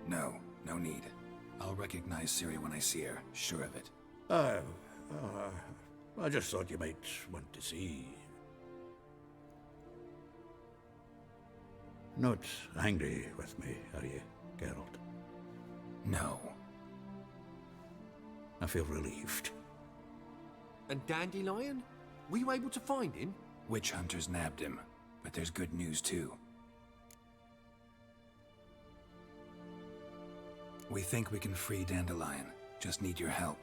No, no need. I'll recognize Ciri when I see her, sure of it. I just thought you might want to see. Not angry with me, are you, Geralt? No. I feel relieved. And Dandelion? Were you able to find him? Witch hunters nabbed him, but there's good news too. We think we can free Dandelion. Just need your help.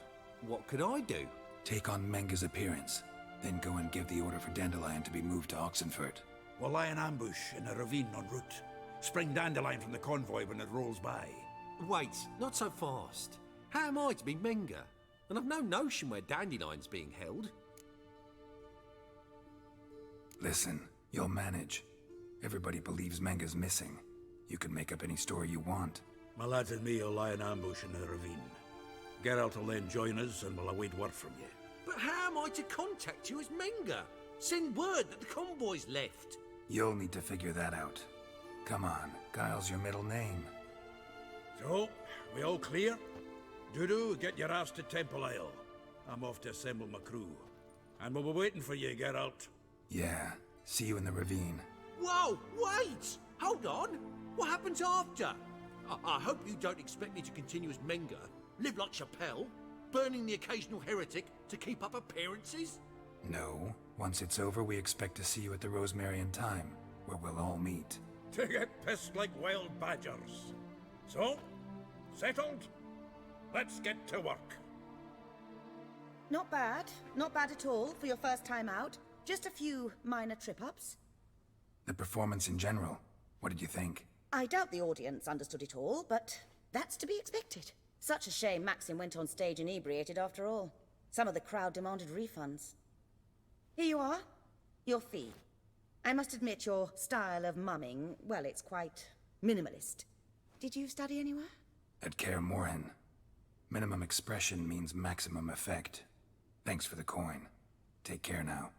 What could I do? Take on Menga's appearance, then go and give the order for Dandelion to be moved to Oxenfurt. We'll lie in ambush in a ravine en route. Spring Dandelion from the convoy when it rolls by. Wait, not so fast. How am I to be Menga? And I've no notion where Dandelion's being held. Listen, you'll manage. Everybody believes Menga's missing. You can make up any story you want. My lads and me will lie in ambush in the ravine. Geralt will then join us and we'll await word from you. But how am I to contact you as Menga? Send word that the convoy's left. You'll need to figure that out. Come on, Guile's your middle name. So, we all clear? Dudu, get your ass to Temple Isle. I'm off to assemble my crew. And we'll be waiting for you, Geralt. Yeah, see you in the ravine. Whoa, wait! Hold on! What happens after? I hope you don't expect me to continue as Menga, live like Chappelle, burning the occasional heretic to keep up appearances? No, once it's over we expect to see you at the Rosemary Time, where we'll all meet. To get pissed like wild badgers. So, settled? Let's get to work. Not bad. Not bad at all for your first time out. Just a few minor trip-ups. The performance in general, what did you think? I doubt the audience understood it all, but that's to be expected. Such a shame Maxim went on stage inebriated after all. Some of the crowd demanded refunds. Here you are. Your fee. I must admit your style of mumming, well, it's quite minimalist. Did you study anywhere? At Kaer Morhen. Minimum expression means maximum effect. Thanks for the coin. Take care now.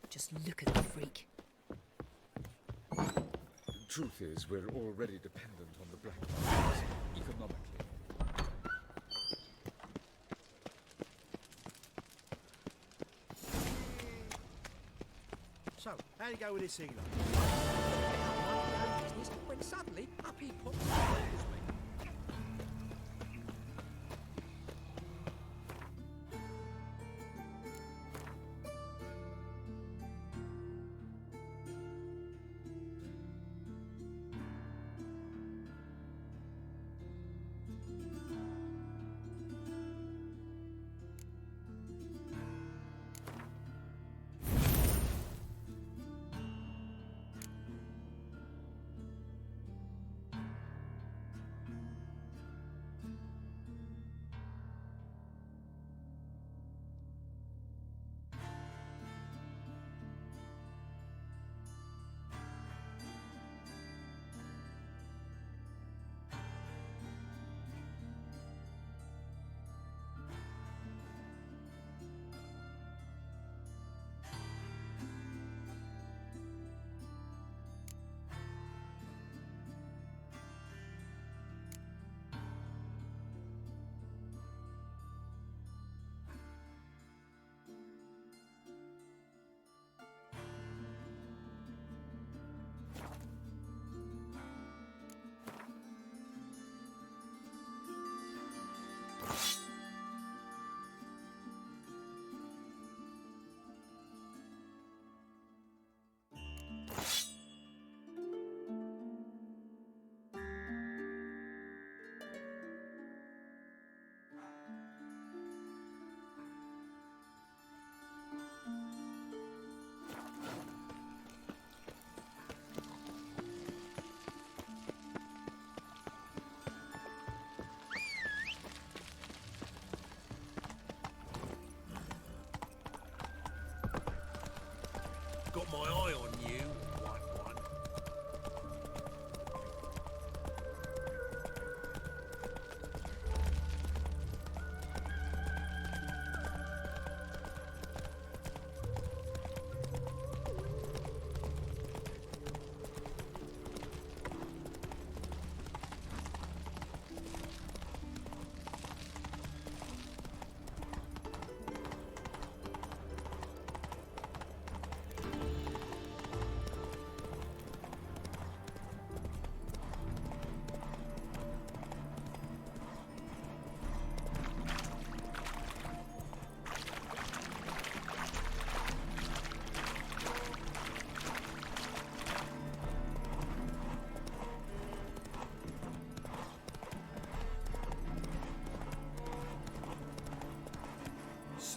Just look at the freak. The truth is, we're already dependent on the Black Markets, economically. So, how do you go with this Eagle? Business when suddenly up he pops.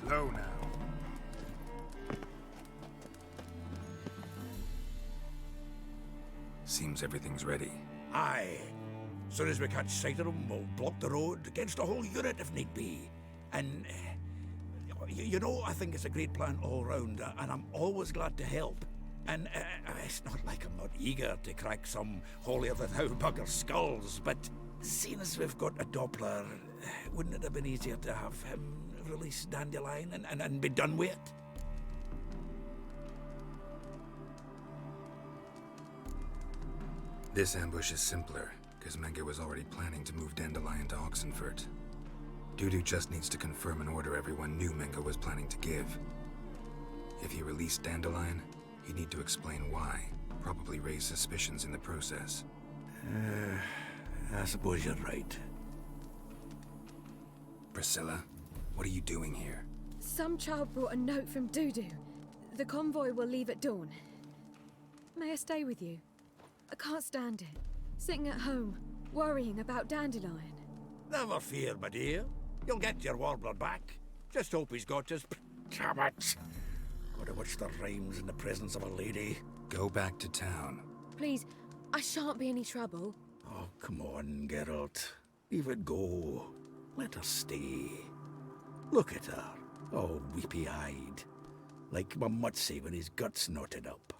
Slow now. Seems everything's ready. Aye. Soon as we catch sight of them, we'll block the road against the whole unit if need be. And, you know, I think it's a great plan all round, and I'm always glad to help. And it's not like I'm not eager to crack some holier-than-thou bugger skulls, but seeing as we've got a Doppler, wouldn't it have been easier to have him release Dandelion and be done with it? This ambush is simpler, because Menge was already planning to move Dandelion to Oxenfurt. Dudu just needs to confirm an order everyone knew Menge was planning to give. If he released Dandelion, he'd need to explain why, probably raise suspicions in the process. I suppose you're right. Priscilla, what are you doing here? Some child brought a note from Dudu. The convoy will leave at dawn. May I stay with you? I can't stand it. Sitting at home, worrying about Dandelion. Never fear, my dear. You'll get your warbler back. Just hope he's got his... Damn it! Gotta watch the rhymes in the presence of a lady. Go back to town. Please, I shan't be any trouble. Oh, come on, Geralt. Leave it go. Let her stay. Look at her, all weepy-eyed. Like my Mutsy when his guts knotted up.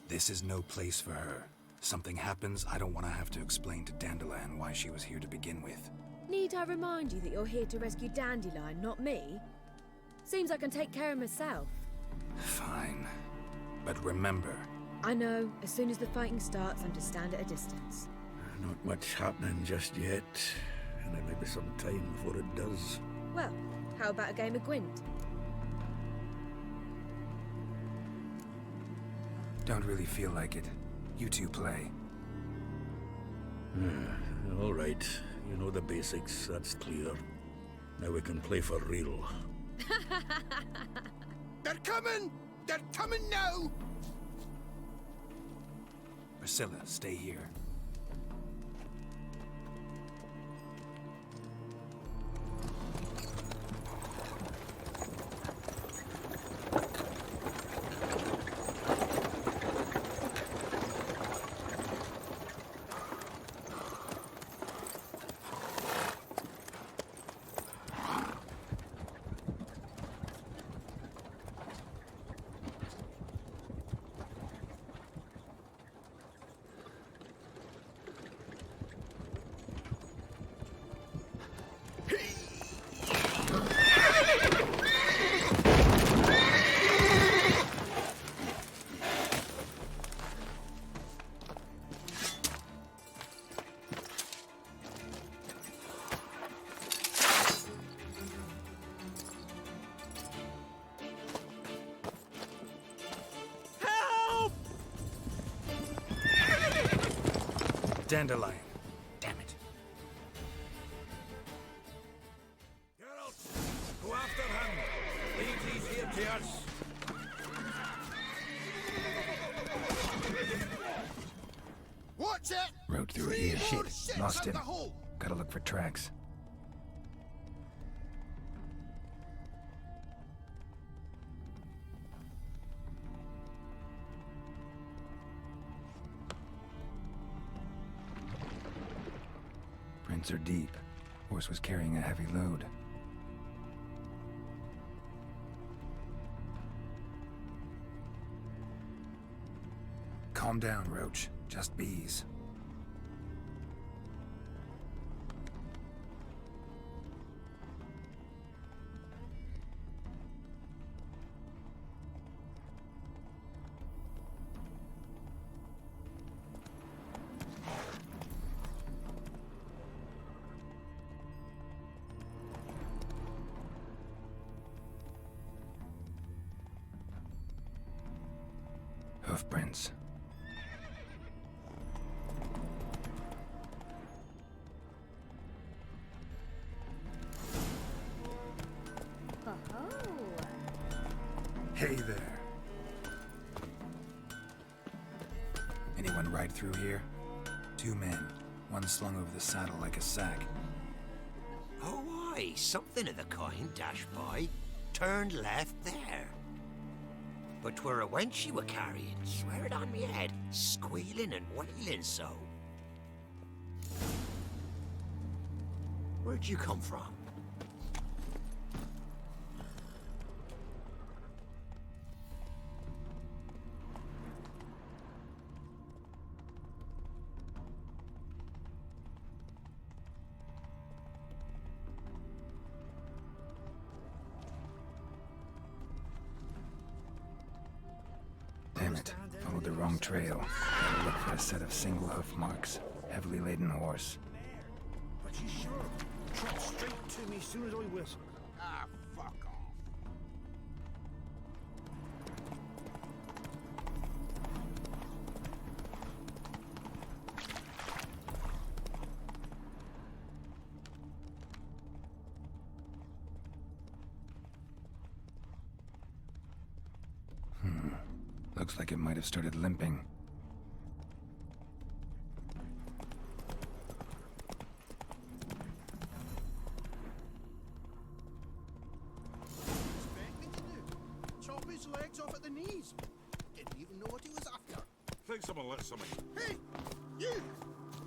This is no place for her. Something happens, I don't want to have to explain to Dandelion why she was here to begin with. Need I remind you that you're here to rescue Dandelion, not me? Seems I can take care of myself. Fine. But remember... I know, as soon as the fighting starts, I'm to stand at a distance. Not much happening just yet, and it may be some time before it does. Well, how about a game of Gwent? Don't really feel like it. You two play. All right. You know the basics, that's clear. Now we can play for real. They're coming! They're coming now! Priscilla, stay here. Dandelion. Damn it. Geralt, go after him. Leave these here to us. Watch it! Rode through it Three here. more Shit. ships Lost up him. the hole. Gotta look for tracks. Prints are deep. Horse was carrying a heavy load. Calm down, Roach. Just bees. Hoofprints. Hey there. Anyone ride through here? 2 men. one slung over the saddle like a sack. Oh, aye, something of the kind dashed by. Turned left there. But 'twere a wench she were carrying, swear it on me head, squealing and wailing so. Where'd you come from? Damn it. Followed the wrong trail. Gotta look for a set of single hoof marks. Heavily laden horse. But she's sure. Trot straight to me as soon as I whistle. Ah, fuck off. Looks like it might have started limping. Expect me to do? Chop his legs off at the knees. Didn't even know what he was after. Think someone let something. Hey, you!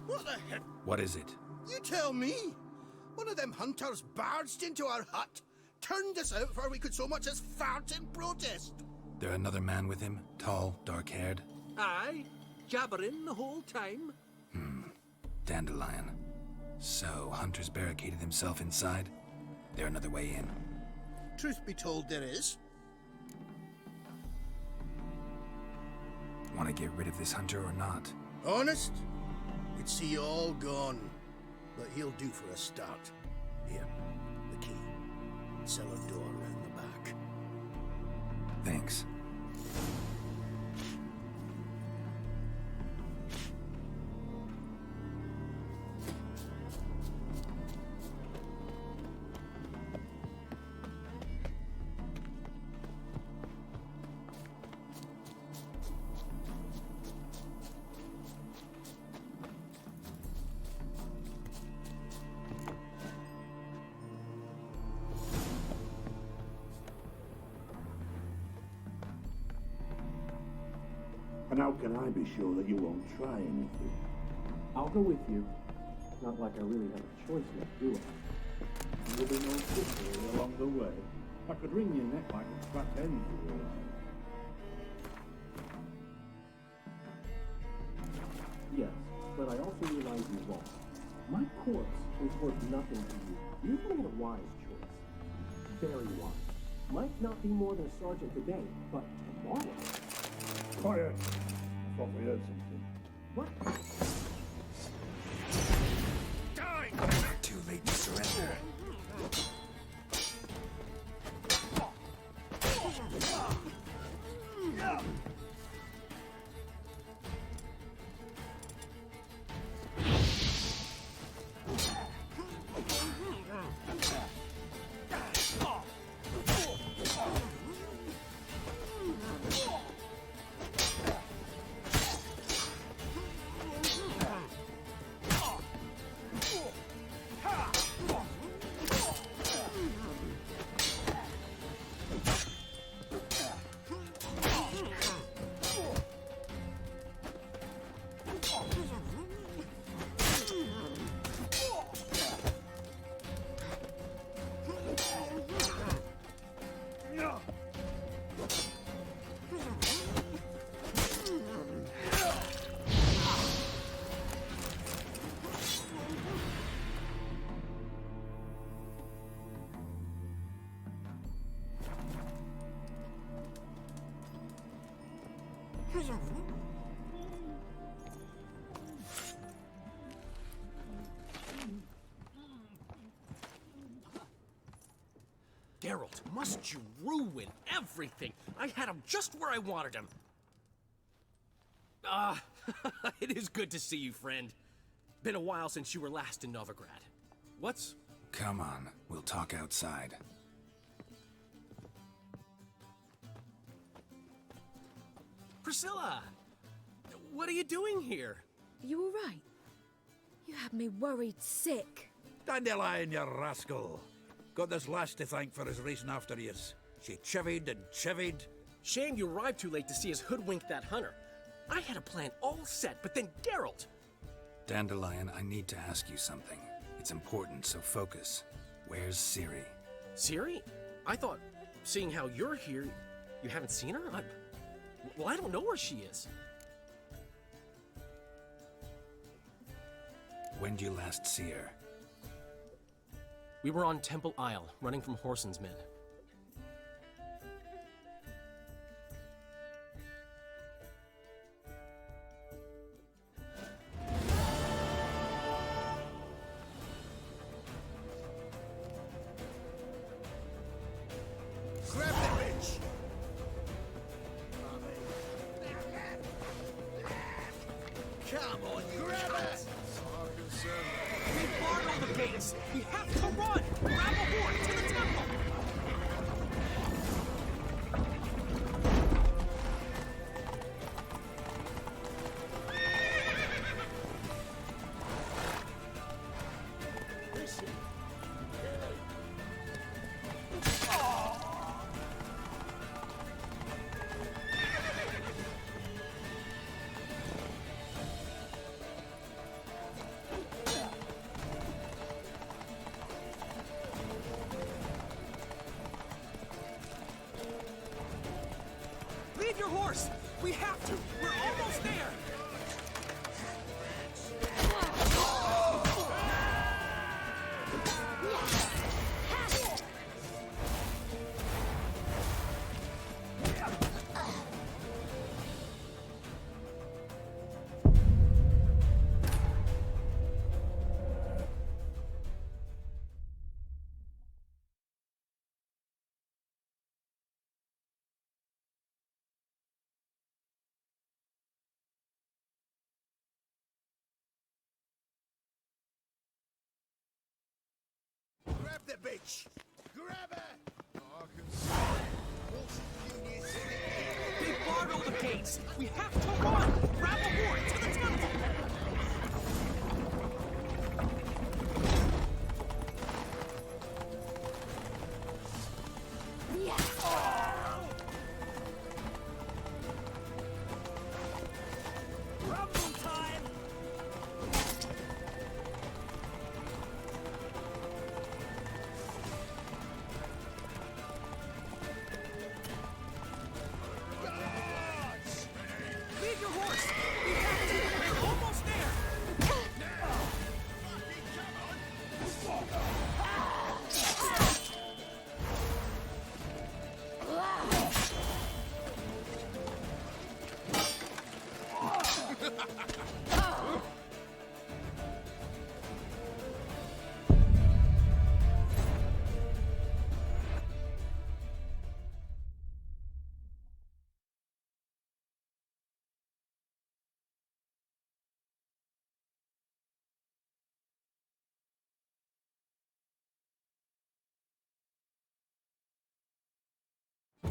What the heck? What is it? You tell me! One of them hunters barged into our hut, turned us out before we could so much as fart in protest. There another man with him? Tall, dark-haired? Aye, jabbering the whole time. Dandelion. So, Hunter's barricaded himself inside? There another way in? Truth be told, there is. Want to get rid of this Hunter or not? Honest? We'd see you all gone. But he'll do for a start. Here, the key. Cellar door round the back. Thanks. And how can I be sure that you won't try anything? I'll go with you. Not like I really have a choice left, do I? There'll be no victory along the way. I could wring your neck like a fat hen for all I know. Yes, but I also realize you're wrong. My corpse is worth nothing to you. You've made a wise choice. Very wise. Might not be more than a sergeant today, but tomorrow... Quiet! I thought we heard something. What? Too late to surrender. Geralt, must you ruin everything? I had him just where I wanted him. It is good to see you, friend. Been a while since you were last in Novigrad. What's... Come on, we'll talk outside. Priscilla! What are you doing here? You all right? You had me worried sick. Dandelion, you rascal. Got this lass to thank for his racing after yous. She chivied and chivied. Shame you arrived too late to see us hoodwink that hunter. I had a plan all set, but then Geralt! Dandelion, I need to ask you something. It's important, so focus. Where's Ciri? Ciri? I thought, seeing how you're here, you haven't seen her? Well, I don't know where she is. When did you last see her? We were on Temple Isle, running from Whoreson's men. Grab the bitch! Come on, you grab it! We barred all the gates! We have to run! Grab a horse to the temple! Leave your horse! We have to! We're almost there! Grab the bitch! Grab her! They barred all the gates! We have to run! Grab a horse to the temple! Rumble time! Leave your horse! We have to! We're almost there!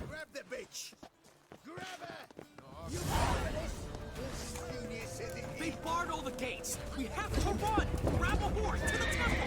Grab the bitch! Grab her! You marvelous! They barred all the gates! We have to run! Grab a horse to the temple!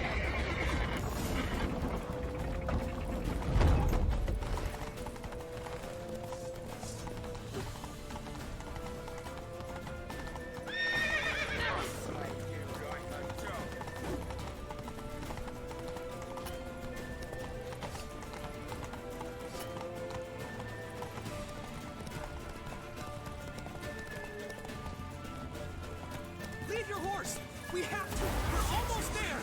Leave your horse! We have to! We're almost there!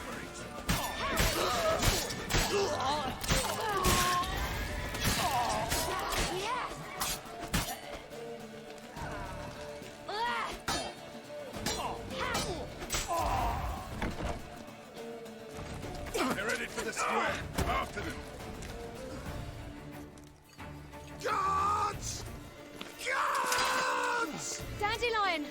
They're ready for the square. After them. Guards! Guards! Dandelion!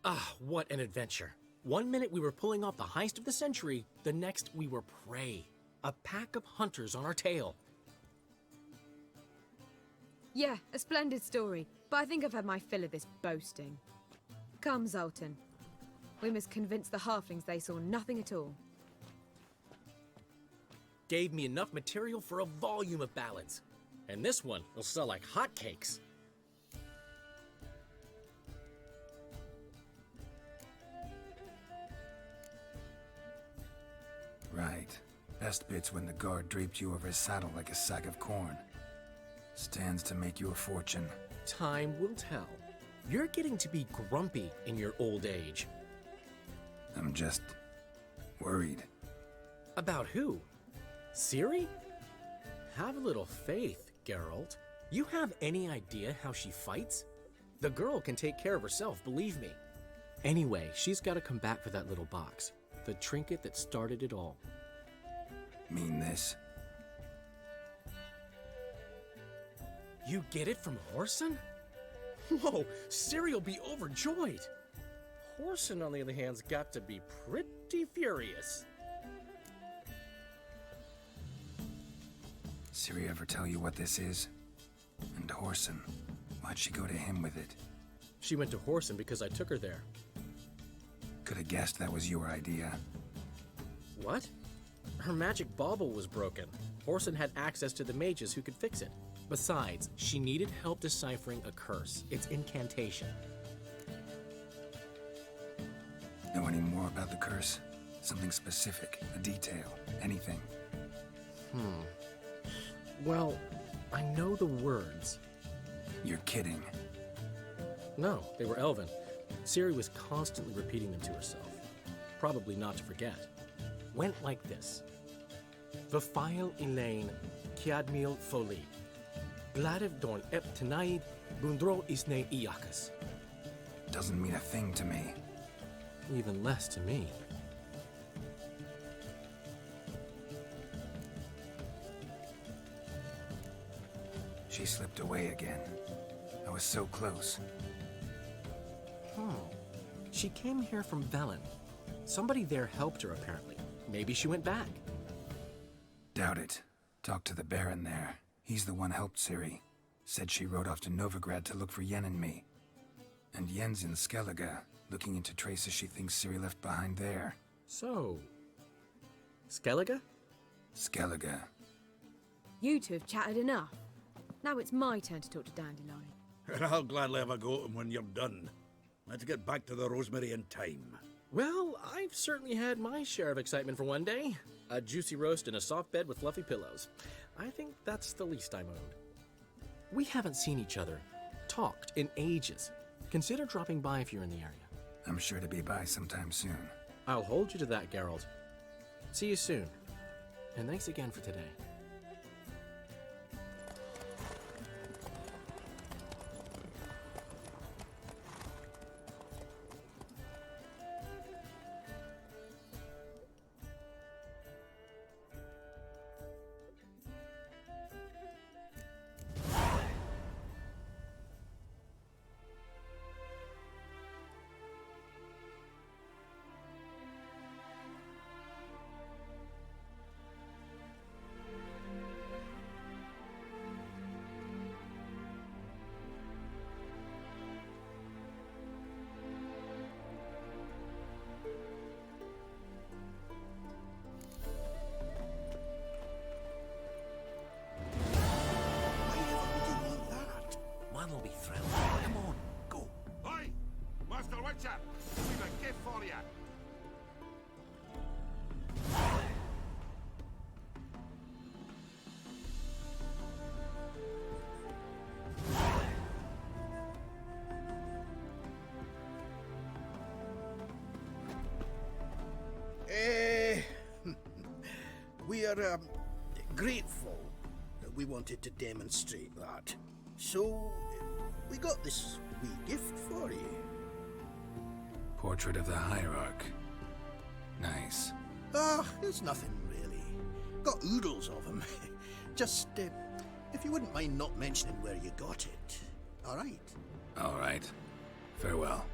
Ah, what an adventure. One minute we were pulling off the heist of the century, the next we were prey. A pack of hunters on our tail. Yeah, a splendid story, but I think I've had my fill of this boasting. Come, Zoltan. We must convince the halflings they saw nothing at all. Gave me enough material for a volume of ballads. And this one will sell like hotcakes. Right. Best bit's when the guard draped you over his saddle like a sack of corn. Stands to make you a fortune. Time will tell. You're getting to be grumpy in your old age. I'm just worried. About who? Ciri? Have a little faith, Geralt. You have any idea how she fights? The girl can take care of herself, believe me. Anyway, she's got to come back for that little box. The trinket that started it all. Mean this? You get it from Whoreson? Whoa, Ciri will be overjoyed. Whoreson, on the other hand's got to be pretty furious. Ciri ever tell you what this is? And Whoreson, why'd she go to him with it? She went to Whoreson because I took her there. Could have guessed that was your idea. What? Her magic bauble was broken. Whoreson had access to the mages who could fix it. Besides, she needed help deciphering a curse. It's incantation. Know any more about the curse? Something specific, a detail, anything? Well, I know the words. You're kidding. No, they were Elven. Ciri was constantly repeating them to herself. Probably not to forget. Went like this. Vafile Elaine, Kiadmil Foli. Gladev Dorn Ep Tanaid, Bundro Isne Iakas. Doesn't mean a thing to me. Even less to me. She slipped away again. I was so close. She came here from Velen. Somebody there helped her, apparently. Maybe she went back. Doubt it. Talked to the Baron there. He's the one helped Ciri. Said she rode off to Novigrad to look for Yen and me. And Yen's in Skellige, looking into traces she thinks Ciri left behind there. So... Skellige? Skellige. You two have chatted enough. Now it's my turn to talk to Dandelion. And I'll gladly have a go at him when you're done. Let's get back to the Rosemary in time. Well, I've certainly had my share of excitement for one day. A juicy roast in a soft bed with fluffy pillows. I think that's the least I'm owed. We haven't seen each other, talked in ages. Consider dropping by if you're in the area. I'm sure to be by sometime soon. I'll hold you to that, Geralt. See you soon. And thanks again for today. Man will be thrilled. Come on, go. Oi! Master Witcher! We've a gift for you! We are grateful that we wanted to demonstrate that. So, we got this wee gift for you. Portrait of the Hierarch. Nice. Ah, it's nothing really. Got oodles of them. Just, if you wouldn't mind not mentioning where you got it. All right? All right. Farewell.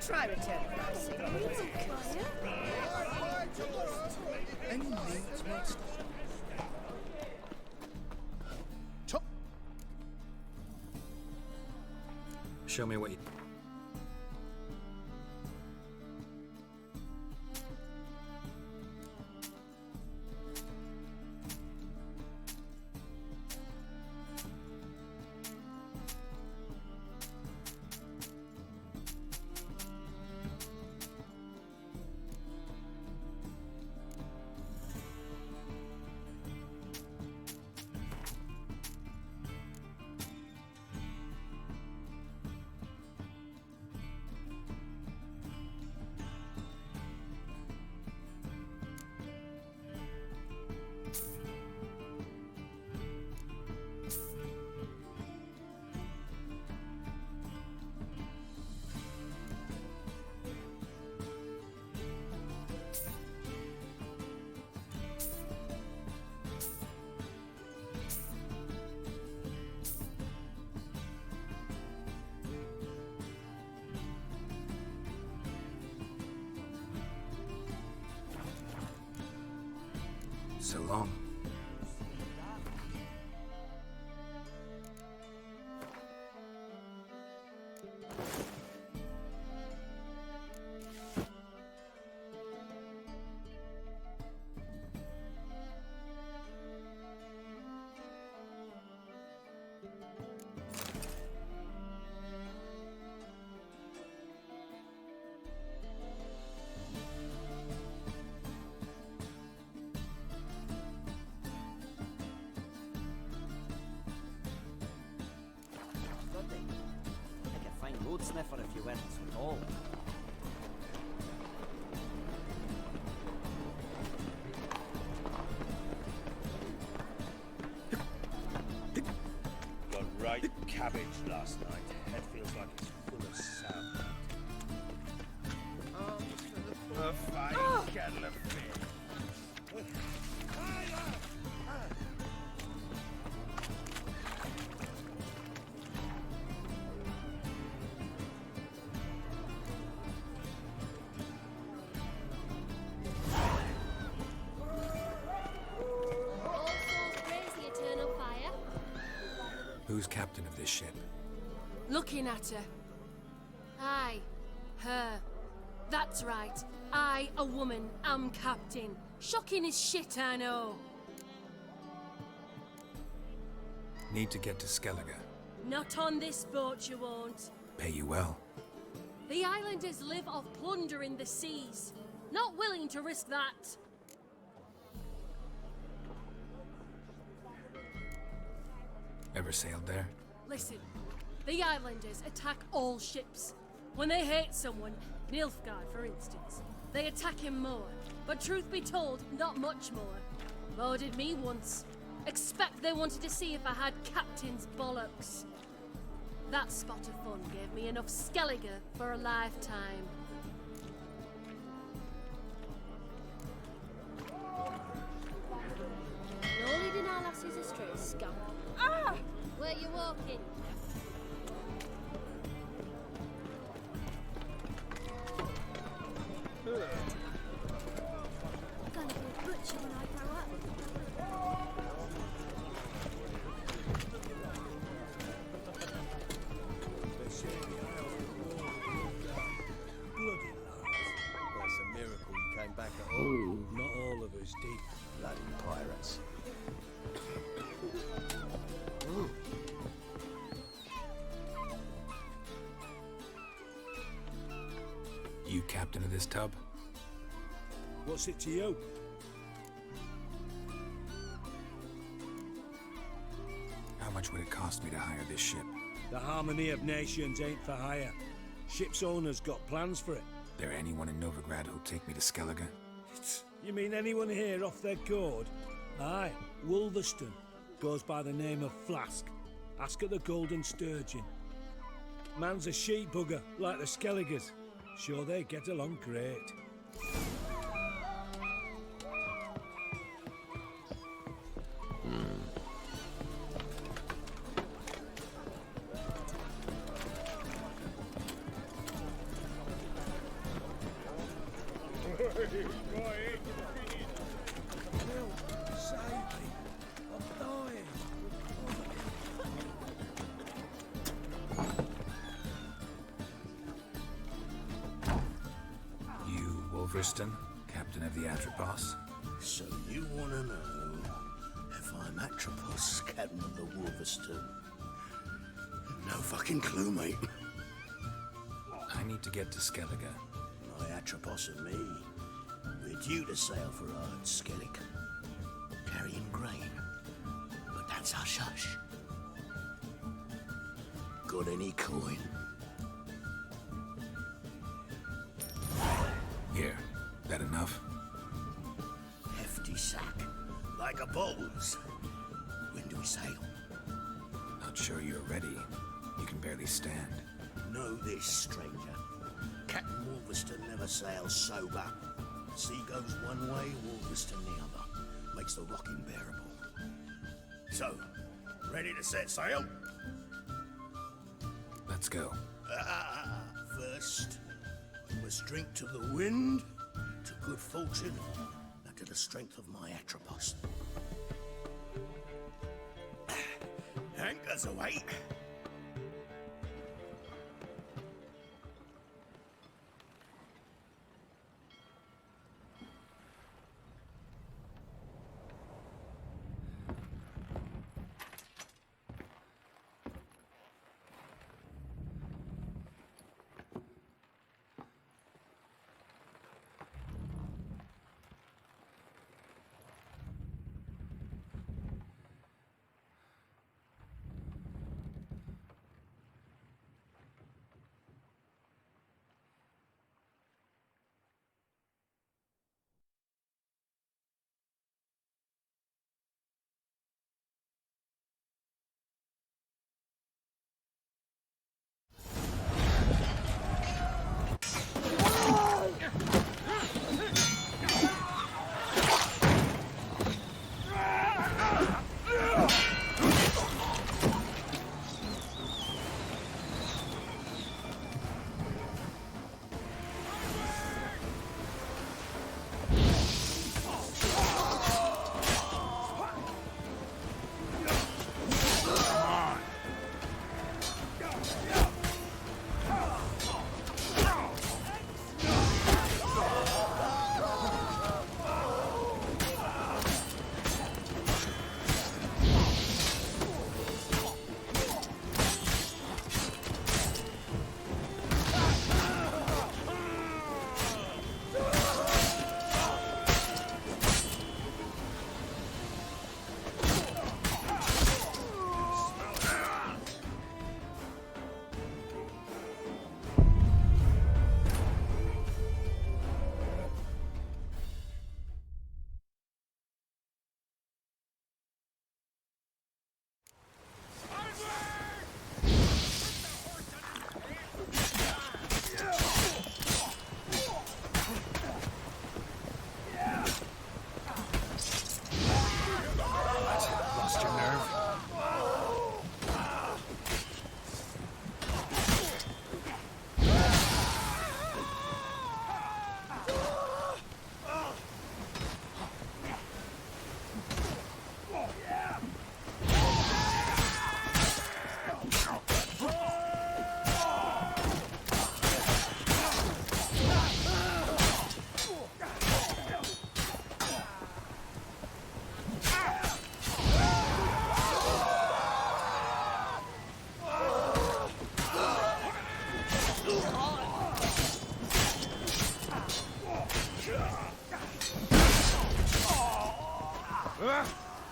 Try return. Any needs, master? Top. Show me what you... So long. Road sniffer if you weren't so tall. Got right cabbage last night. Head feels like it's full of sand. Arms for the fine kettle of fish. Who's captain of this ship? Looking at her. Aye, her. That's right. I, a woman, am captain. Shocking as shit, I know. Need to get to Skellige. Not on this boat, you won't. Pay you well. The islanders live off plundering the seas. Not willing to risk that. Ever sailed there? Listen, the islanders attack all ships. When they hate someone, Nilfgaard for instance, they attack him more. But truth be told, not much more. Boarded me once. Expect they wanted to see if I had captain's bollocks. That spot of fun gave me enough Skellige for a lifetime. You're leading our lasses astray, scum. Ah! Where you walking? Gonna be a butcher when I grow up. Bloody lies. Well, it's a miracle you came back at all. Not all of us did. Bloody pirates. You captain of this tub? What's it to you? How much would it cost me to hire this ship? The harmony of nations ain't for hire. Ship's owners got plans for it. There anyone in Novigrad who'll take me to Skellige? You mean anyone here off their gourd? Aye, Wolverston. Goes by the name of Flask. Ask at the Golden Sturgeon. Man's a sheep bugger, like the Skelligers. Sure, they get along great. Save me. I'm dying. You, Wolverston, captain of the Atropos? So you want to know if I'm Atropos, captain of the Wolverston? No fucking clue, mate. I need to get to Skellige. My Atropos and me, we're due to sail for Ard Skellig, carrying grain. But that's hush-hush. Got any coin? Here, that enough? Hefty sack, like a bull's. When do we sail? Not sure you're ready. You can barely stand. Know this, stranger. Captain Wolverston never sails sober. Sea goes one way, Wolverston the other. Makes the rocking bearable. So, ready to set sail? Let's go. First, we must drink to the wind, to good fortune, and to the strength of my Atropos. Anchors away.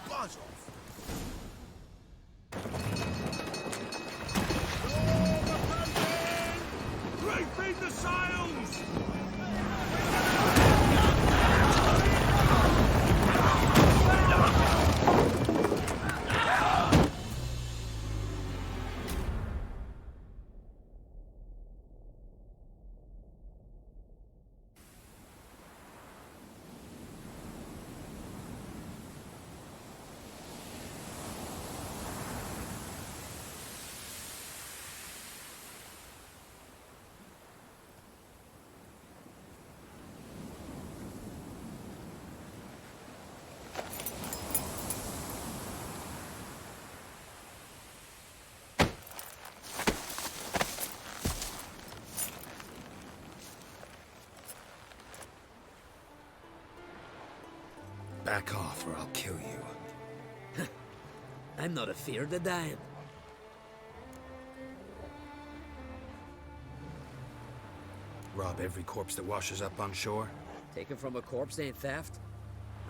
Buzz off. Reefing the sails! Back off or I'll kill you. I'm not afeard of dying. Rob every corpse that washes up on shore? Taken from a corpse ain't theft.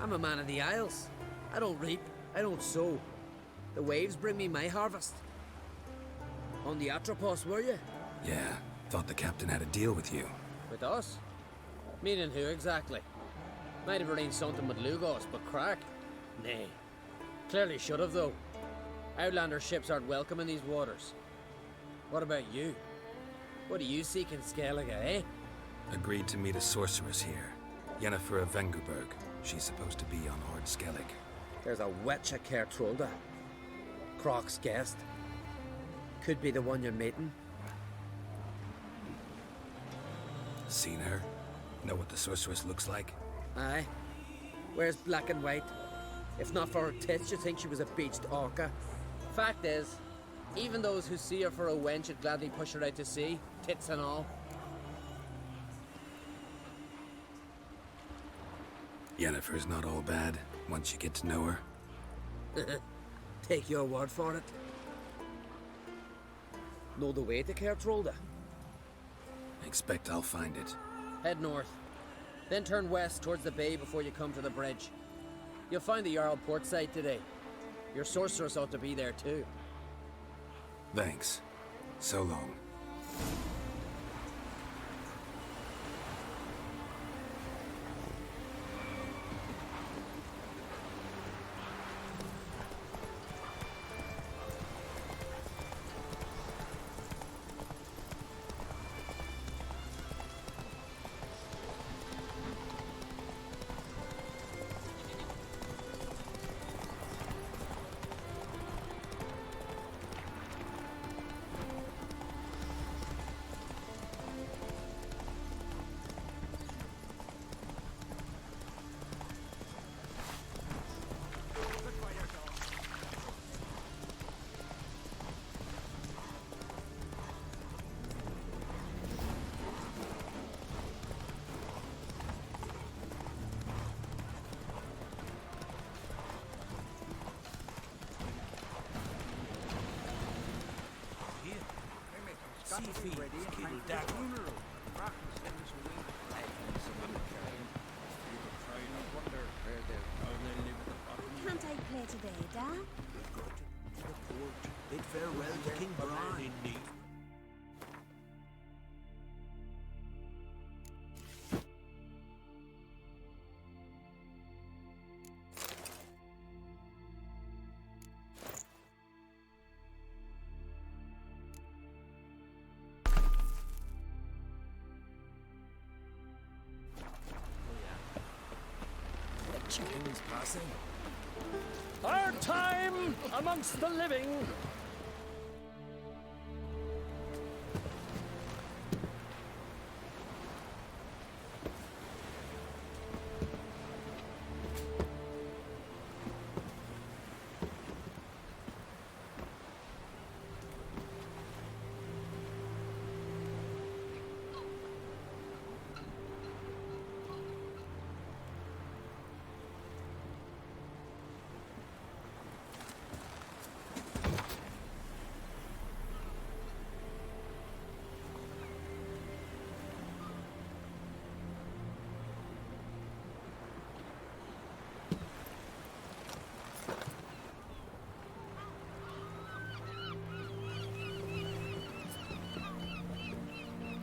I'm a man of the Isles. I don't reap, I don't sow. The waves bring me my harvest. On the Atropos, were you? Yeah, thought the captain had a deal with you. With us? Meaning who exactly? Might have arranged something with Lugos, but crack? Nay. Clearly should have, though. Outlander ships aren't welcome in these waters. What about you? What do you seek in Skellige, eh? Agreed to meet a sorceress here. Yennefer of Vengerberg. She's supposed to be on Ord Skellig. There's a witch at Kertrolda. Croc's guest. Could be the one you're meeting. Seen her? Know what the sorceress looks like? Aye. Wears black and white. If not for her tits, you'd think she was a beached orca. Fact is, even those who see her for a wench would gladly push her out to sea, tits and all. Yennefer's not all bad, once you get to know her. Take your word for it. Know the way to Kertrolda? Expect I'll find it. Head north. Then turn west towards the bay before you come to the bridge. You'll find the Jarl port site today. Your sorceress ought to be there too. Thanks. So long. Can't I play today, Dad? Bid farewell to King Brian. Chickens passing. Hard time amongst the living.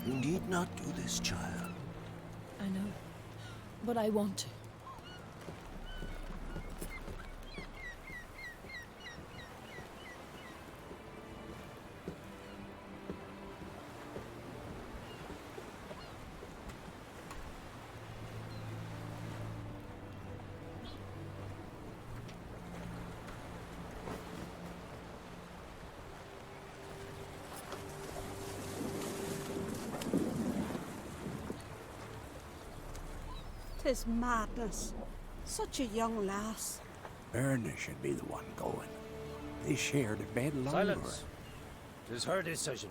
You need not do this, child. I know, but I want to. Tis madness. Such a young lass. Erna should be the one going. They shared a bed longer. Silence. It is her decision.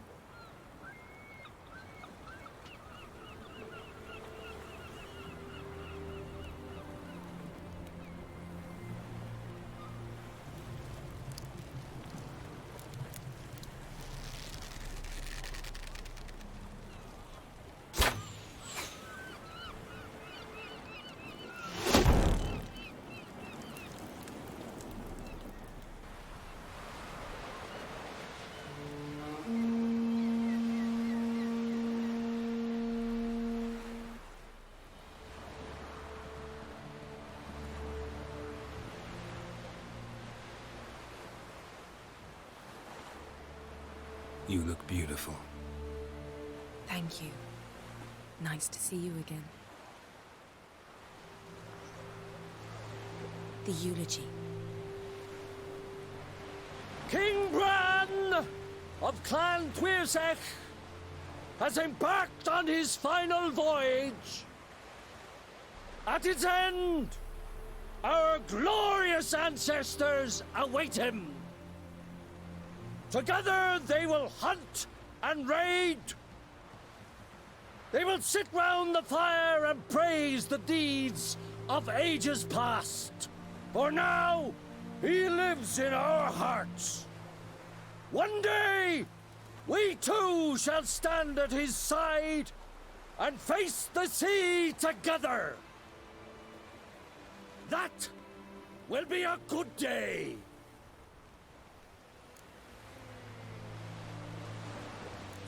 You look beautiful. Thank you. Nice to see you again. The eulogy. King Bran of Clan Tuirsech has embarked on his final voyage. At its end, our glorious ancestors await him. Together they will hunt and raid. They will sit round the fire and praise the deeds of ages past. For now, he lives in our hearts. One day, we too shall stand at his side and face the sea together. That will be a good day.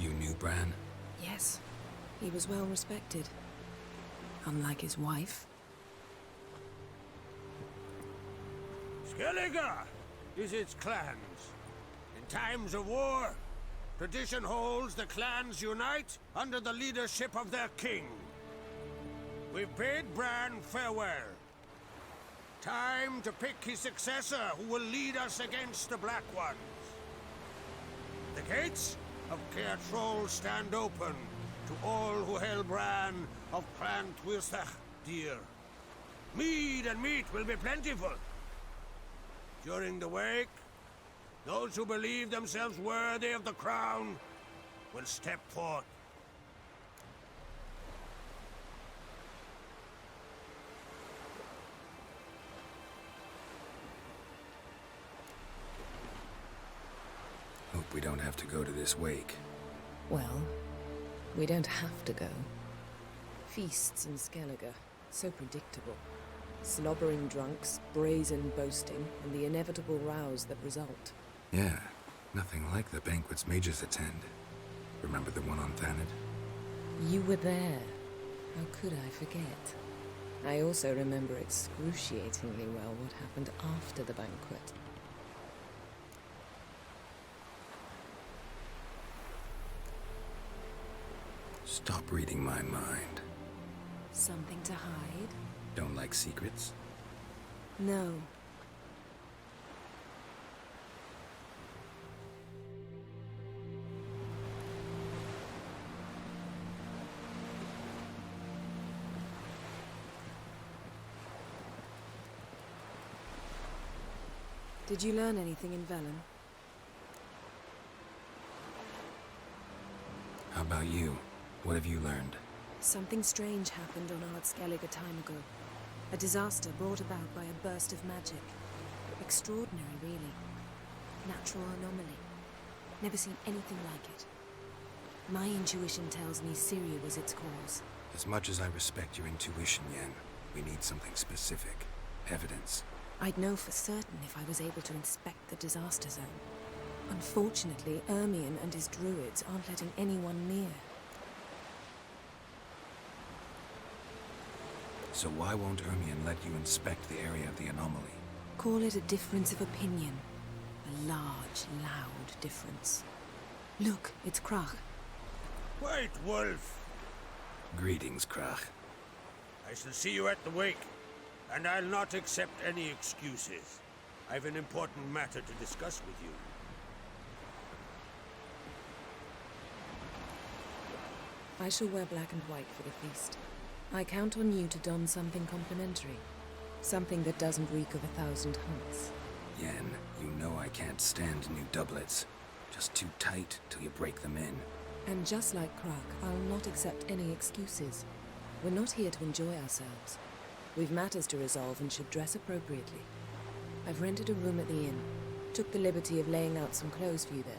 You knew Bran? Yes, he was well respected. Unlike his wife. Skellige is its clans. In times of war, tradition holds the clans unite under the leadership of their king. We've bid Bran farewell. Time to pick his successor who will lead us against the Black Ones. The gates of Caer Troll stand open to all who held Bran of Clan Tuirsech dear. Mead and meat will be plentiful. During the wake, those who believe themselves worthy of the crown will step forth. Hope we don't have to go to this wake. Well, we don't have to go. Feasts in Skellige, so predictable. Slobbering drunks, brazen boasting, and the inevitable rows that result. Yeah, nothing like the banquets mages attend. Remember the one on Thanedd? You were there. How could I forget? I also remember excruciatingly well what happened after the banquet. Stop reading my mind. Something to hide? Don't like secrets? No. Did you learn anything in Velen? How about you? What have you learned? Something strange happened on Ard Skellige a time ago. A disaster brought about by a burst of magic. Extraordinary, really. Natural anomaly. Never seen anything like it. My intuition tells me Syria was its cause. As much as I respect your intuition, Yen, we need something specific. Evidence. I'd know for certain if I was able to inspect the disaster zone. Unfortunately, Ermion and his druids aren't letting anyone near. So why won't Ermion let you inspect the area of the anomaly? Call it a difference of opinion. A large, loud difference. Look, it's Krach. White Wolf! Greetings, Krach. I shall see you at the wake, and I'll not accept any excuses. I've an important matter to discuss with you. I shall wear black and white for the feast. I count on you to don something complimentary. Something that doesn't reek of 1,000 hunts. Yen, you know I can't stand new doublets. Just too tight till you break them in. And just like Krach, I'll not accept any excuses. We're not here to enjoy ourselves. We've matters to resolve and should dress appropriately. I've rented a room at the inn. Took the liberty of laying out some clothes for you there.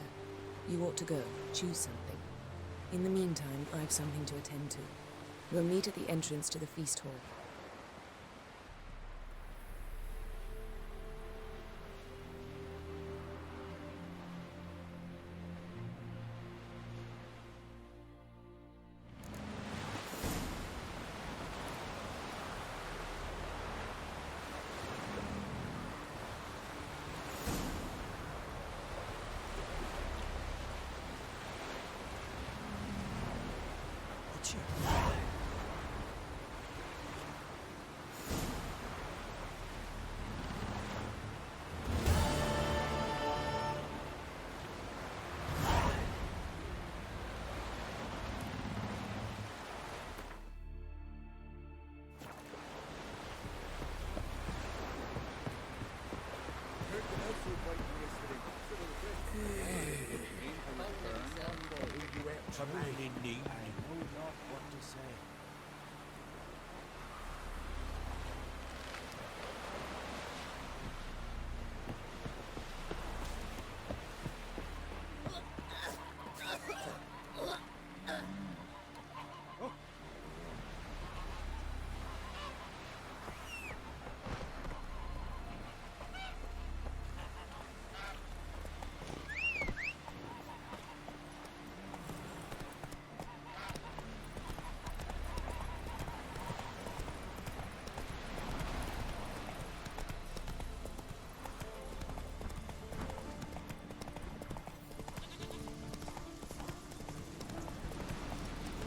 You ought to go. Choose something. In the meantime, I've something to attend to. We'll meet at the entrance to the feast hall. Witcher. I'm really neat. I know not what to say.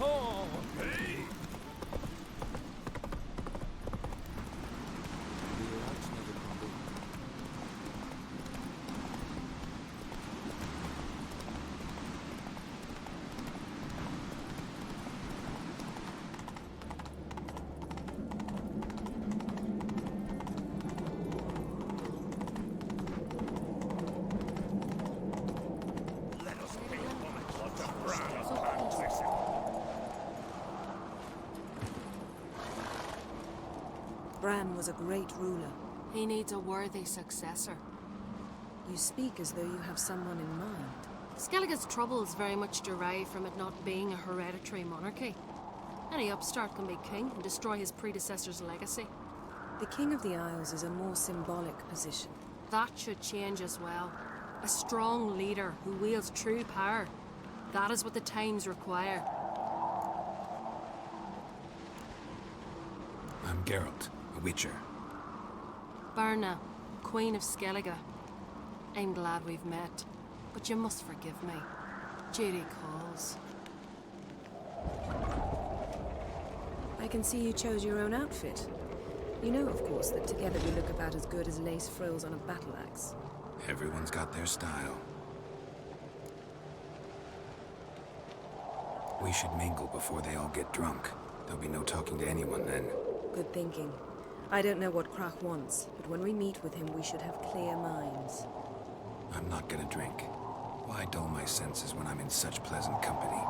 Oh, hey! Let us pay homage to Bran of Transmission. Bran was a great ruler. He needs a worthy successor. You speak as though you have someone in mind. Skellige's troubles very much derive from it not being a hereditary monarchy. Any upstart can be king and destroy his predecessor's legacy. The King of the Isles is a more symbolic position. That should change as well. A strong leader who wields true power. That is what the times require. I'm Geralt, a Witcher. Berna, Queen of Skellige. I'm glad we've met, but you must forgive me. Duty calls. I can see you chose your own outfit. You know, of course, that together we look about as good as lace frills on a battle axe. Everyone's got their style. We should mingle before they all get drunk. There'll be no talking to anyone then. Good thinking. I don't know what Krach wants, but when we meet with him, we should have clear minds. I'm not gonna drink. Why dull my senses when I'm in such pleasant company?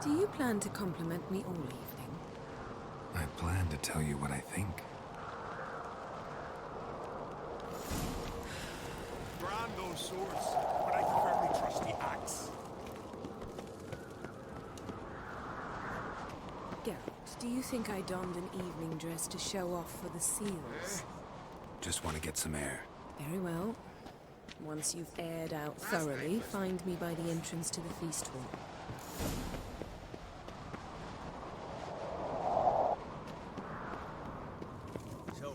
Do you plan to compliment me all evening? I plan to tell you what I think. Brand those swords, but I firmly trust the axe. Geralt, do you think I donned an evening dress to show off for the seals? Just want to get some air. Very well. Once you've aired out thoroughly, find me by the entrance to the feast hall. So,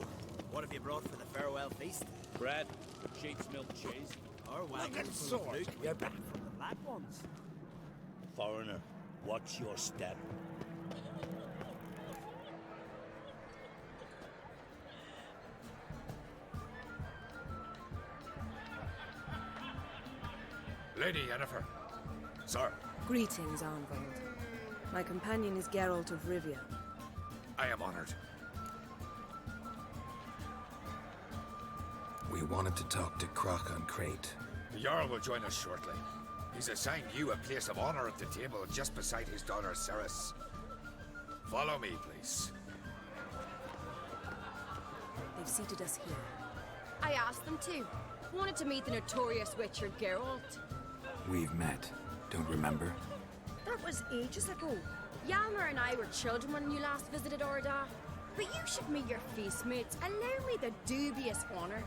what have you brought for the farewell feast? Bread, sheep's milk cheese. Or wagon at full of sword. Luke, we're back from the Black Ones. Foreigner, what's your step? Lady Yennefer. Sir, Greetings, Arnvold. My companion is Geralt of Rivia. I am honored. We wanted to talk to Krach on Crate. The Jarl will join us shortly. He's assigned you a place of honor at the table just beside his daughter Ceres. Follow me, please. They've seated us here. I asked them to. Wanted to meet the notorious Witcher Geralt. We've met. Don't remember? That was ages ago. Yalmer and I were children when you last visited Ordar. But you should meet your feast mates. Allow me the dubious honor.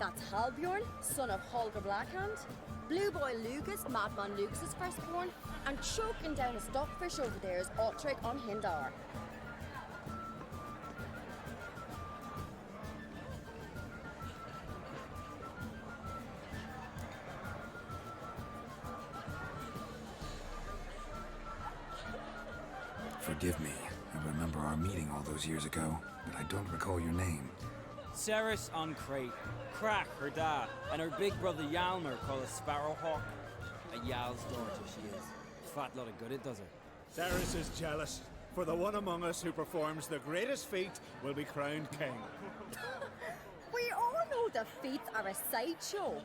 That's Halbjorn, son of Holger Blackhand. Blue Boy Lucas, Madman Lucas's firstborn. And choking down a stockfish over there is Otrek on Hindar. Forgive me. I remember our meeting all those years ago, but I don't recall your name. Ceres on Crate. Crack, her dad, and her big brother Yalmer called her Sparrowhawk. A Yal's daughter she is. Fat lot of good it does her. Ceres is jealous, for the one among us who performs the greatest feat will be crowned king. We all know the feats are a sideshow.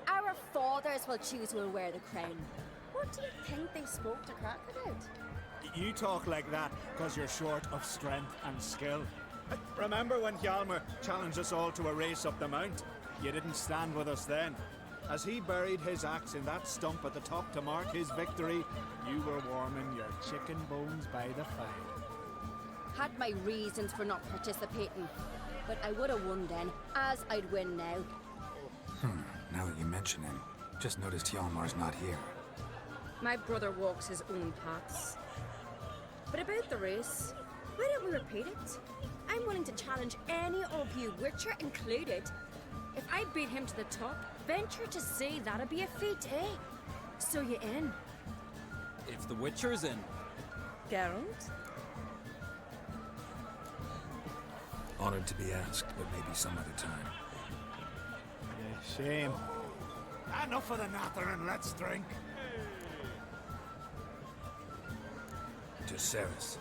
Our fathers will choose who will wear the crown. What do you think they spoke to Crack about? You talk like that because you're short of strength and skill. Remember when Hjalmar challenged us all to a race up the mount? You didn't stand with us then. As he buried his axe in that stump at the top to mark his victory, you were warming your chicken bones by the fire. Had my reasons for not participating, but I would have won then, as I'd win now. Now that you mention him, just noticed Hjalmar's not here. My brother walks his own paths. But about the race, why don't we repeat it? I'm willing to challenge any of you, Witcher included. If I beat him to the top, venture to say that'd be a feat, eh? So you in? If the Witcher's in. Geralt? Honored to be asked, but maybe some other time. Yeah, shame. Enough of the nattering, let's drink. To Ceres.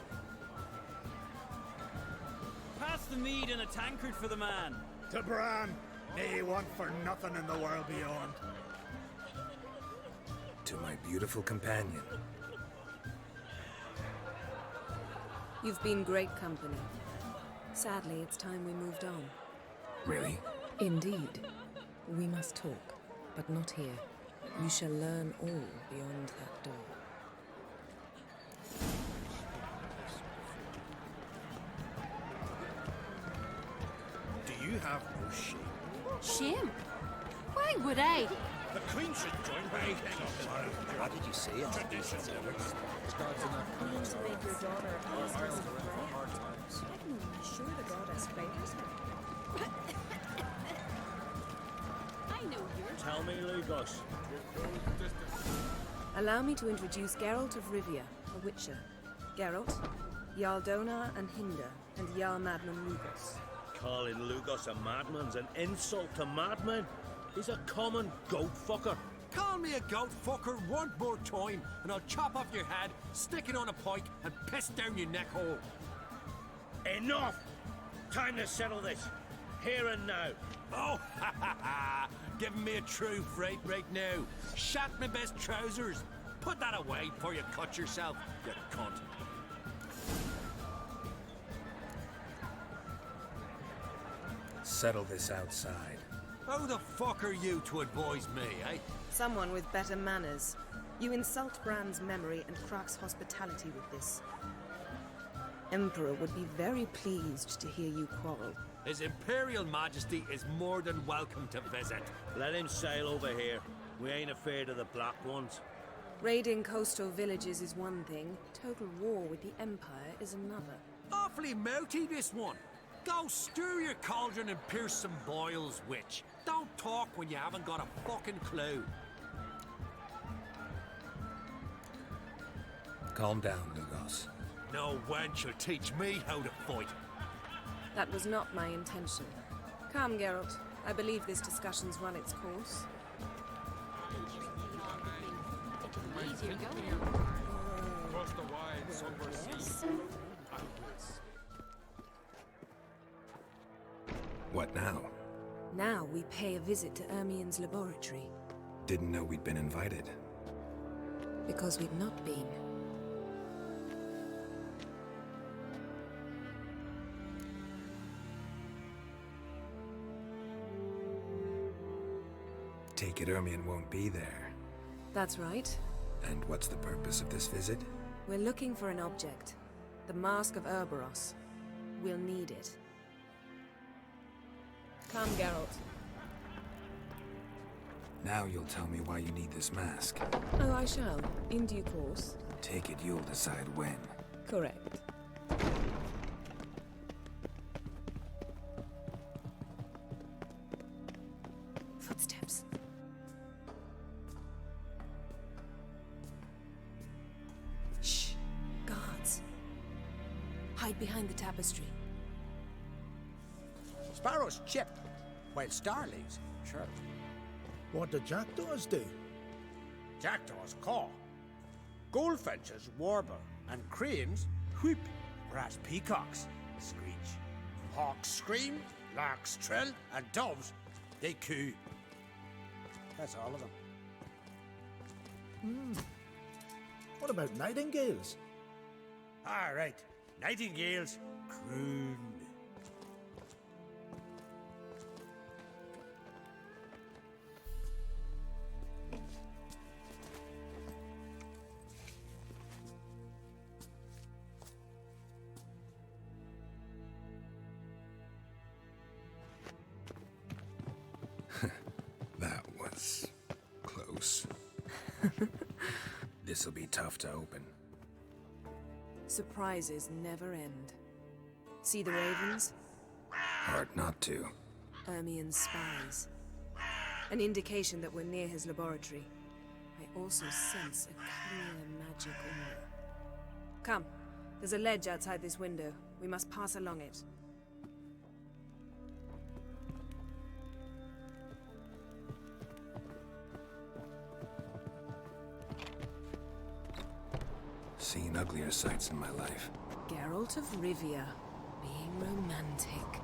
Pass the mead in a tankard for the man. To Bran, nay want for nothing in the world beyond. To my beautiful companion. You've been great company. Sadly, it's time we moved on. Really? Indeed. We must talk, but not here. You shall learn all beyond that door. Do you have no shame? Shame? Why would I? The Queen should join me. What did you say? It's traditions. Trying to make your daughter a princess of Rivia. I'm sure the goddess favors her. I know you're... Tell me, Lugos. Allow me to introduce Geralt of Rivia, a witcher. Geralt, Jarl Donar and Hinder, and Jarl Madman Lugos. Calling Lugos a madman's an insult to madmen. He's a common goat fucker. Call me a goat fucker one more time, and I'll chop off your head, stick it on a pike, and piss down your neck hole. Enough! Time to settle this. Here and now. Oh, ha ha ha! Giving me a true fright right now. Shat my best trousers. Put that away before you cut yourself, you cunt. Settle this outside. Who the fuck are you to advise me, eh? Someone with better manners. You insult Bran's memory and Krak's hospitality with this. Emperor would be very pleased to hear you quarrel. His Imperial Majesty is more than welcome to visit. Let him sail over here. We ain't afraid of the Black Ones. Raiding coastal villages is one thing. Total war with the Empire is another. Awfully mouty, this one. Go stir your cauldron and pierce some boils, witch. Don't talk when you haven't got a fucking clue. Calm down, Lugos. No wench will teach me how to fight. That was not my intention. Come, Geralt. I believe this discussion's run its course. What now? Now we pay a visit to Ermien's laboratory. Didn't know we'd been invited. Because we've not been. Take it Ermien won't be there. That's right. And what's the purpose of this visit? We're looking for an object. The Mask of Ouroboros. We'll need it. Come, Geralt. Now you'll tell me why you need this mask. Oh, I shall. In due course. Take it you'll decide when. Correct. Footsteps. Shh. Guards. Hide behind the tapestry. Sparrows chip, while starlings chirp. What do jackdaws do? Jackdaws caw. Goldfinches warble, and cranes whoop, whereas peacocks screech. Hawks scream, larks trill, and doves, they coo. That's all of them. What about nightingales? All right, nightingales croon. That was close. This'll be tough to open. Surprises never end. See the ravens? Hard not to. Ermien's spies. An indication that we're near his laboratory. I also sense a clear magic aura. Come, there's a ledge outside this window. We must pass along it. Seen uglier sights in my life. Geralt of Rivia, being romantic.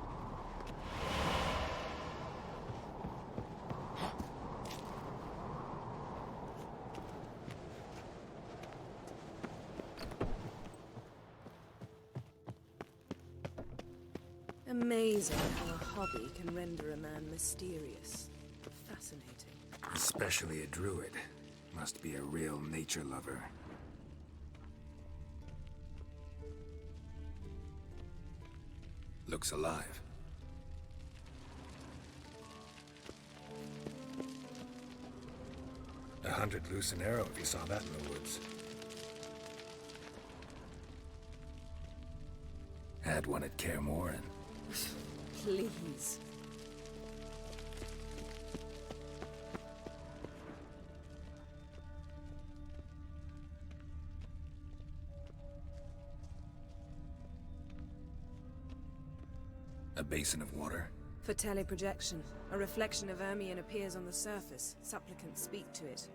Amazing how a hobby can render a man mysterious. Fascinating. Especially a druid. Must be a real nature lover. Looks alive. A 100 loose an arrow if you saw that in the woods. Had one at Kaer Morhen. Please. A basin of water. For teleprojection, a reflection of Ermien appears on the surface. Supplicants speak to it.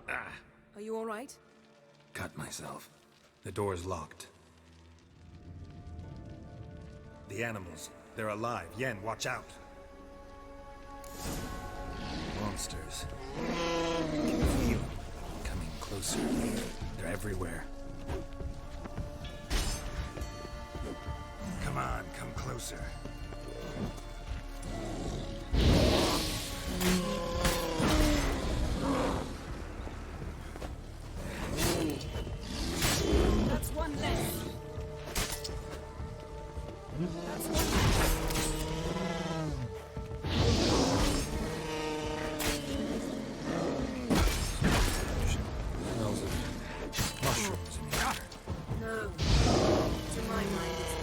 Ah! Are you all right? Cut myself. The door's locked. The animals. They're alive. Yen, watch out. Monsters. I can feel them coming closer. They're everywhere. Come on, come closer. That's one less. That's one Smells of mushrooms in here. No. To my mind, it's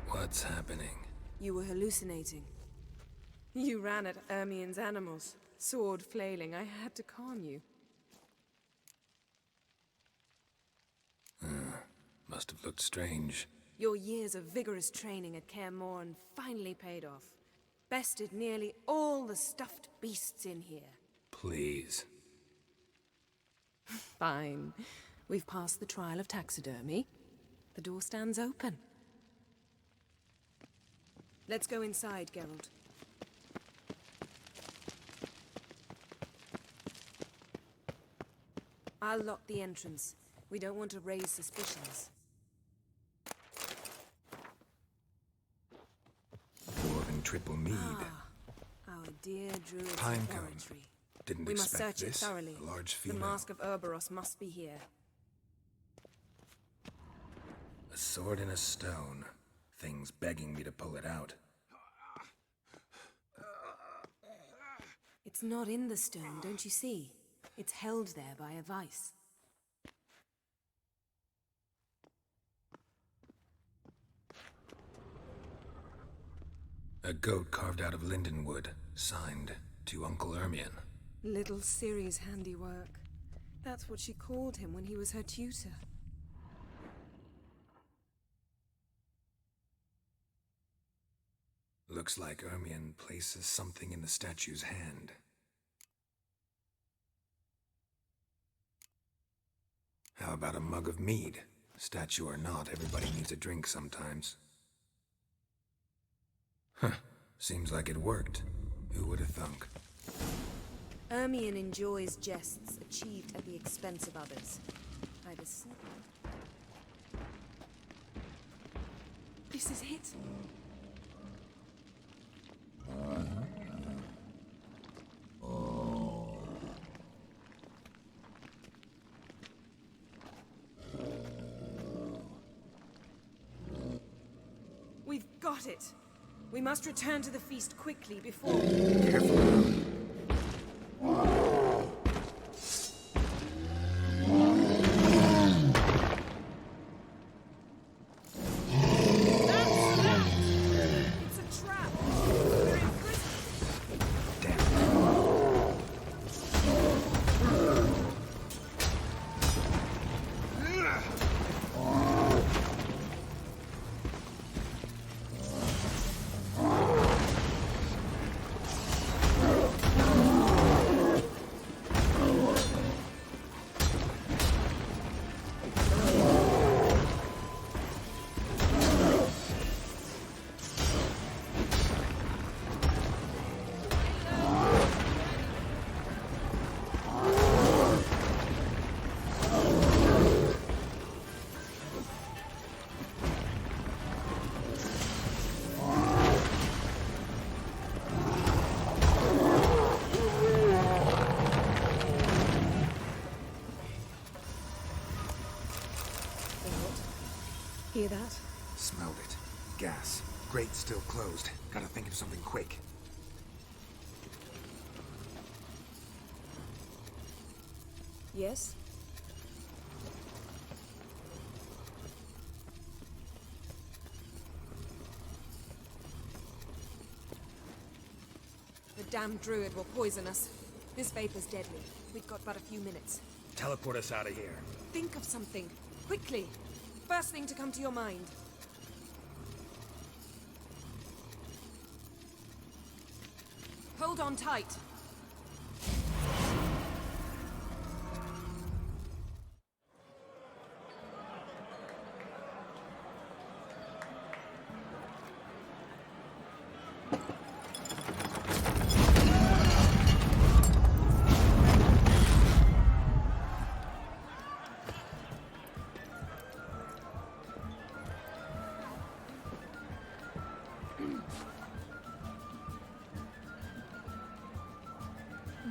What's happening? You were hallucinating. You ran at Ermien's animals, sword flailing. I had to calm you. Must Must have looked strange. Your years of vigorous training at Kaer Morhen finally paid off. Bested nearly all the stuffed beasts in here. Please. Fine. We've passed the trial of taxidermy. The door stands open. Let's go inside, Geralt. I'll lock the entrance. We don't want to raise suspicions. Dwarven triple mead. Our dear druid's Pinecone. laboratory. Didn't We must expect search this. it thoroughly. A large The female. Mask of Urboros must be here. A sword in a stone. Thing's begging me to pull it out. It's not in the stone, don't you see? It's held there by a vice. A goat carved out of linden wood, signed to Uncle Ermion. Little Ciri's handiwork. That's what she called him when he was her tutor. Looks like Ermion places something in the statue's hand. How about a mug of mead? Statue or not, everybody needs a drink sometimes. Huh. Seems like it worked. Who would have thunk? Ermion enjoys jests achieved at the expense of others. I'd assume. This is it. We've got it. We must return to the feast quickly before... Careful. It's a trap. We're in prison. Hear that? Smelled it. Gas. Grate still closed. Gotta think of something quick. Yes? The damned druid will poison us. This vapor's deadly. We've got but a few minutes. Teleport us out of here. Think of something. Quickly. First thing to come to your mind. Hold on tight.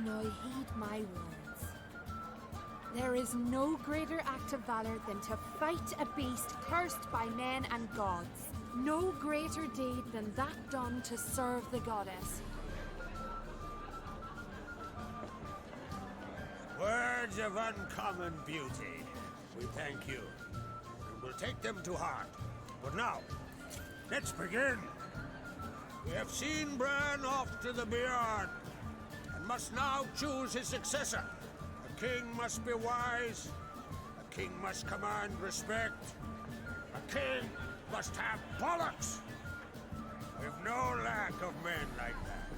Now heed my words. There is no greater act of valor than to fight a beast cursed by men and gods. No greater deed than that done to serve the goddess. Words of uncommon beauty. We thank you, and we'll take them to heart. But now, let's begin. We have seen Bran off to the Beyond, and must now choose his successor. A king must be wise. A king must command respect. A king must have bollocks! We've no lack of men like that.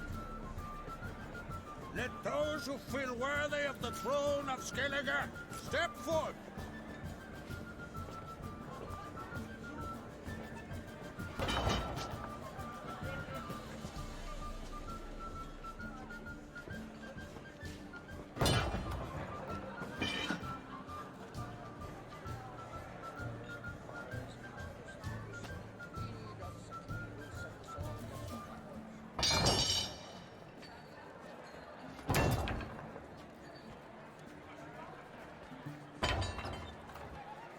Let those who feel worthy of the throne of Skellige step forth.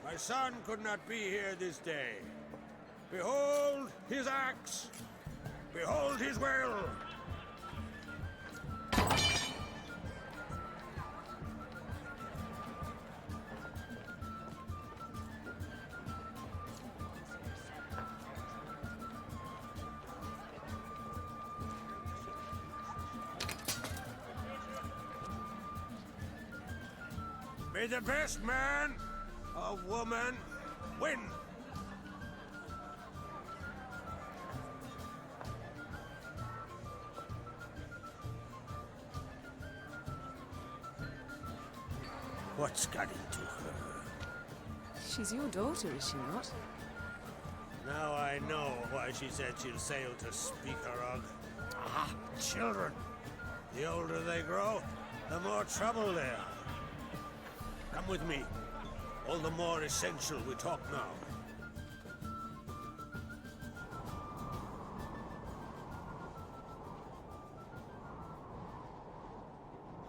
My son could not be here this day. Behold his axe! Behold his will! May the best man or woman win! What's got into her? She's your daughter, is she not? Now I know why she said she'll sail to speak her of. Ah, children. The older they grow, the more trouble they are. Come with me. All the more essential we talk now.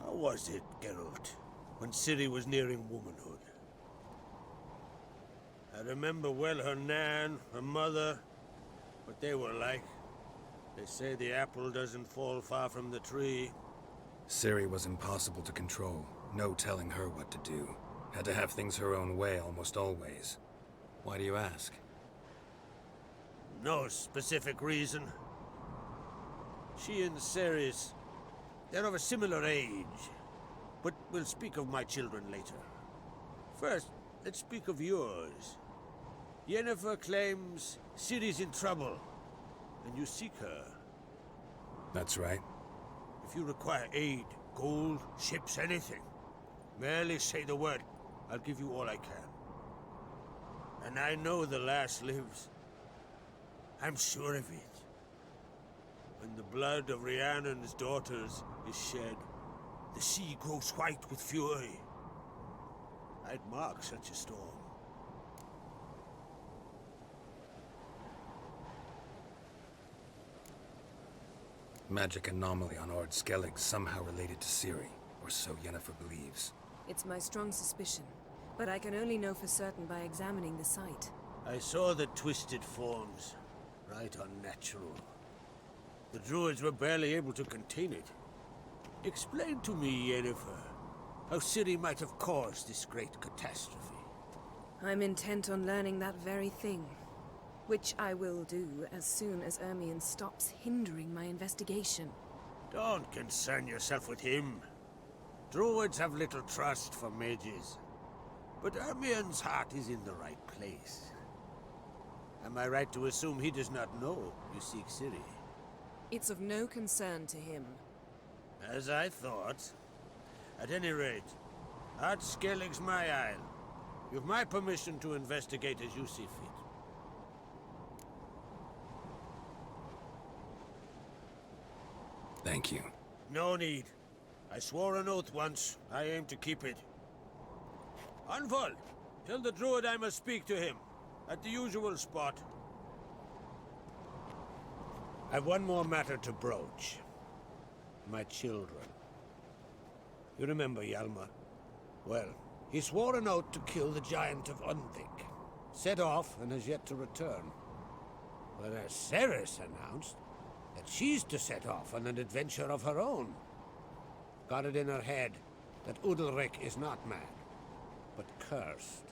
How was it, Geralt, when Ciri was nearing womanhood? I remember well her nan, her mother, what they were like. They say the apple doesn't fall far from the tree. Ciri was impossible to control. No telling her what to do. Had to have things her own way almost always. Why do you ask? No specific reason. She and Ceres, they're of a similar age. But we'll speak of my children later. First, let's speak of yours. Yennefer claims Ciri's in trouble, and you seek her. That's right. If you require aid, gold, ships, anything, merely say the word. I'll give you all I can. And I know the lass lives. I'm sure of it. When the blood of Rhiannon's daughters is shed, the sea grows white with fury. I'd mark such a storm. Magic anomaly on Ord Skellig somehow related to Ciri, or so Yennefer believes. It's my strong suspicion, but I can only know for certain by examining the site. I saw the twisted forms. Right unnatural. The druids were barely able to contain it. Explain to me, Yennefer, how Ciri might have caused this great catastrophe. I'm intent on learning that very thing, which I will do as soon as Ermion stops hindering my investigation. Don't concern yourself with him. Druids have little trust for mages. But Ermion's heart is in the right place. Am I right to assume he does not know you seek Ciri? It's of no concern to him. As I thought. At any rate, Ard Skellig's my isle. You've my permission to investigate as you see fit. Thank you. No need. I swore an oath once. I aim to keep it. Anvol, tell the druid I must speak to him. At the usual spot. I've one more matter to broach. My children. You remember Hjalmar? Well, he swore an oath to kill the giant of Undvik. Set off and has yet to return. Whereas Ceres announced that she's to set off on an adventure of her own. Got it in her head that Udalric is not mad, but cursed.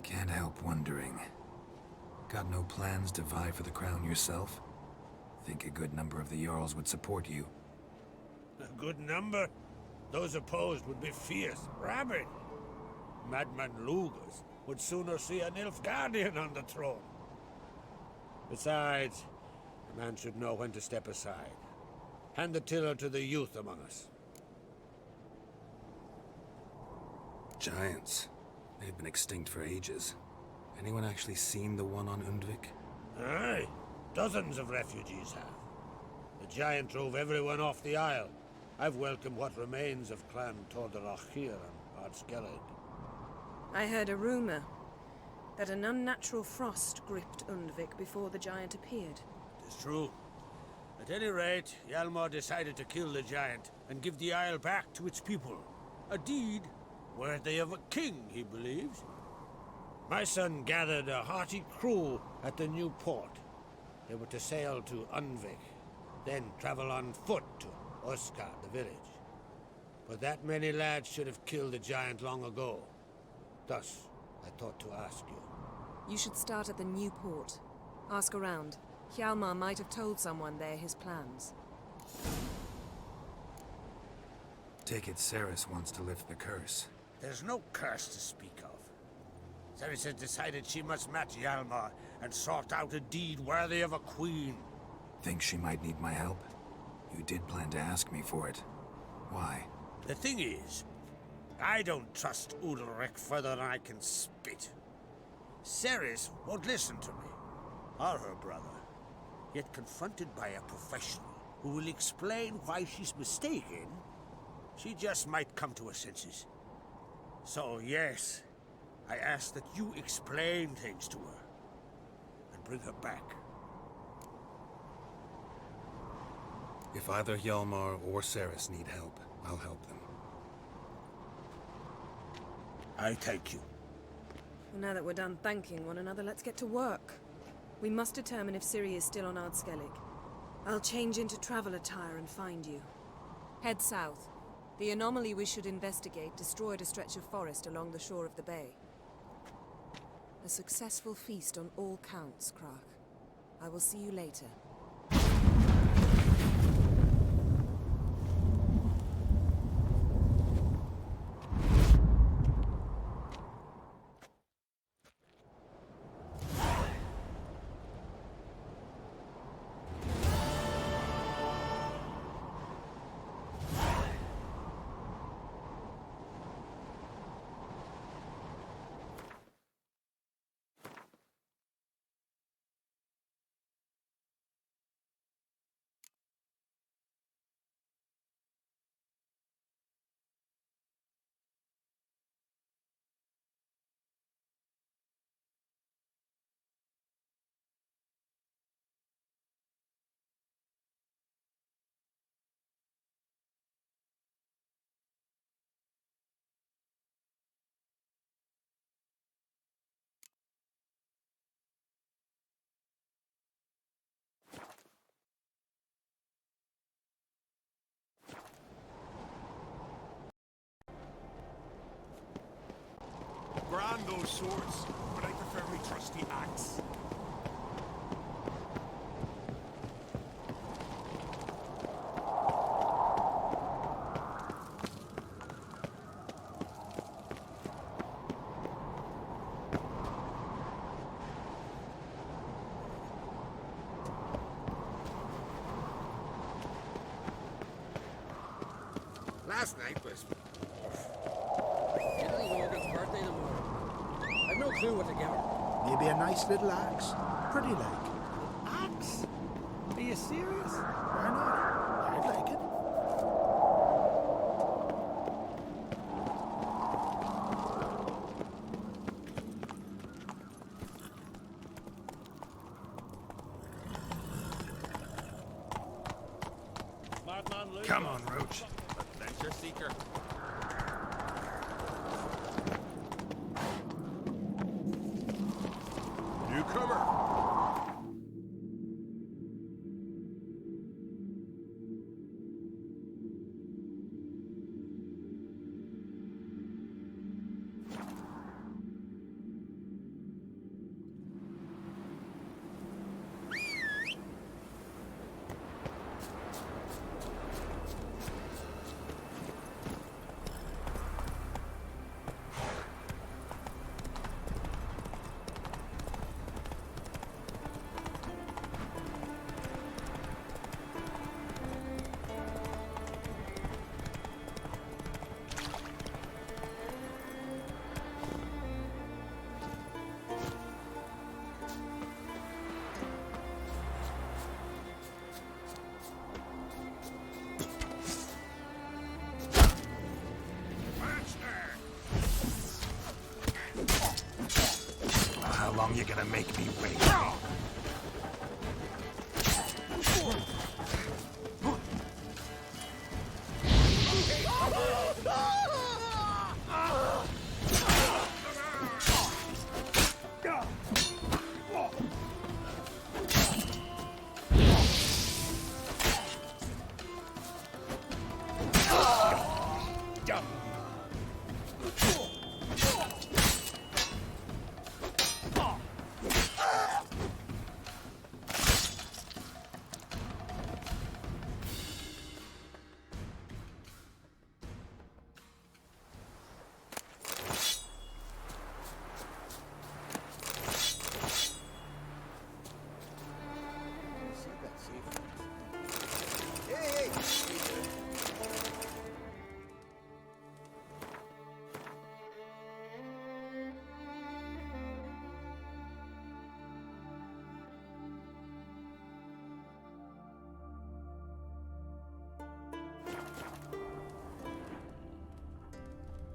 Can't help wondering. Got no plans to vie for the crown yourself? Think a good number of the Jarls would support you. A good number? Those opposed would be fierce, rabid. Madman Lugas would sooner see an Nilfgaardian on the throne. Besides, a man should know when to step aside. Hand the tiller to the youth among us. Giants. They've been extinct for ages. Anyone actually seen the one on Undvik? Aye, dozens of refugees have. The giant drove everyone off the isle. I've welcomed what remains of Clan Tordarachir and Ardskellig. I heard a rumor that an unnatural frost gripped Undvik before the giant appeared. It's true. At any rate, Hjalmar decided to kill the giant and give the isle back to its people. A deed worthy of a king, he believes. My son gathered a hearty crew at the new port. They were to sail to Undvik, then travel on foot to Oskar, the village. But that many lads should have killed the giant long ago. Thus, I thought to ask you. You should start at the new port. Ask around. Hjalmar might have told someone there his plans. Take it Ceres wants to lift the curse. There's no curse to speak of. Ceres has decided she must match Hjalmar and sort out a deed worthy of a queen. Think she might need my help? You did plan to ask me for it. Why? The thing is, I don't trust Udalric further than I can spit. Ceres won't listen to me, or her brother. Yet confronted by a professional who will explain why she's mistaken, she just might come to her senses. So yes, I ask that you explain things to her and bring her back. If either Hjalmar or Ceres need help, I'll help them. I thank you. Well, now that we're done thanking one another, let's get to work. We must determine if Ciri is still on Ardskellig. I'll change into travel attire and find you. Head south. The anomaly we should investigate destroyed a stretch of forest along the shore of the bay. A successful feast on all counts, Krak. I will see you later. Grand those swords, but I prefer my trusty axe. Last night was... Italy Morgan's birthday tomorrow. I've no clue what to give her. Maybe a nice little axe. Pretty like. Axe? Are you serious? Why not? I'd like it. Come on, Roach. Adventure seeker. Newcomer. long you gonna make me wait?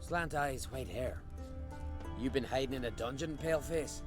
Slant eyes, white hair. You been hiding in a dungeon, paleface?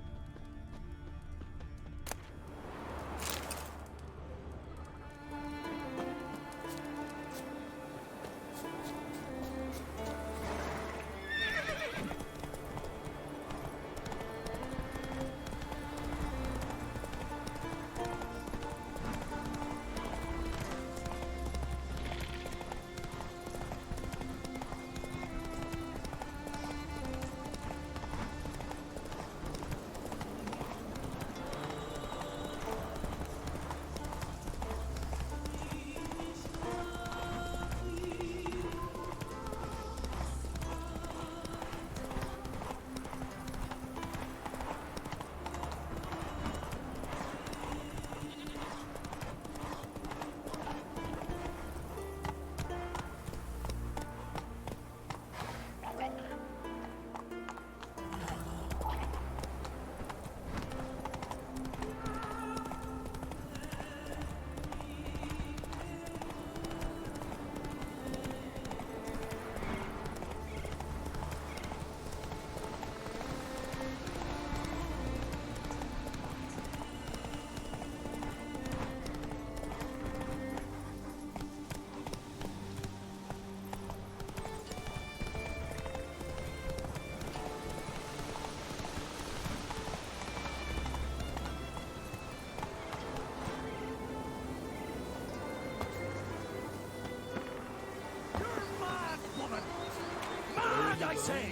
I say?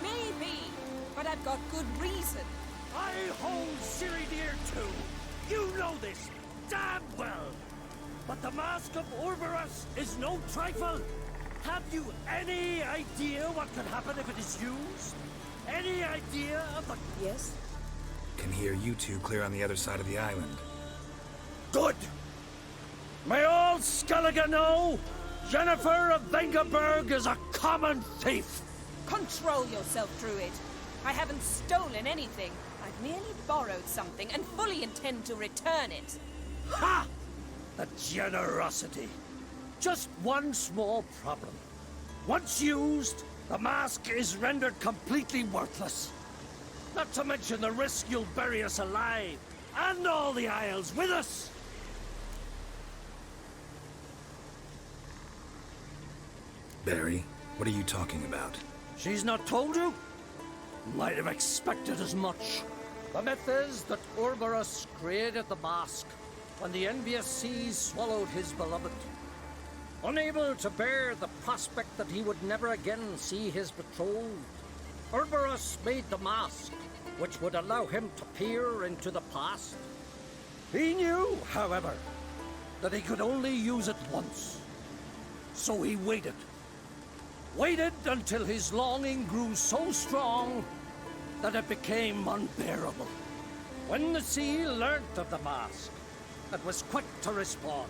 Maybe, but I've got good reason. I hold Ciri dear too. You know this damn well. But the Mask of Orberus is no trifle. Have you any idea what could happen if it is used? Any idea of the... Yes? Can hear you two clear on the other side of the island. Good! May all Skellige know Jennifer of Vengerberg is a common thief! Control yourself, Druid. I haven't stolen anything. I've merely borrowed something and fully intend to return it. Ha! The generosity. Just one small problem. Once used, the mask is rendered completely worthless. Not to mention the risk you'll bury us alive, and all the Isles with us! Barry, what are you talking about? She's not told you? Might have expected as much. The myth is that Orberus created the mask when the envious seas swallowed his beloved. Unable to bear the prospect that he would never again see his betrothed, Orberus made the mask, which would allow him to peer into the past. He knew, however, that he could only use it once. So he waited. Waited until his longing grew so strong that it became unbearable. When the sea learnt of the mask, it was quick to respond.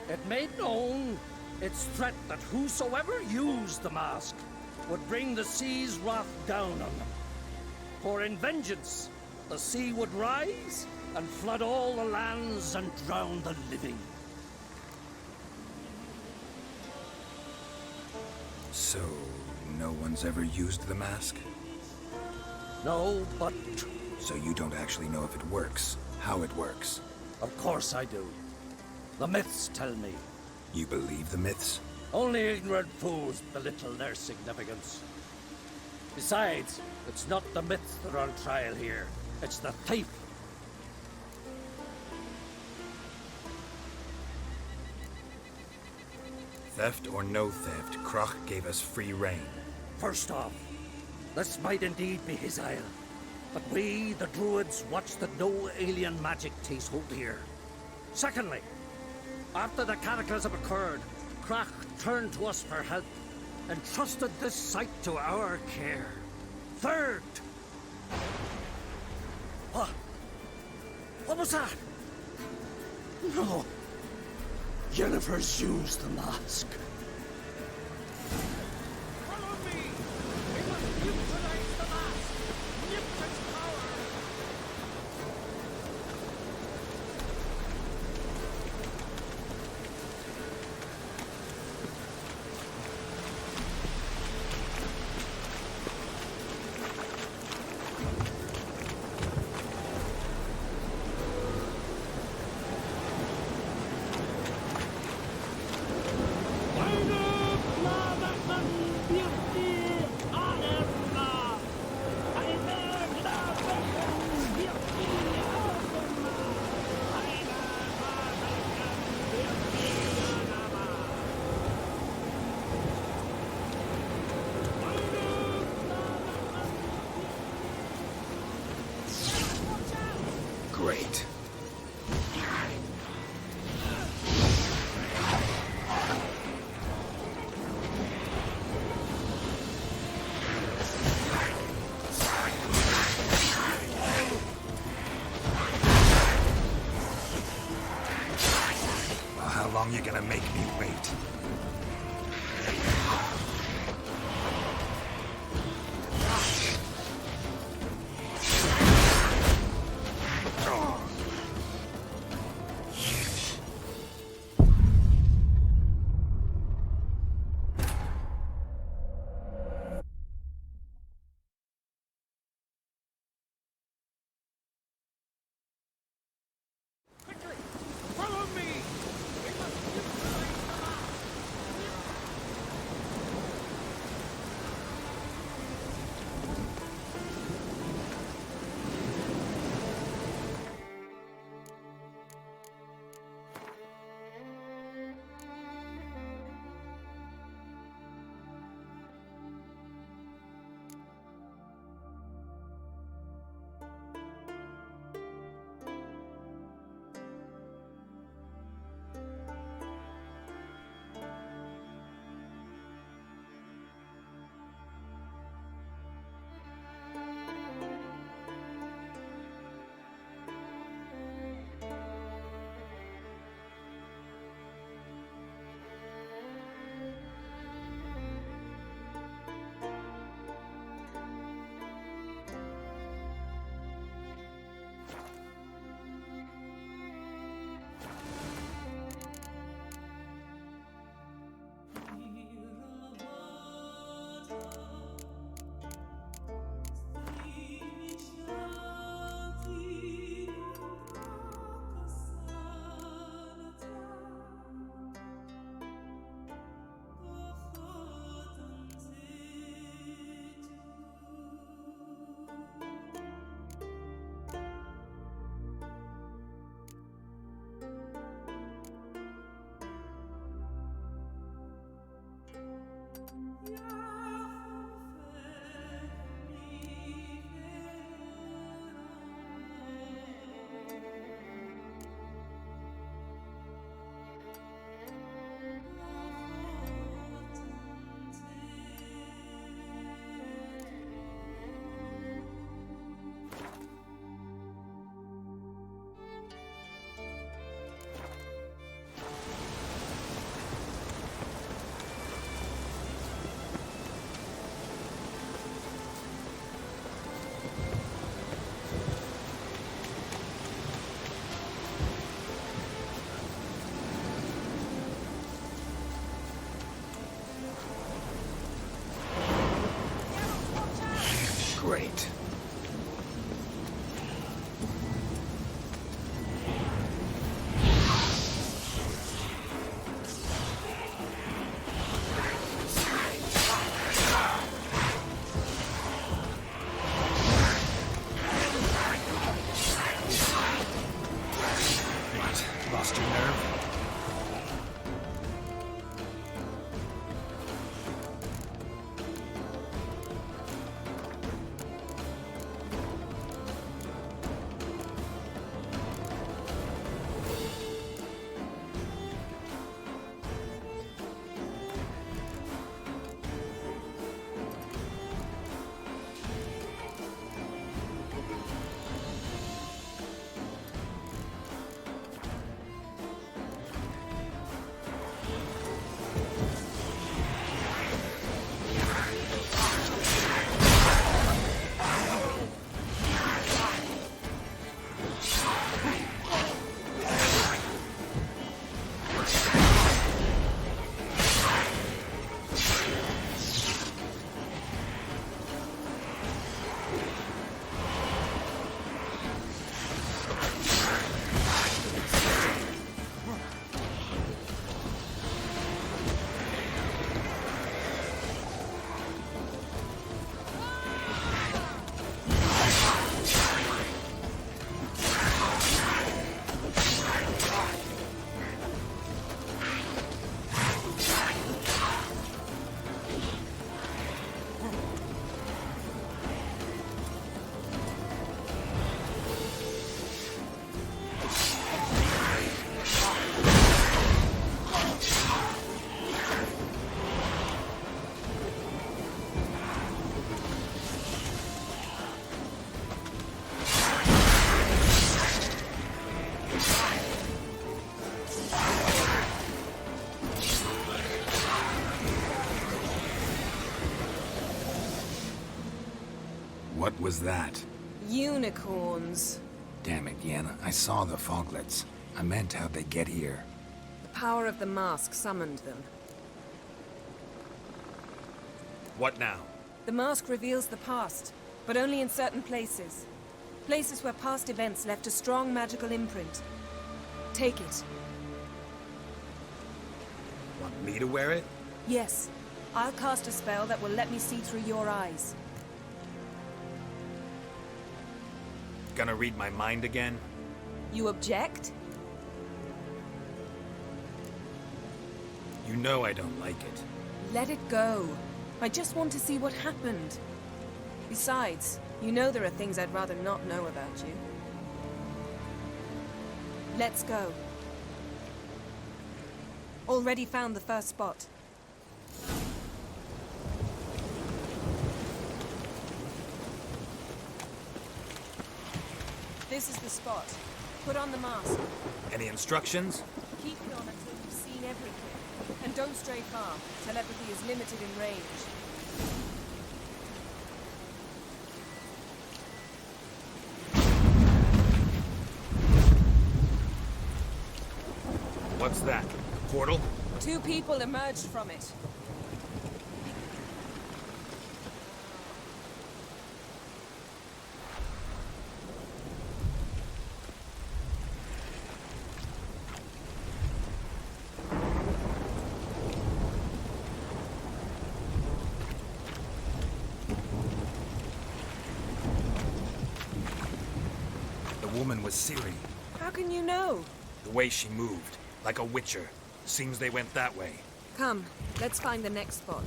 It made known its threat that whosoever used the mask would bring the sea's wrath down on them. For in vengeance, the sea would rise and flood all the lands and drown the living. So, no one's ever used the mask? No, but So you don't actually know if it works, how it works. Of course I do. The myths tell me. You believe the myths? Only ignorant fools belittle their significance. Besides, it's not the myths that are on trial here. It's the thief. Theft or no theft, Kroch gave us free rein. First off, this might indeed be his isle. But we, the Druids, watch that no alien magic takes hold here. Secondly, after the cataclysm occurred, Kroch turned to us for help and trusted this site to our care. Third... What was that? No. Yennefer's used the mask. Follow me! We must utilize the mask! Nip its power! Great. Well, how long you gonna make me wait? Follow me! We must utilize the mask! Great. What was that? Unicorns. Damn it, Yen. I saw the foglets. I meant how'd they get here. The power of the mask summoned them. What now? The mask reveals the past, but only in certain places. Places where past events left a strong magical imprint. Take it. Want me to wear it? Yes. I'll cast a spell that will let me see through your eyes. Gonna read my mind again? You object? You know I don't like it. Let it go. I just want to see what happened. Besides, you know there are things I'd rather not know about you. Let's go. Already found the first spot. This is the spot. Put on the mask. Any instructions? Keep it on until you've seen everything. And don't stray far. Telepathy is limited in range. What's that? Portal? 2 people emerged from it. The woman was Ciri. How can you know? The way she moved, like a witcher. Seems they went that way. Come, let's find the next spot.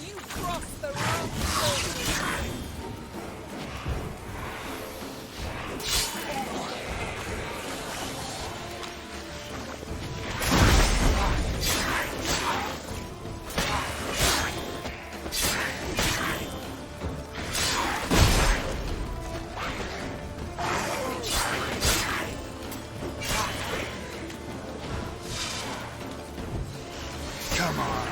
You crossed the wrong border. Come on.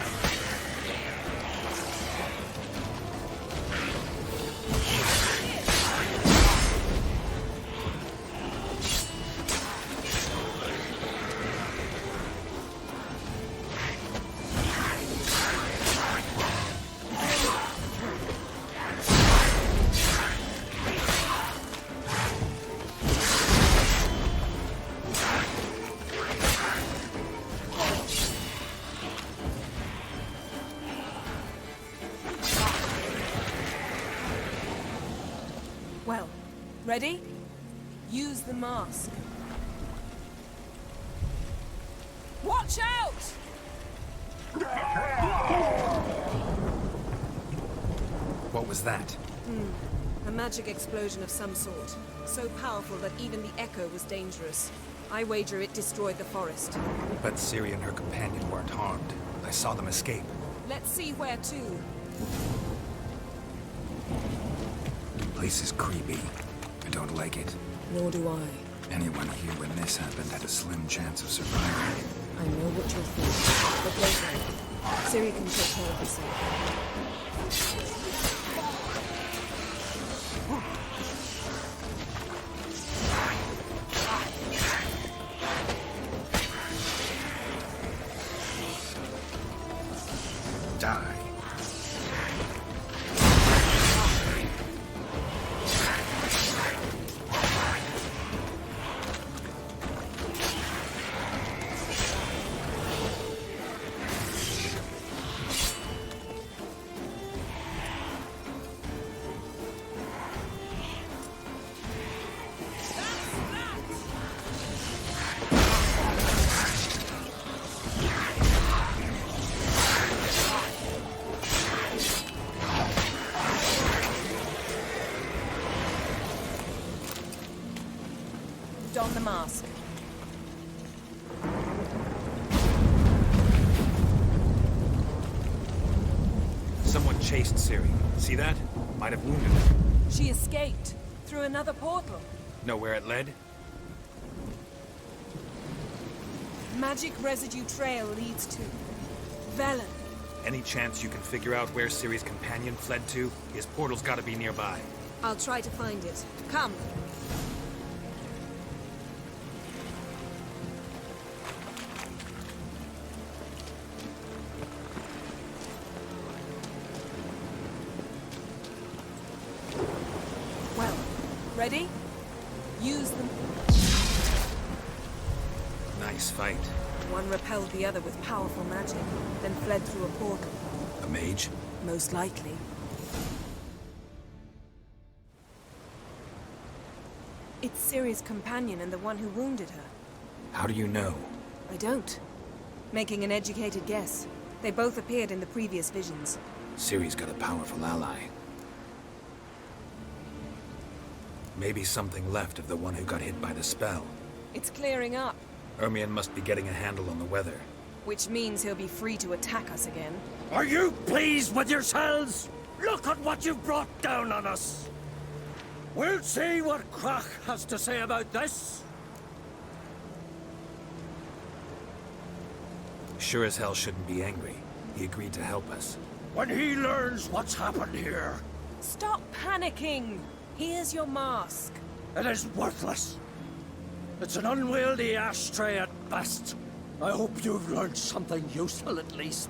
Well, ready? Use the mask. Watch out! What was that? A magic explosion of some sort. So powerful that even the echo was dangerous. I wager it destroyed the forest. But Ciri and her companion weren't harmed. I saw them escape. Let's see where to. The place is creepy. I don't like it. Nor do I. Anyone here when this happened had a slim chance of surviving. I know what you're thinking, but don't worry. Ciri can take care of herself. Die. Don the mask. Someone chased Ciri. See that? Might have wounded her. She escaped through another portal. Know where it led? Magic residue trail leads to Velen. Any chance you can figure out where Ciri's companion fled to? His portal's gotta be nearby. I'll try to find it. Come. Well, ready? Use them. Nice fight. One repelled the other with powerful magic, then fled through a portal. A mage? Most likely. It's Ciri's companion and the one who wounded her. How do you know? I don't. Making an educated guess. They both appeared in the previous visions. Ciri's got a powerful ally. Maybe something left of the one who got hit by the spell. It's clearing up, Ermion must be getting a handle on the weather. which means he'll be free to attack us again. Are you pleased with yourselves? Look at what you've brought down on us. We'll see what Crach has to say about this. Sure as hell shouldn't be angry. He agreed to help us. When he learns what's happened here, Stop panicking! Here's your mask. it is worthless. It's an unwieldy ashtray at best. I hope you've learned something useful at least.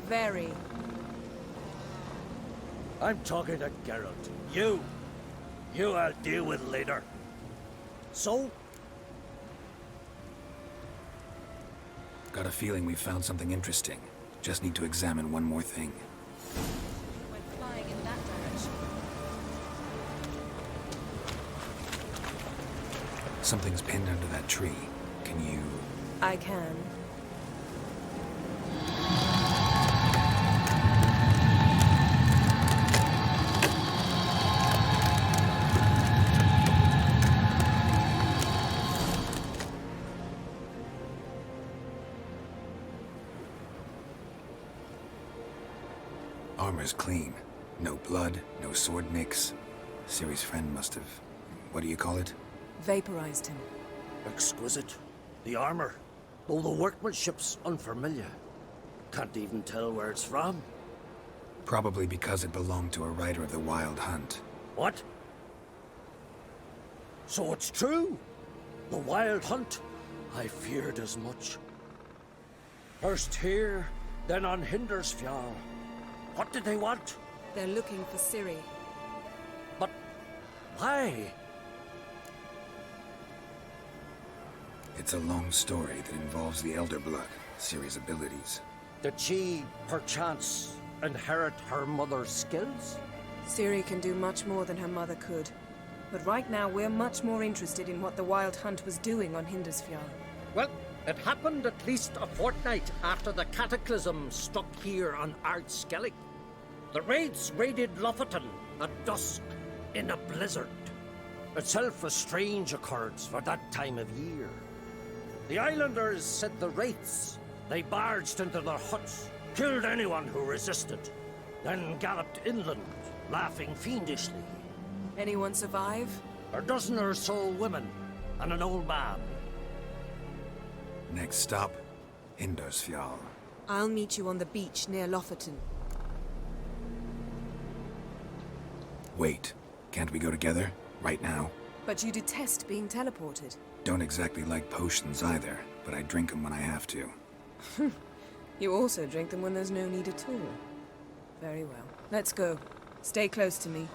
Very. I'm talking to Geralt. You I'll deal with later. So? Got a feeling we found something interesting. Just need to examine one more thing. Went flying in that direction. Something's pinned under that tree. Can you... I can. Armor's clean. No blood, no sword nicks. Ciri's friend must have... what do you call it? Vaporized him. Exquisite. The armor, though the workmanship's unfamiliar. Can't even tell where it's from. Probably because it belonged to a rider of the Wild Hunt. What? So it's true? The Wild Hunt? I feared as much. First here, then on Hindersfjall. What did they want? They're looking for Ciri. But why? It's a long story that involves the Elder Blood, Ciri's abilities. Did she, perchance, inherit her mother's skills? Ciri can do much more than her mother could. But right now, we're much more interested in what the Wild Hunt was doing on Hindersfjall. Well, it happened at least a fortnight after the cataclysm struck here on Ardskellig. The raids raided Lofoten at dusk in a blizzard. Itself a strange occurrence for that time of year. The islanders said the wraiths. They barged into their huts, killed anyone who resisted, then galloped inland, laughing fiendishly. Anyone survive? A dozen or so women, and an old man. Next stop, Hindersfjall. I'll meet you on the beach near Lofoten. Wait, can't we go together? Right now? But you detest being teleported. Don't exactly like potions either, but I drink them when I have to. You also drink them when there's no need at all. Very well. Let's go. Stay close to me.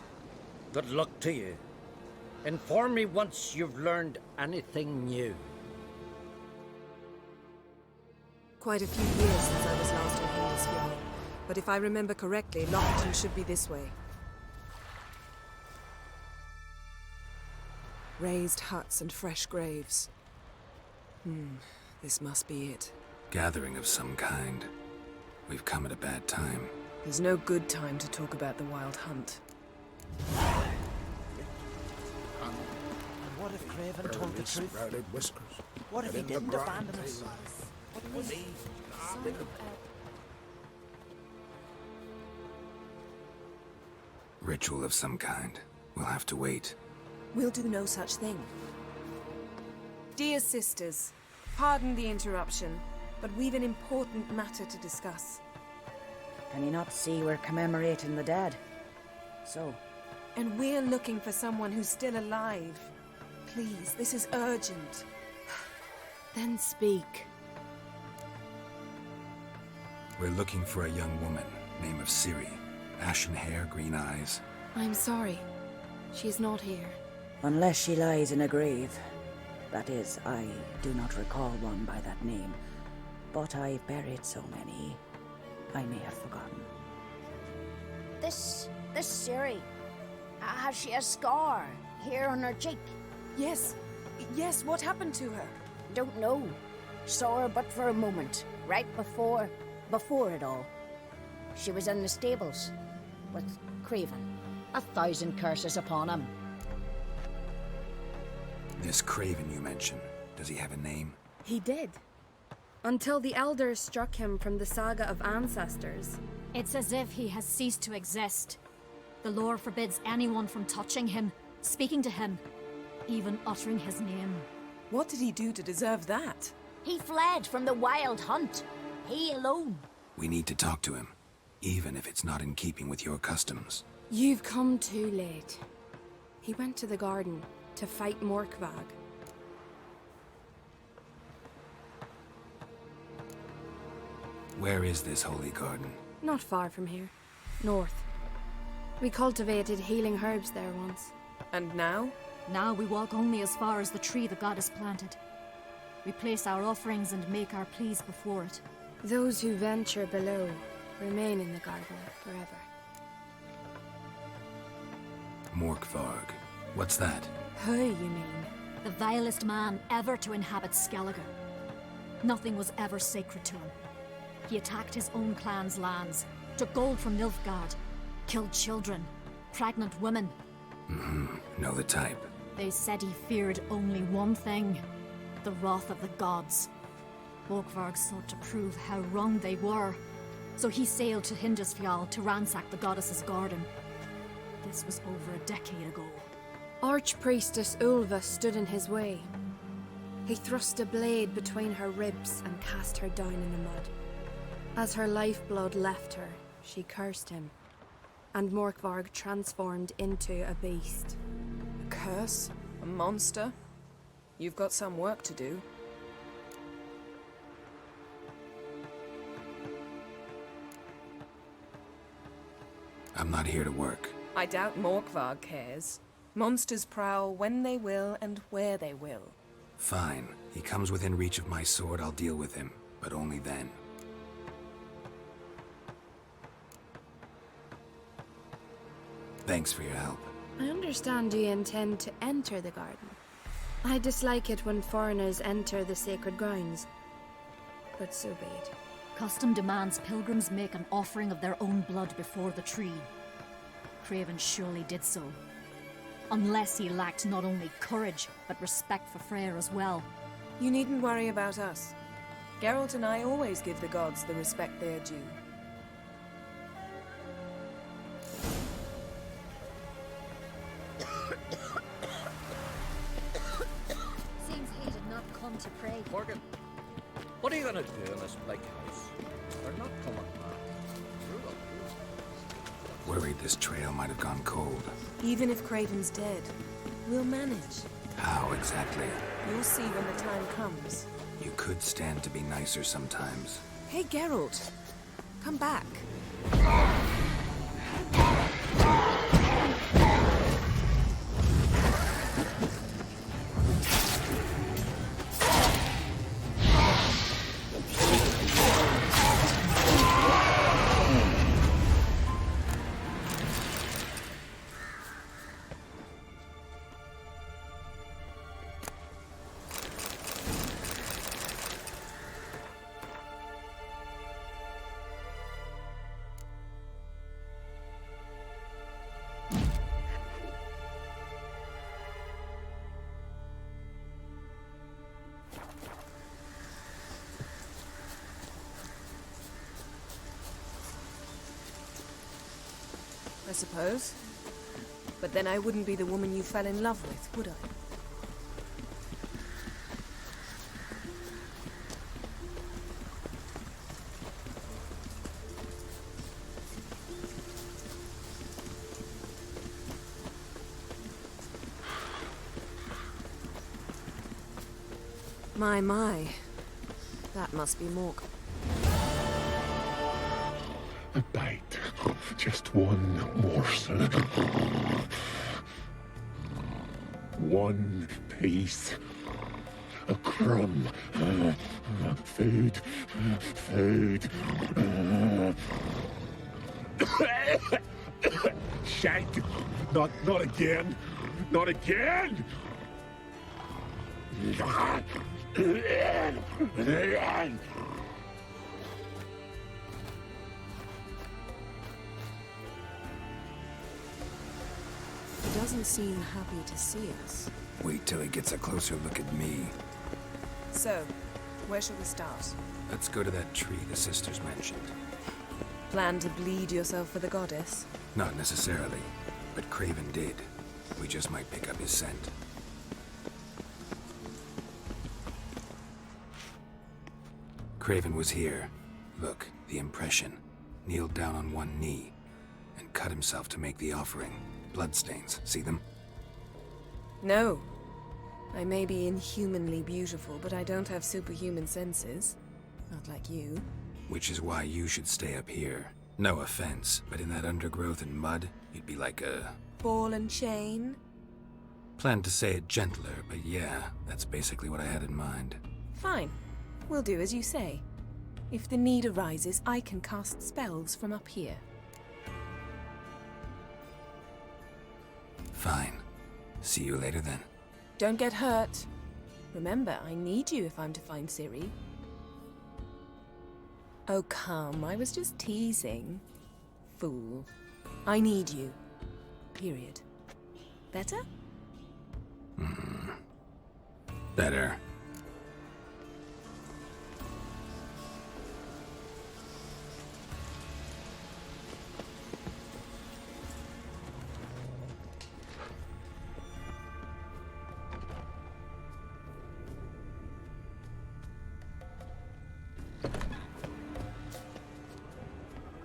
Good luck to you. Inform me once you've learned anything new. Quite a few years since I was last on Hindersfjall. But if I remember correctly, Lofoten should be this way. Raised huts and fresh graves. This must be it. Gathering of some kind. We've come at a bad time. There's no good time to talk about the Wild Hunt. What if Craven told the truth? Sprouted whiskers. What if he didn't abandon us? Was he? Ritual of some kind. We'll have to wait. We'll do no such thing. Dear sisters, pardon the interruption, but we've an important matter to discuss. Can you not see we're commemorating the dead? So? And we're looking for someone who's still alive. Please, this is urgent. Then speak. We're looking for a young woman, name of Ciri. Ashen hair, green eyes. I'm sorry. She's not here. Unless she lies in a grave. That is, I do not recall one by that name. But I've buried so many, I may have forgotten. This Ciri, has she a scar here on her cheek? Yes, what happened to her? Don't know. Saw her but for a moment, right before it all. She was in the stables with Craven. 1,000 curses upon him. This Craven you mentioned, does he have a name? He did. Until the elders struck him from the saga of ancestors. It's as if he has ceased to exist. The lore forbids anyone from touching him, speaking to him, even uttering his name. What did he do to deserve that? He fled from the wild hunt. He alone. We need to talk to him, even if it's not in keeping with your customs. You've come too late. He went to the garden to fight Morkvag. Where is this holy garden? Not far from here. North. We cultivated healing herbs there once. And now? Now we walk only as far as the tree the goddess planted. We place our offerings and make our pleas before it. Those who venture below remain in the garden forever. Morkvarg. What's that? Who, you mean? The vilest man ever to inhabit Skellige. Nothing was ever sacred to him. He attacked his own clan's lands, took gold from Nilfgaard, killed children, pregnant women. Know the type. They said he feared only one thing, the wrath of the gods. Morkvarg sought to prove how wrong they were, so he sailed to Hindisfjall to ransack the goddess's garden. This was over a decade ago. Archpriestess Ulva stood in his way. He thrust a blade between her ribs and cast her down in the mud. As her lifeblood left her, she cursed him, and Morkvarg transformed into a beast. A curse? A monster? You've got some work to do. I'm not here to work. I doubt Morkvarg cares. Monsters prowl when they will and where they will. Fine. He comes within reach of my sword, I'll deal with him. But only then. Thanks for your help. I understand you intend to enter the garden. I dislike it when foreigners enter the sacred grounds. But so be it. Custom demands pilgrims make an offering of their own blood before the tree. Craven surely did so. Unless he lacked not only courage, but respect for Freyr as well. You needn't worry about us. Geralt and I always give the gods the respect they're due. Seems he did not come to pray. Morgan, what are you gonna do in this big house? We're not coming back. Worried this trail might have gone cold. Even if Craven's dead, we'll manage. How exactly? You'll see when the time comes. You could stand to be nicer sometimes. Hey, Geralt. Come back. I suppose. But then I wouldn't be the woman you fell in love with, would I? My. That must be Mork. A bite. Just one morsel. One piece. A crumb. Food. Food. Shank. Not again. Not again. He doesn't seem happy to see us. Wait till he gets a closer look at me. So, where shall we start? Let's go to that tree the sisters mentioned. Plan to bleed yourself for the goddess? Not necessarily, but Craven did. We just might pick up his scent. Craven was here. Look, the impression. Kneeled down on one knee and cut himself to make the offering. Bloodstains, see them? No. I may be inhumanly beautiful, but I don't have superhuman senses. Not like you. Which is why you should stay up here. No offense, but in that undergrowth and mud, you'd be like a... Ball and chain? Planned to say it gentler, but yeah, that's basically what I had in mind. Fine. We'll do as you say. If the need arises, I can cast spells from up here. Fine. See you later then. Don't get hurt. Remember, I need you if I'm to find Ciri. Oh, come. I was just teasing. Fool. I need you. Period. Better? Better.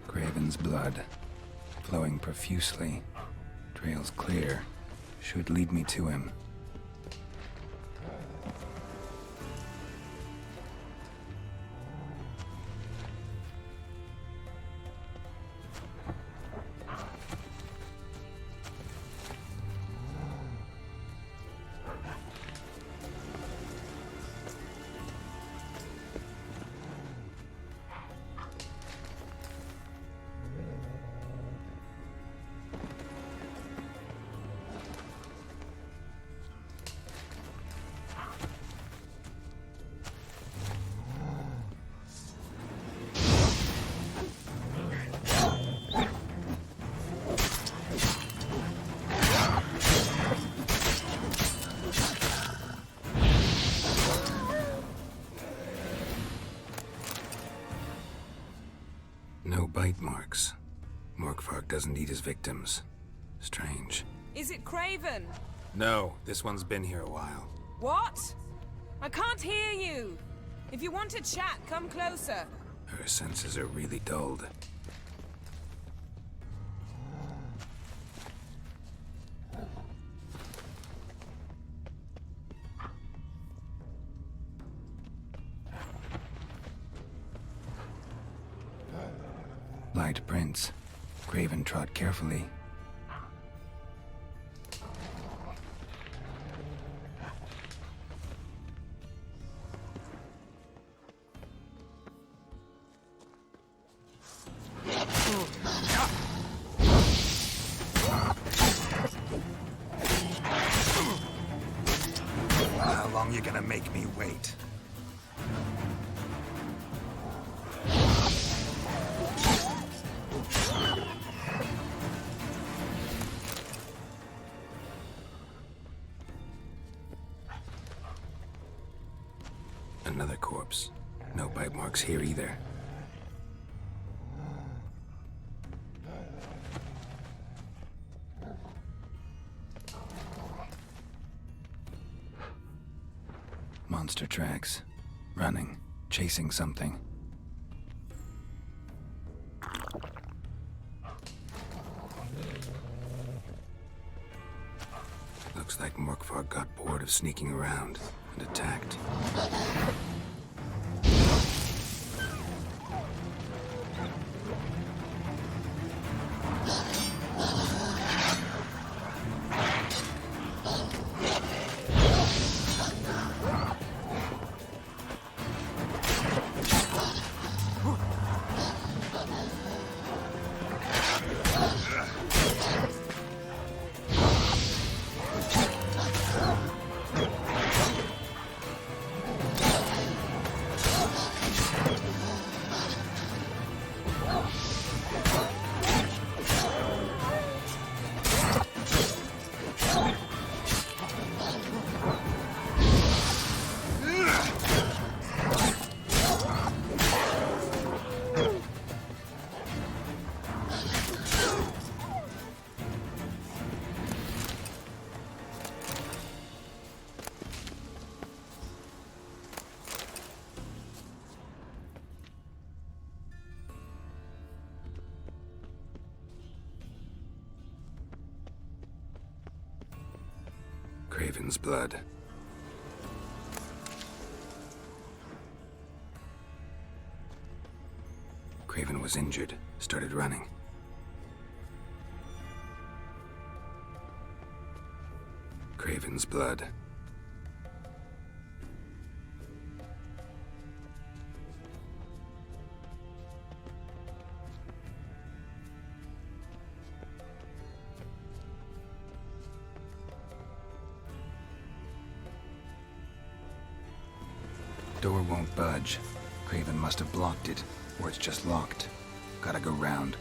Craven's blood, flowing profusely. Trail's clear. Should lead me to him. No bite marks. Morkvarg doesn't eat his victims. Strange. Is it Craven? No, this one's been here a while. What? I can't hear you. If you want to chat, come closer. Her senses are really dulled. Light prints. Craven trod carefully. How long you gonna make me wait? Another corpse. No bite marks here either. Monster tracks. Running. Chasing something. Looks like Morkvarg got bored of sneaking around and attacked. Craven's blood. Craven was injured, started running. Craven's blood. Door won't budge. Craven must have blocked it, or it's just locked. Gotta go round.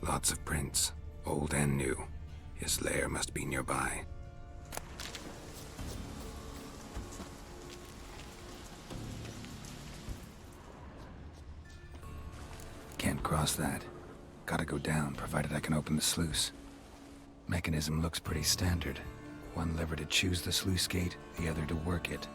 Lots of prints, old and new. His lair must be nearby. Can't cross that. Gotta go down, provided I can open the sluice. Mechanism looks pretty standard. One lever to choose the sluice gate, the other to work it.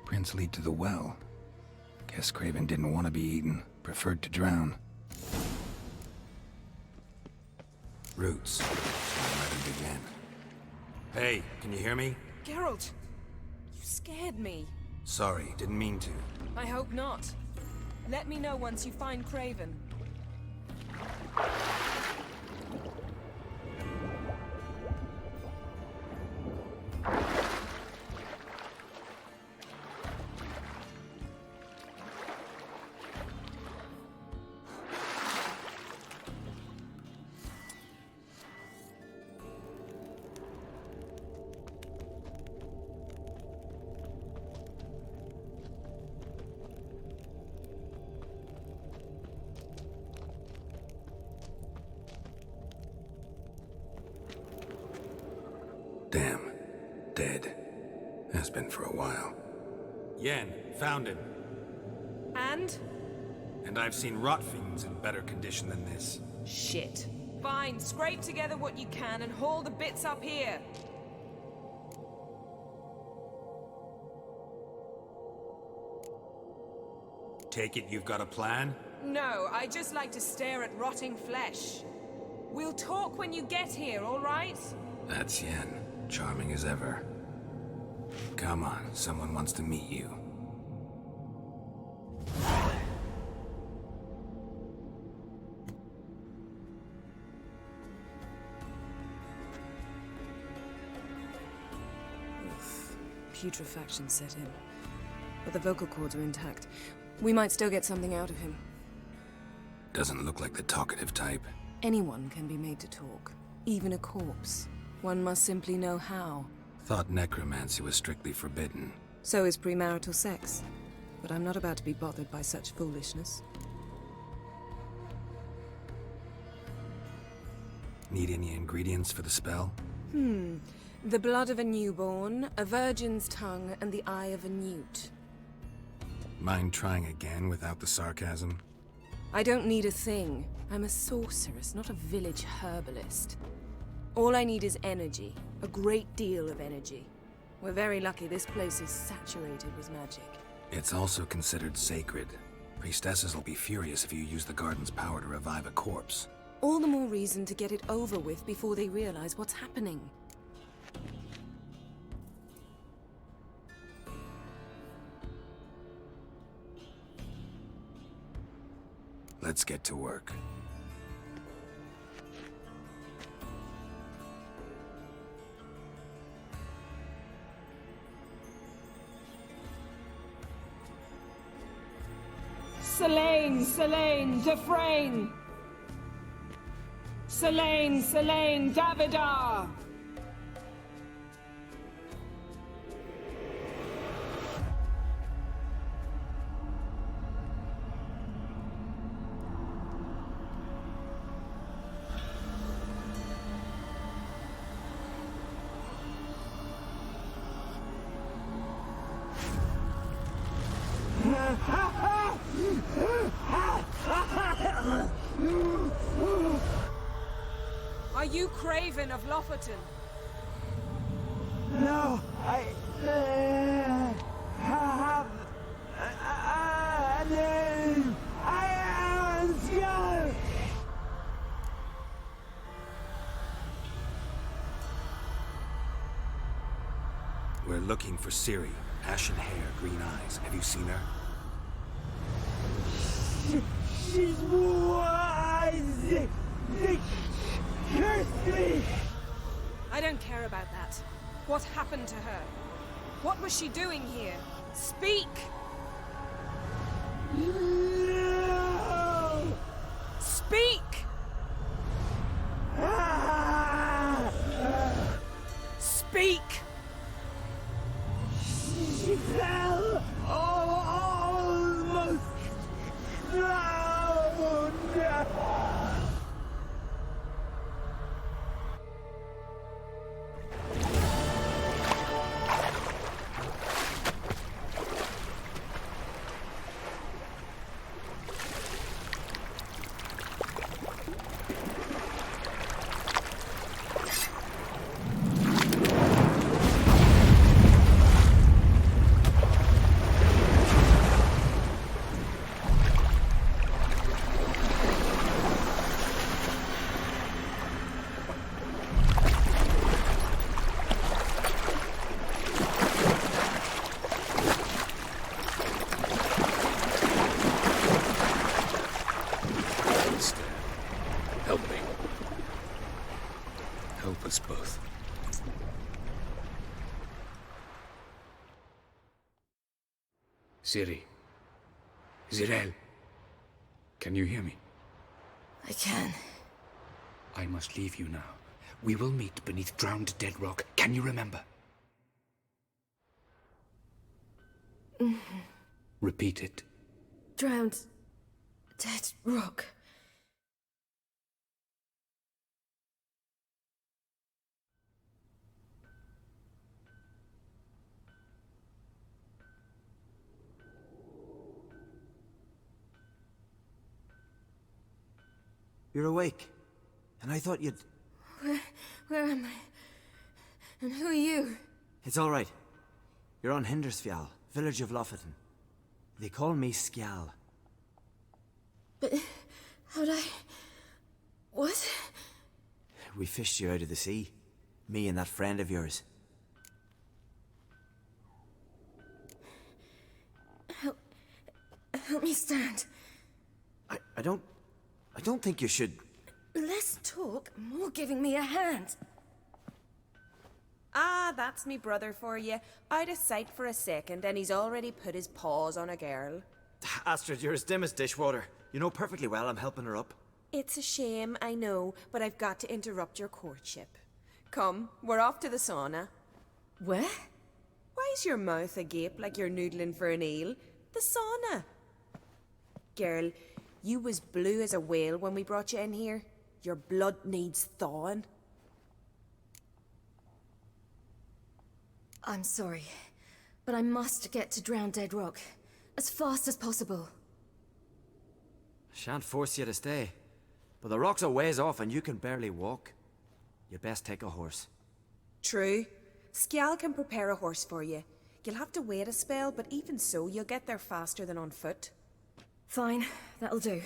Prints lead to the well. Guess Craven didn't want to be eaten, preferred to drown. Roots. Let him begin. Hey, can you hear me? Geralt, you scared me. Sorry, didn't mean to. I hope not. Let me know once you find Craven. Damn. Dead. Has been for a while. Yen, found him. And? And I've seen rot fiends in better condition than this. Shit. Fine, scrape together what you can and haul the bits up here. Take it you've got a plan? No, I just like to stare at rotting flesh. We'll talk when you get here, all right? That's Yen. Charming as ever. Come on, someone wants to meet you. Oof. Putrefaction set in. But the vocal cords are intact. We might still get something out of him. Doesn't look like the talkative type. Anyone can be made to talk. Even a corpse. One must simply know how. Thought necromancy was strictly forbidden. So is premarital sex. But I'm not about to be bothered by such foolishness. Need any ingredients for the spell? The blood of a newborn, a virgin's tongue, and the eye of a newt. Mind trying again without the sarcasm? I don't need a thing. I'm a sorceress, not a village herbalist. All I need is energy. A great deal of energy. We're very lucky this place is saturated with magic. It's also considered sacred. Priestesses will be furious if you use the garden's power to revive a corpse. All the more reason to get it over with before they realize what's happening. Let's get to work. Selene, Selene, Defrain! Selene, Selene, Davidar! Are you Craven of Lofoten? No, I have a name. I am Scar. We're looking for Ciri. Ashen hair, green eyes. Have you seen her? She's wise. They cursed me. I don't care about that. What happened to her? What was she doing here? Speak! No. Speak! Speak! She fell almost drowned. Help me. Help us both. Ciri. Zirel. Can you hear me? I can. I must leave you now. We will meet beneath drowned dead rock. Can you remember? Repeat it. Drowned. Dead rock. You're awake. And I thought you'd... Where am I? And who are you? It's all right. You're on Hindersfjall, village of Lofoten. They call me Skjal. But how'd I... What? We fished you out of the sea. Me and that friend of yours. Help me stand. I don't think you should... Less talk, more giving me a hand. Ah, that's me brother for you. Out of sight for a second, and he's already put his paws on a girl. Astrid, you're as dim as dishwater. You know perfectly well I'm helping her up. It's a shame, I know, but I've got to interrupt your courtship. Come, we're off to the sauna. Where? Why's your mouth agape like you're noodling for an eel? The sauna. Girl, you was blue as a whale when we brought you in here. Your blood needs thawing. I'm sorry, but I must get to Drowned Dead Rock as fast as possible. Shan't force you to stay. But the rock's a ways off and you can barely walk. You'd best take a horse. True. Skjal can prepare a horse for you. You'll have to wait a spell, but even so, you'll get there faster than on foot. Fine, that'll do.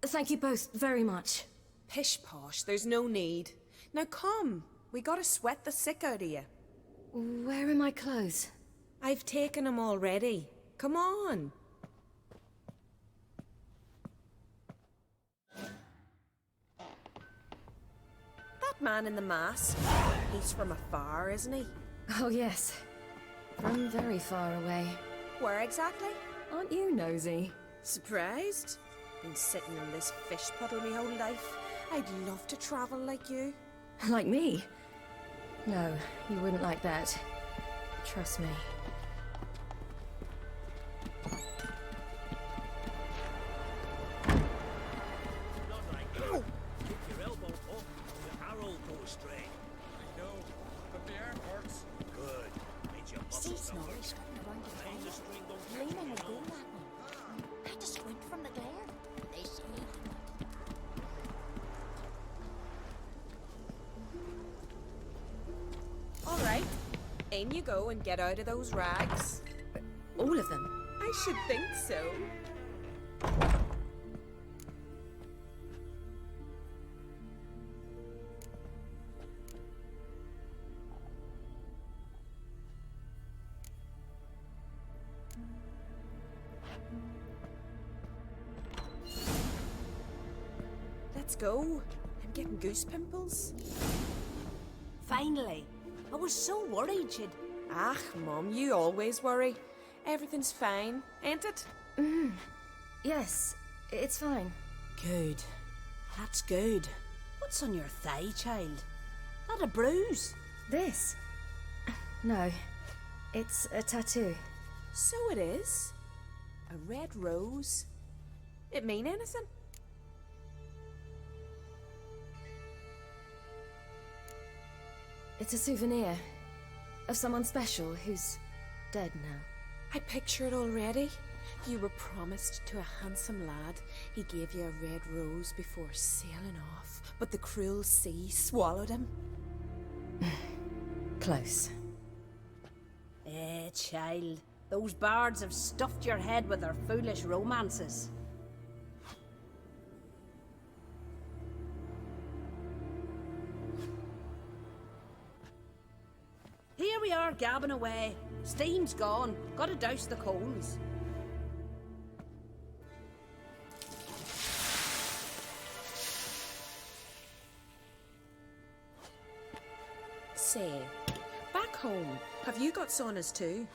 Thank you both very much. Pish posh, there's no need. Now come, we gotta sweat the sick out of you. Where are my clothes? I've taken them already. Come on. That man in the mask, he's from afar, isn't he? Oh yes, from very far away. Where exactly? Aren't you nosy? Surprised? Been sitting in this fish puddle my whole life. I'd love to travel like you. Like me? No, you wouldn't like that. Trust me. Keep your elbow up, your arrow go astray. I know, but the arm hurts. Good. Made your See muscles Snorri suffer. squinting around the Change the corner, string, don't leaning a goal at me. I had to squint from the glare. They say. All right, in you go and get out of those rags. All of them? I should think so. Let's go. I'm getting goose pimples. Finally. I was so worried she'd... Ah, Mum, you always worry. Everything's fine, ain't it? Yes, it's fine. Good. That's good. What's on your thigh, child? Not a bruise? This? No, it's a tattoo. So it is. A red rose. It mean anything? It's a souvenir of someone special who's dead now. I picture it already. You were promised to a handsome lad. He gave you a red rose before sailing off, but the cruel sea swallowed him. Close. Child. Those bards have stuffed your head with their foolish romances. Here we are, gabbing away. Steam's gone. Gotta douse the coals. Say, back home, have you got saunas too?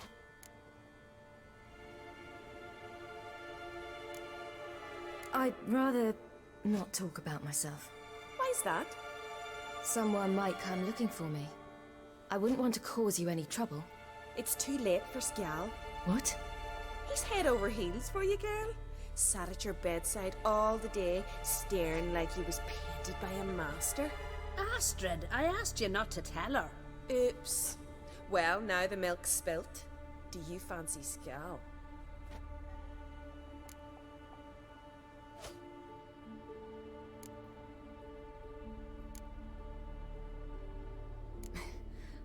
I'd rather not talk about myself. Why's that? Someone might come looking for me. I wouldn't want to cause you any trouble. It's too late for Skjal. What? He's head over heels for you, girl. Sat at your bedside all the day, staring like he was painted by a master. Astrid, I asked you not to tell her. Oops. Well, now the milk's spilt. Do you fancy Skjal?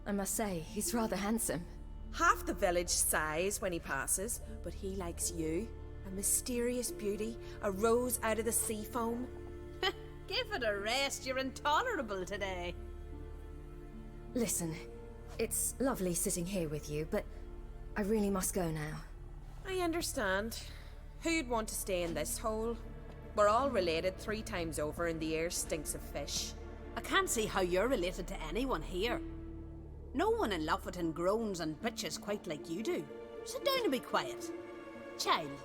I must say, he's rather handsome. Half the village sighs when he passes, but he likes you. A mysterious beauty, a rose out of the sea foam. Give it a rest, you're intolerable today. Listen, it's lovely sitting here with you, but I really must go now. I understand. Who'd want to stay in this hole? We're all related 3 times over and the air stinks of fish. I can't see how you're related to anyone here. No one in Lofoten groans and bitches quite like you do. Sit down and be quiet. Child,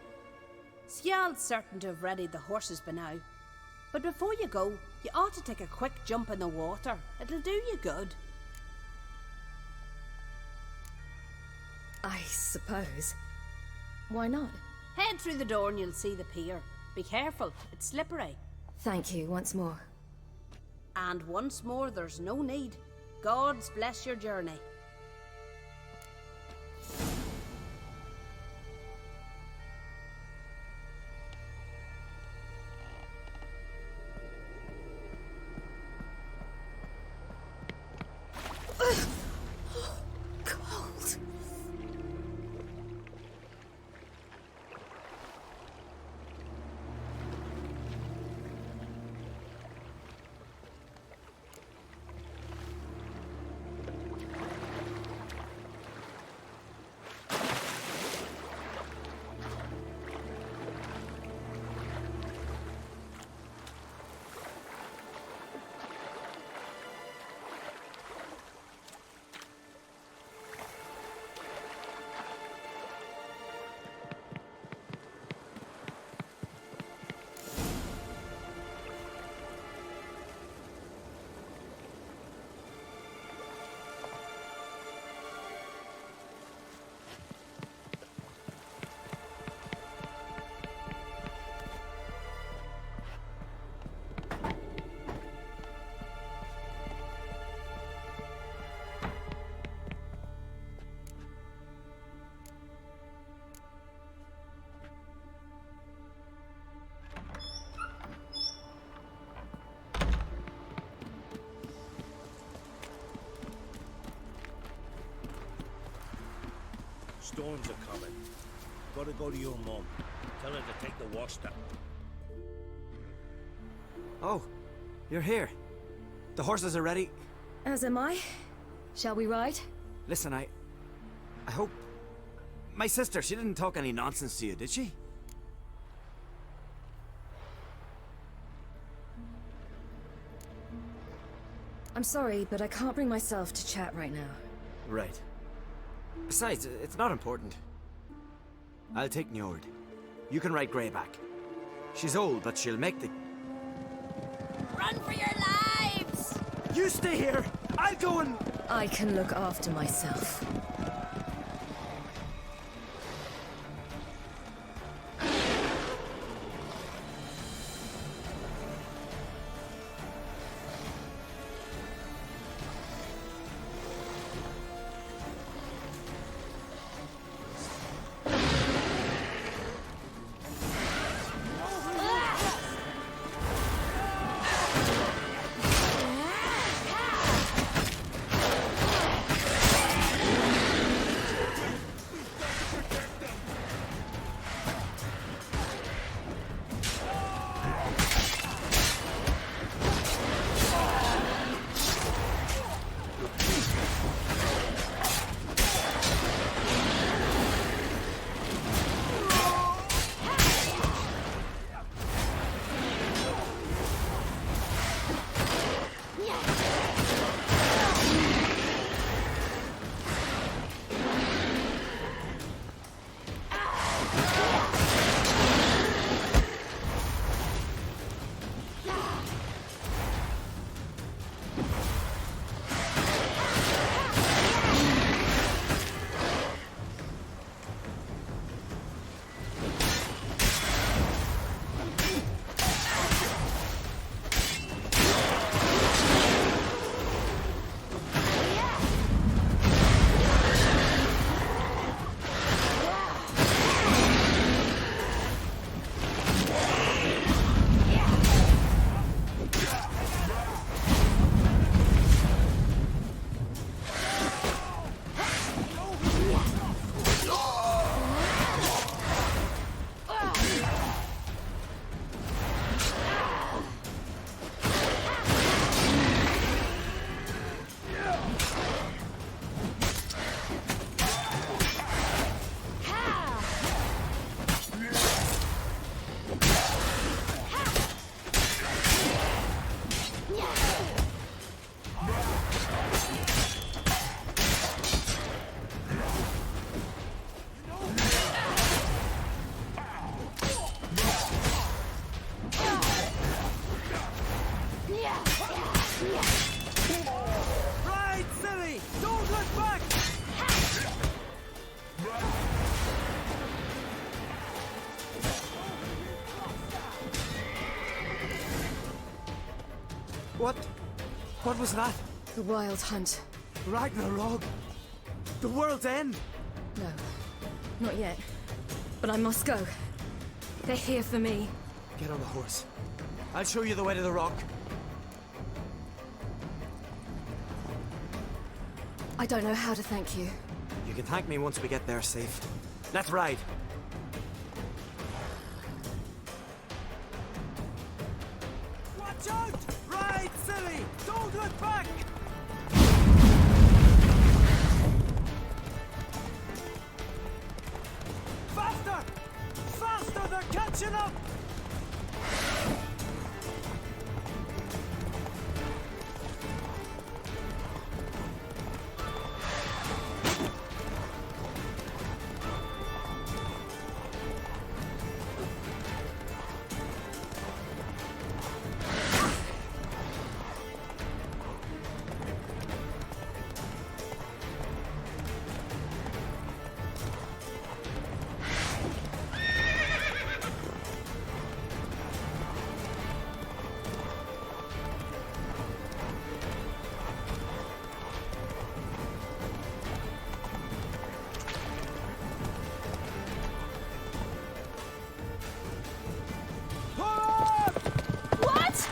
Sjal's certain to have readied the horses by now. But before you go, you ought to take a quick jump in the water. It'll do you good. I suppose. Why not? Head through the door and you'll see the pier. Be careful, it's slippery. Thank you once more. And once more, there's no need. Gods bless your journey. Cold. Storms are coming. Gotta go to your mum. Tell her to take the wash down. Oh, you're here. The horses are ready. As am I. Shall we ride? Listen, I hope... My sister, she didn't talk any nonsense to you, did she? I'm sorry, but I can't bring myself to chat right now. Right. Besides, it's not important. I'll take Njord. You can ride Greyback. She's old, but she'll make the... Run for your lives! You stay here! I'll go and... I can look after myself. What? What was that? The Wild Hunt. Ragnarok? The world's end? No, not yet. But I must go. They're here for me. Get on the horse. I'll show you the way to the rock. I don't know how to thank you. You can thank me once we get there safe. Let's ride. Watch out! Ride, silly! Don't look back! Faster! Faster! They're catching up! What?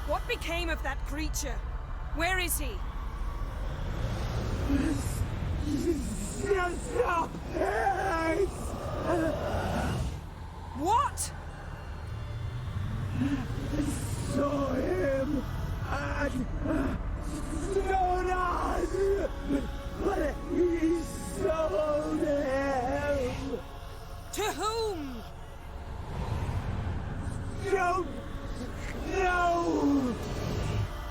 What became of that creature? Where is he? What? Saw him at Stonas, but he sold him. To whom? Don't know.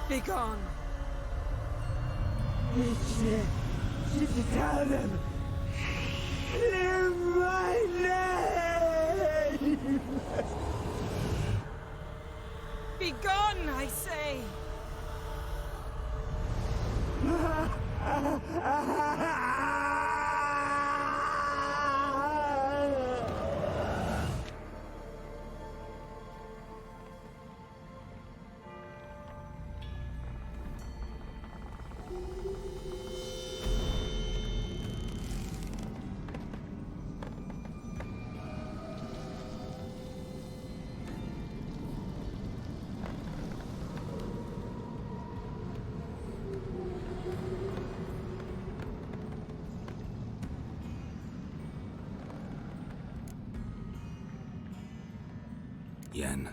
Begone. Tell them. Clear my name. Begone, I say. Yen,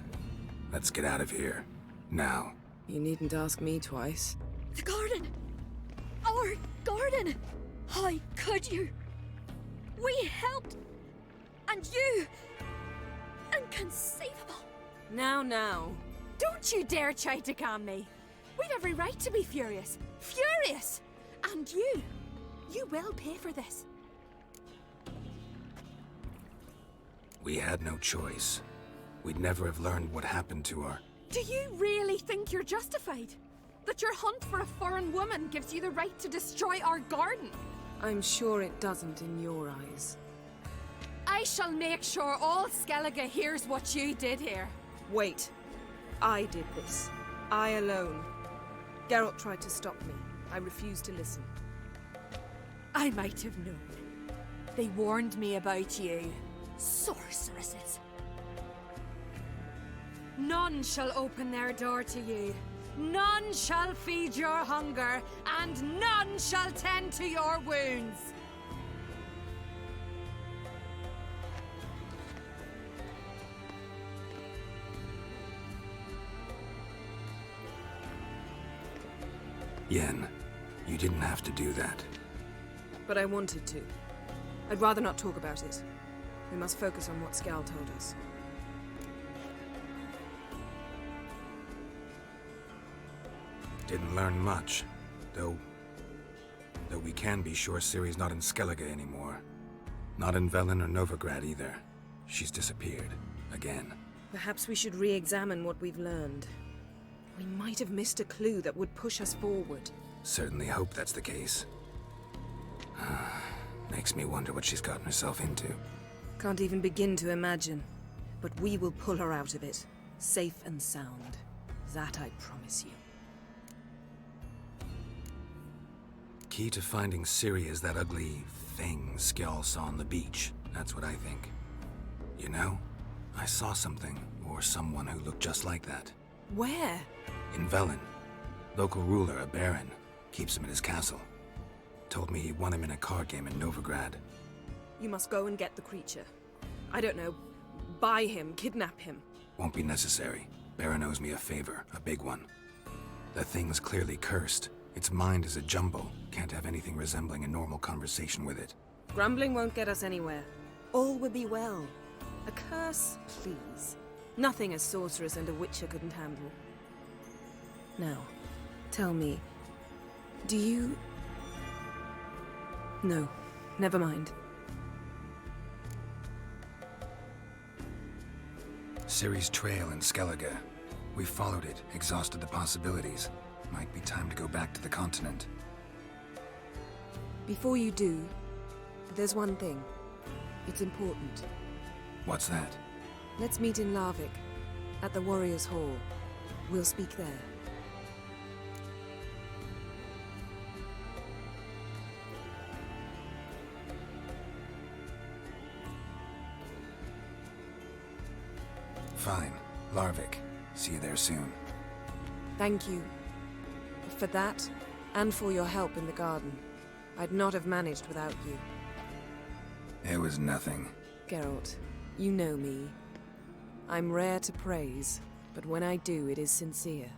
let's get out of here. Now. You needn't ask me twice. The garden! Our garden! How could you? We helped! And you! Inconceivable! Now. Don't you dare try to calm me. We've every right to be furious. Furious! And you will pay for this. We had no choice. We'd never have learned what happened to our... Do you really think you're justified? That your hunt for a foreign woman gives you the right to destroy our garden? I'm sure it doesn't in your eyes. I shall make sure all Skellige hears what you did here. Wait. I did this. I alone. Geralt tried to stop me. I refused to listen. I might have known. They warned me about you. Sorceresses. None shall open their door to you. None shall feed your hunger, and none shall tend to your wounds. Yen, you didn't have to do that. But I wanted to. I'd rather not talk about it. We must focus on what Skal told us. Didn't learn much, though we can be sure Ciri's not in Skellige anymore. Not in Velen or Novigrad either. She's disappeared. Again. Perhaps we should re-examine what we've learned. We might have missed a clue that would push us forward. Certainly hope that's the case. Makes me wonder what she's gotten herself into. Can't even begin to imagine. But we will pull her out of it. Safe and sound. That I promise you. Key to finding Ciri is that ugly thing Skjall saw on the beach. That's what I think. You know, I saw something, or someone who looked just like that. Where? In Velen. Local ruler, a baron, keeps him in his castle. Told me he won him in a card game in Novigrad. You must go and get the creature. I don't know. Buy him, kidnap him. Won't be necessary. Baron owes me a favor, a big one. The thing's clearly cursed. Its mind is a jumble. Can't have anything resembling a normal conversation with it. Grumbling won't get us anywhere. All will be well. A curse, please. Nothing a sorceress and a witcher couldn't handle. Now, tell me, do you... No, never mind. Ciri's trail in Skellige. We followed it, exhausted the possibilities. Might be time to go back to the continent. Before you do, there's one thing. It's important. What's that? Let's meet in Larvik, at the Warriors' Hall. We'll speak there. Fine. Larvik. See you there soon. Thank you. For that, and for your help in the garden. I'd not have managed without you. It was nothing. Geralt, you know me. I'm rare to praise, but when I do, it is sincere.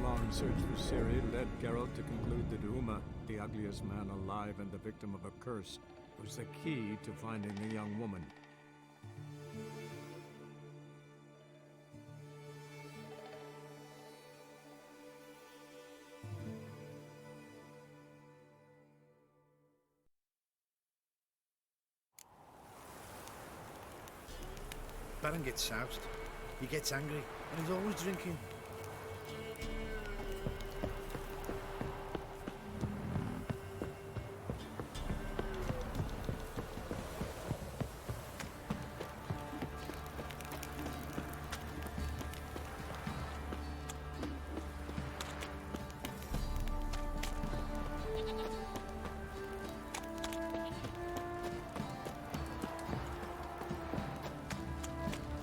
long search for Ciri led Geralt to conclude that Uma, the ugliest man alive and the victim of a curse, was the key to finding the young woman. Baron gets soused. He gets angry, and he's always drinking.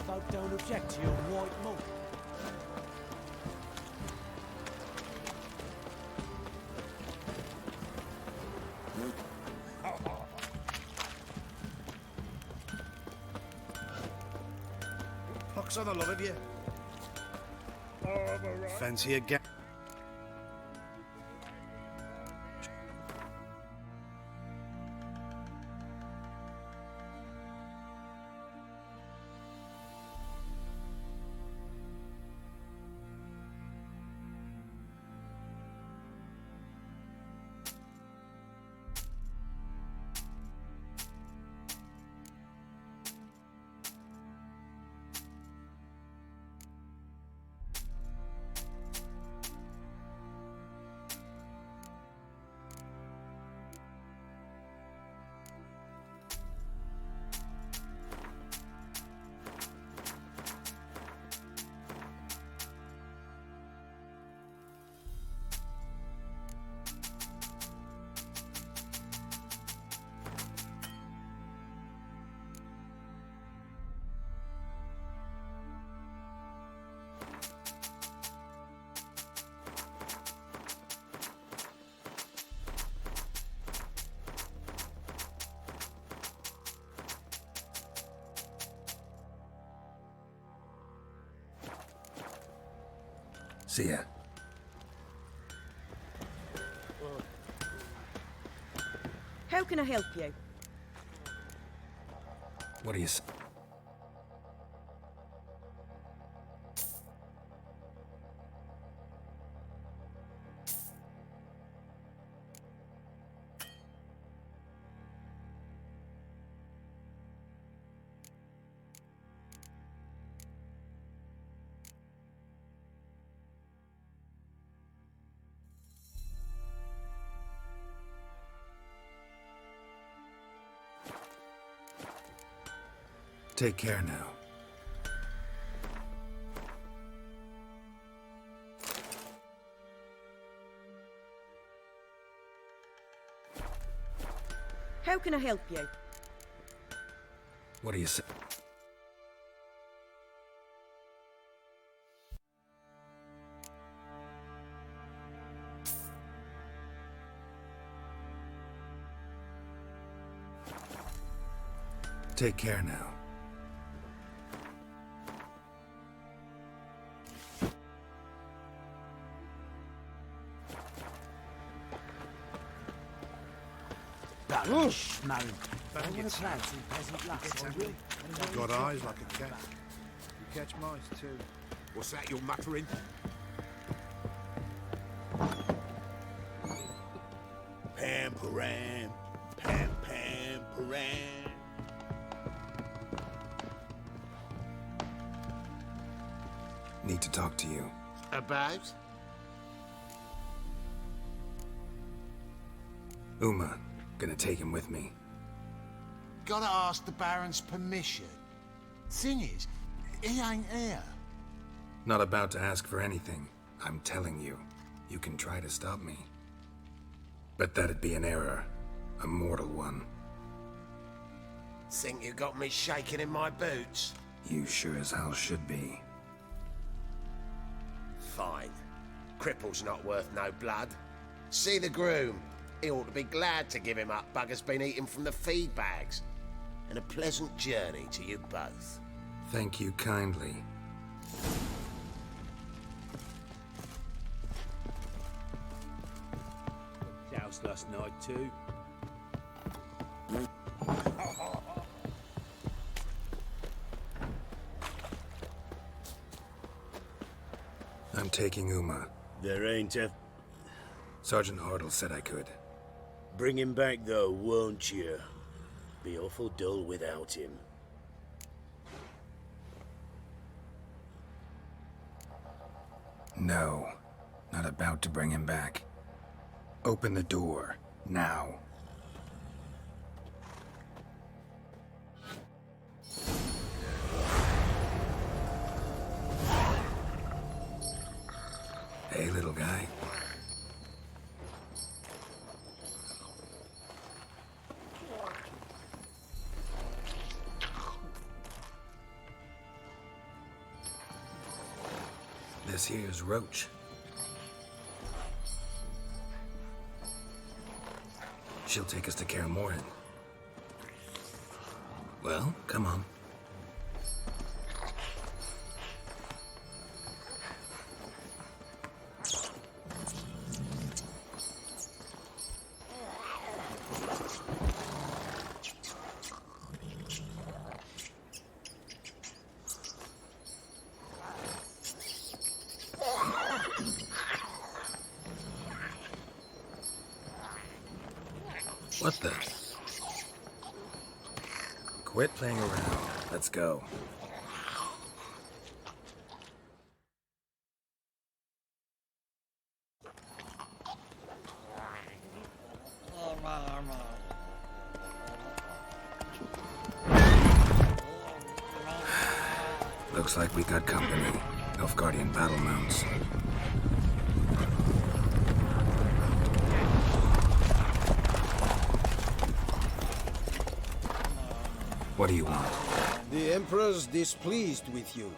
Folk don't object to your white monk. Pox on the love of you. Fancy a ga- See ya. How can I help you? What do you say? Take care now. How can I help you? What do you say? Take care now. Whoosh, man. Baron gets soused. Gets angry. Got eyes like a cat. You catch mice too. What's that you're muttering? Pam param. Pam pam param. Need to talk to you. About? Uma. Gonna take him with me. Gotta ask the Baron's permission. Thing is, he ain't here. Not about to ask for anything. I'm telling you. You can try to stop me. But that'd be an error. A mortal one. Think you got me shaking in my boots? You sure as hell should be. Fine. Cripple's not worth no blood. See the groom. He ought to be glad to give him up. Bugger's been eating from the feed bags. And a pleasant journey to you both. Thank you kindly. house last night, too. I'm taking Uma. There ain't a... Sergeant Hartle said I could. Bring him back, though, won't you? Be awful dull without him. No, not about to bring him back. Open the door, now. Hey, little guy. This here's Roach. She'll take us to Kaer Morhen. Well, come on. What the? Quit playing around. Let's go. Looks like we got company. Nilfgaardian battle mounts. What do you want? The Emperor's displeased with you.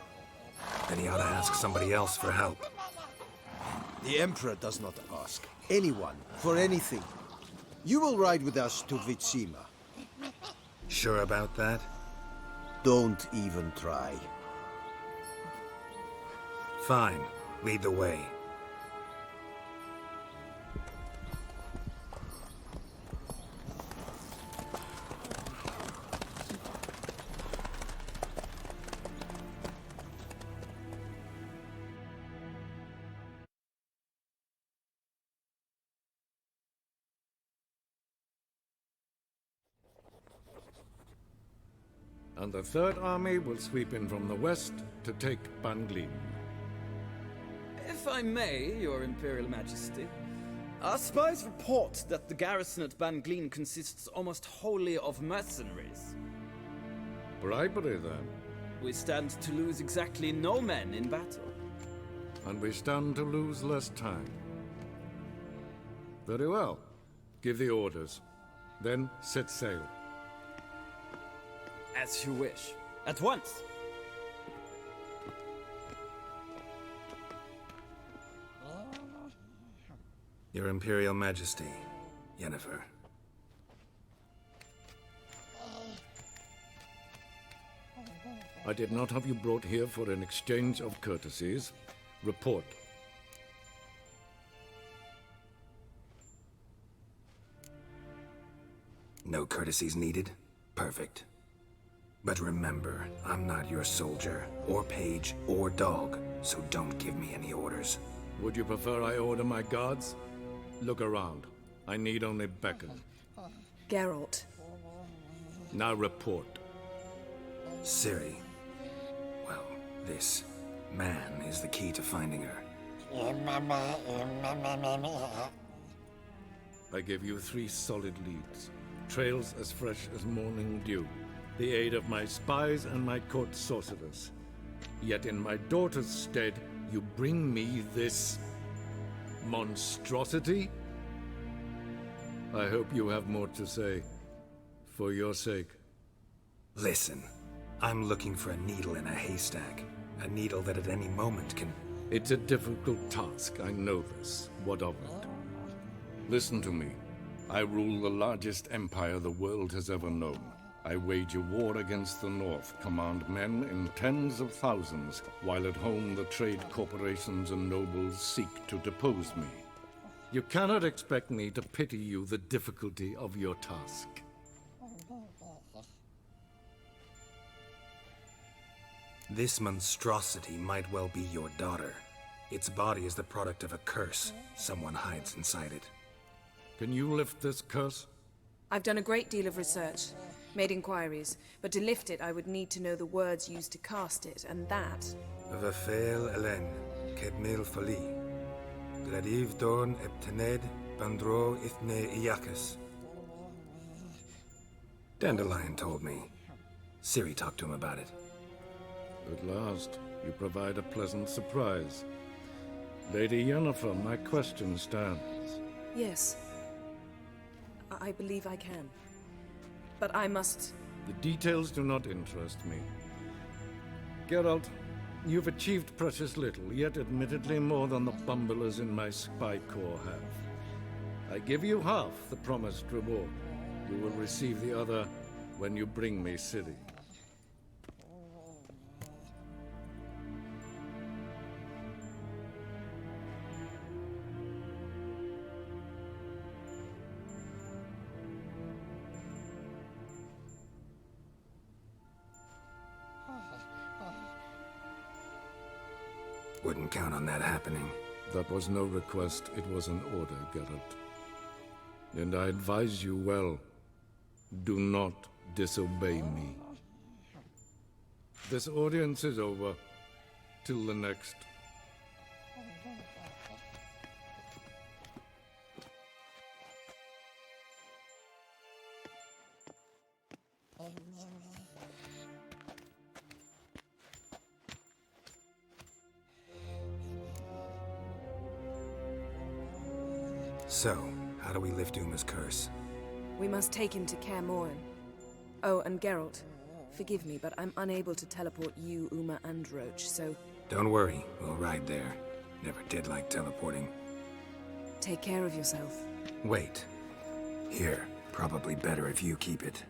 Then he ought to ask somebody else for help. The Emperor does not ask anyone for anything. You will ride with us to Vitsima. Sure about that? Don't even try. Fine. Lead the way. And the Third Army will sweep in from the west to take Banglin. If I may, Your Imperial Majesty, our spies report that the garrison at Banglin consists almost wholly of mercenaries. Bribery, then. We stand to lose exactly no men in battle. And we stand to lose less time. Very well. Give the orders. Then set sail. As you wish. At once! Your Imperial Majesty, Yennefer. I did not have you brought here for an exchange of courtesies. Report. No courtesies needed? Perfect. But remember, I'm not your soldier, or page, or dog, so don't give me any orders. Would you prefer I order my guards? Look around. I need only beckon. Geralt. Now report. Ciri. Well, this man is the key to finding her. I give you 3 solid leads. Trails as fresh as morning dew. The aid of my spies and my court sorcerers. Yet in my daughter's stead, you bring me this monstrosity? I hope you have more to say. For your sake. Listen, I'm looking for a needle in a haystack. A needle that at any moment can... It's a difficult task, I know this. What of it? Listen to me. I rule the largest empire the world has ever known. I wage a war against the North, command men in tens of thousands, while at home the trade corporations and nobles seek to depose me. You cannot expect me to pity you the difficulty of your task. This monstrosity might well be your daughter. Its body is the product of a curse. Someone hides inside it. Can you lift this curse? I've done a great deal of research, made inquiries, but to lift it I would need to know the words used to cast it, and that... Vafel Elen, Kedmil Fali, Gladiv Dorn Eptened, Bandro Ithne Iacus. Dandelion told me. Ciri talked to him about it. At last, you provide a pleasant surprise. Lady Yennefer, my question stands. Yes. I believe I can. But I must... The details do not interest me. Geralt, you've achieved precious little, yet admittedly more than the bumblers in my spy corps have. I give you half the promised reward. You will receive the other when you bring me Ciri. Wouldn't count on that happening. That was no request, it was an order, Geralt. And I advise you well, do not disobey me. This audience is over. Till the next. So, how do we lift Uma's curse? We must take him to Kaer Morhen. Oh, and Geralt, forgive me, but I'm unable to teleport you, Uma, and Roach, so... Don't worry, we'll ride there. Never did like teleporting. Take care of yourself. Wait. Here, probably better if you keep it.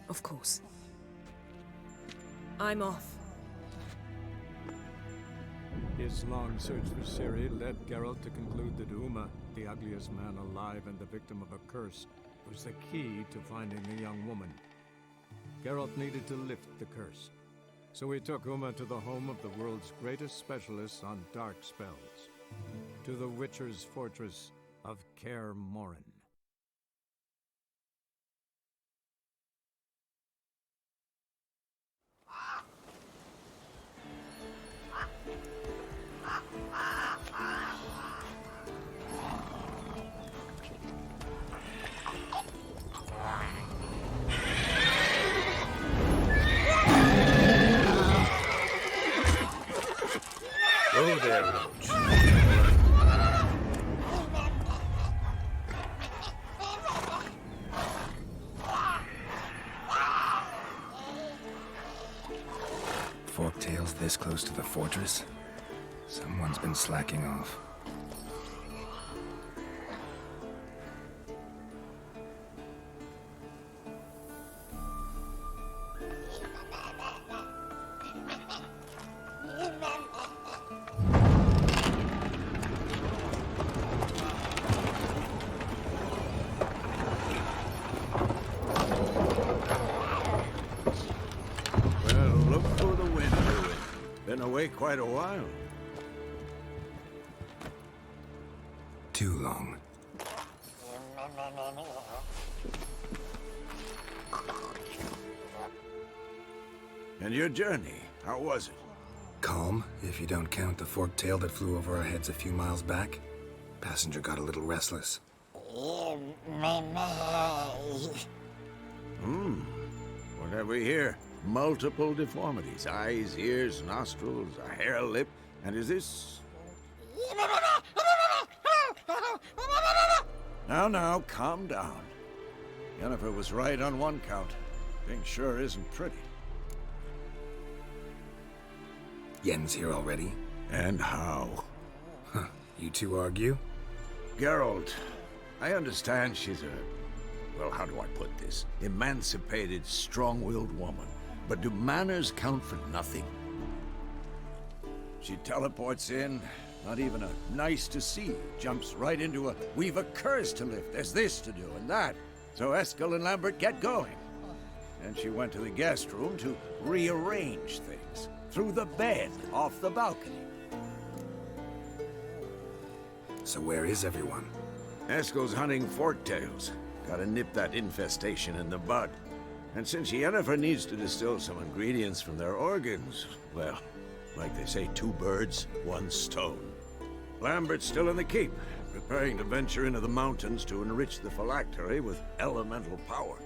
Of course. I'm off. His long search for Ciri led Geralt to conclude that Uma, the ugliest man alive and the victim of a curse, was the key to finding the young woman. Geralt needed to lift the curse, so he took Uma to the home of the world's greatest specialist on dark spells, to the Witcher's fortress of Kaer Morhen. Go there, Roach. Forktails this close to the fortress? Someone's been slacking off. Quite a while. Too long. And your journey, how was it? Calm, if you don't count the forked tail that flew over our heads a few miles back. Passenger got a little restless. What have we here? Multiple deformities. Eyes, ears, nostrils, a hair lip. And is this... Now, calm down. Yennefer was right on one count. Thing sure isn't pretty. Yen's here already? And how? Huh. You two argue? Geralt, I understand she's a... Well, how do I put this? Emancipated, strong-willed woman. But do manners count for nothing? She teleports in, Not even a nice to see you. Jumps right into a we've a curse to lift. There's this to do and that. So Eskel and Lambert get going. And she went to the guest room to rearrange things. Through the bed, off the balcony. So where is everyone? Eskel's hunting forktails. Gotta nip that infestation in the bud. And since Yennefer needs to distill some ingredients from their organs, well, like they say, 2 birds, 1 stone. Lambert's still in the keep, preparing to venture into the mountains to enrich the phylactery with elemental power.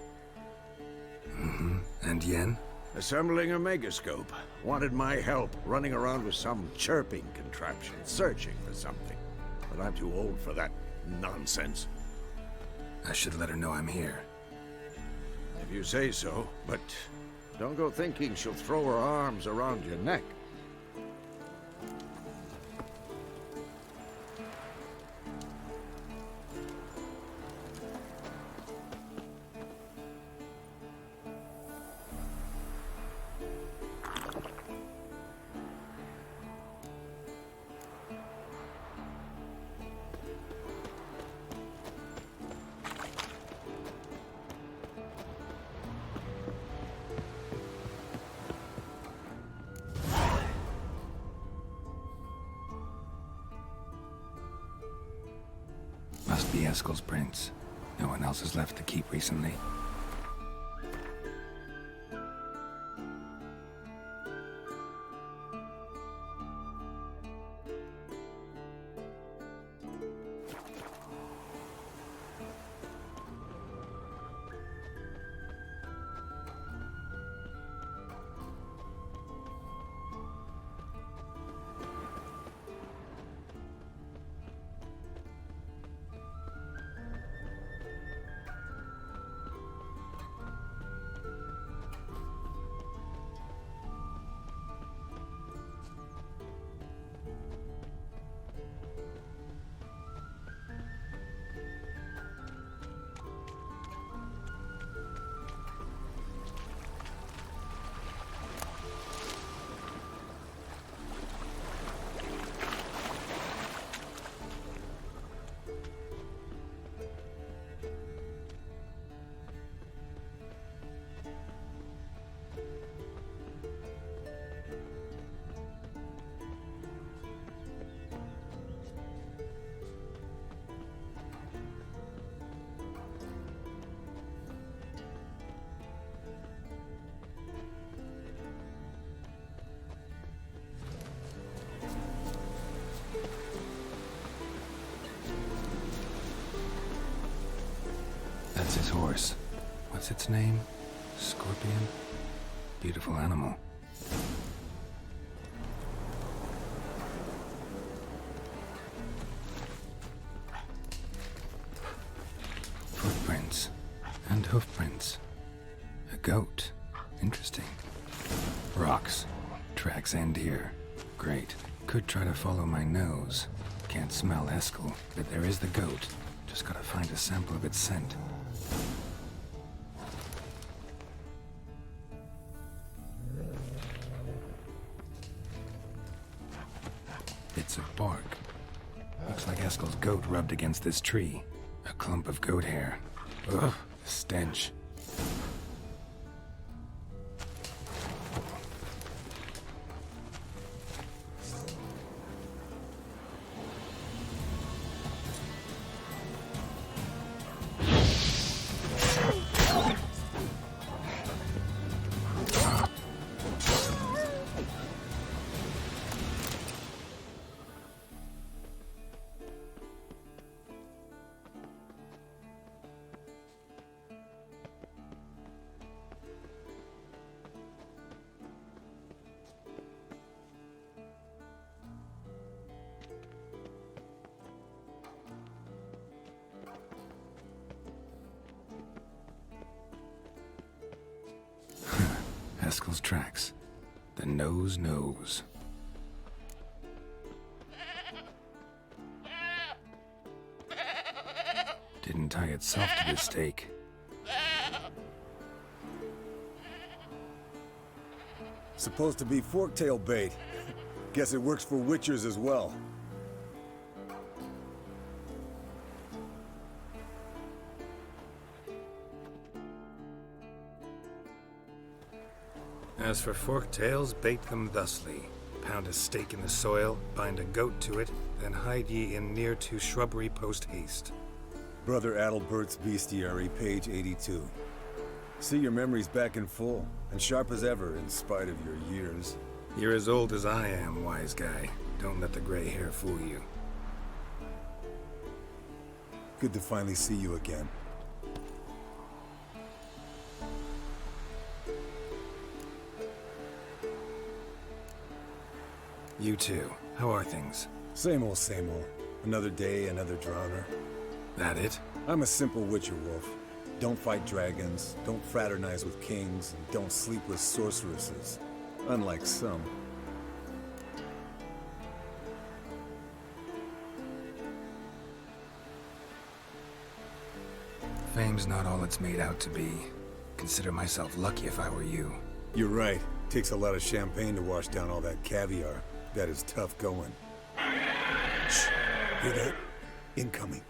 Mm-hmm. And Yen? Assembling a megascope. Wanted my help running around with some chirping contraption, searching for something. But I'm too old for that nonsense. I should let her know I'm here. If you say so, but don't go thinking she'll throw her arms around your neck. Must be Eskel's prints. No one else has left the keep recently. That's his horse. What's its name? Scorpion? Beautiful animal. Footprints. And hoofprints. A goat. Interesting. Rocks. Tracks end here. Great. Could try to follow my nose. Can't smell Eskel, but there is the goat. Just gotta find a sample of its scent. Bits of bark. Looks like Eskel's goat rubbed against this tree. A clump of goat hair. Ugh, stench. Eskel's tracks. The nose knows. Didn't tie itself to the stake. Supposed to be forktail bait. Guess it works for witchers as well. As for forked tails, bait them thusly. Pound a stake in the soil, bind a goat to it, then hide ye in near to shrubbery post haste. Brother Adalbert's Bestiary, page 82. See your memories back in full, and sharp as ever in spite of your years. You're as old as I am, wise guy. Don't let the gray hair fool you. Good to finally see you again. You too. How are things? Same old, same old. Another day, another drowner. That it? I'm a simple witcher wolf. Don't fight dragons, don't fraternize with kings, and don't sleep with sorceresses. Unlike some. Fame's not all it's made out to be. Consider myself lucky if I were you. You're right. Takes a lot of champagne to wash down all that caviar. That is tough going. Shh. Hear that? Incoming.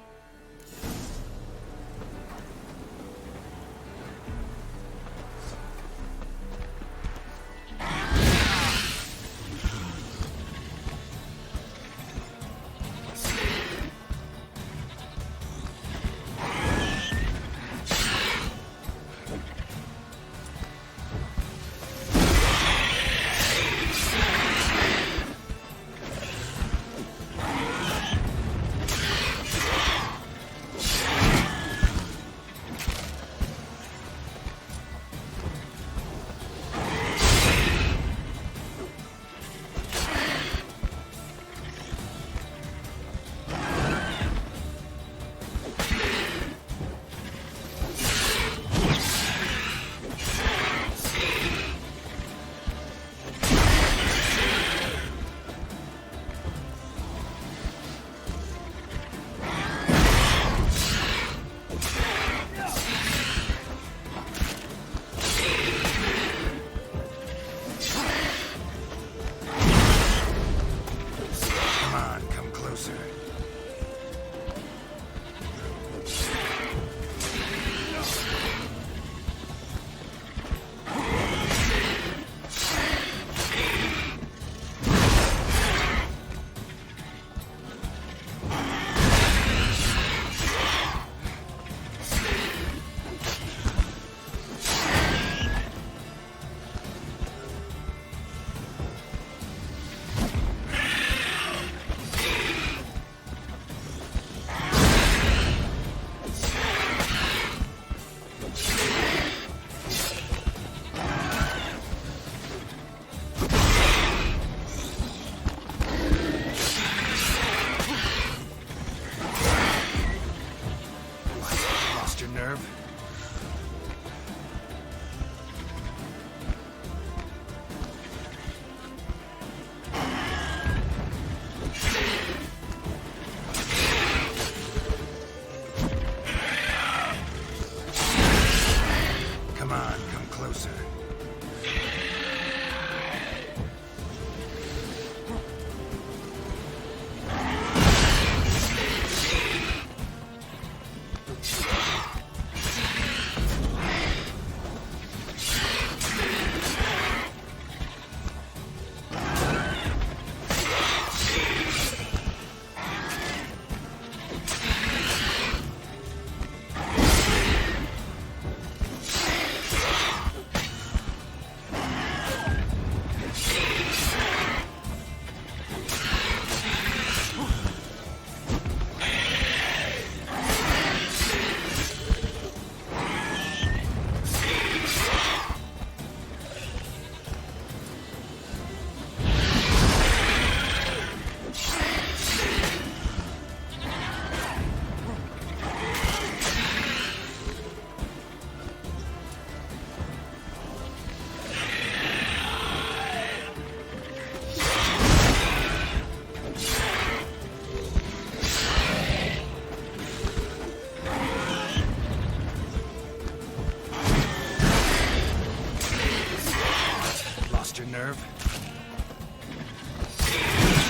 nerve?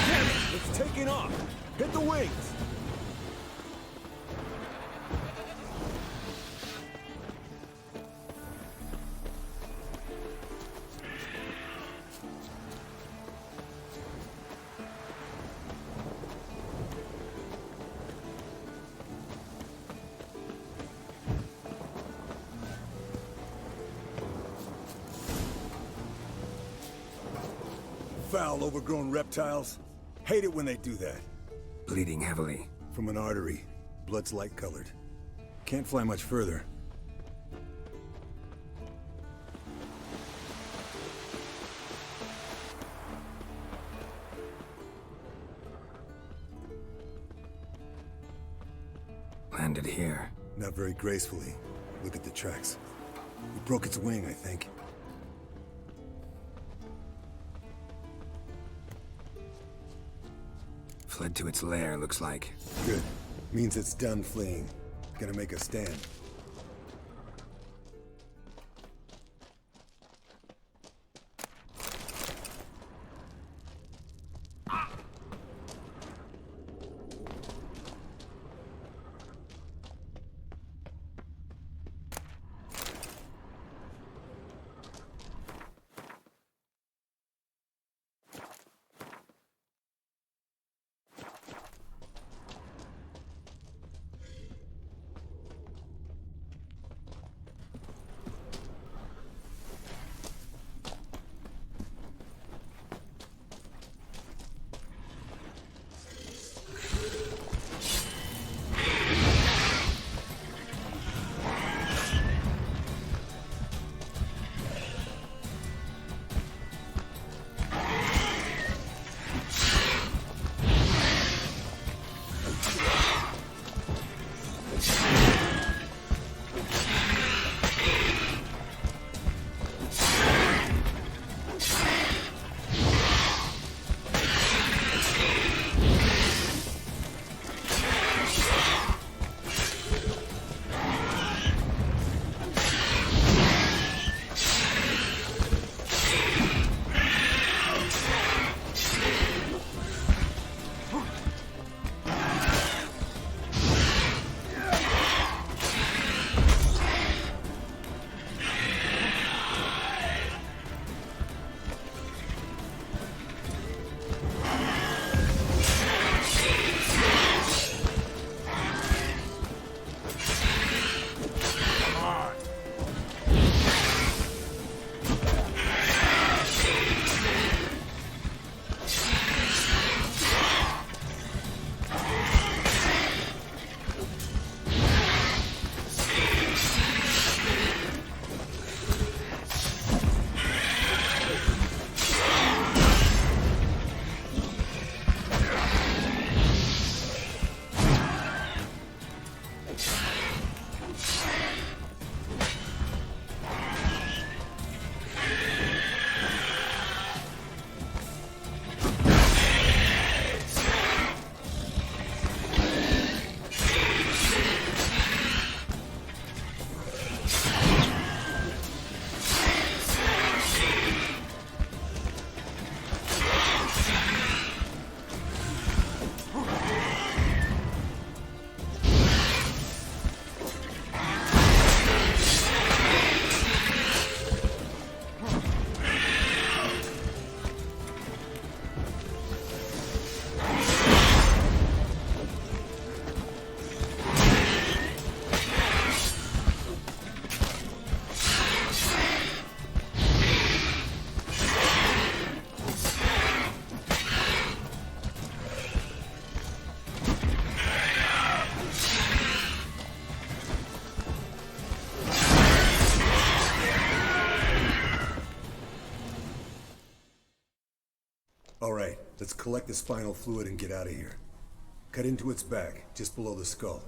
Damn it! It's taking off! Hit the wings! Foul, overgrown reptiles. Hate it when they do that. Bleeding heavily. From an artery. Blood's light-colored. Can't fly much further. Landed here. Not very gracefully. Look at the tracks. We broke its wing, I think. Fled to its lair, looks like. Good. Means it's done fleeing. Gonna make a stand. All right, let's collect the spinal fluid and get out of here. Cut into its back, just below the skull.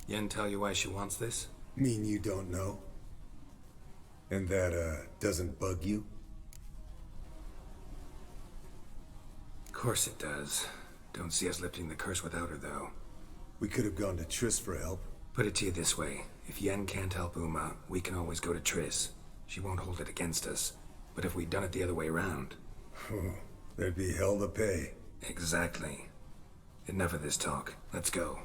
Yen tell you why she wants this? Mean you don't know? And that, doesn't bug you? Of course it does. Don't see us lifting the curse without her, though. We could have gone to Triss for help. Put it to you this way. If Yen can't help Uma, we can always go to Triss. She won't hold it against us. But if we'd done it the other way around... there'd be hell to pay. Exactly. Enough of this talk. Let's go.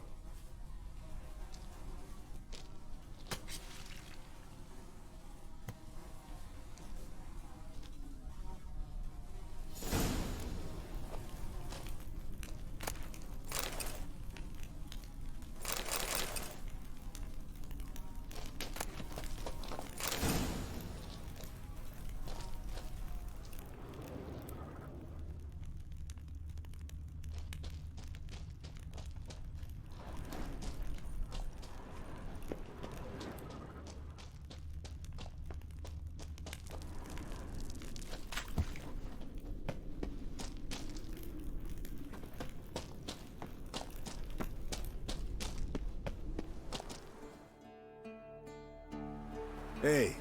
Hey,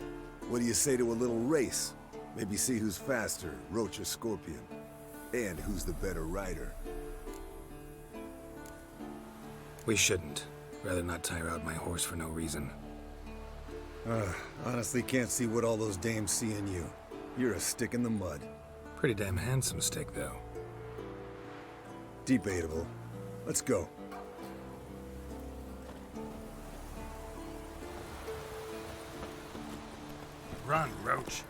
what do you say to a little race? Maybe see who's faster, Roach or Scorpion. And who's the better rider. We shouldn't. Rather not tire out my horse for no reason. Honestly can't see what all those dames see in you. You're a stick in the mud. Pretty damn handsome stick, though. Debatable. Let's go. Run, Roach.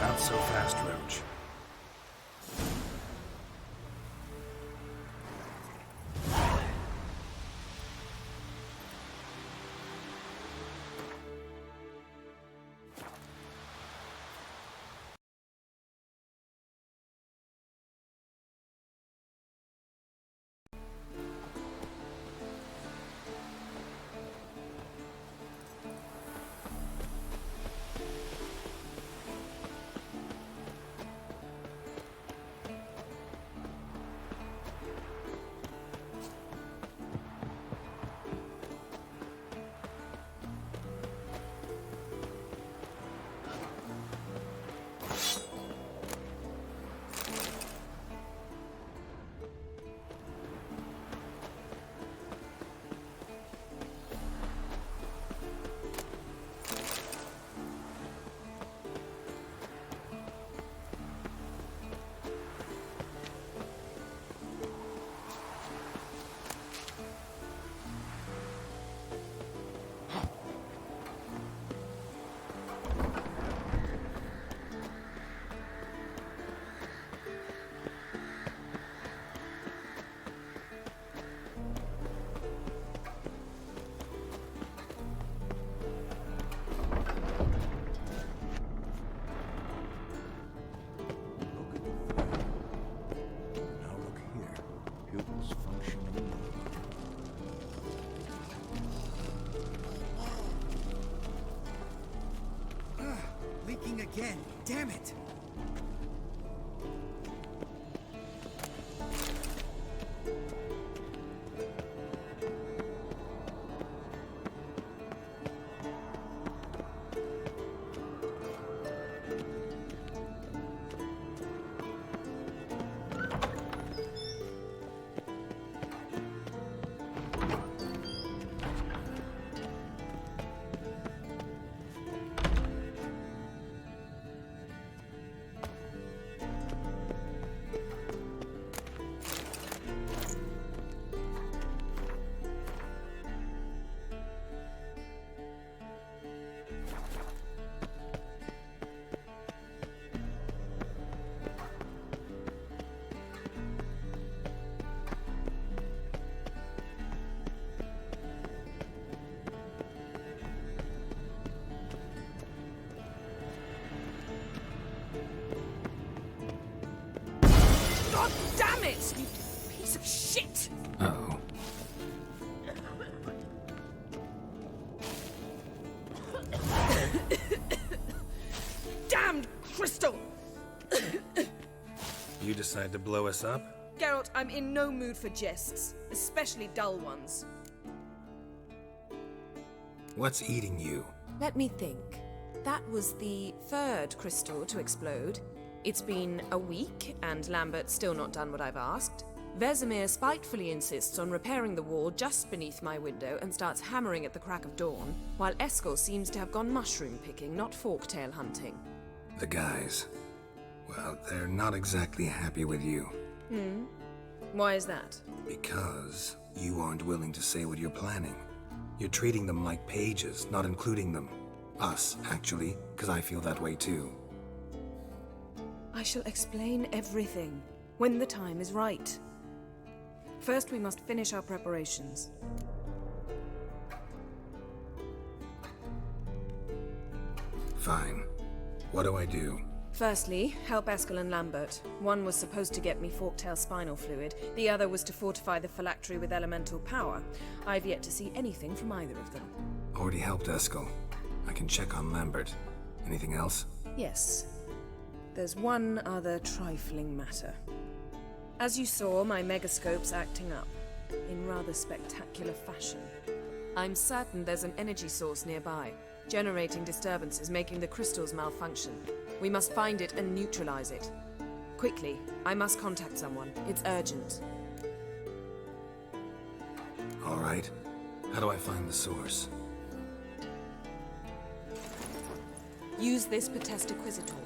Not so fast, Roach. Leaking again. Damn it! God damn it! You piece of shit! Uh-oh. Damned crystal! You decide to blow us up? Geralt, I'm in no mood for jests, especially dull ones. What's eating you? Let me think. That was the third crystal to explode. It's been a week, and Lambert's still not done what I've asked. Vesemir spitefully insists on repairing the wall just beneath my window and starts hammering at the crack of dawn, while Eskel seems to have gone mushroom picking, not forktail hunting. The guys. Well, they're not exactly happy with you. Why is that? Because you aren't willing to say what you're planning. You're treating them like pages, not including them. Us, actually, because I feel that way too. I shall explain everything when the time is right. First, we must finish our preparations. Fine. What do I do? Firstly, help Eskel and Lambert. One was supposed to get me forktail spinal fluid, the other was to fortify the phylactery with elemental power. I've yet to see anything from either of them. Already helped Eskel. I can check on Lambert. Anything else? Yes. There's one other trifling matter. As you saw, my megascope's acting up, in rather spectacular fashion. I'm certain there's an energy source nearby, generating disturbances, making the crystals malfunction. We must find it and neutralize it. Quickly, I must contact someone. It's urgent. All right. How do I find the source? Use this Potesta Quisitor.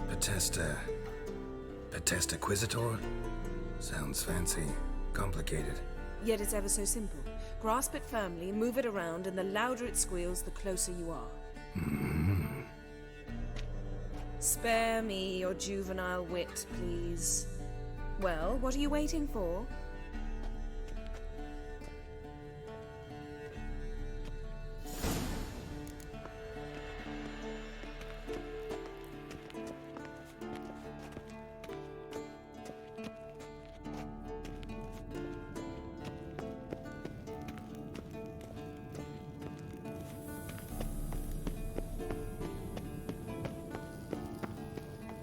Potesta Quisitor? Sounds fancy. Complicated. Yet it's ever so simple. Grasp it firmly, move it around, and the louder it squeals, the closer you are. Spare me your juvenile wit, please. Well, what are you waiting for?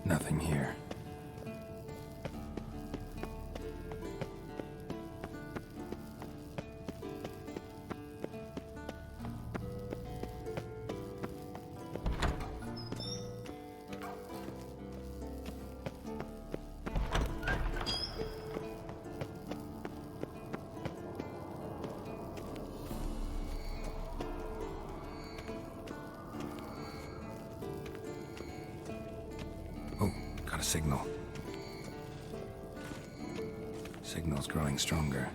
Nothing here. Got a signal. Signal's growing stronger.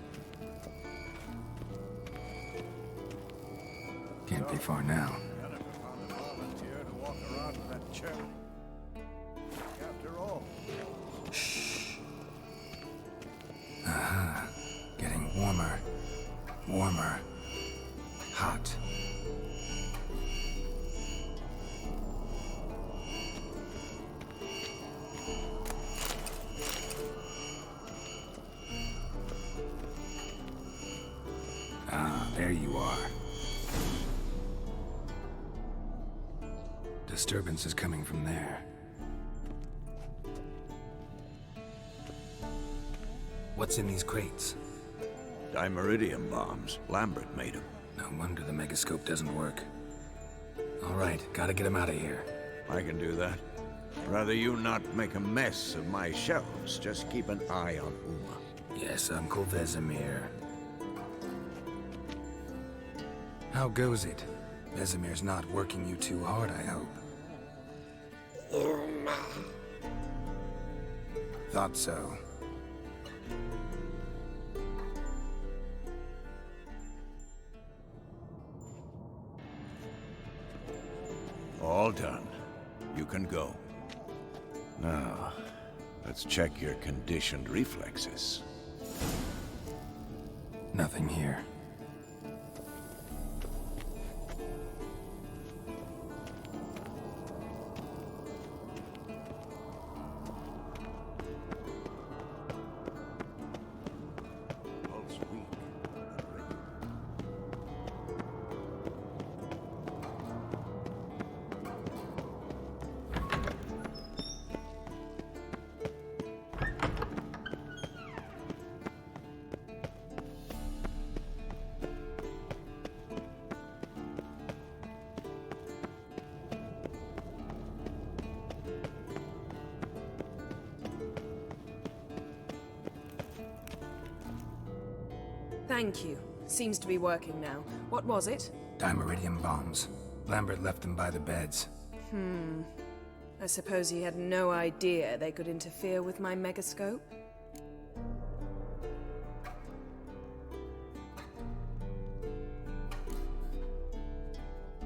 Can't be far now. Shh. Aha. Getting warmer. Warmer. Hot. There you are. Disturbance is coming from there. What's in these crates? Dimeridium bombs. Lambert made them. No wonder the megascope doesn't work. All right, gotta get him out of here. I can do that. Rather you not make a mess of my shelves. Just keep an eye on Uma. Yes, Uncle Vesemir. How goes it? Vesemir's not working you too hard, I hope. Thought so. All done. You can go. Now, let's check your conditioned reflexes. Nothing here. Thank you. Seems to be working now. What was it? Dimeridium bombs. Lambert left them by the beds. I suppose he had no idea they could interfere with my megascope?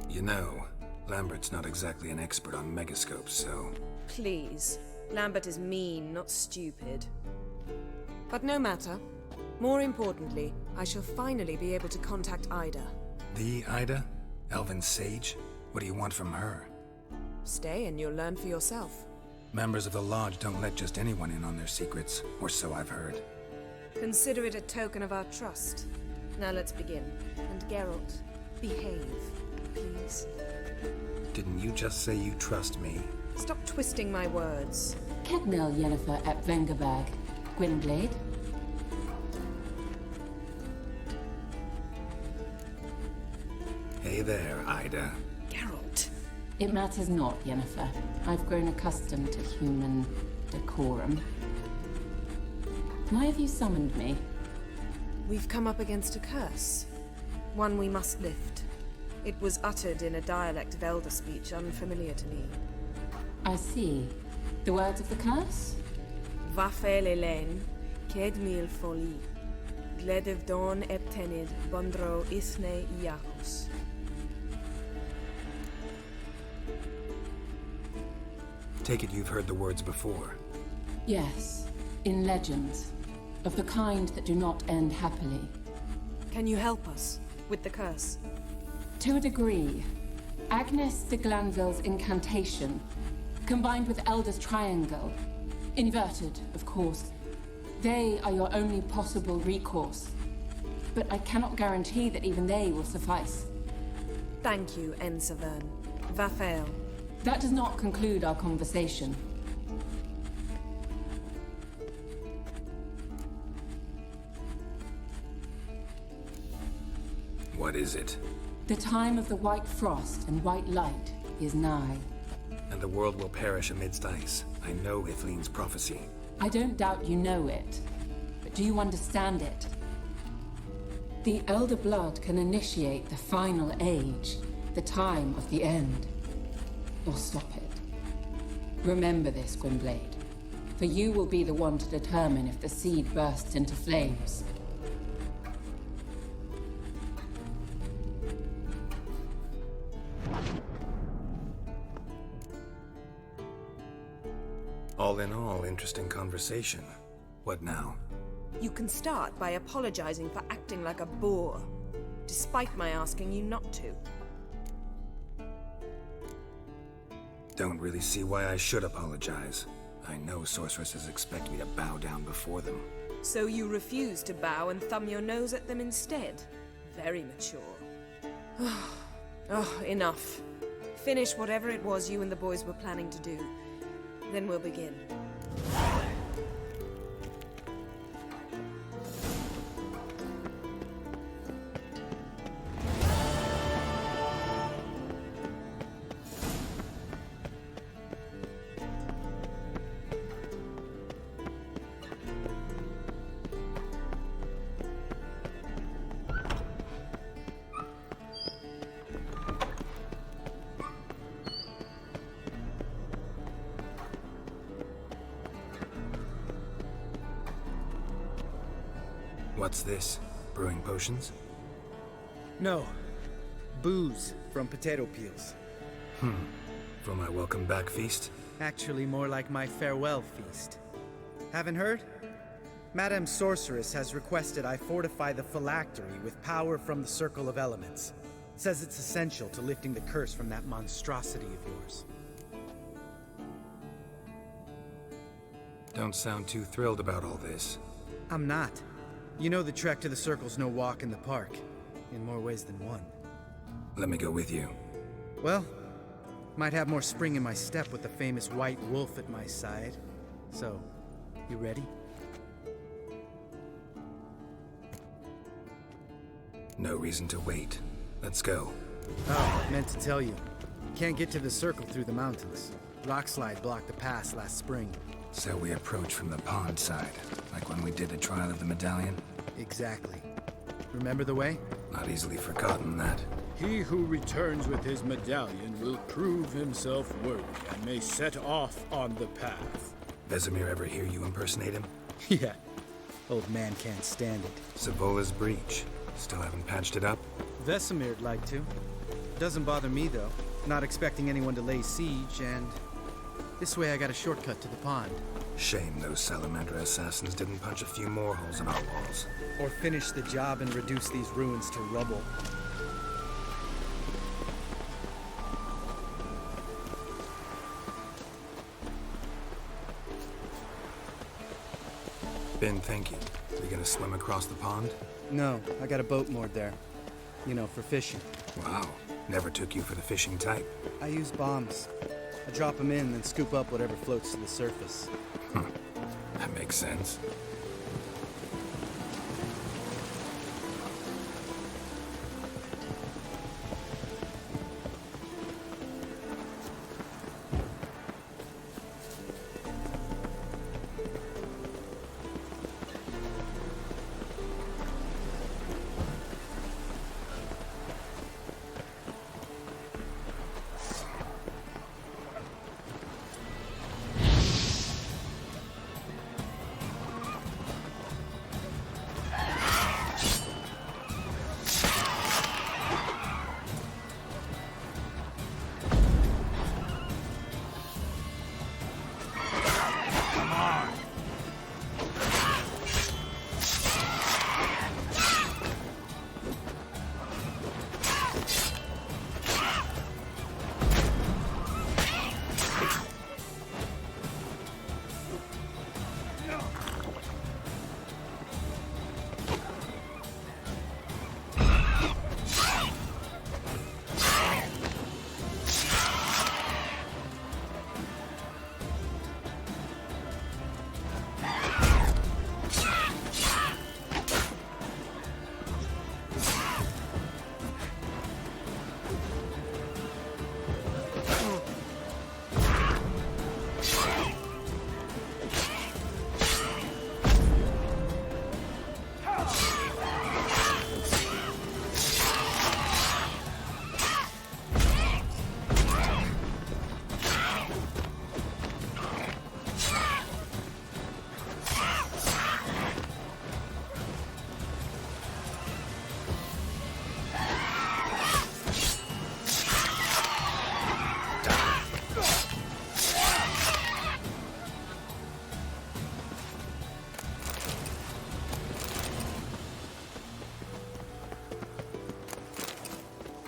You know, Lambert's not exactly an expert on megascopes, so... Please. Lambert is mean, not stupid. But no matter. More importantly, I shall finally be able to contact Ida. The Ida? Elven sage? What do you want from her? Stay and you'll learn for yourself. Members of the Lodge don't let just anyone in on their secrets, or so I've heard. Consider it a token of our trust. Now let's begin. And Geralt, behave, please. Didn't you just say you trust me? Stop twisting my words. Kednel Yennefer at Vengerberg. Gwynblade. Hey there, Ida. Geralt. It matters not, Yennefer. I've grown accustomed to human decorum. Why have you summoned me? We've come up against a curse. One we must lift. It was uttered in a dialect of Elder speech unfamiliar to me. I see. The words of the curse? Vafel Elen, Kedmil Foli, Gledev Don Eptenid, Bondro Isne Iacus. Take it you've heard the words before. Yes, in legends. Of the kind that do not end happily. Can you help us with the curse? To a degree. Agnes de Glanville's incantation, combined with Elder's triangle, inverted, of course. They are your only possible recourse. But I cannot guarantee that even they will suffice. Thank you, Ensavern. Vafael. That does not conclude our conversation. What is it? The time of the white frost and white light is nigh. And the world will perish amidst ice. I know Ithleen's prophecy. I don't doubt you know it. But do you understand it? The Elder Blood can initiate the final age, the time of the end. Or stop it. Remember this, Gwynblade. For you will be the one to determine if the seed bursts into flames. All in all, interesting conversation. What now? You can start by apologizing for acting like a boor, despite my asking you not to. Don't really see why I should apologize. I know sorceresses expect me to bow down before them. So you refuse to bow and thumb your nose at them instead? Very mature. Oh, enough. Finish whatever it was you and the boys were planning to do. Then we'll begin. What's this? Brewing potions? No. Booze from potato peels. For my welcome back feast? Actually, more like my farewell feast. Haven't heard? Madame Sorceress has requested I fortify the phylactery with power from the Circle of Elements. Says it's essential to lifting the curse from that monstrosity of yours. Don't sound too thrilled about all this. I'm not. You know the trek to the Circle's no walk in the park. In more ways than one. Let me go with you. Well, might have more spring in my step with the famous white wolf at my side. So, you ready? No reason to wait. Let's go. Oh, meant to tell you. Can't get to the Circle through the mountains. Rockslide blocked the pass last spring. So we approach from the pond side, like when we did the trial of the medallion? Exactly. Remember the way? Not easily forgotten, that. He who returns with his medallion will prove himself worthy and may set off on the path. Vesemir ever hear you impersonate him? Yeah. Old man can't stand it. Savola's breach. Still haven't patched it up? Vesemir'd like to. Doesn't bother me, though. Not expecting anyone to lay siege, and this way I got a shortcut to the pond. Shame those salamander assassins didn't punch a few more holes in our walls. Or finish the job and reduce these ruins to rubble. Ben, thank you. We gonna swim across the pond? No, I got a boat moored there. You know, for fishing. Wow. Never took you for the fishing type. I use bombs. I drop them in, then scoop up whatever floats to the surface. That makes sense.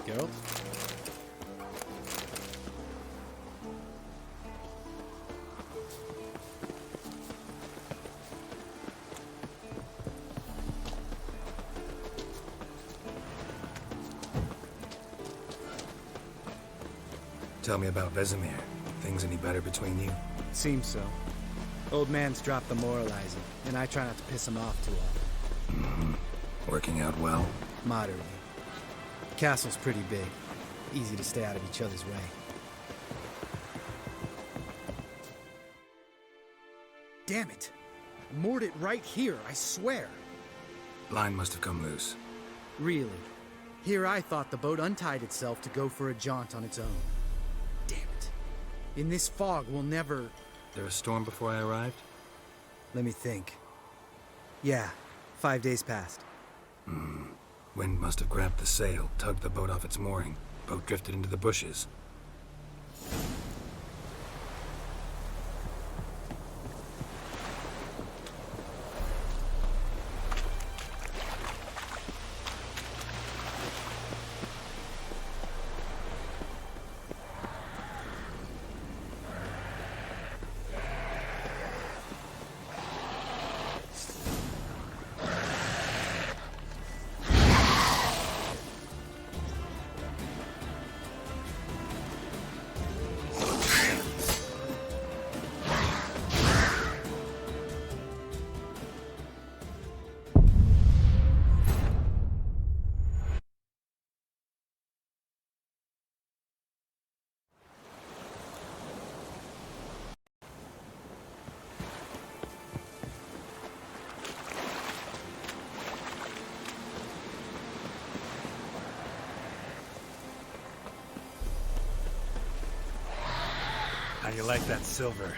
Geralt? Tell me about Vesemir. Things any better between you? Seems so. Old man's dropped the moralizing, and I try not to piss him off too often. Mm-hmm. Working out well? Moderately. Castle's pretty big. Easy to stay out of each other's way. Damn it! I moored it right here, I swear! Line must have come loose. Really? Here I thought the boat untied itself to go for a jaunt on its own. Damn it. In this fog, we'll never... There a storm before I arrived? Let me think. Yeah, 5 days passed. Wind must have grabbed the sail, tugged the boat off its mooring. Boat drifted into the bushes. like that silver.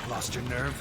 Lost your nerve?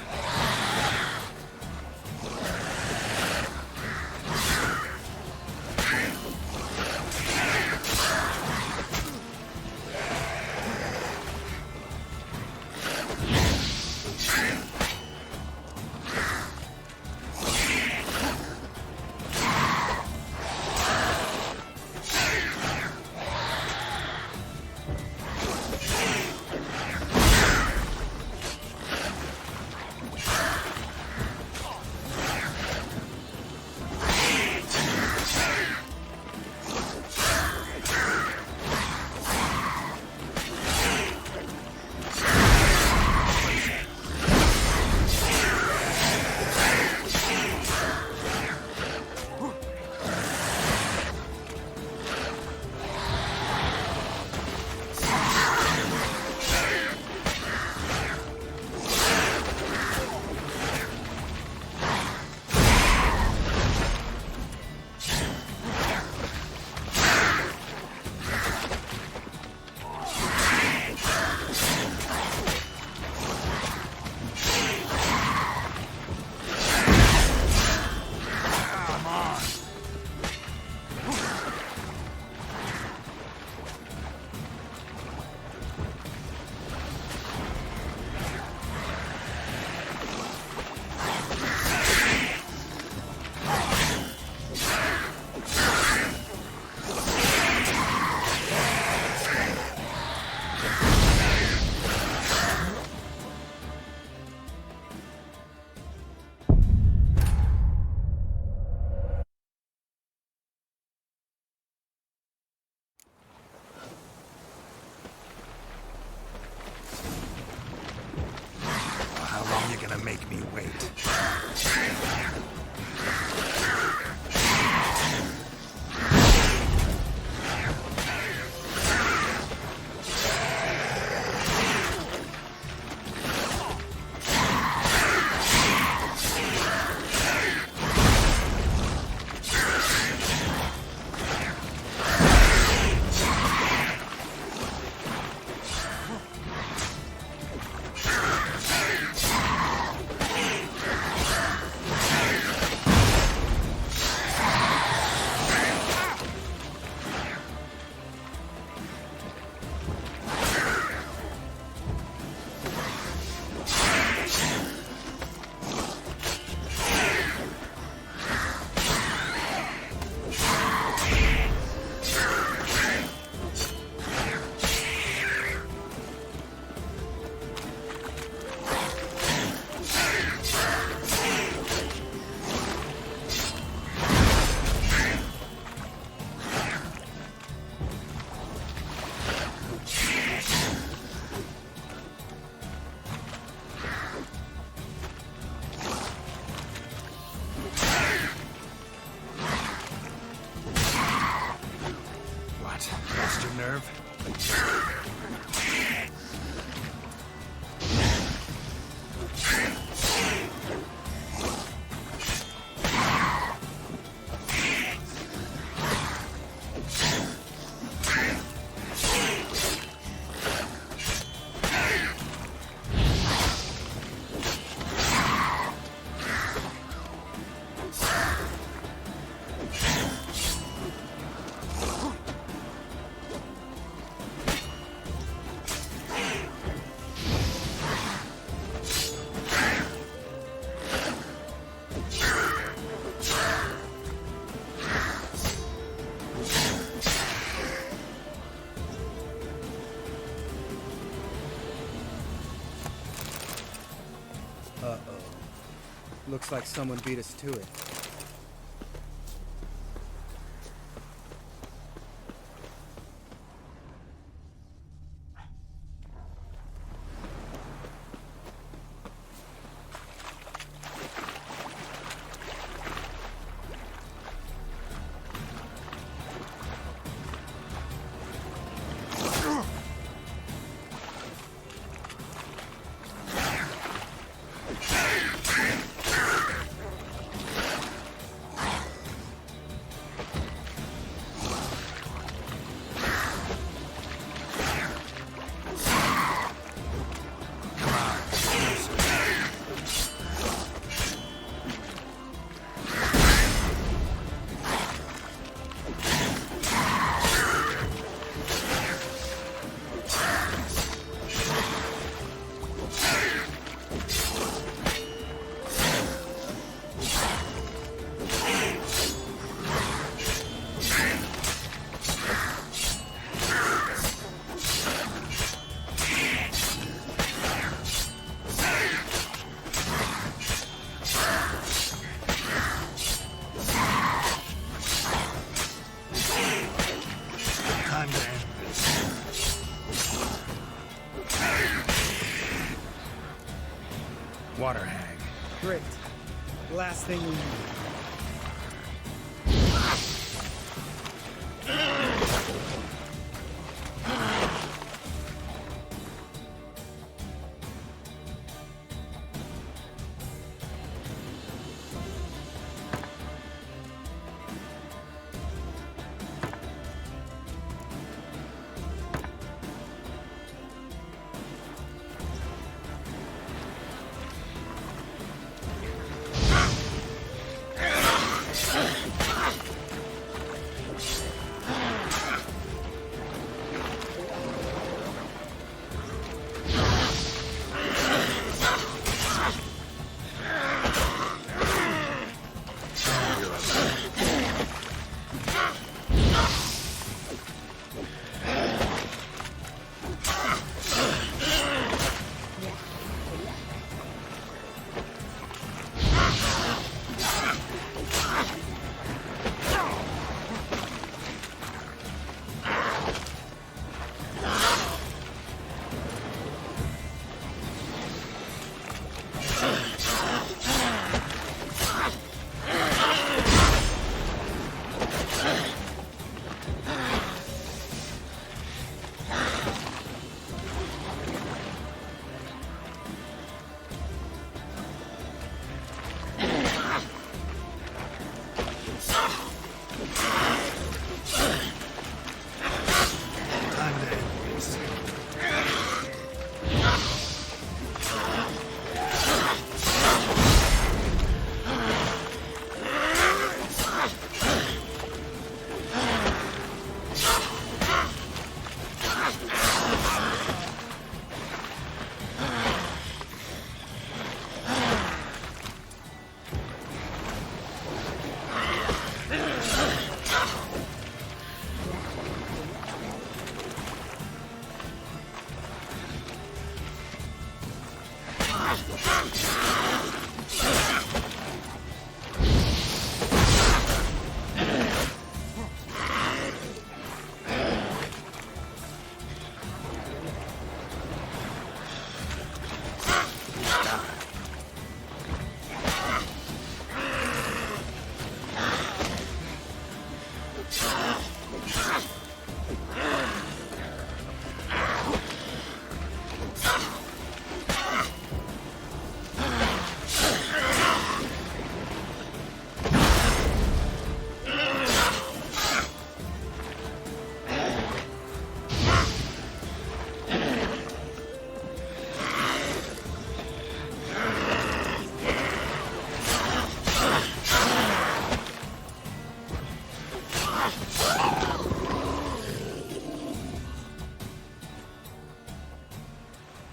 nerve? Looks like someone beat us to it. Water hag. Great. Last thing we need.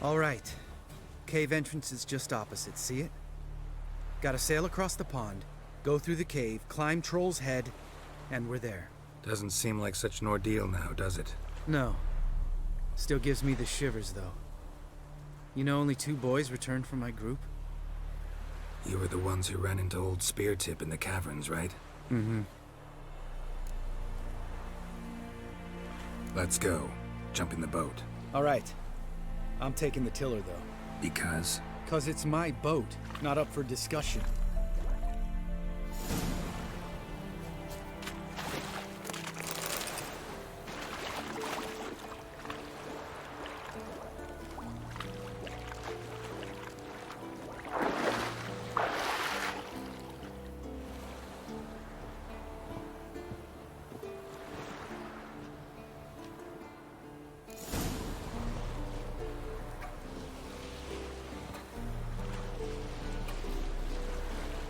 All right. Cave entrance is just opposite, see it? Gotta sail across the pond, go through the cave, climb Troll's Head, and we're there. Doesn't seem like such an ordeal now, does it? No. Still gives me the shivers, though. You know only 2 boys returned from my group? You were the ones who ran into old Speartip in the caverns, right? Mm-hmm. Let's go. Jump in the boat. All right. I'm taking the tiller, though. Because? 'Cause it's my boat, not up for discussion.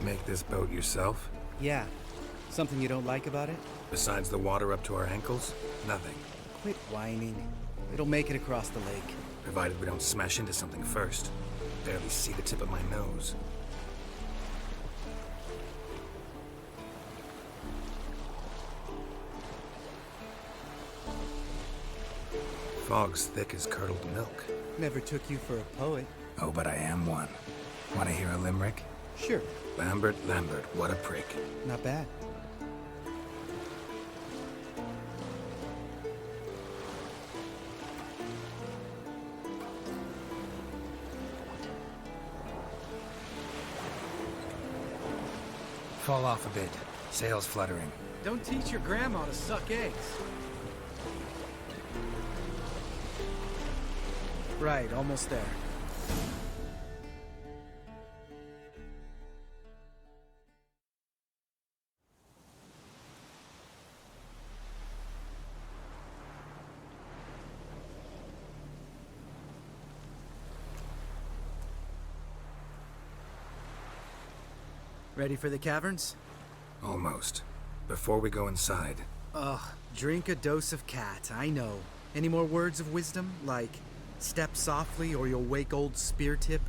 Make this boat yourself? Yeah. Something you don't like about it? Besides the water up to our ankles? Nothing. Quit whining. It'll make it across the lake. Provided we don't smash into something first. Barely see the tip of my nose. Fog's thick as curdled milk. Never took you for a poet. Oh, but I am one. Want to hear a limerick? Sure. Lambert, what a prick. Not bad. Fall off a bit. Sails fluttering. Don't teach your grandma to suck eggs. Right, almost there. Ready for the caverns? Almost. Before we go inside. Ugh, drink a dose of cat, I know. Any more words of wisdom? Like, step softly or you'll wake old Speartip?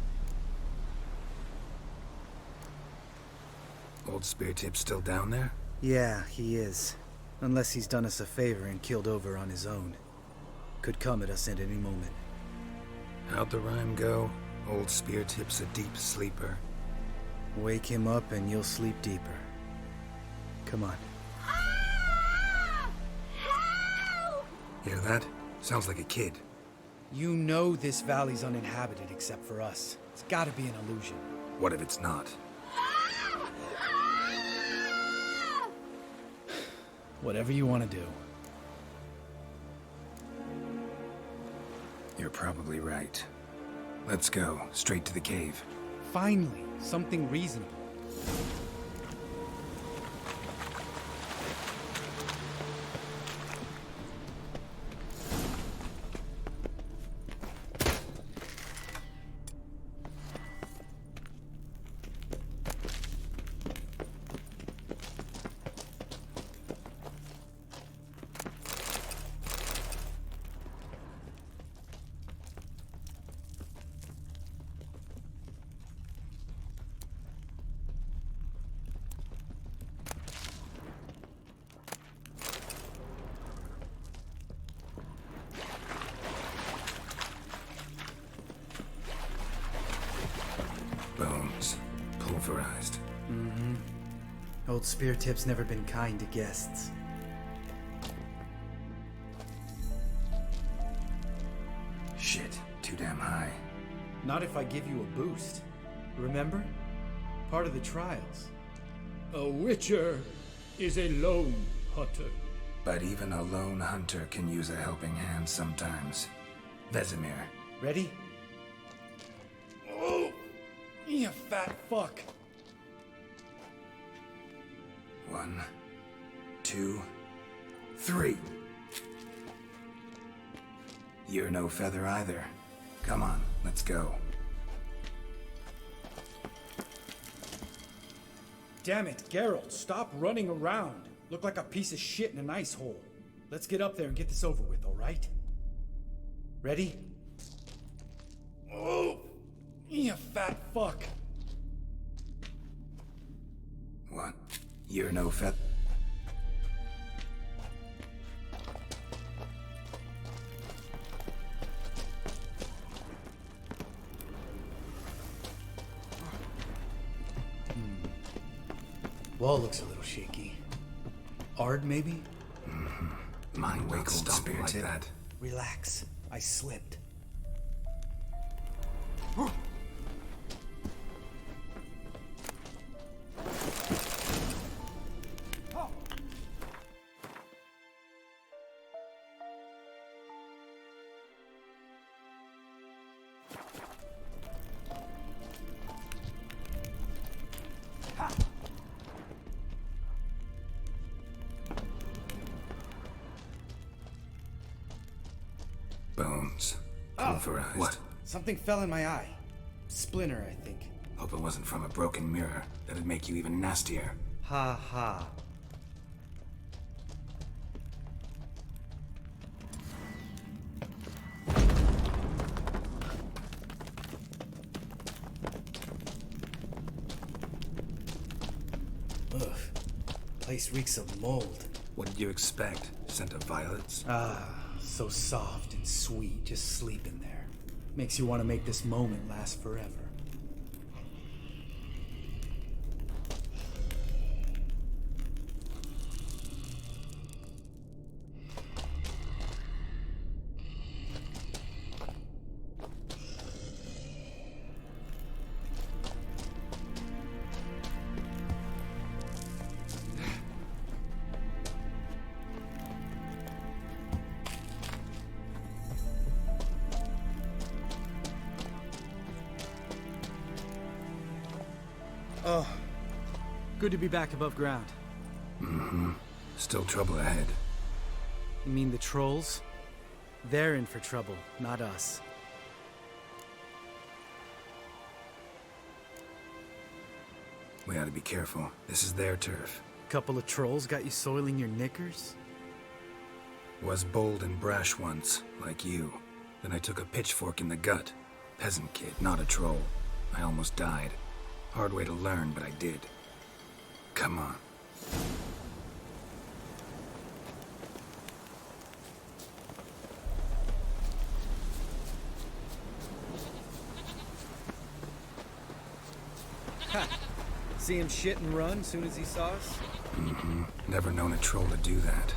Old Speartip's still down there? Yeah, he is. Unless he's done us a favor and killed over on his own. Could come at us at any moment. How'd the rhyme go? Old Speartip's a deep sleeper. Wake him up and you'll sleep deeper. Come on. Hear that? Sounds like a kid. You know this valley's uninhabited except for us. It's gotta be an illusion. What if it's not? Whatever you want to do. You're probably right. Let's go, straight to the cave. Finally, something reasonable. Bones. Pulverized. Mm-hmm. Old Speartip's never been kind to guests. Shit, too damn high. Not if I give you a boost. Remember? Part of the trials. A witcher is a lone hunter. But even a lone hunter can use a helping hand sometimes. Vesemir. Ready? Oh! You fat fuck! 1, 2, 3. You're no feather either. Come on, let's go. Damn it, Geralt, stop running around. Look like a piece of shit in an ice hole. Let's get up there and get this over with, alright? Ready? Oh, you fat fuck. What? You're no fat. Wall looks a little shaky. Ard, maybe? Mine wake stomp like that. Relax. I slipped. Bones. Oh, Pulverized. What? Something fell in my eye. Splinter, I think. Hope it wasn't from a broken mirror. That'd make you even nastier. Ha ha. Ugh. Place reeks of mold. What did you expect? Scent of violets? Ah, so soft and sweet, just sleeping there. Makes you want to make this moment last forever. Oh, good to be back above ground. Mm-hmm. Still trouble ahead. You mean the trolls? They're in for trouble, not us. We ought to be careful. This is their turf. Couple of trolls got you soiling your knickers? Was bold and brash once, like you. Then I took a pitchfork in the gut. Peasant kid, not a troll. I almost died. Hard way to learn, but I did. Come on. Ha! See him shit and run soon as he saw us? Mm-hmm. Never known a troll to do that.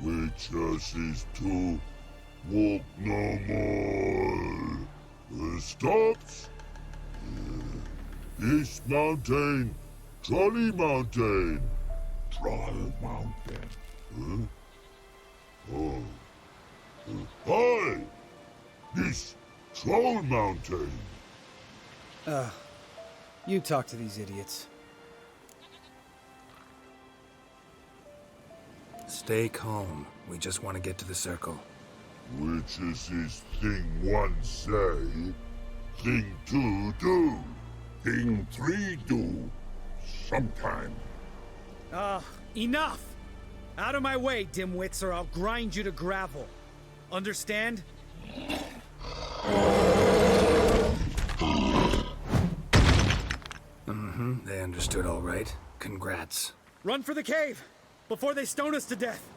Witches to walk no more. Stops. This mountain, Trolley Mountain. Troll Mountain. Huh? Oh. Hi! This Troll Mountain. You talk to these idiots. Stay calm. We just want to get to the circle. Which is this thing one say, thing two do, thing three do, sometime. Enough! Out of my way, dimwits, or I'll grind you to gravel. Understand? Mm-hmm. They understood all right. Congrats. Run for the cave! Before they stone us to death!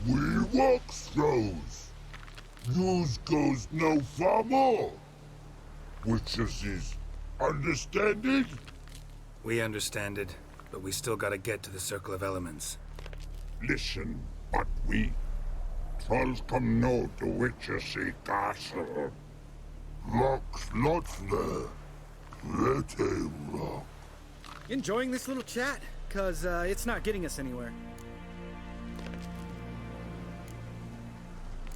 We walk throws. News goes no far more. Witches is understanded? We understand it, but we still gotta get to the Circle of Elements. Listen, but we trolls come no to Witches castle. Locks lots there. Pretty rock. Enjoying this little chat? Cause, it's not getting us anywhere.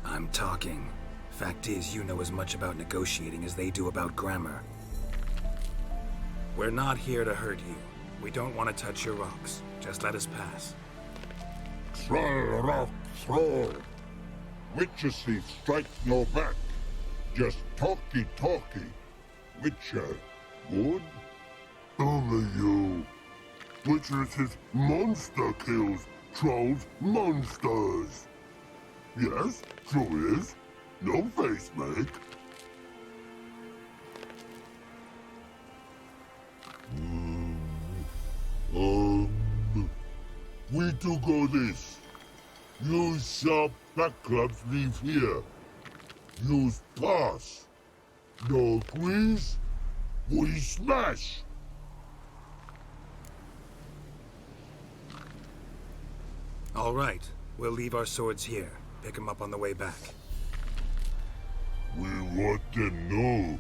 I'm talking. Fact is, you know as much about negotiating as they do about grammar. We're not here to hurt you. We don't want to touch your rocks. Just let us pass. Troll rock throw. Witcher see strike no back. Just talky. Witcher, good? Only you. Witcher says monster kills. Trolls monsters. Yes, true is. No face make. We do go this. Use sharp back clubs leave here. Use pass. No agrees, we smash. All right. We'll leave our swords here. Pick them up on the way back. We want them know.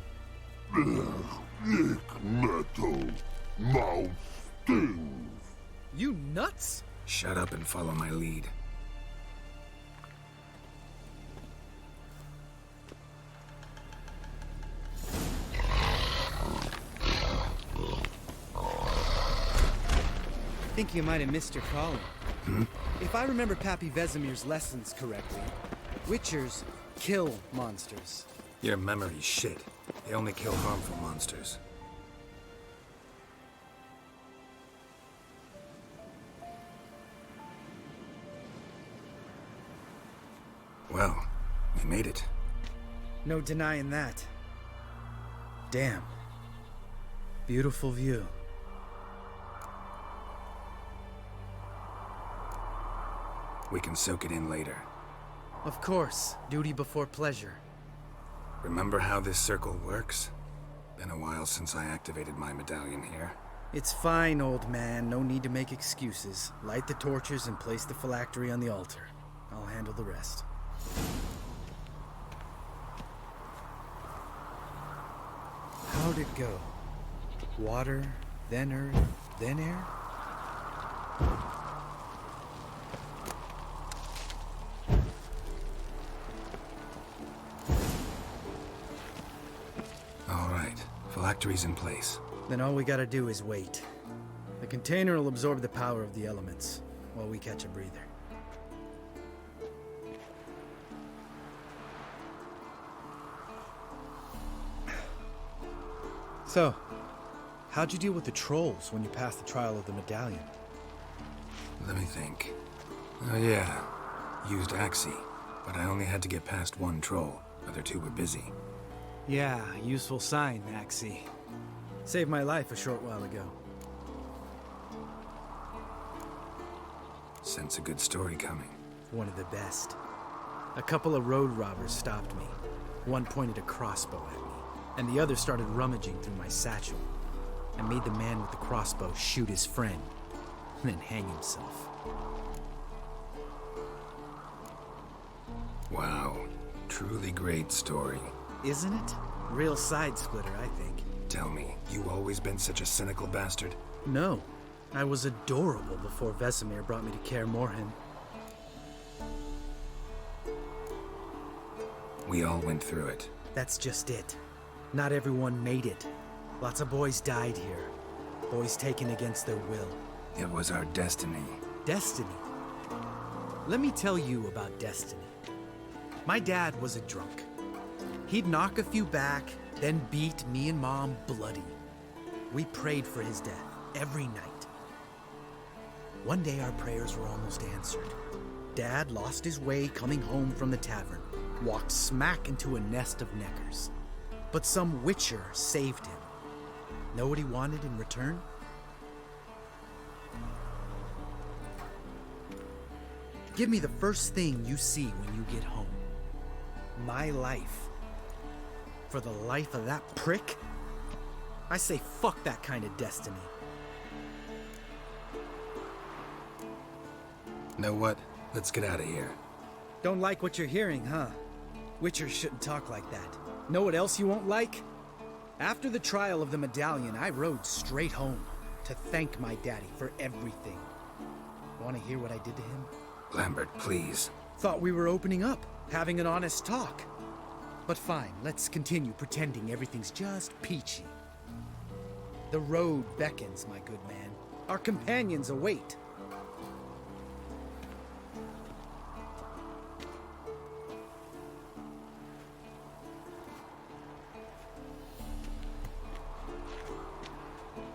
Lick metal. Mouth stings. You nuts? Shut up and follow my lead. I think you might have missed your calling. If I remember Pappy Vesemir's lessons correctly, Witchers kill monsters. Your memory's shit. They only kill harmful monsters. Well, we made it. No denying that. Damn. Beautiful view. We can soak it in later. Of course, duty before pleasure. Remember how this circle works? Been a while since I activated my medallion here. It's fine, old man. No need to make excuses. Light the torches and place the phylactery on the altar. I'll handle the rest. How'd it go? Water, then earth, then air? All right. Phylactery's in place. Then all we gotta do is wait. The container will absorb the power of the elements, while we catch a breather. So, how'd you deal with the trolls when you passed the trial of the medallion? Let me think. Oh yeah, used Axie, but I only had to get past one troll. Other two were busy. Yeah, useful sign, Axie. Saved my life a short while ago. Sense a good story coming. One of the best. A couple of road robbers stopped me. One pointed a crossbow at me, and the other started rummaging through my satchel. I made the man with the crossbow shoot his friend, and then hang himself. Wow, truly great story. Isn't it? Real side splitter, I think. Tell me, you always been such a cynical bastard? No. I was adorable before Vesemir brought me to Kaer Morhen. We all went through it. That's just it. Not everyone made it. Lots of boys died here. Boys taken against their will. It was our destiny. Destiny? Let me tell you about destiny. My dad was a drunk. He'd knock a few back, then beat me and Mom bloody. We prayed for his death every night. One day our prayers were almost answered. Dad lost his way coming home from the tavern, walked smack into a nest of neckers. But some witcher saved him. Know what he wanted in return? Give me the first thing you see when you get home. My life. For the life of that prick? I say fuck that kind of destiny. Know what? Let's get out of here. Don't like what you're hearing, huh? Witchers shouldn't talk like that. Know what else you won't like? After the trial of the medallion, I rode straight home to thank my daddy for everything. Want to hear what I did to him? Lambert, please. Thought we were opening up, having an honest talk. But fine, let's continue pretending everything's just peachy. The road beckons, my good man. Our companions await.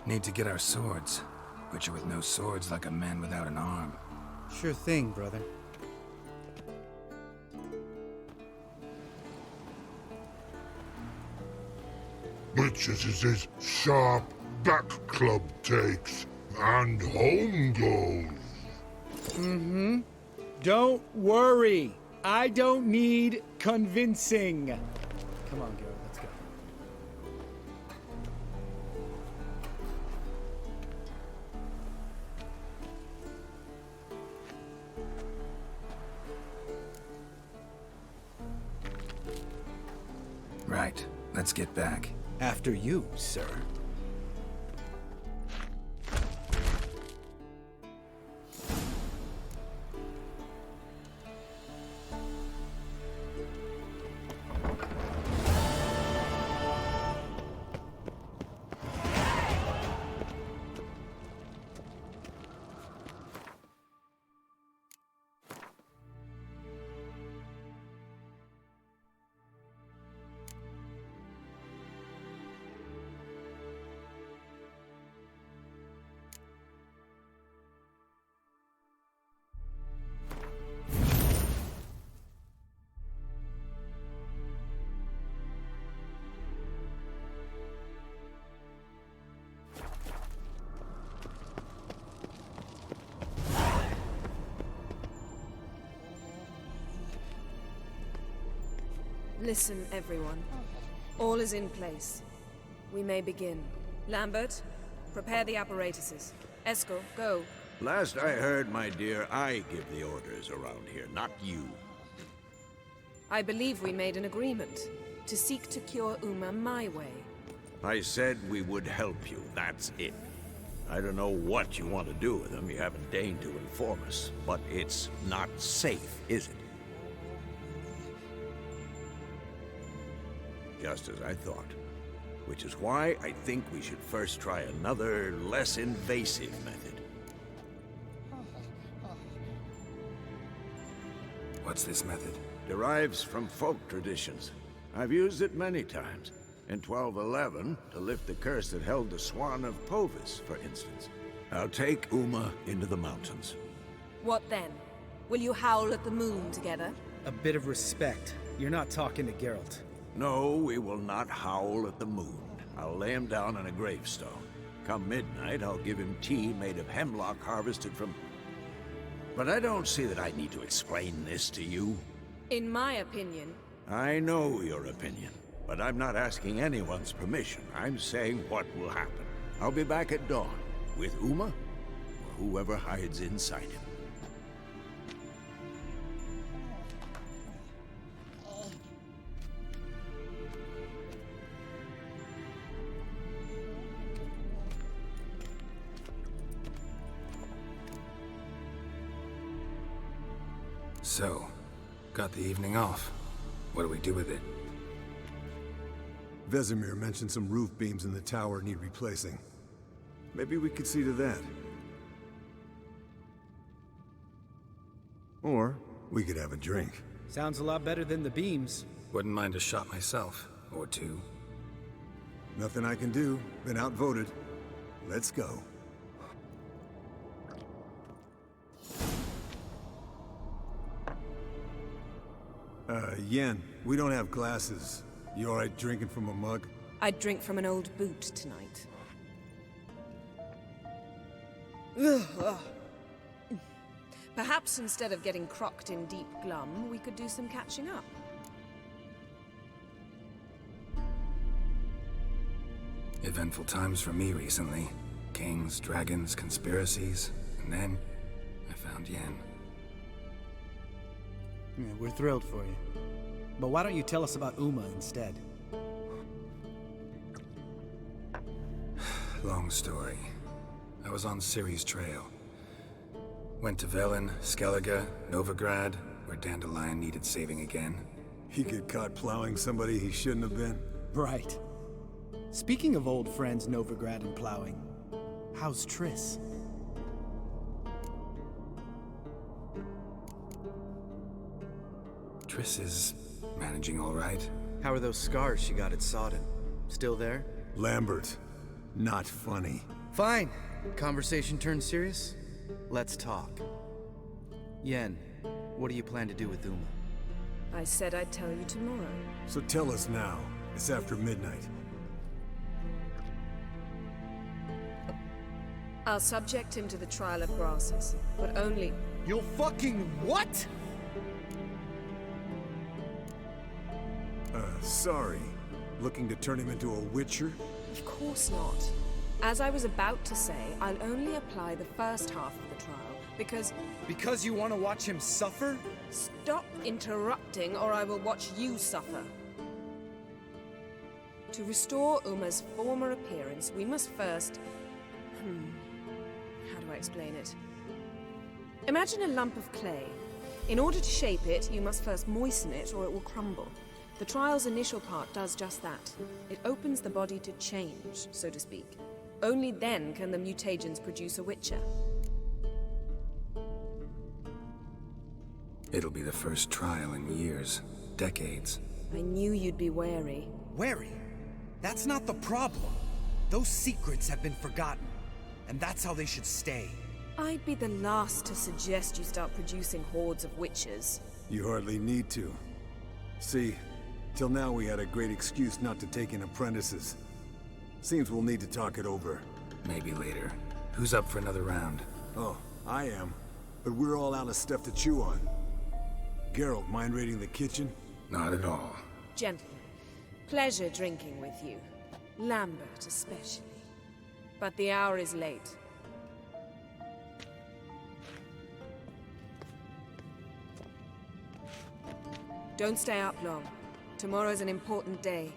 Need to get our swords. But you're with no swords like a man without an arm. Sure thing, brother. Witches is his sharp back club takes, and home goes. Mm-hmm. Don't worry. I don't need convincing. Come on, Geralt, let's go. Right. Let's get back. After you, sir. Listen, everyone. All is in place. We may begin. Lambert, prepare the apparatuses. Eskel, go. Last I heard, my dear, I give the orders around here, not you. I believe we made an agreement to seek to cure Uma my way. I said we would help you, that's it. I don't know what you want to do with them, you haven't deigned to inform us, but it's not safe, is it? Just as I thought. Which is why I think we should first try another, less invasive method. What's this method? Derives from folk traditions. I've used it many times. In 1211, to lift the curse that held the Swan of Povis, for instance. I'll take Uma into the mountains. What then? Will you howl at the moon together? A bit of respect. You're not talking to Geralt. No, we will not howl at the moon. I'll lay him down on a gravestone. Come midnight, I'll give him tea made of hemlock harvested from... But I don't see that I need to explain this to you. In my opinion... I know your opinion, but I'm not asking anyone's permission. I'm saying what will happen. I'll be back at dawn, with Uma, or whoever hides inside him. So, got the evening off. What do we do with it? Vesemir mentioned some roof beams in the tower need replacing. Maybe we could see to that. Or we could have a drink. Sounds a lot better than the beams. Wouldn't mind a shot myself, or two. Nothing I can do. Been outvoted. Let's go. Yen, we don't have glasses. You alright drinking from a mug? I'd drink from an old boot tonight. Perhaps instead of getting crocked in deep glum, we could do some catching up. Eventful times for me recently. Kings, dragons, conspiracies, and then I found Yen. Yeah, we're thrilled for you. But why don't you tell us about Uma instead? Long story. I was on Ciri's trail. Went to Velen, Skellige, Novigrad, where Dandelion needed saving again. He get caught plowing somebody he shouldn't have been? Right. Speaking of old friends Novigrad and plowing, how's Triss? Triss is managing all right. How are those scars she got at Sodden? Still there? Lambert, not funny. Fine. Conversation turned serious? Let's talk. Yen, what do you plan to do with Uma? I said I'd tell you tomorrow. So tell us now. It's after midnight. I'll subject him to the trial of grasses, but only... You'll fucking what? Sorry. Looking to turn him into a witcher? Of course not. As I was about to say, I'll only apply the first half of the trial, because... Because you want to watch him suffer? Stop interrupting, or I will watch you suffer. To restore Uma's former appearance, we must first... How do I explain it? Imagine a lump of clay. In order to shape it, you must first moisten it, or it will crumble. The trial's initial part does just that. It opens the body to change, so to speak. Only then can the mutagens produce a witcher. It'll be the first trial in years, decades. I knew you'd be wary. Wary? That's not the problem. Those secrets have been forgotten, and that's how they should stay. I'd be the last to suggest you start producing hordes of witches. You hardly need to. See, till now we had a great excuse not to take in apprentices. Seems we'll need to talk it over. Maybe later. Who's up for another round? Oh, I am. But we're all out of stuff to chew on. Geralt, mind raiding the kitchen? Not at all. Gentlemen, pleasure drinking with you. Lambert especially. But the hour is late. Don't stay up long. Tomorrow's an important day.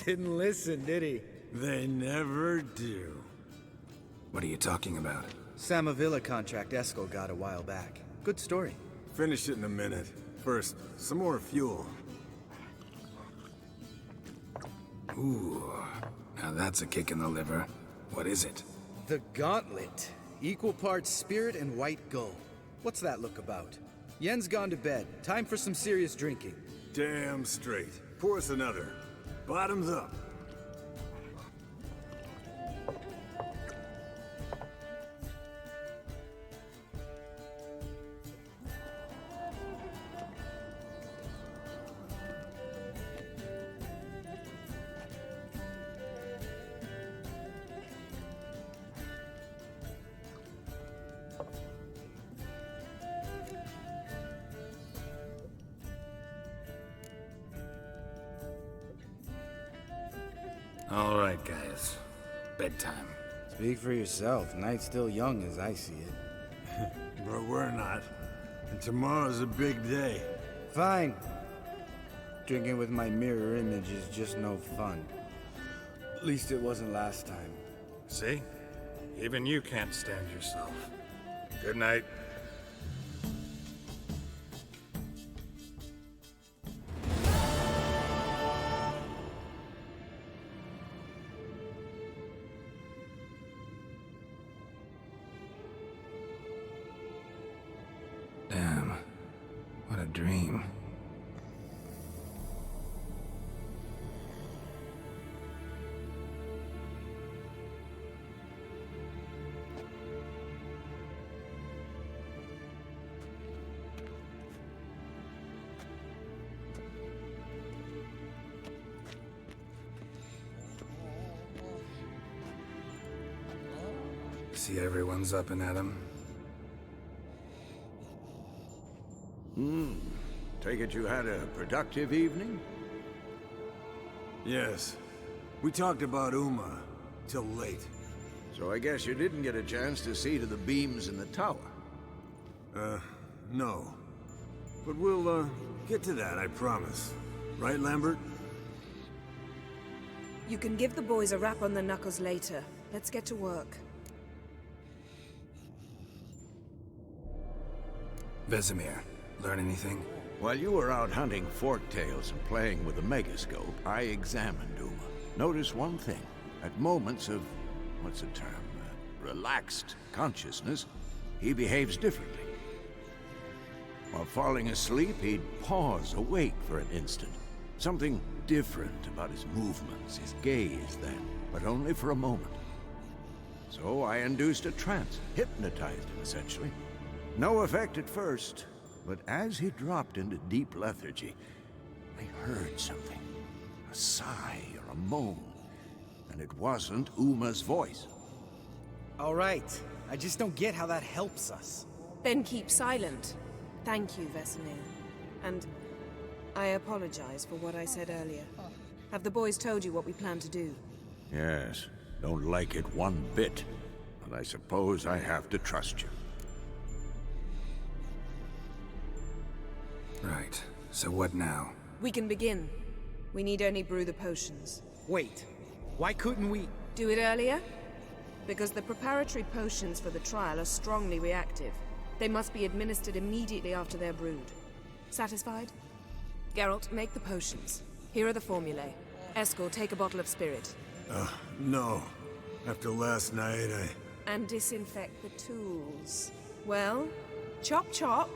Didn't listen, did he? They never do. What are you talking about? Samavilla contract Eskel got a while back. Good story. Finish it in a minute. First, some more fuel. Ooh, now that's a kick in the liver. What is it? The Gauntlet. Equal parts spirit and white gold. What's that look about? Yen's gone to bed. Time for some serious drinking. Damn straight. Pour us another. Bottoms up. All right, guys. Bedtime. Speak for yourself. Night's still young as I see it. But we're not. And tomorrow's a big day. Fine. Drinking with my mirror image is just no fun. At least it wasn't last time. See? Even you can't stand yourself. Good night. Damn. What a dream. See everyone's up and at 'em. Take it you had a productive evening? Yes. We talked about Uma till late. So I guess you didn't get a chance to see to the beams in the tower. No. But we'll, get to that, I promise. Right, Lambert? You can give the boys a rap on the knuckles later. Let's get to work. Vesemir, learn anything? While you were out hunting forktails and playing with the megascope, I examined Uma. Notice one thing. At moments of, what's the term, relaxed consciousness, he behaves differently. While falling asleep, he'd pause, awake for an instant. Something different about his movements, his gaze then, but only for a moment. So I induced a trance, hypnotized him essentially. No effect at first, but as he dropped into deep lethargy, I heard something. A sigh or a moan. And it wasn't Uma's voice. All right. I just don't get how that helps us. Then keep silent. Thank you, Vesemir. And I apologize for what I said earlier. Have the boys told you what we plan to do? Yes, don't like it one bit. But I suppose I have to trust you. Right. So what now? We can begin. We need only brew the potions. Wait. Why couldn't we... Do it earlier? Because the preparatory potions for the trial are strongly reactive. They must be administered immediately after they're brewed. Satisfied? Geralt, make the potions. Here are the formulae. Eskel, take a bottle of spirit. No. After last night, And disinfect the tools. Well, chop chop.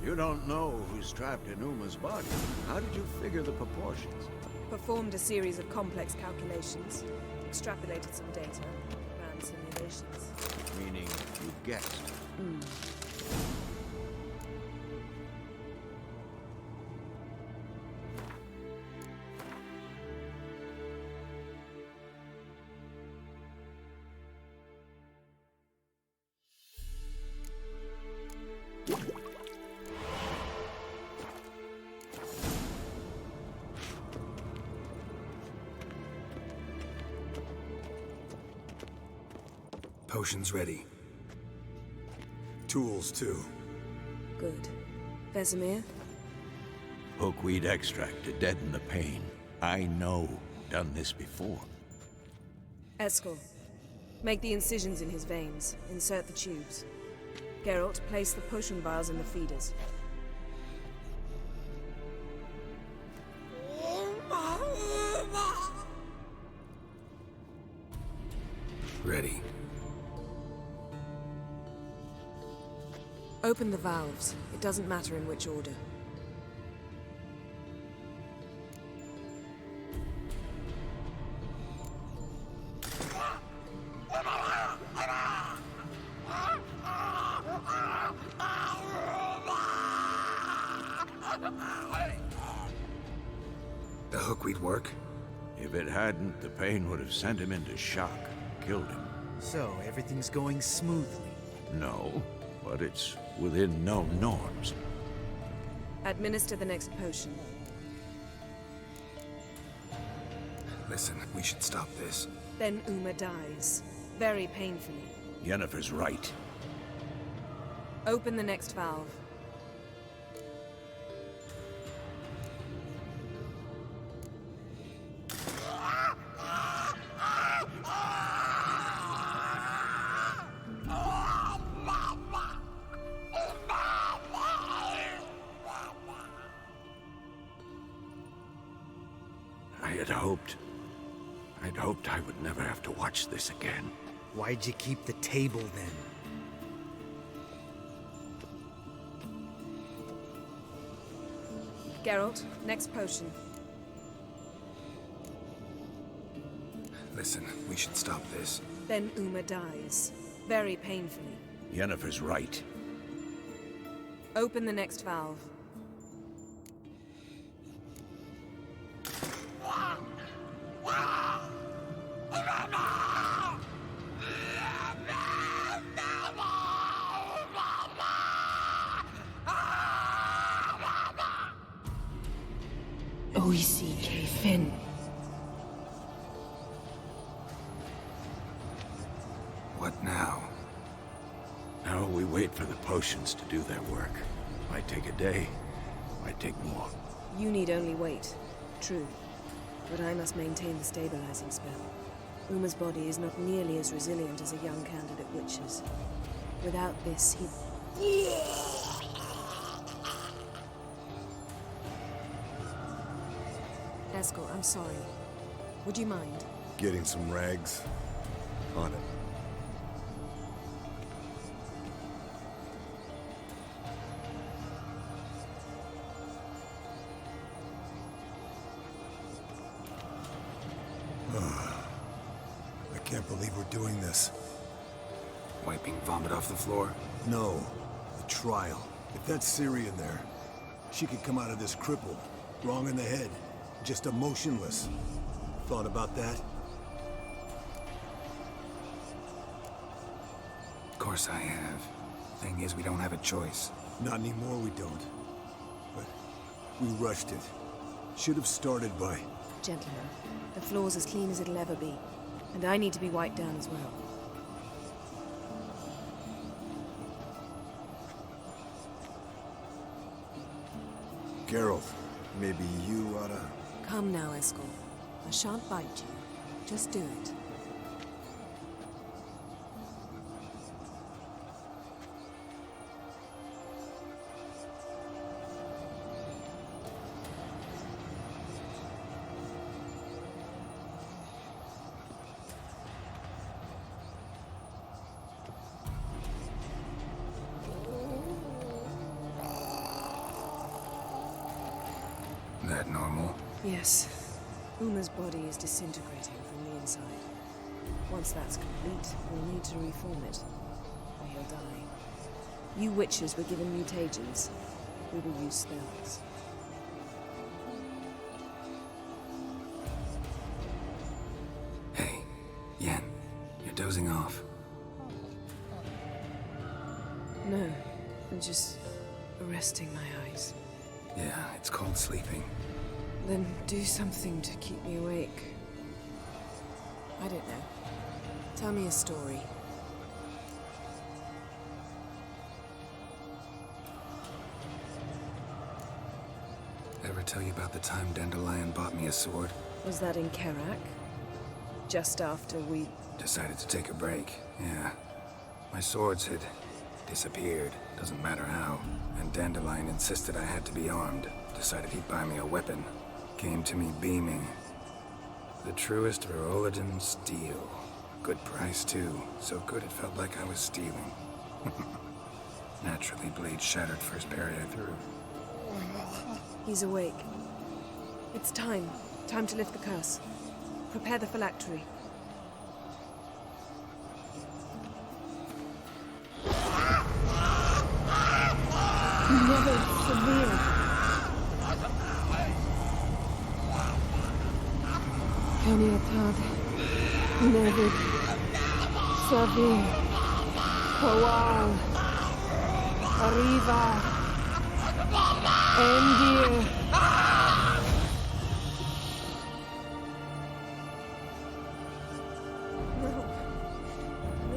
You don't know who's trapped in Uma's body. How did you figure the proportions? Performed a series of complex calculations. Extrapolated some data. Ran simulations. Meaning you guessed. Potions ready. Tools, too. Good. Vesemir? Hookweed extract to deaden the pain. I know. Done this before. Eskel, make the incisions in his veins. Insert the tubes. Geralt, place the potion vials in the feeders. Ready. Open the valves. It doesn't matter in which order. The hookweed work? If it hadn't, the pain would have sent him into shock, killed him. So, everything's going smoothly? No, but it's within known norms. Administer the next potion. Listen, we should stop this. Then Uma dies. Very painfully. Yennefer's right. Open the next valve. I'd hoped I would never have to watch this again. Why'd you keep the table then? Geralt, next potion. Listen, we should stop this. Then Uma dies. Very painfully. Yennefer's right. Open the next valve. Oisi Finn. What now? Now we wait for the potions to do their work. Might take a day, might I take more. You need only wait. True. But I must maintain the stabilizing spell. Uma's body is not nearly as resilient as a young candidate witch's. Without this, he... Eskel, I'm sorry. Would you mind? Getting some rags? On it. I can't believe we're doing this. Wiping vomit off the floor? No. The trial. If that's Ciri in there, she could come out of this crippled, wrong in the head, just emotionless. Thought about that? Of course I have. Thing is, we don't have a choice. Not anymore, we don't. But we rushed it. Should have started by... Gentlemen, the floor's as clean as it'll ever be. And I need to be wiped down as well. Geralt, maybe you oughta... Come now, Eskel. I shan't bite you. Just do it. That normal? Yes. Uma's body is disintegrating from the inside. Once that's complete, we'll need to reform it, or he'll die. You witches were given mutagens. We will use spells. Hey, Yen, you're dozing off. No, I'm just resting my eyes. Yeah, it's called sleeping. Then do something to keep me awake. I don't know. Tell me a story. Ever tell you about the time Dandelion bought me a sword? Was that in Kerak? Just after we... Decided to take a break, yeah. My swords had disappeared, doesn't matter how. And Dandelion insisted I had to be armed. Decided he'd buy me a weapon. Came to me beaming. The truest Verolidan steel. Good price, too. So good it felt like I was stealing. Naturally, blade shattered first parry I threw. He's awake. It's time. Time to lift the curse. Prepare the phylactery. Never severe. Peniatad. Never severe. Kowal. Arriva. Endir. No.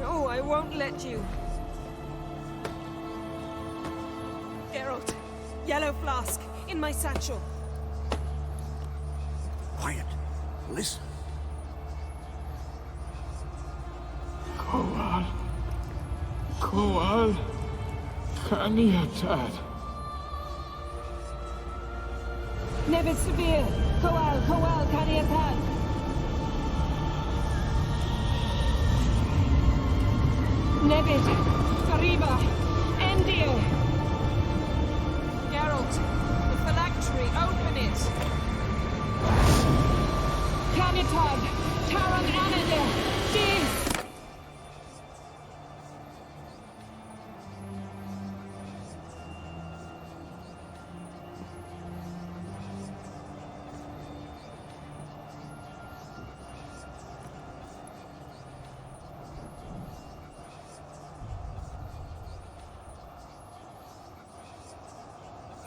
No, I won't let you. Geralt, yellow flask, in my satchel. Quiet. Listen. Kowal. Kowal. Kaniatad. Nevid Severe. Kowal, Kaniatad. Nevid. Fariba. Endir. Geralt, the phylactery, open it. Canitad, Taran Anadir, Jeez!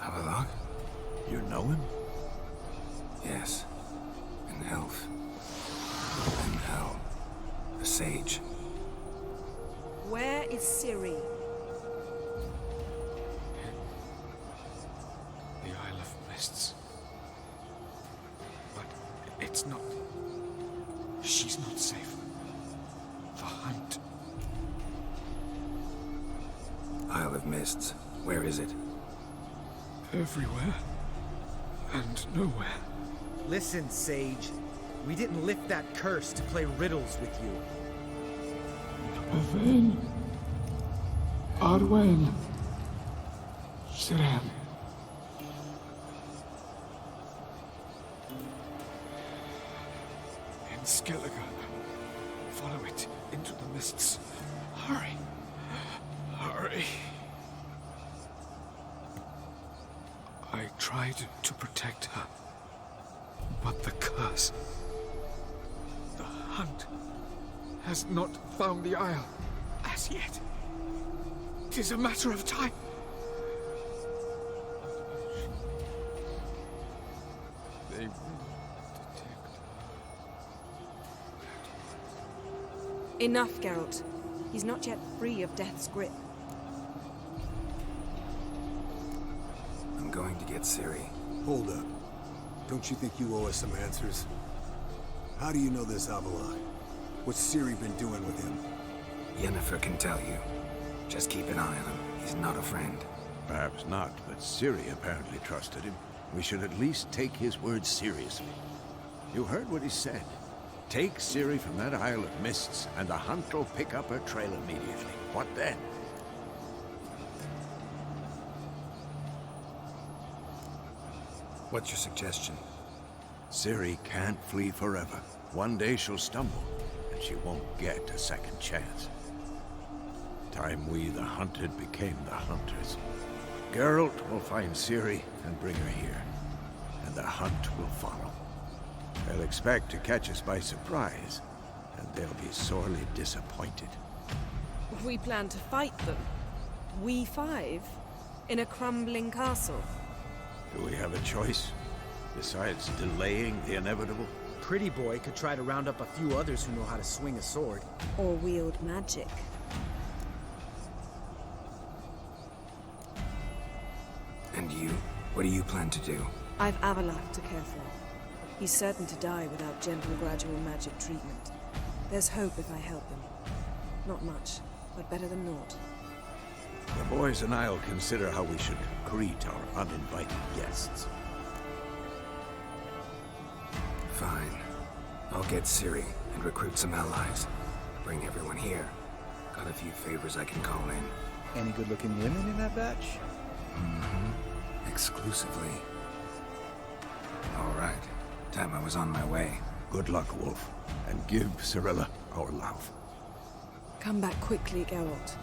Avalok? You know him? Yes. An elf. In hell. A sage. Where is Ciri? The Isle of mists. But it's not... She's not safe. The hunt... Isle of Mists. Where is it? Everywhere. And nowhere. Listen, Sage. We didn't lift that curse to play riddles with you. Yvain. Arwen. Siren. In Skellige. Follow it into the mists. Hurry. Hurry. I tried to protect her. But the curse... The hunt has not found the Isle as yet. 'Tis a matter of time. They will detect. Enough, Geralt. He's not yet free of death's grip. I'm going to get Ciri. Hold up. Don't you think you owe us some answers? How do you know this Avila? What's Ciri been doing with him? Yennefer can tell you. Just keep an eye on him. He's not a friend. Perhaps not, but Ciri apparently trusted him. We should at least take his words seriously. You heard what he said. Take Ciri from that Isle of Mists, and the hunt will pick up her trail immediately. What then? What's your suggestion? Ciri can't flee forever. One day she'll stumble, and she won't get a second chance. Time we, the hunted, became the hunters. Geralt will find Ciri and bring her here, and the hunt will follow. They'll expect to catch us by surprise, and they'll be sorely disappointed. We plan to fight them. We five? In a crumbling castle? Do we have a choice, besides delaying the inevitable? Pretty Boy could try to round up a few others who know how to swing a sword. Or wield magic. And you? What do you plan to do? I've Avalak to care for. He's certain to die without gentle, gradual magic treatment. There's hope if I help him. Not much, but better than naught. The boys and I'll consider how we should greet our uninvited guests. Fine. I'll get Ciri and recruit some allies. Bring everyone here. Got a few favors I can call in. Any good-looking women in that batch? Mm-hmm. Exclusively. All right. Time I was on my way. Good luck, Wolf. And give Cirilla our love. Come back quickly, Geralt.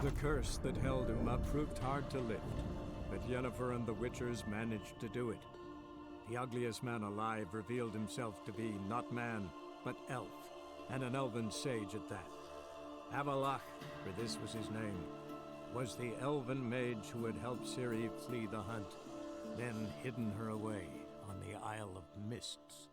The curse that held Uma proved hard to lift, but Yennefer and the Witchers managed to do it. The ugliest man alive revealed himself to be not man, but elf, and an elven sage at that. Avalach, for this was his name, was the elven mage who had helped Ciri flee the hunt, then hidden her away on the Isle of Mists.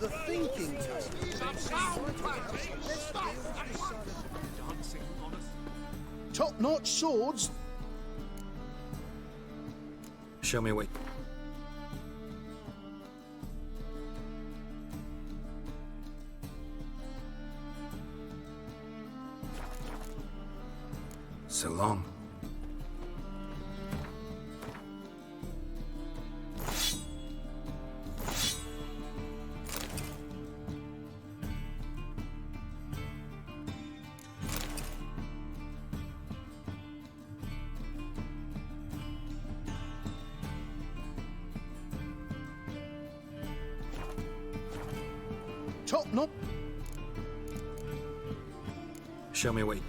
The thinking test. Top-notch swords. Show me a way. So long. Top-notch. Show me a way.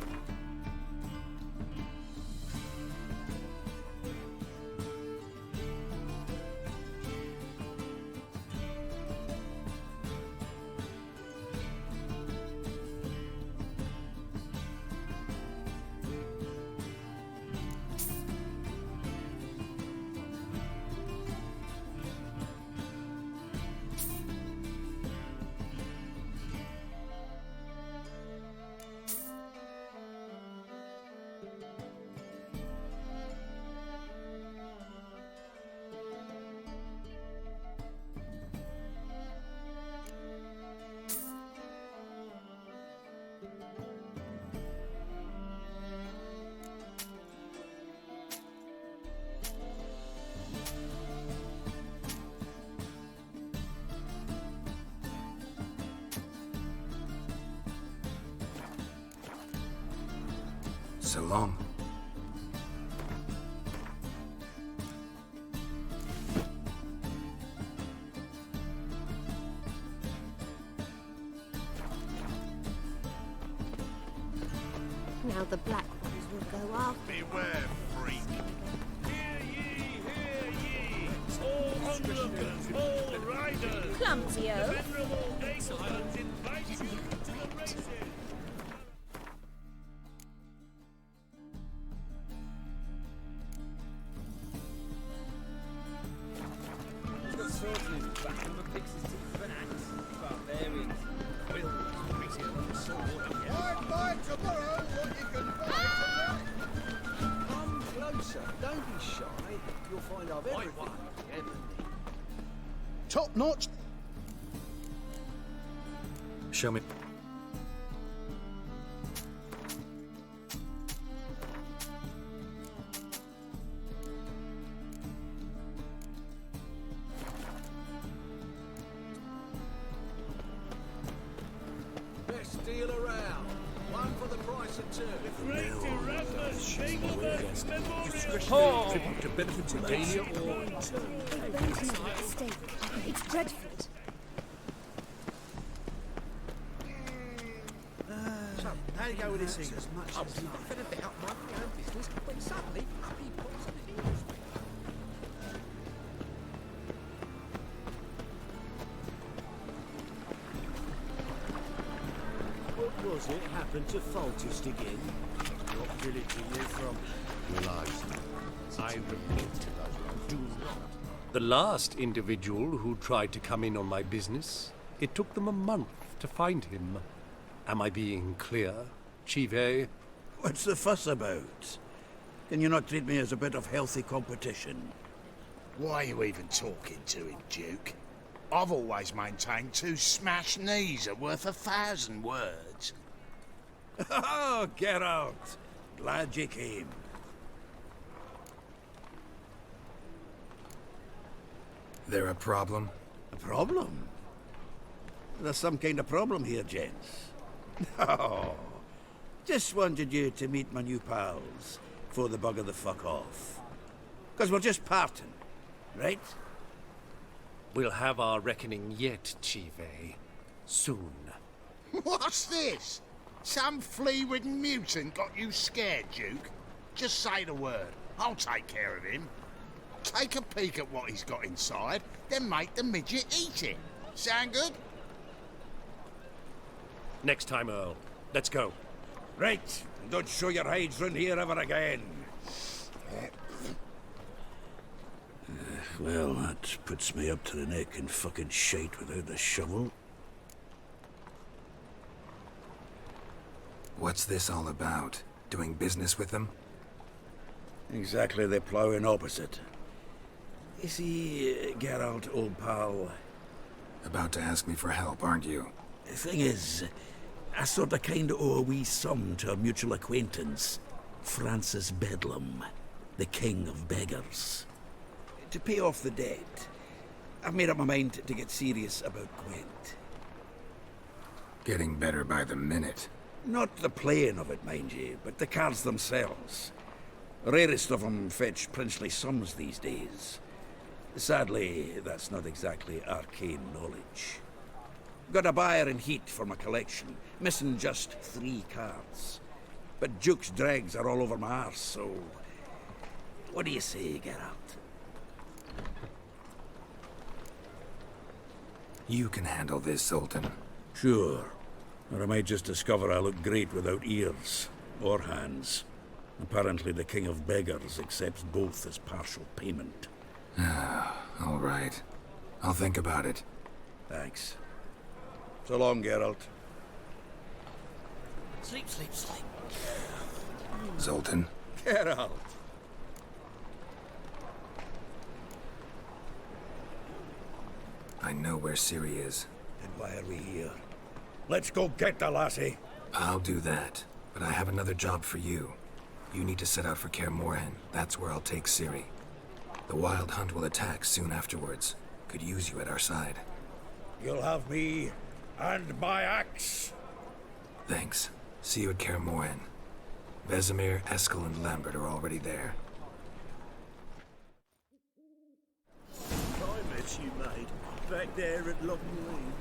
So long. Now the black ones will go after. Beware, freak. All onlookers, all riders. Clumsy oaf. The venerable Daemon's invite you to the races. He's got swords in his back and the pixie's teeth of an axe. Barbarians. Will prettier than a sword. Buy tomorrow what you can buy tonight. Come closer. Don't be shy. You'll find I've everything. Top-notch. Show me. Best deal around. One for the price of two. Great Erasmus, Engelbert Memorial. Oh. To benefit of Dania or... It's dreadful. So, how do you go with this thing? As much as nothing about my own business when suddenly up he pops on the heels. What was it happened to Faltist again? What village are you from? Lies. I repeat, do not. The last individual who tried to come in on my business, it took them a month to find him. Am I being clear, Chive? What's the fuss about? Can you not treat me as a bit of healthy competition? Why are you even talking to him, Duke? I've always maintained 2 smashed knees are worth 1,000 words. Oh, Geralt! Glad you came. There a problem? A problem? There's some kind of problem here, gents. Oh, just wanted you to meet my new pals before they bugger the fuck off. Because we're just parting, right? We'll have our reckoning yet, Chive. Soon. What's this? Some flea-ridden mutant got you scared, Duke? Just say the word. I'll take care of him. Take a peek at what he's got inside, then make the midget eat it. Sound good? Next time, Earl. Let's go. Right. Don't show your hides round here ever again. Well, that puts me up to the neck in fucking shite without the shovel. What's this all about? Doing business with them? Exactly the ploughing opposite. You see, Geralt, old pal... About to ask me for help, aren't you? The thing is, I sort of kind of owe a wee sum to a mutual acquaintance, Francis Bedlam, the king of beggars. To pay off the debt, I've made up my mind to get serious about Gwent. Getting better by the minute. Not the playing of it, mind you, but the cards themselves. The rarest of them fetch princely sums these days. Sadly, that's not exactly arcane knowledge. Got a buyer in heat for my collection, missing just 3 cards. But Duke's dregs are all over my arse, so... What do you say, Geralt? You can handle this, Sultan. Sure. Or I might just discover I look great without ears. Or hands. Apparently the king of beggars accepts both as partial payment. All right. I'll think about it. Thanks. So long, Geralt. Sleep, sleep, sleep. Zoltan? Geralt! I know where Ciri is. Then why are we here? Let's go get the lassie! I'll do that, but I have another job for you. You need to set out for Kaer Morhen. That's where I'll take Ciri. The Wild Hunt will attack soon afterwards. Could use you at our side. You'll have me and my axe. Thanks. See you at Kaer Morhen. Vesemir, Eskel, and Lambert are already there. Climates you made back there at Loch Lane.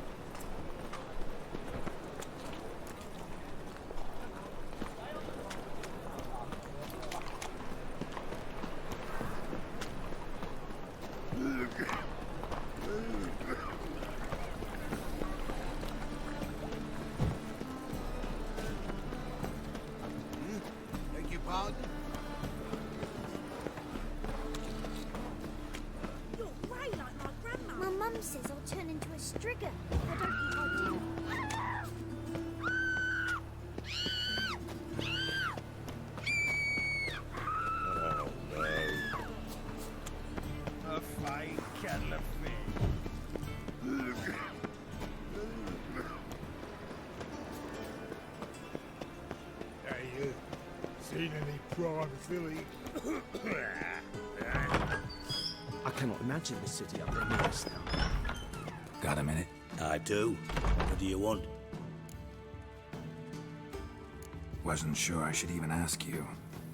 Beg your pardon? You're grey like my grandma. My mum says I'll turn into a strigger. I don't think I do. Oh no. A fine kettle of fish. Hey, you seen any prawn filly? I cannot imagine the city up in Norris now. Got a minute? I do. What do you want? Wasn't sure I should even ask you.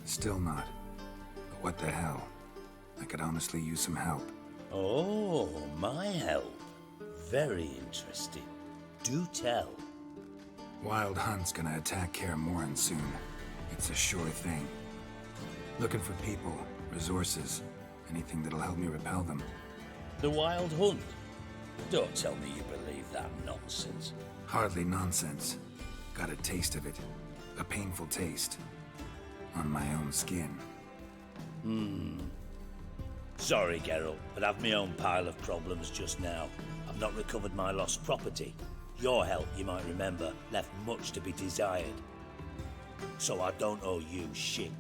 Still not. But what the hell? I could honestly use some help. Oh, my help. Very interesting. Do tell. Wild Hunt's gonna attack Kaer Morhen soon. It's a sure thing. Looking for people, resources, anything that'll help me repel them. The Wild Hunt? Don't tell me you believe that nonsense. Hardly nonsense. Got a taste of it. A painful taste. On my own skin. Sorry, Geralt, but I've my own pile of problems just now. I've not recovered my lost property. Your help, you might remember, left much to be desired. So I don't owe you shit.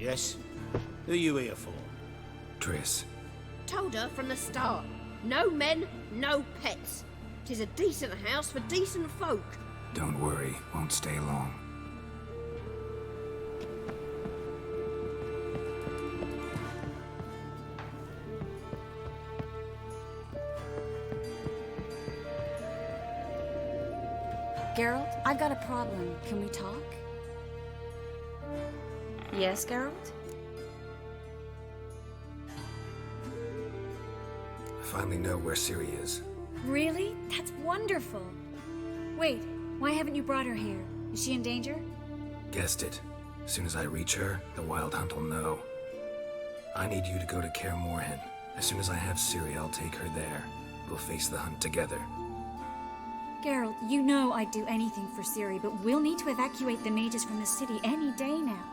Yes? Who are you here for? Triss. Told her from the start. No men, no pets. 'Tis a decent house for decent folk. Don't worry, won't stay long. Geralt, I've got a problem. Can we talk? Yes, Geralt? I finally know where Ciri is. Really? That's wonderful. Wait, why haven't you brought her here? Is she in danger? Guessed it. As soon as I reach her, the Wild Hunt will know. I need you to go to Kaer Morhen. As soon as I have Ciri, I'll take her there. We'll face the hunt together. Geralt, you know I'd do anything for Ciri, but we'll need to evacuate the mages from the city any day now.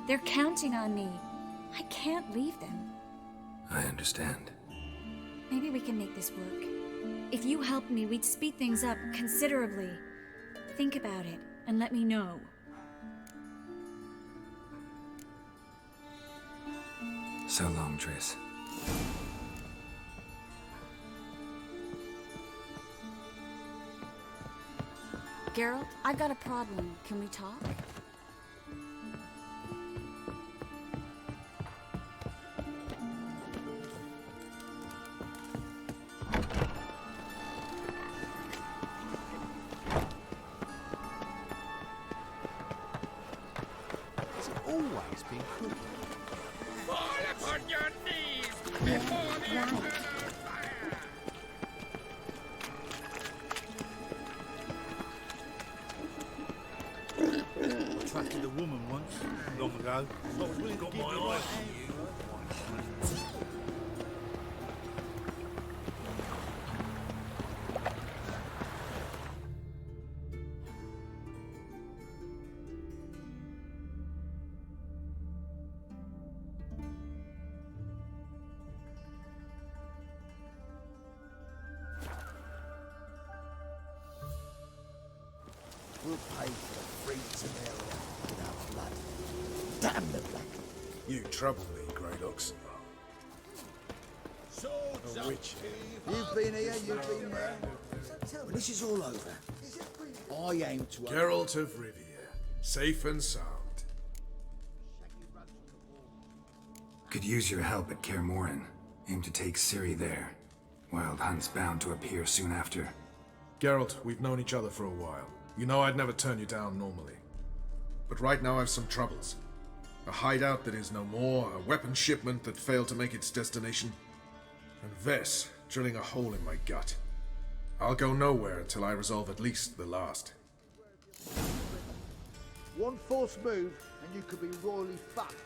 They're counting on me. I can't leave them. I understand. Maybe we can make this work. If you helped me, we'd speed things up considerably. Think about it, and let me know. So long, Triss. Geralt, I've got a problem. Can we talk? Has it always been crooked? Fall upon your knees before the eternal fire! I trusted a woman once, long ago. I was willing to give my eye to you. We'll pay for the fruits of their life with our blood. Damn the blood. You trouble me, Greydox. A witch. You've been here, you've been there. When this is all over, I aim to... Geralt of Rivia, safe and sound. Could use your help at Kaer Morhen. Aim to take Ciri there. Wild Hunt's bound to appear soon after. Geralt, we've known each other for a while. You know I'd never turn you down normally. But right now I've some troubles. A hideout that is no more, a weapon shipment that failed to make its destination, and Vess drilling a hole in my gut. I'll go nowhere until I resolve at least the last. One false move, and you could be royally fucked.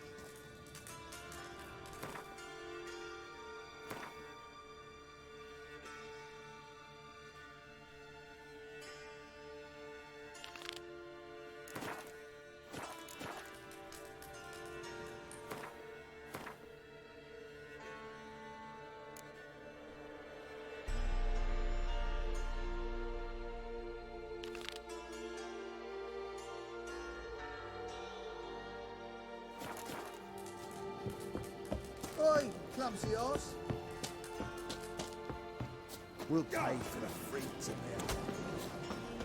Oi, clumsy horse. We'll pay for the fruits of their life.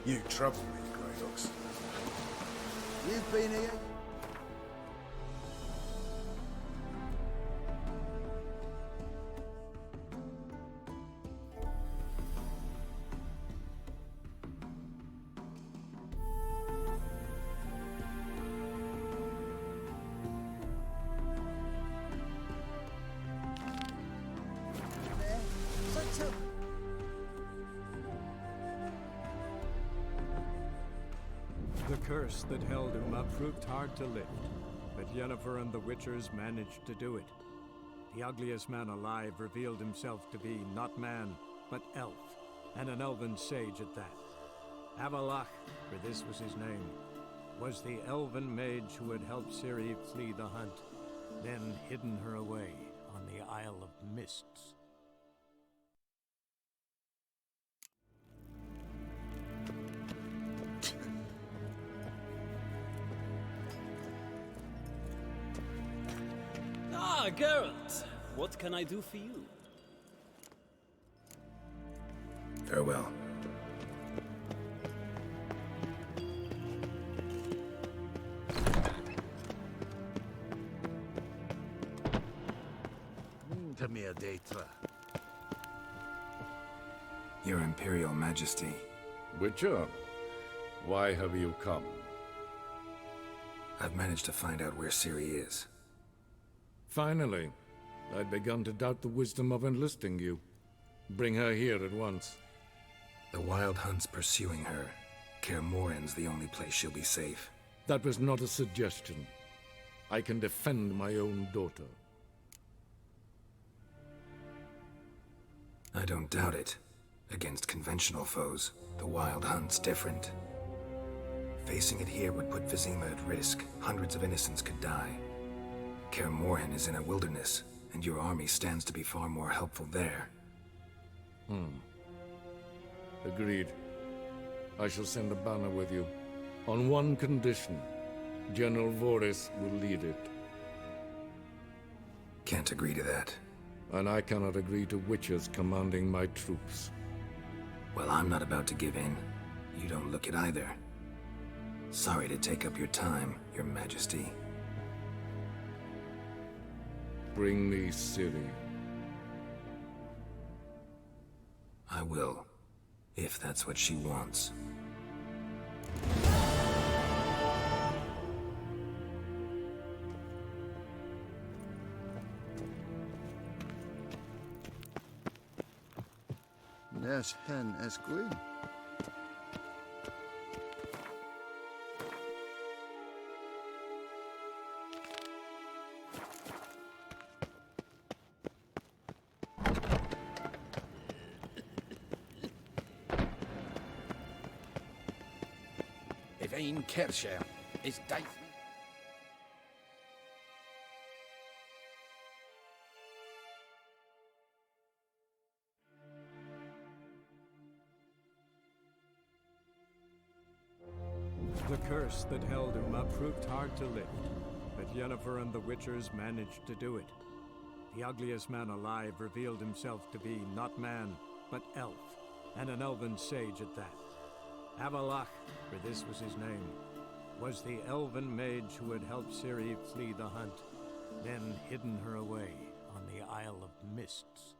You trouble me, Greydox. You've been here. The curse that held Uma proved hard to lift, but Yennefer and the Witchers managed to do it. The ugliest man alive revealed himself to be not man, but elf, and an elven sage at that. Avalach, for this was his name, was the elven mage who had helped Ciri flee the hunt, then hidden her away on the Isle of Mists. Ah, Geralt. What can I do for you? Farewell. Come here, Datra. Your Imperial Majesty. Witcher, why have you come? I've managed to find out where Ciri is. Finally. I'd begun to doubt the wisdom of enlisting you. Bring her here at once. The Wild Hunt's pursuing her. Kaer Morhen's the only place she'll be safe. That was not a suggestion. I can defend my own daughter. I don't doubt it. Against conventional foes, the Wild Hunt's different. Facing it here would put Vizima at risk. Hundreds of innocents could die. Kaer Morhen is in a wilderness, and your army stands to be far more helpful there. Agreed. I shall send a banner with you. On one condition. General Voris will lead it. Can't agree to that. And I cannot agree to witches commanding my troops. Well, I'm not about to give in. You don't look it either. Sorry to take up your time, Your Majesty. Bring me Ciri. I will, if that's what she wants. Nes hen es gwyn. If ein Kersher is Dyson. The curse that held Uma proved hard to lift, but Yennefer and the Witchers managed to do it. The ugliest man alive revealed himself to be not man, but elf, and an elven sage at that. Avalach, for this was his name, was the elven mage who had helped Ciri flee the hunt, then hidden her away on the Isle of Mists.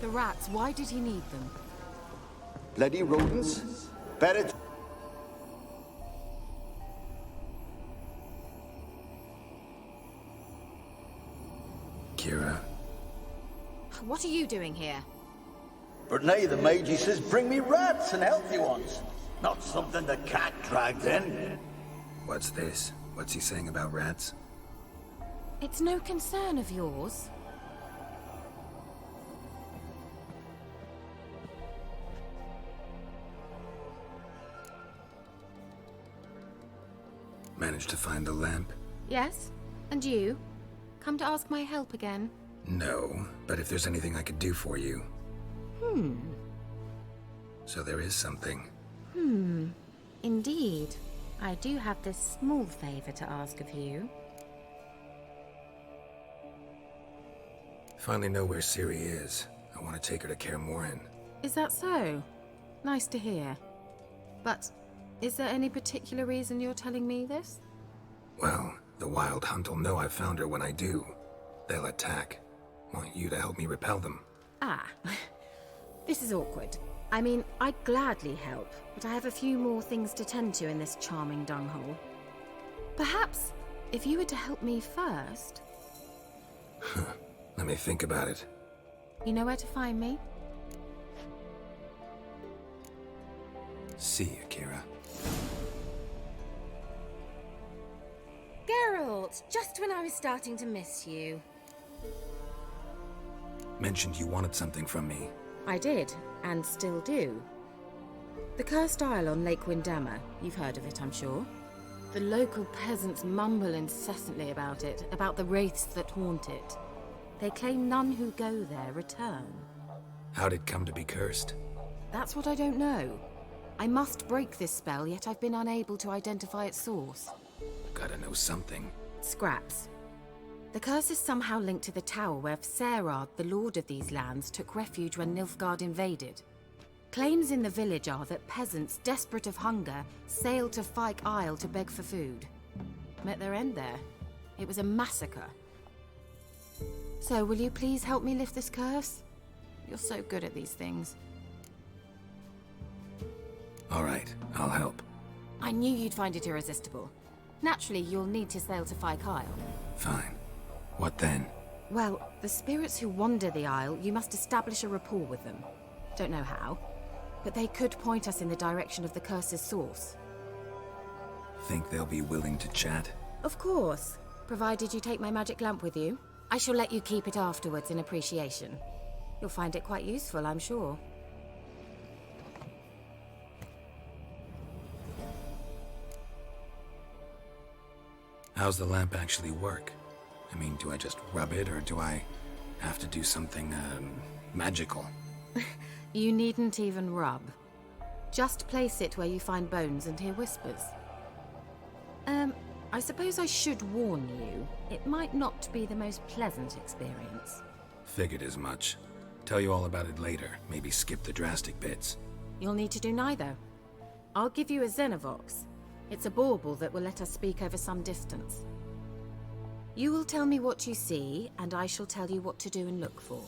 The rats, why did he need them? Bloody rodents. Better. Kira. What are you doing here? But now the Magi says bring me rats and healthy ones. Not something the cat dragged in. What's this? What's he saying about rats? It's no concern of yours. Managed to find the lamp? Yes? And you? Come to ask my help again? No, but if there's anything I could do for you. So there is something. Indeed. I do have this small favor to ask of you. Finally know where Ciri is. I want to take her to Kaer Morhen. Is that so? Nice to hear. But is there any particular reason you're telling me this? Well, the Wild Hunt will know I've found her when I do. They'll attack. Want you to help me repel them. Ah, this is awkward. I mean, I'd gladly help, but I have a few more things to tend to in this charming dunghole. Perhaps, if you were to help me first... Let me think about it. You know where to find me? See you, Kira. Geralt, just when I was starting to miss you. Mentioned you wanted something from me. I did, and still do. The Cursed Isle on Lake Windammer. You've heard of it, I'm sure. The local peasants mumble incessantly about it, about the wraiths that haunt it. They claim none who go there return. How'd it come to be cursed? That's what I don't know. I must break this spell, yet I've been unable to identify its source. Gotta know something. Scraps. The curse is somehow linked to the tower where Serard, the lord of these lands, took refuge when Nilfgaard invaded. Claims in the village are that peasants, desperate of hunger, sailed to Fyke Isle to beg for food. Met their end there. It was a massacre. So, will you please help me lift this curse? You're so good at these things. All right, I'll help. I knew you'd find it irresistible. Naturally, you'll need to sail to Fyke Isle. Fine. What then? Well, the spirits who wander the Isle, you must establish a rapport with them. Don't know how, but they could point us in the direction of the curse's source. Think they'll be willing to chat? Of course, provided you take my magic lamp with you. I shall let you keep it afterwards in appreciation. You'll find it quite useful, I'm sure. How's the lamp actually work? I mean, do I just rub it, or do I have to do something, magical? You needn't even rub. Just place it where you find bones and hear whispers. I suppose I should warn you, it might not be the most pleasant experience. Figured as much. Tell you all about it later, maybe skip the drastic bits. You'll need to do neither. I'll give you a Xenovox. It's a bauble that will let us speak over some distance. You will tell me what you see, and I shall tell you what to do and look for.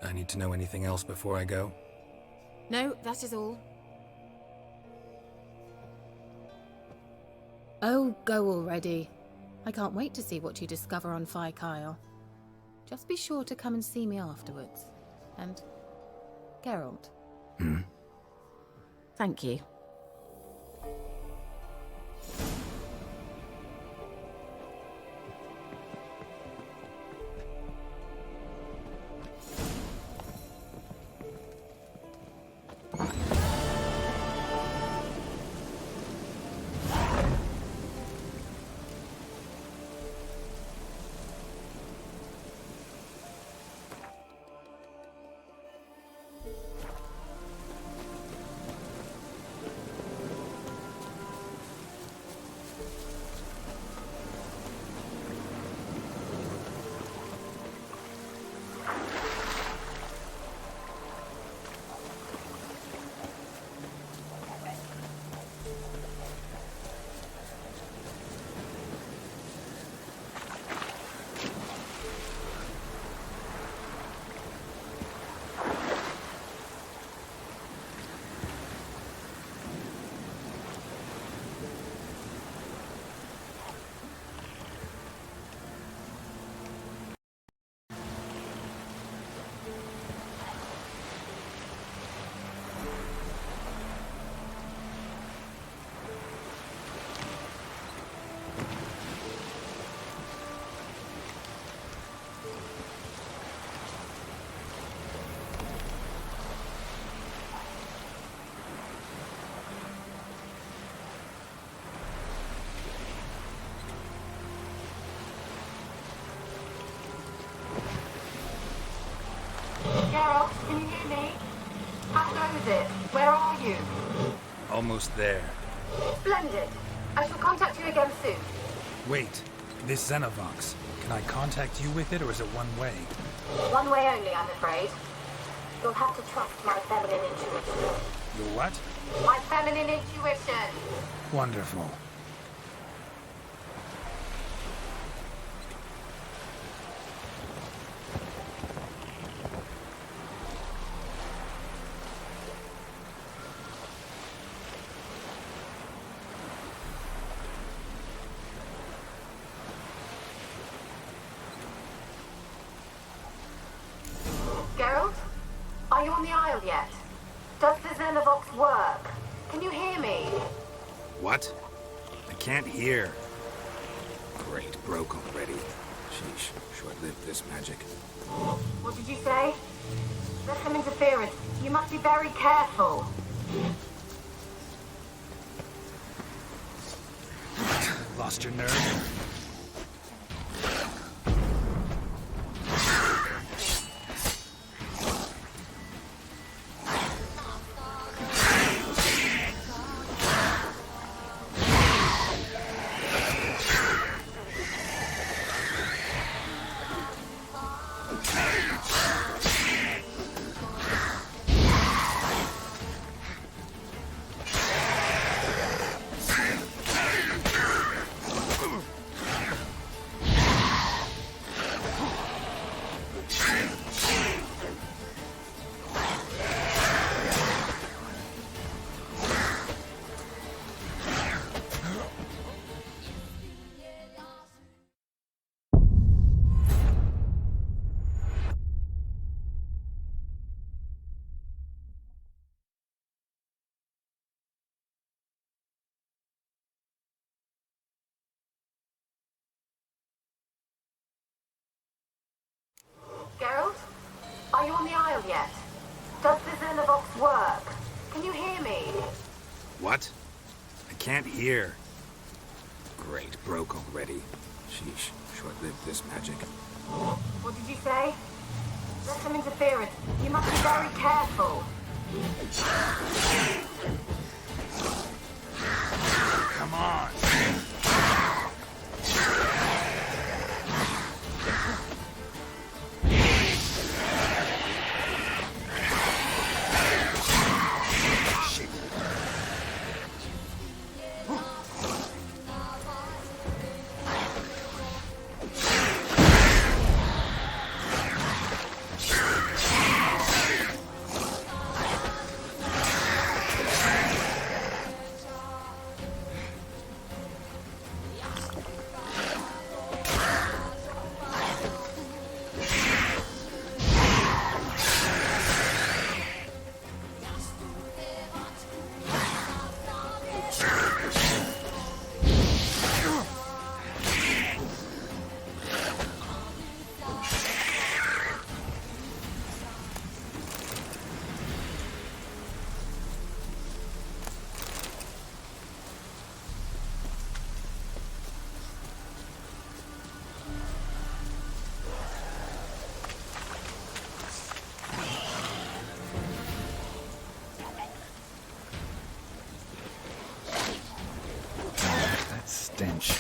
I need to know anything else before I go? No, that is all. Oh, go already. I can't wait to see what you discover on Fyke Isle. Just be sure to come and see me afterwards. And... Geralt. Thank you. Geralt, can you hear me? How close is it? Where are you? Almost there. Splendid. I shall contact you again soon. Wait, this Xenovox. Can I contact you with it, or is it one way? One way only, I'm afraid. You'll have to trust my feminine intuition. Your what? My feminine intuition. Wonderful. What? I can't hear. Great, broke already. Sheesh, short-lived this magic. What did you say? There's some interference. You must be very careful. Lost your nerve? Geralt? Are you on the Isle yet? Does the Xenovox work? Can you hear me? What? I can't hear. Great, broke already. Sheesh, short-lived this magic. What did you say? There's some interference. You must be very careful. Come on! Stench.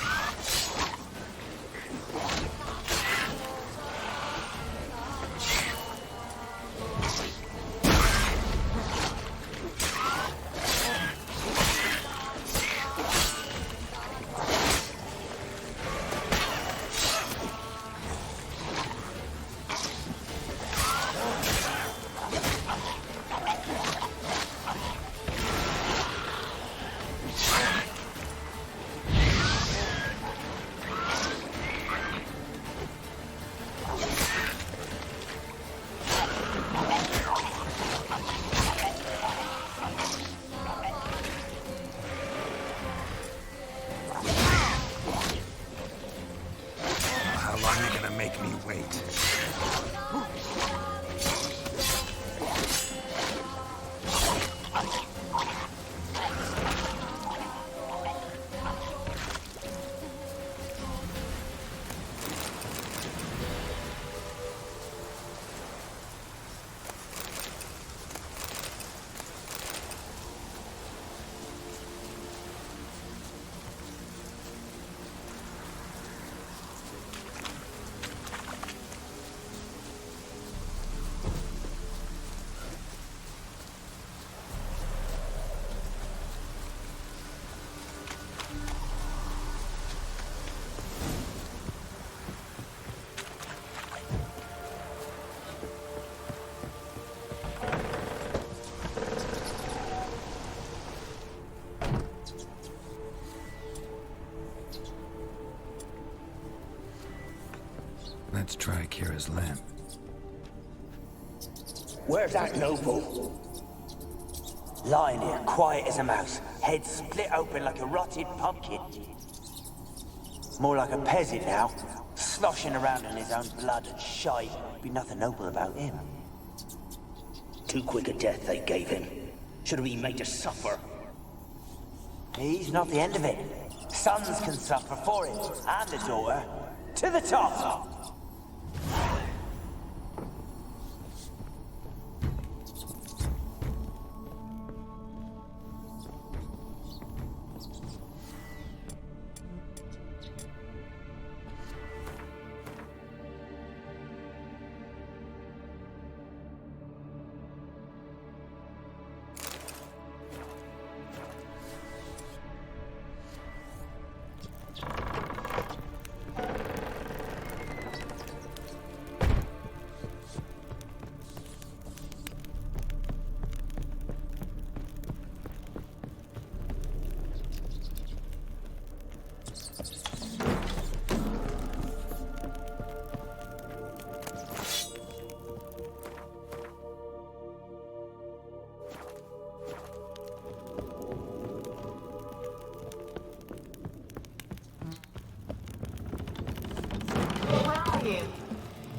Let's try Kira's lamp. Where's that noble? Lying here, quiet as a mouse, head split open like a rotted pumpkin. More like a peasant now, sloshing around in his own blood and shite. Be nothing noble about him. Too quick a death they gave him. Should have been made to suffer. He's not the end of it. Sons can suffer for it, and a daughter. To the top!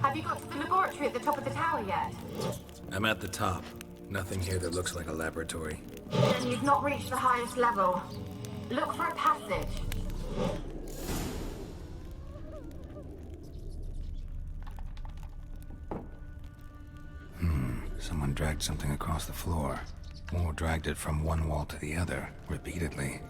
Have you got to the laboratory at the top of the tower yet? I'm at the top. Nothing here that looks like a laboratory. Then you've not reached the highest level. Look for a passage. Someone dragged something across the floor. Or dragged it from one wall to the other, repeatedly.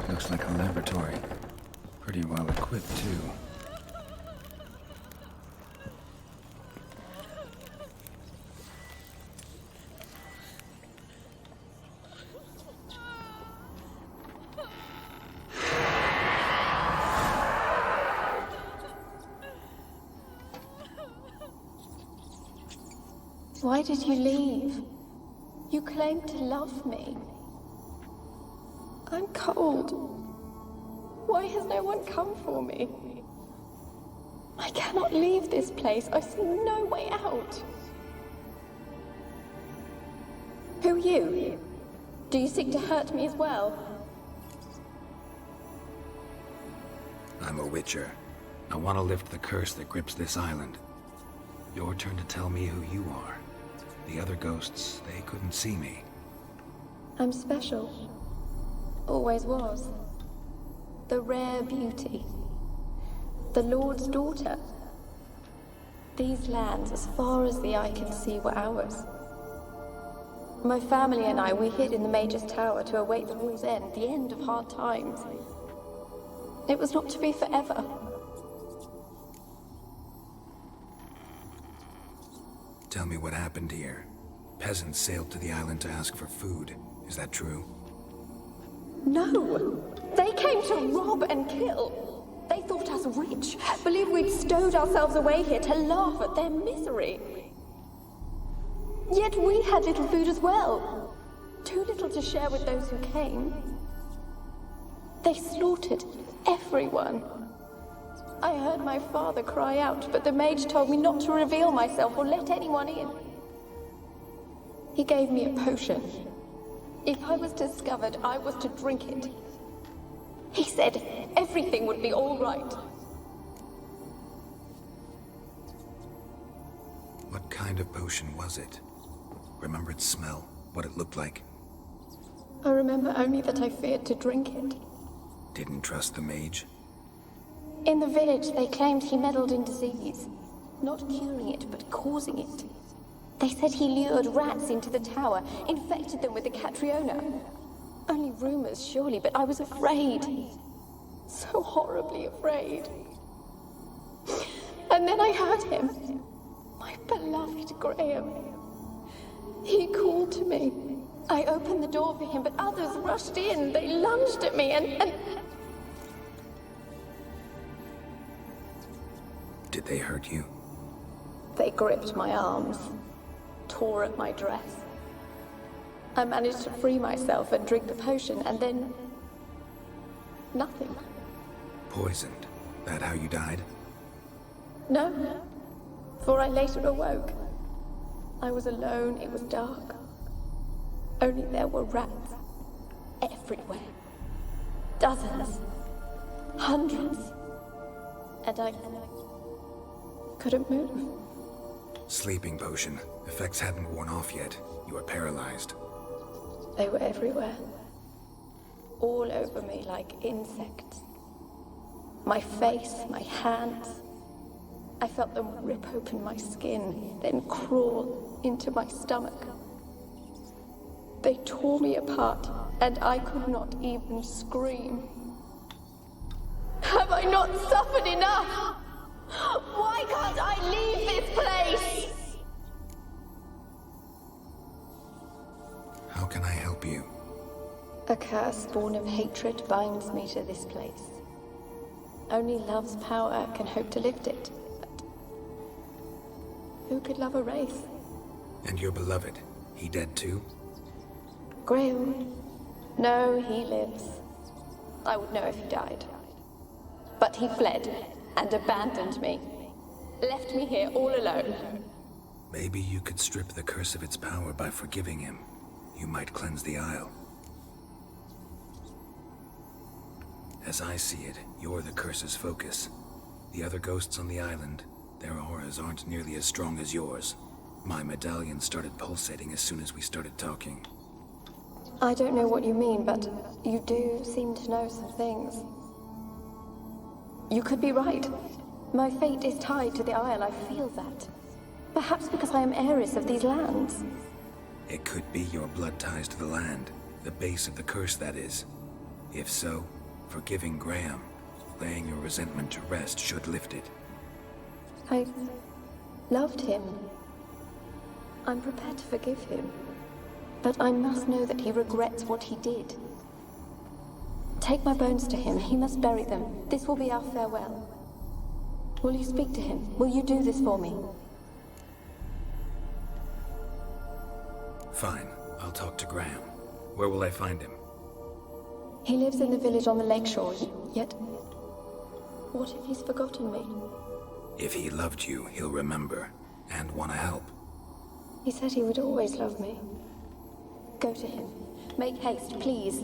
Looks like a laboratory. Pretty well equipped, too. Why did you leave? You claimed to love me. I'm cold. Why has no one come for me? I cannot leave this place. I see no way out. Who are you? Do you seek to hurt me as well? I'm a witcher. I want to lift the curse that grips this island. Your turn to tell me who you are. The other ghosts, they couldn't see me. I'm special. Always was. The rare beauty. The Lord's daughter. These lands, as far as the eye can see, were ours. My family and I, we hid in the Mage's Tower to await the war's end, the end of hard times. It was not to be forever. Tell me what happened here. Peasants sailed to the island to ask for food. Is that true? No! They came to rob and kill. They thought us rich, believed we'd stowed ourselves away here to laugh at their misery. Yet we had little food as well. Too little to share with those who came. They slaughtered everyone. I heard my father cry out, but the mage told me not to reveal myself or let anyone in. He gave me a potion. If I was discovered, I was to drink it. He said everything would be all right. What kind of potion was it? Remember its smell? What it looked like? I remember only that I feared to drink it. Didn't trust the mage? In the village, they claimed he meddled in disease. Not curing it, but causing it. They said he lured rats into the tower, infected them with the Catriona. Only rumors, surely, but I was afraid. So horribly afraid. And then I heard him. My beloved Graham. He called to me. I opened the door for him, but others rushed in. They lunged at me and... Did they hurt you? They gripped my arms. tore at my dress. I managed to free myself and drink the potion, and then... nothing. Poisoned. That how you died? No, for I later awoke. I was alone, it was dark. Only there were rats. Everywhere. Dozens. Hundreds. And I couldn't move. Sleeping potion. Effects hadn't worn off yet. You were paralyzed. They were everywhere. All over me like insects. My face, my hands. I felt them rip open my skin, then crawl into my stomach. They tore me apart, and I could not even scream. Have I not suffered enough? Why can't I leave this place? How can I help you? A curse born of hatred binds me to this place. Only love's power can hope to lift it. But who could love a wraith? And your beloved, he dead too? Grail? No, he lives. I would know if he died. But he fled and abandoned me. Left me here all alone. Maybe you could strip the curse of its power by forgiving him. You might cleanse the Isle. As I see it, you're the curse's focus. The other ghosts on the island, their auras aren't nearly as strong as yours. My medallion started pulsating as soon as we started talking. I don't know what you mean, but you do seem to know some things. You could be right. My fate is tied to the Isle, I feel that. Perhaps because I am heiress of these lands. It could be your blood ties to the land, the base of the curse, that is. If so, forgiving Graham, laying your resentment to rest should lift it. I loved him. I'm prepared to forgive him. But I must know that he regrets what he did. Take my bones to him. He must bury them. This will be our farewell. Will you speak to him? Will you do this for me? Fine. I'll talk to Graham. Where will I find him? He lives in the village on the lakeshore, yet... what if he's forgotten me? If he loved you, he'll remember, and want to help. He said he would always love me. Go to him. Make haste, please.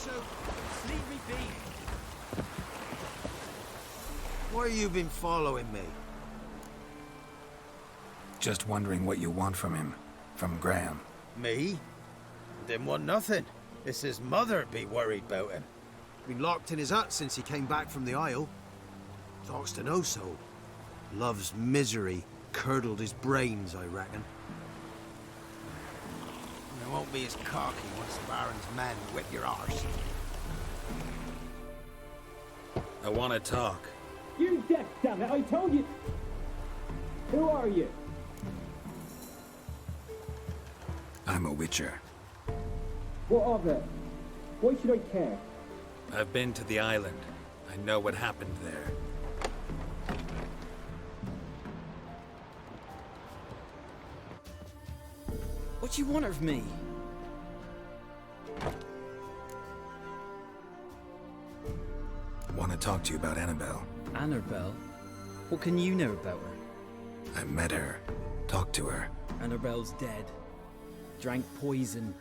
to. Just leave me be. Why you been following me? Just wondering what you want from him. From Graham. Me? Didn't want nothing. It's his mother be worried about him. Been locked in his hut since he came back from the Isle. Talks to no soul. Love's misery curdled his brains, I reckon. And it won't be as cocky once the Baron's men whip your arse. I want to talk. You deaf, damn it! I told you. Who are you? I'm a witcher. What of it? Why should I care? I've been to the island. I know what happened there. What do you want of me? Want to talk to you about Annabelle. Annabelle? What can you know about her? I met her. Talked to her. Annabelle's dead. Drank poison.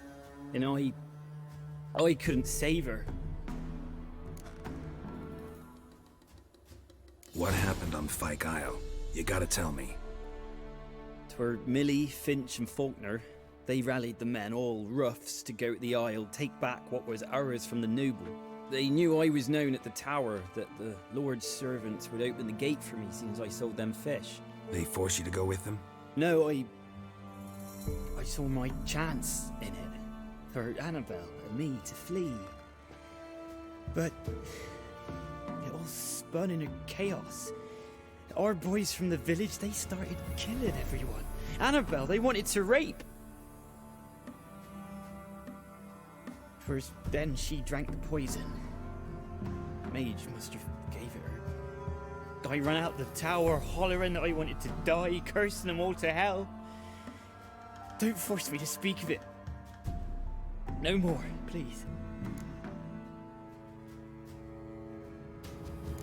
And I couldn't save her. What happened on Fyke Isle? You gotta tell me. 'Twere Millie, Finch and Faulkner. They rallied the men, all roughs, to go to the Isle, take back what was ours from the noble. They knew I was known at the tower, that the Lord's servants would open the gate for me since I sold them fish. They force you to go with them? No, I saw my chance in it. For Annabelle and me to flee. But it all spun in a chaos. Our boys from the village, they started killing everyone. Annabelle, they wanted to rape. First, then she drank the poison. Mage must have gave it her. I ran out the tower hollering that I wanted to die, cursing them all to hell. Don't force me to speak of it. No more, please.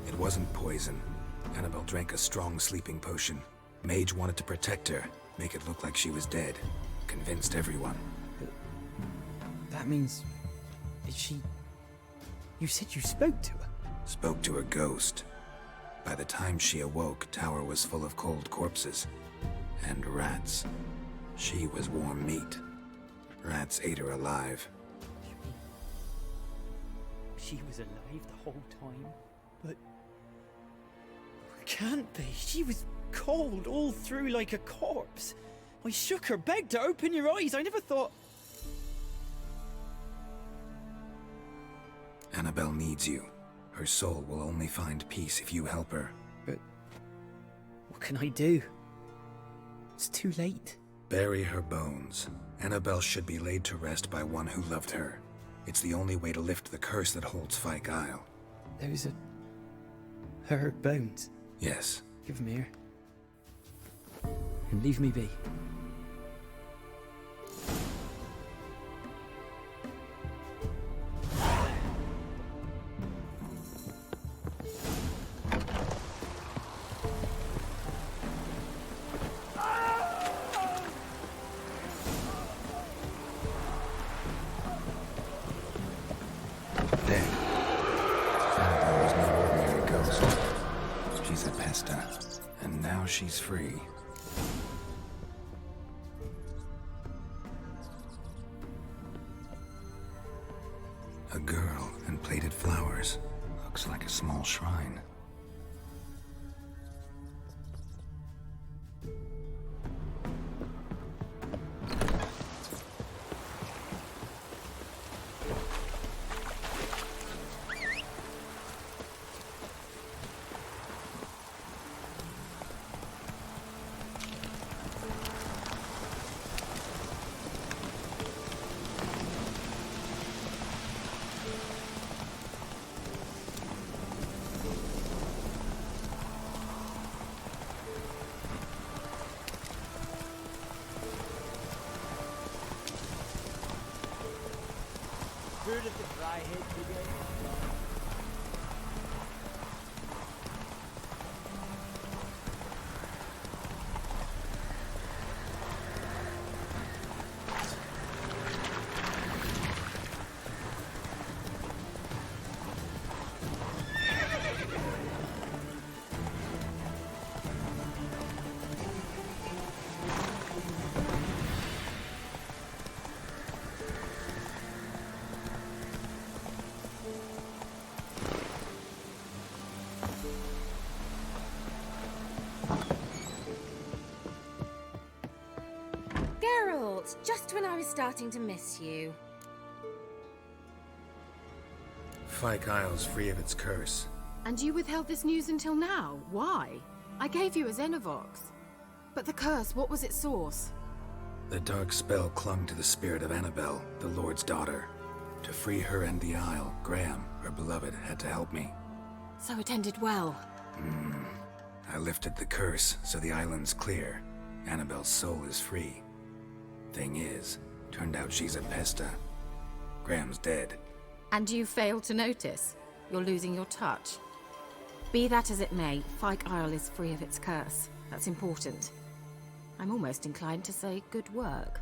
It wasn't poison. Annabelle drank a strong sleeping potion. Mage wanted to protect her, make it look like she was dead. Convinced everyone. That means... Is she... You said you spoke to her? Spoke to her ghost. By the time she awoke, Tower was full of cold corpses. And rats. She was warm meat. Rats ate her alive. She was alive the whole time? But... Can't be. She was cold all through like a corpse. I shook her, begged her, open your eyes. I never thought... Annabelle needs you. Her soul will only find peace if you help her. But... What can I do? It's too late. Bury her bones. Annabelle should be laid to rest by one who loved her. It's the only way to lift the curse that holds Fyke Isle. Those are... her bones? Yes. Give them here. And leave me be. She's free. A girl and plated flowers. Looks like a small shrine. when I was starting to miss you. Fyke Isle's free of its curse. And you withheld this news until now. Why? I gave you a Xenovox. But the curse, what was its source? The dark spell clung to the spirit of Annabelle, the Lord's daughter. To free her and the Isle, Graham, her beloved, had to help me. So it ended well. I lifted the curse, so the island's clear. Annabelle's soul is free. Thing is, turned out she's a pesta. Graham's dead. And you failed to notice? You're losing your touch. Be that as it may, Fyke Isle is free of its curse. That's important. I'm almost inclined to say good work.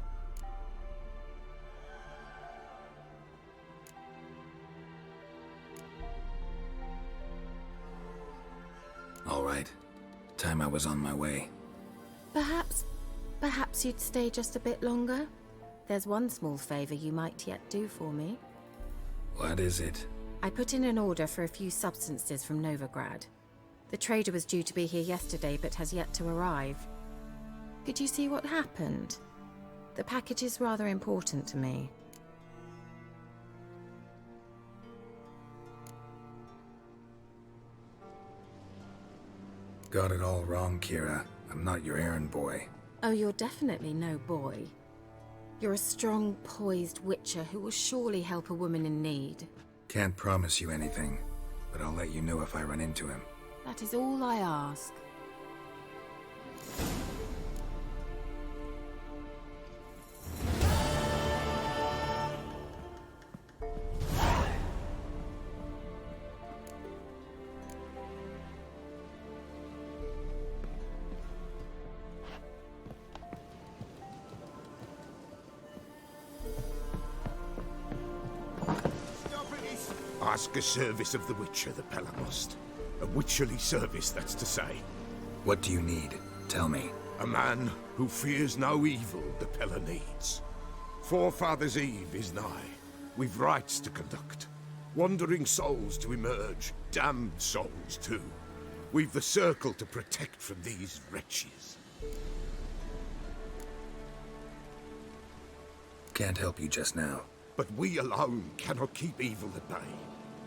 All right. Time I was on my way. Perhaps you'd stay just a bit longer? There's one small favor you might yet do for me. What is it? I put in an order for a few substances from Novigrad. The trader was due to be here yesterday, but has yet to arrive. Could you see what happened? The package is rather important to me. Got it all wrong, Kira. I'm not your errand boy. Oh, you're definitely no boy. You're a strong, poised witcher who will surely help a woman in need. Can't promise you anything, but I'll let you know if I run into him. That is all I ask. Ask a service of the Witcher, the Pella must. A witcherly service, that's to say. What do you need? Tell me. A man who fears no evil the Pella needs. Forefathers' Eve is nigh. We've rites to conduct. Wandering souls to emerge. Damned souls, too. We've the circle to protect from these wretches. Can't help you just now. But we alone cannot keep evil at bay.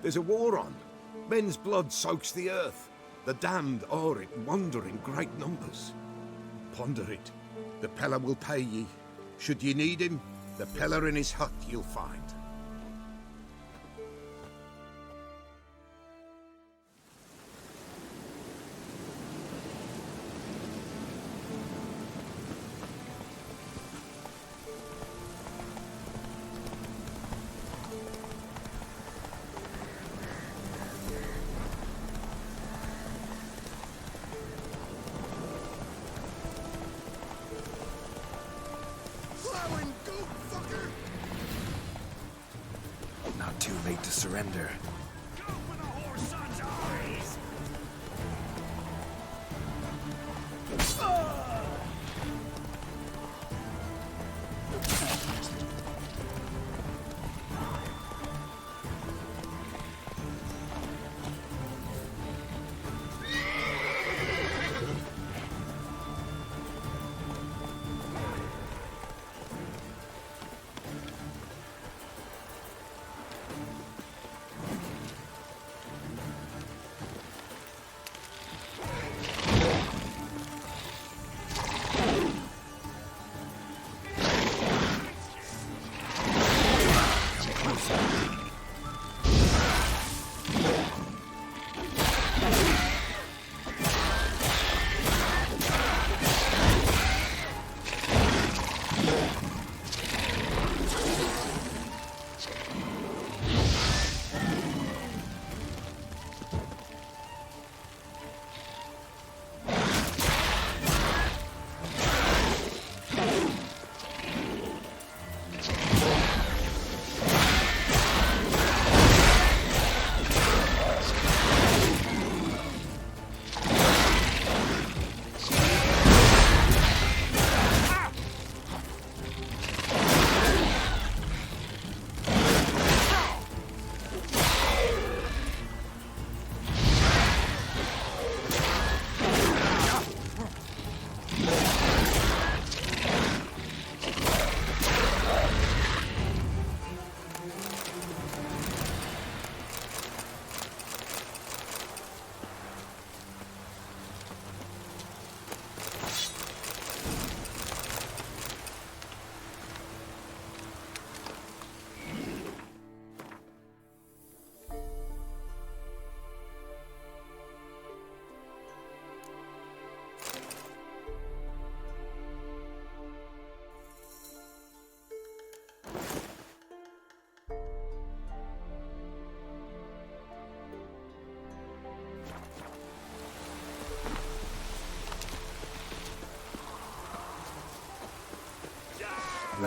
There's a war on. Men's blood soaks the earth. The damned are it wander in great numbers. Ponder it. The Pella will pay ye. Should ye need him, the Pella in his hut you'll find. Not too late to surrender.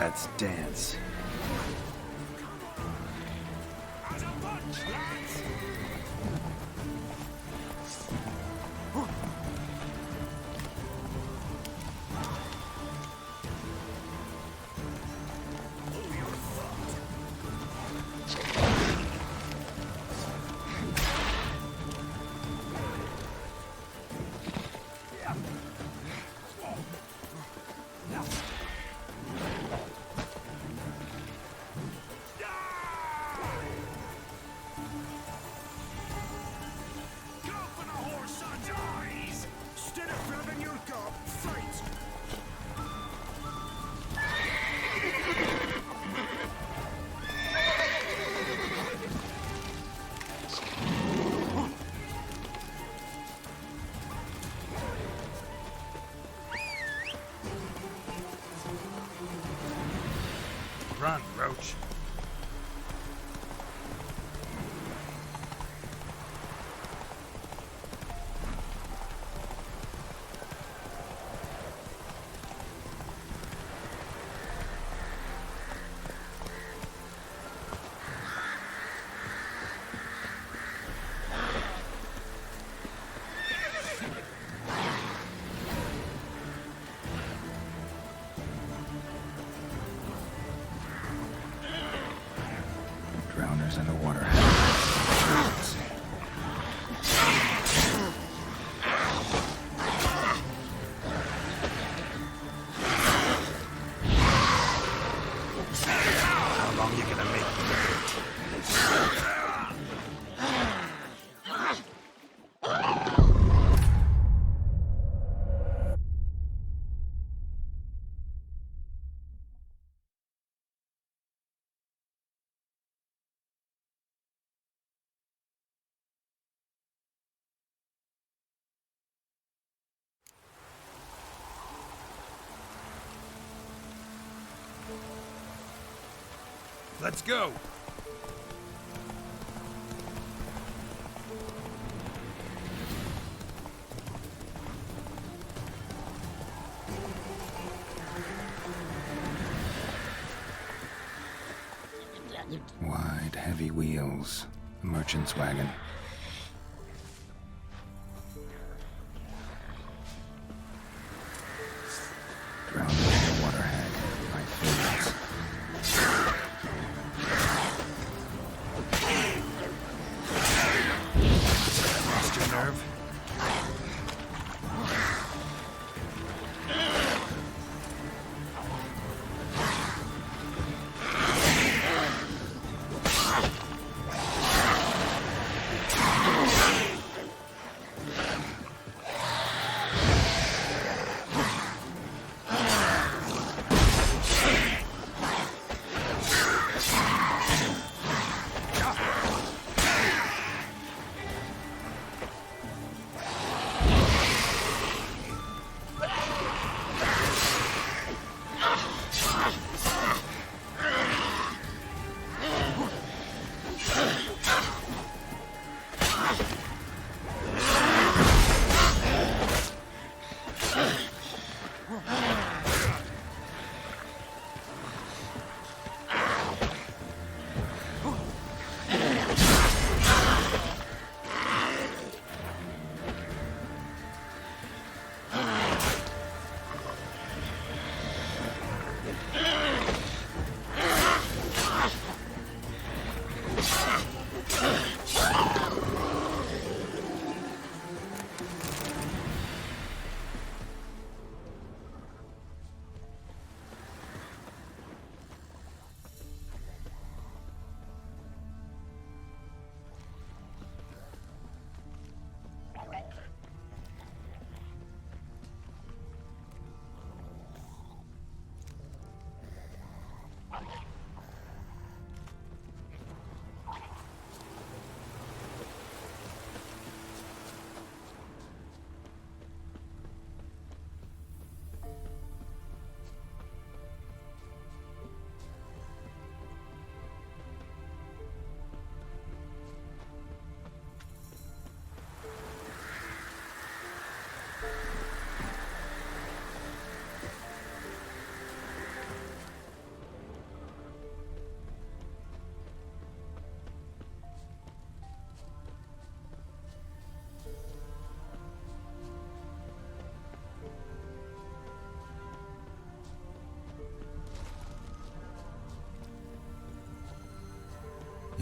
Let's dance. Run, Roach. Drowners in the water. How long you gonna make me wait? Let's go! Wide, heavy wheels. A merchant's wagon. Drowned in the water hag. My favorites. Lost your nerve?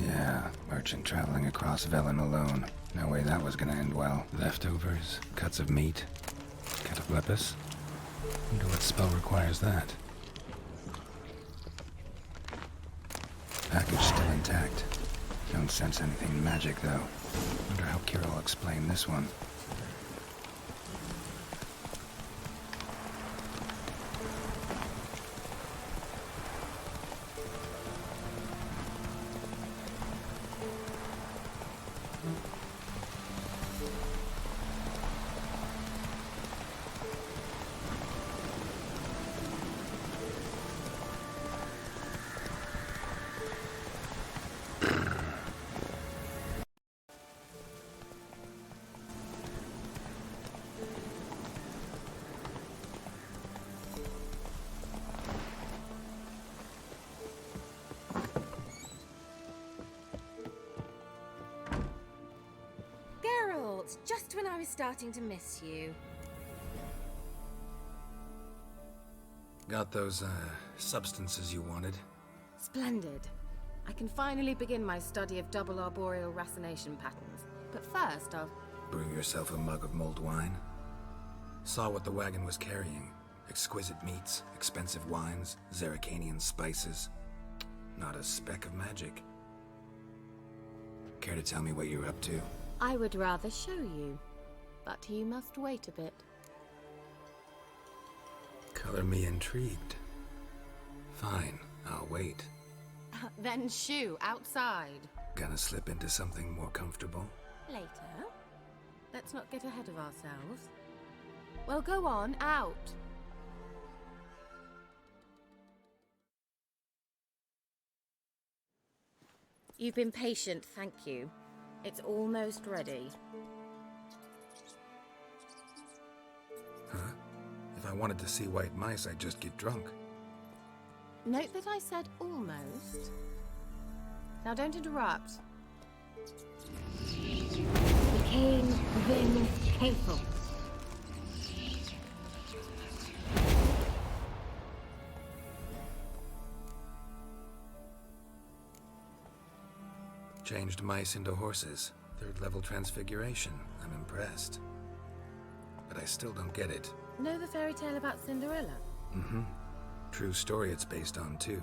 Yeah, merchant traveling across Velen alone. No way that was gonna end well. Leftovers, cuts of meat, cataplepis. Wonder what spell requires that. Package still intact. Don't sense anything magic, though. Wonder how Kira will explain this one. Geralt, just when I was starting to miss you. Got those, substances you wanted? Splendid. I can finally begin my study of double arboreal racination patterns. But first, I'll... Brew yourself a mug of mulled wine? Saw what the wagon was carrying. Exquisite meats, expensive wines, Zerrikanian spices. Not a speck of magic. Care to tell me what you're up to? I would rather show you, but you must wait a bit. Color me intrigued. Fine, I'll wait. Then shoo, outside. Gonna slip into something more comfortable? Later. Let's not get ahead of ourselves. Well, go on, out. You've been patient, thank you. It's almost ready. Huh? If I wanted to see white mice, I'd just get drunk. Note that I said almost. Now don't interrupt. Became Vin Cathel. Changed mice into horses. Third-level transfiguration. I'm impressed. But I still don't get it. Know the fairy tale about Cinderella? Mm-hmm. True story it's based on, too.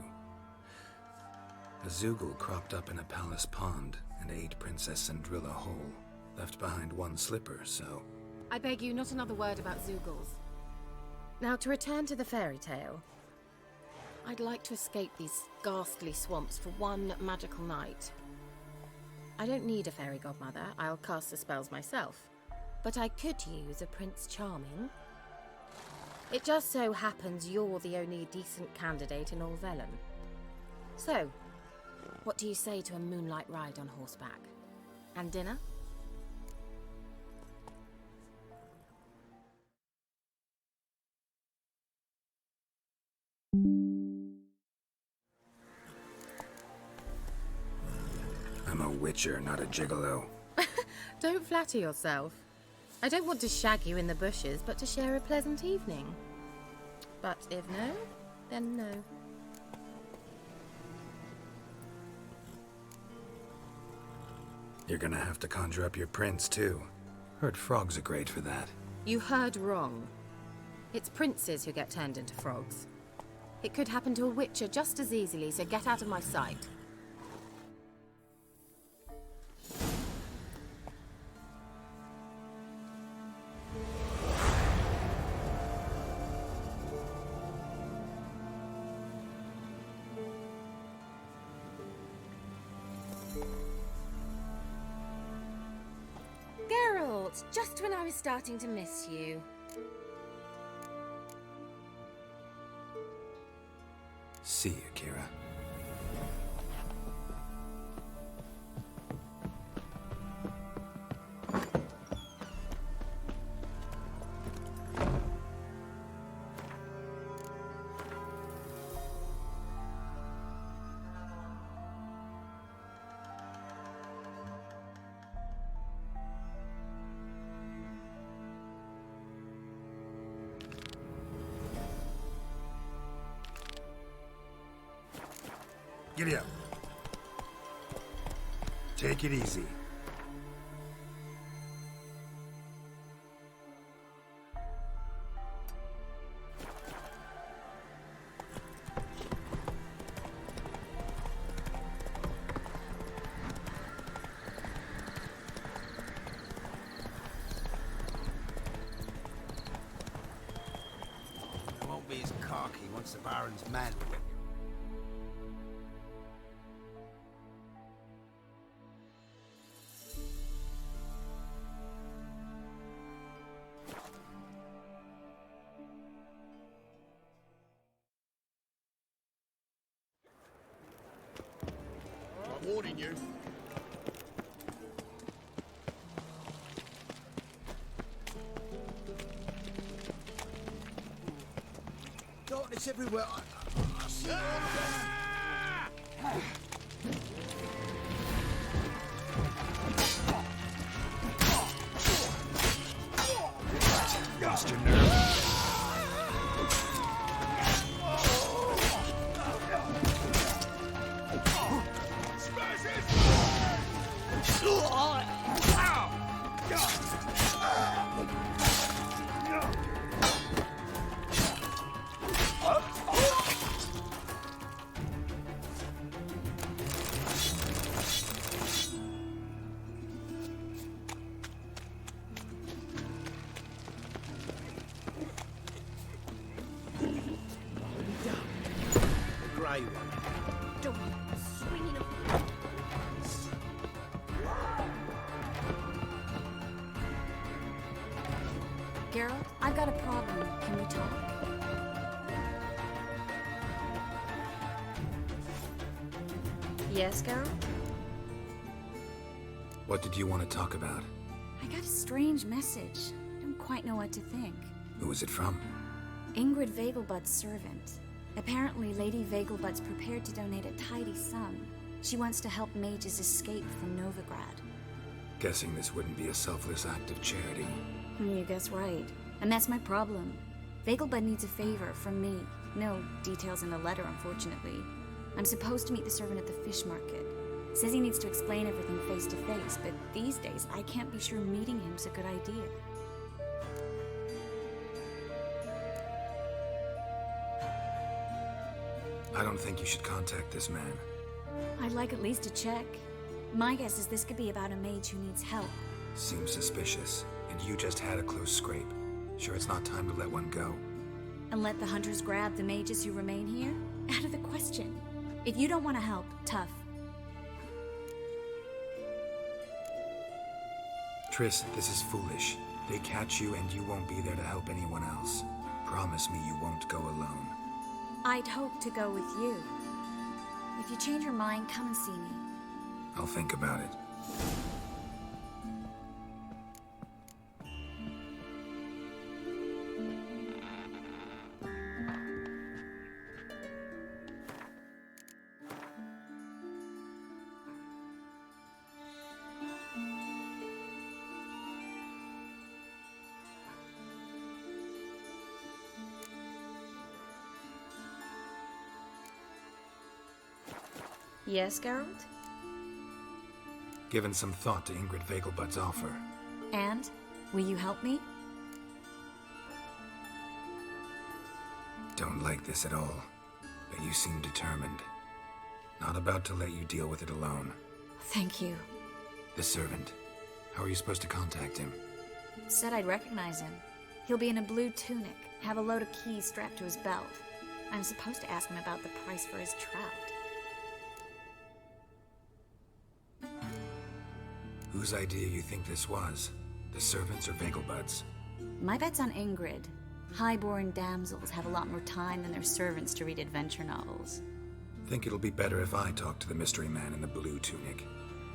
A Zoogle cropped up in a palace pond and ate Princess Cinderella whole. Left behind one slipper, so... I beg you, not another word about Zoogles. Now, to return to the fairy tale. I'd like to escape these ghastly swamps for one magical night. I don't need a fairy godmother, I'll cast the spells myself. But I could use a Prince Charming. It just so happens you're the only decent candidate in all Velen. So, what do you say to a moonlight ride on horseback? And dinner? I'm a witcher, not a gigolo. Don't flatter yourself. I don't want to shag you in the bushes, but to share a pleasant evening. But if no, then no. You're gonna have to conjure up your prince, too. Heard frogs are great for that. You heard wrong. It's princes who get turned into frogs. It could happen to a witcher just as easily, so get out of my sight. Geralt, just when I was starting to miss you. See you, Kira. Giddy up. Take it easy. They won't be as cocky once the Baron's men. I'm warning you. Darkness everywhere. I see all of Lost your nerve. the grey one. Don't swinging up. Geralt, I've got a problem. Can we talk? Yes, Geralt? What did you want to talk about? I got a strange message. I don't quite know what to think. Who was it from? Ingrid Vegelbud's servant. Apparently, Lady Vegelbud's prepared to donate a tidy sum. She wants to help mages escape from Novigrad. Guessing this wouldn't be a selfless act of charity. You guess right. And that's my problem. Vegelbud needs a favor from me. No details in the letter, unfortunately. I'm supposed to meet the servant at the fish market. Says he needs to explain everything face to face, but these days I can't be sure meeting him's a good idea. I don't think you should contact this man. I'd like at least to check. My guess is this could be about a mage who needs help. Seems suspicious, and you just had a close scrape. Sure it's not time to let one go? And let the hunters grab the mages who remain here? Out of the question. If you don't want to help, tough. Triss, this is foolish. They catch you and you won't be there to help anyone else. Promise me you won't go alone. I'd hope to go with you. If you change your mind, come and see me. I'll think about it. Yes, Geralt? Given some thought to Ingrid Vegelbud's offer. And? Will you help me? Don't like this at all, but you seem determined. Not about to let you deal with it alone. Thank you. The servant. How are you supposed to contact him? Said I'd recognize him. He'll be in a blue tunic, have a load of keys strapped to his belt. I'm supposed to ask him about the price for his trout. Whose idea you think this was? The servants or Vegelbud's? My bet's on Ingrid. High-born damsels have a lot more time than their servants to read adventure novels. Think it'll be better if I talk to the mystery man in the blue tunic.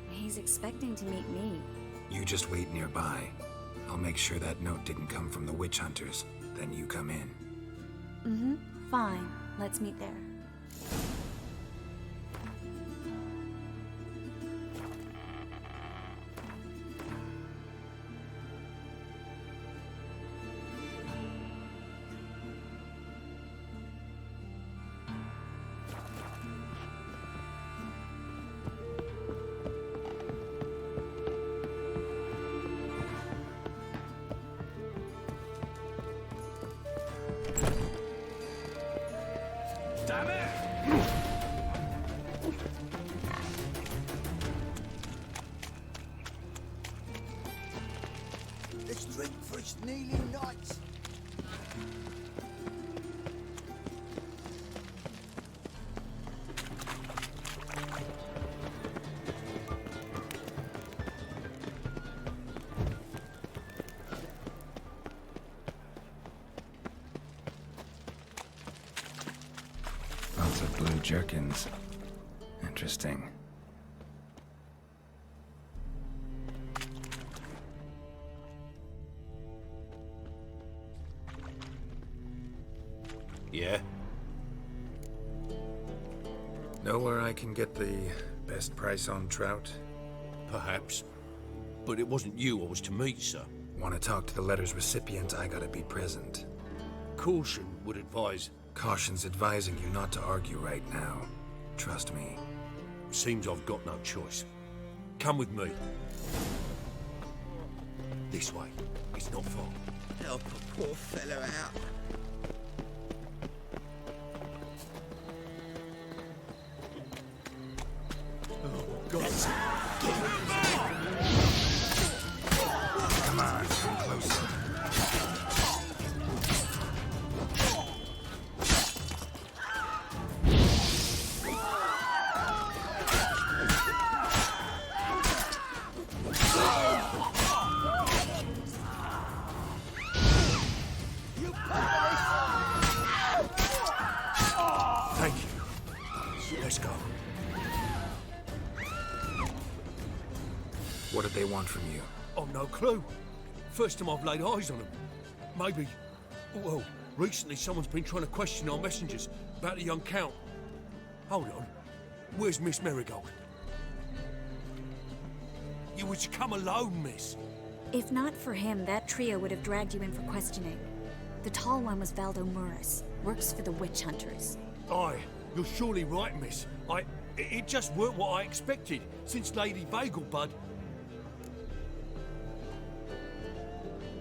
He's expecting to meet me. You just wait nearby. I'll make sure that note didn't come from the witch hunters. Then you come in. Mm-hmm. Fine. Let's meet there. drink for its kneeling knights. Lots of blue jerkins. Interesting. Yeah? Know where I can get the best price on trout? Perhaps. But it wasn't you I was to meet, sir. Want to talk to the letter's recipient, I gotta be present. Caution would advise... Caution's advising you not to argue right now. Trust me. Seems I've got no choice. Come with me. This way. It's not far. Help a poor fellow out. Oh, God. Come on, come closer. Thank you. Let's go. What did they want from you? I've no clue. First time I've laid eyes on them. Maybe... Well, recently someone's been trying to question our messengers about the young Count. Hold on. Where's Miss Marigold? You was to come alone, miss. If not for him, that trio would have dragged you in for questioning. The tall one was Valdo Murris, works for the witch hunters. Aye, you're surely right, miss. It just weren't what I expected, since Lady Vegelbud...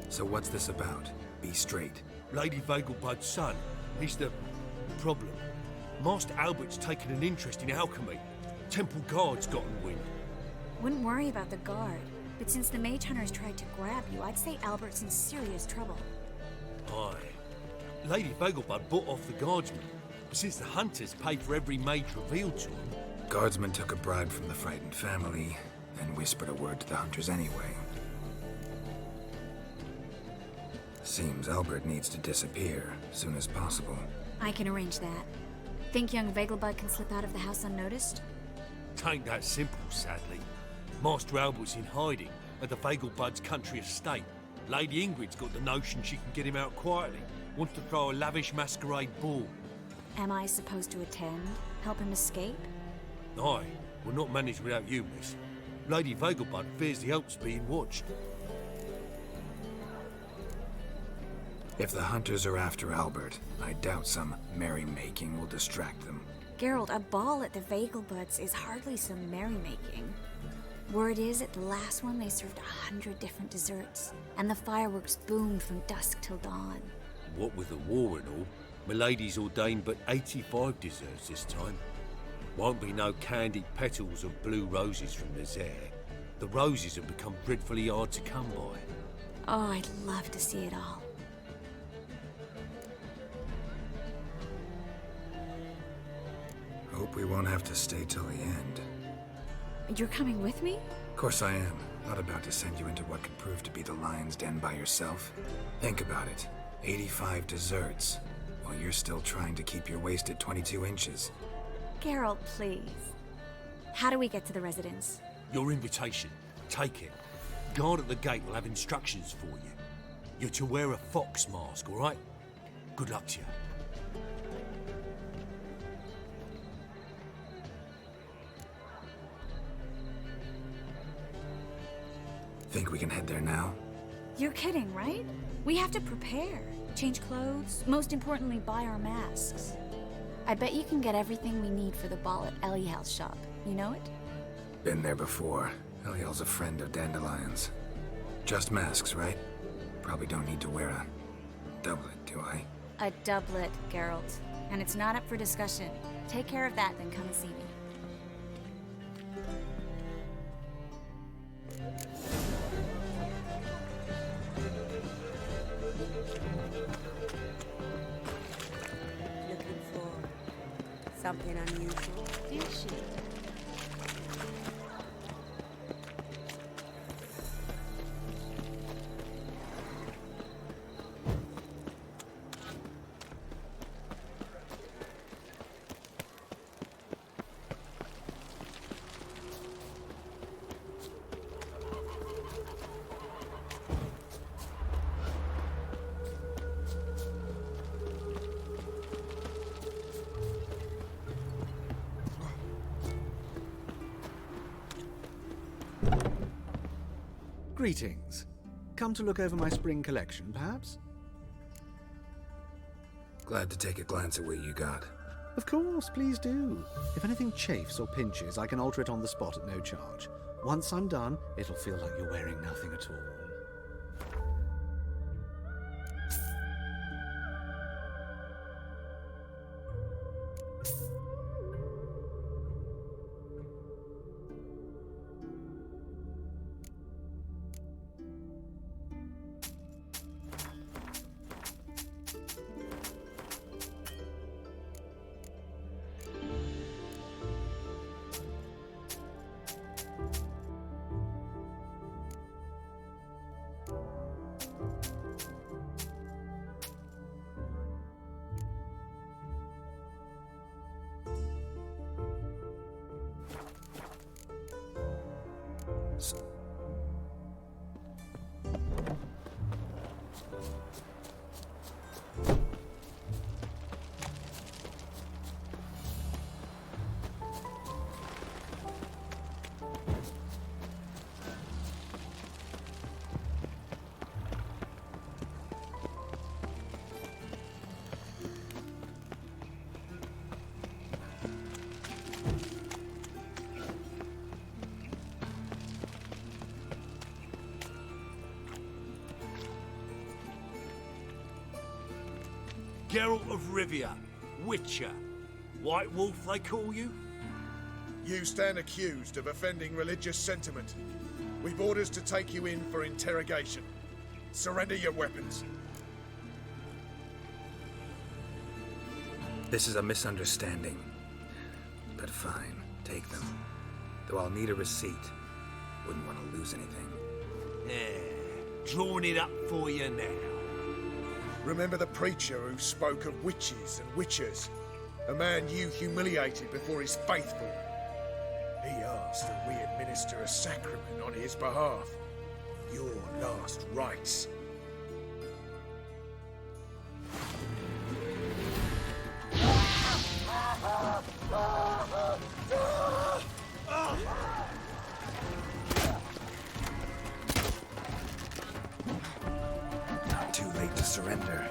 So what's this about? Be straight. Lady Vegelbud's son, he's the problem. Master Albert's taken an interest in alchemy. Temple Guard's gotten wind. Wouldn't worry about the guard, but since the mage hunters tried to grab you, I'd say Albert's in serious trouble. Aye. Lady Vegelbud bought off the guardsmen, but since the hunters paid for every mage revealed to them... Guardsmen took a bribe from the frightened family, then whispered a word to the hunters anyway. Seems Albert needs to disappear soon as possible. I can arrange that. Think young Vegelbud can slip out of the house unnoticed? Tain't that simple, sadly. Master Albert's in hiding at the Vegelbud's country estate. Lady Ingrid's got the notion she can get him out quietly. Wants to throw a lavish masquerade ball. Am I supposed to attend? Help him escape? Aye, we'll not manage without you, miss. Lady Vegelbud fears the Alps being watched. If the hunters are after Albert, I doubt some merrymaking will distract them. Geralt, a ball at the Vegelbuds is hardly some merrymaking. Word is, at the last one they served 100 different desserts, and the fireworks boomed from dusk till dawn. What with the war and all, Milady's ordained but 85 desserts this time. Won't be no candied petals of blue roses from the Zaire. The roses have become dreadfully hard to come by. Oh, I'd love to see it all. Hope we won't have to stay till the end. You're coming with me? Of course I am. Not about to send you into what could prove to be the lion's den by yourself. Think about it. 85 desserts, while you're still trying to keep your waist at 22 inches. Geralt, please. How do we get to the residence? Your invitation. Take it. Guard at the gate will have instructions for you. You're to wear a fox mask, all right? Good luck to you. Think we can head there now? You're kidding, right? We have to prepare. Change clothes. Most importantly, buy our masks. I bet you can get everything we need for the ball at Eliel's shop. You know it? Been there before. Eliel's a friend of Dandelion's. Just masks, right? Probably don't need to wear a doublet, do I? A doublet, Geralt. And it's not up for discussion. Take care of that, then come and see me. something unusual, did she? Greetings. Come to look over my spring collection, perhaps? Glad to take a glance at what you got. Of course, please do. If anything chafes or pinches, I can alter it on the spot at no charge. Once I'm done, it'll feel like you're wearing nothing at all. Geralt of Rivia, Witcher. White Wolf, they call you? You stand accused of offending religious sentiment. We've orders to take you in for interrogation. Surrender your weapons. This is a misunderstanding. But fine, take them. Though I'll need a receipt. Wouldn't want to lose anything. Drawing it up for you now. Remember the preacher who spoke of witches and witchers? A man you humiliated before his faithful. He asked that we administer a sacrament on his behalf. Your last rites. Not too late to surrender.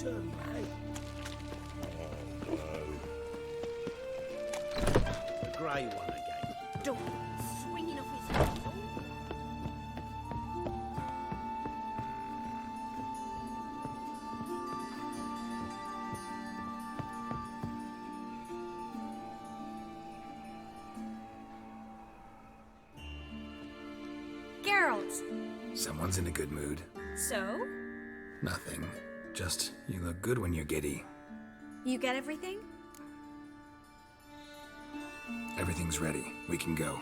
turn right. The grey one again. Door swinging off his head. Geralt! Someone's in a good mood. So? Nothing. Just, you look good when you're giddy. You get everything? Everything's ready. We can go.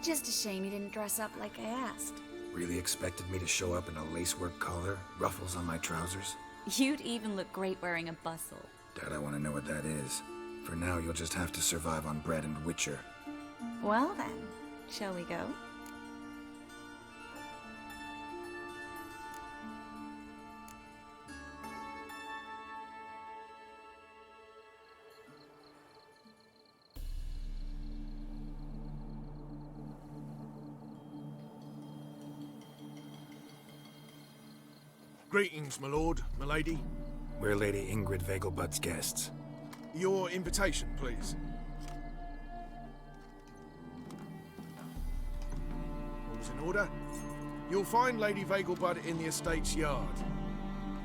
Just a shame you didn't dress up like I asked. Really expected me to show up in a lacework collar, ruffles on my trousers? You'd even look great wearing a bustle. Doubt I want to know what that is. For now, you'll just have to survive on bread and witcher. Well then, shall we go? Greetings, my lord, my lady. We're Lady Ingrid Vegelbud's guests. Your invitation, please. All's in order. You'll find Lady Vegelbud in the estate's yard.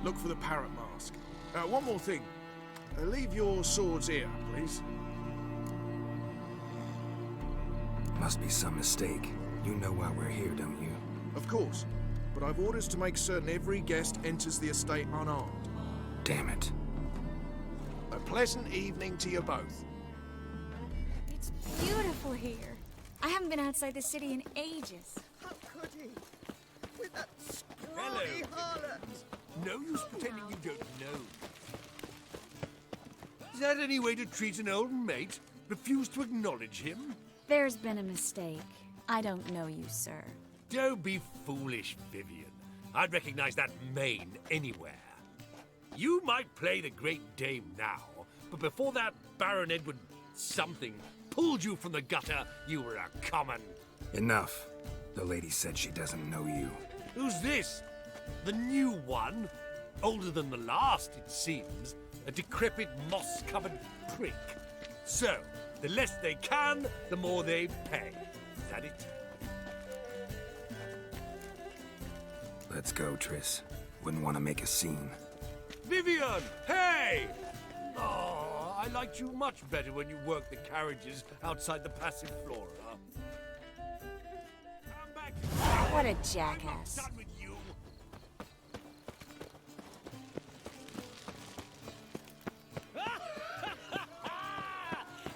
Look for the parrot mask. One more thing. Leave your swords here, please. Must be some mistake. You know why we're here, don't you? Of course. But I've orders to make certain every guest enters the estate unarmed. Damn it. A pleasant evening to you both. It's beautiful here. I haven't been outside the city in ages. How could he? With that scrawny harlot! No use pretending you don't know. Is that any way to treat an old mate? Refuse to acknowledge him? There's been a mistake. I don't know you, sir. Don't be foolish, Vivian. I'd recognize that mane anywhere. You might play the Great Dame now, but before that Baron Edward something pulled you from the gutter, you were a common... Enough. The lady said she doesn't know you. Who's this? The new one? Older than the last, it seems. A decrepit, moss-covered prick. So, the less they can, the more they pay. Is that it? Let's go, Triss. Wouldn't want to make a scene. Vivian! Hey! Oh, I liked you much better when you worked the carriages outside the Passive Flora. What a jackass. I'm done with you.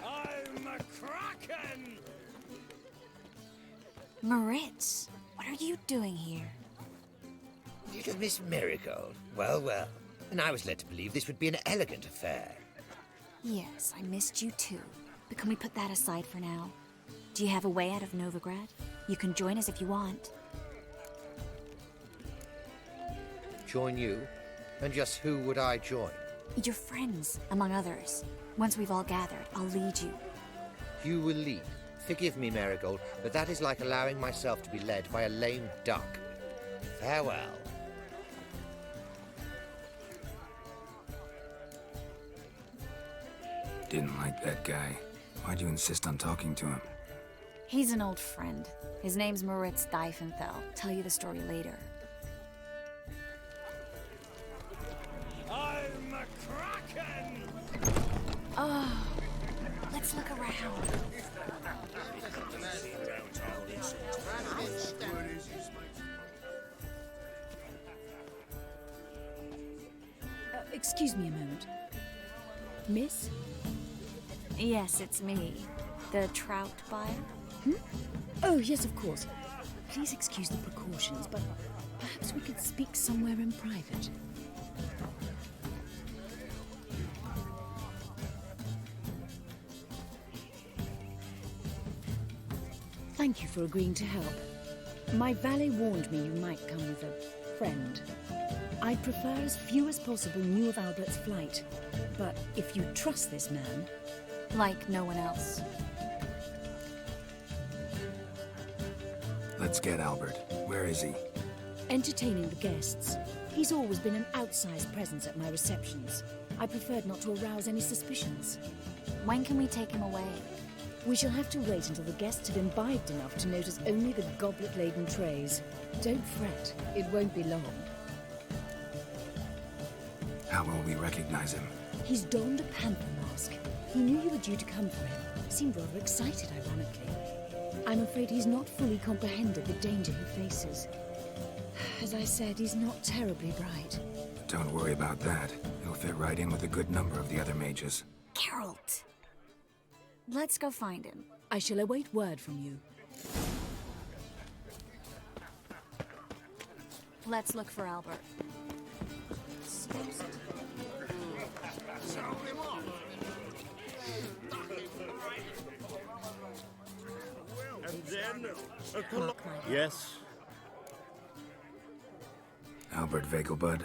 I'm a kraken! Moritz, what are you doing here? Little Miss Marigold. Well, well. And I was led to believe this would be an elegant affair. Yes, I missed you too. But can we put that aside for now? Do you have a way out of Novigrad? You can join us if you want. Join you? And just who would I join? Your friends, among others. Once we've all gathered, I'll lead you. You will lead. Forgive me, Marigold, but that is like allowing myself to be led by a lame duck. Farewell. Didn't like that guy. Why'd you insist on talking to him? He's an old friend. His name's Moritz Diefenthal. Tell you the story later. I'm a kraken! Oh, let's look around. Excuse me a moment. Miss? Yes, it's me. The trout buyer? Oh, yes, of course. Please excuse the precautions, but perhaps we could speak somewhere in private. Thank you for agreeing to help. My valet warned me you might come with a friend. I'd prefer as few as possible knew of Albert's flight, but if you trust this man... Like no one else. Let's get Albert. Where is he? Entertaining the guests. He's always been an outsized presence at my receptions. I preferred not to arouse any suspicions. When can we take him away? We shall have to wait until the guests have imbibed enough to notice only the goblet-laden trays. Don't fret, it won't be long. How will we recognize him? He's donned a panther mask. He knew you were due to come for him. Seemed rather excited, ironically. I'm afraid he's not fully comprehended the danger he faces. As I said, he's not terribly bright. Don't worry about that. He'll fit right in with a good number of the other mages. Geralt! Let's go find him. I shall await word from you. Let's look for Albert. And then yes? Albert Vegelbud?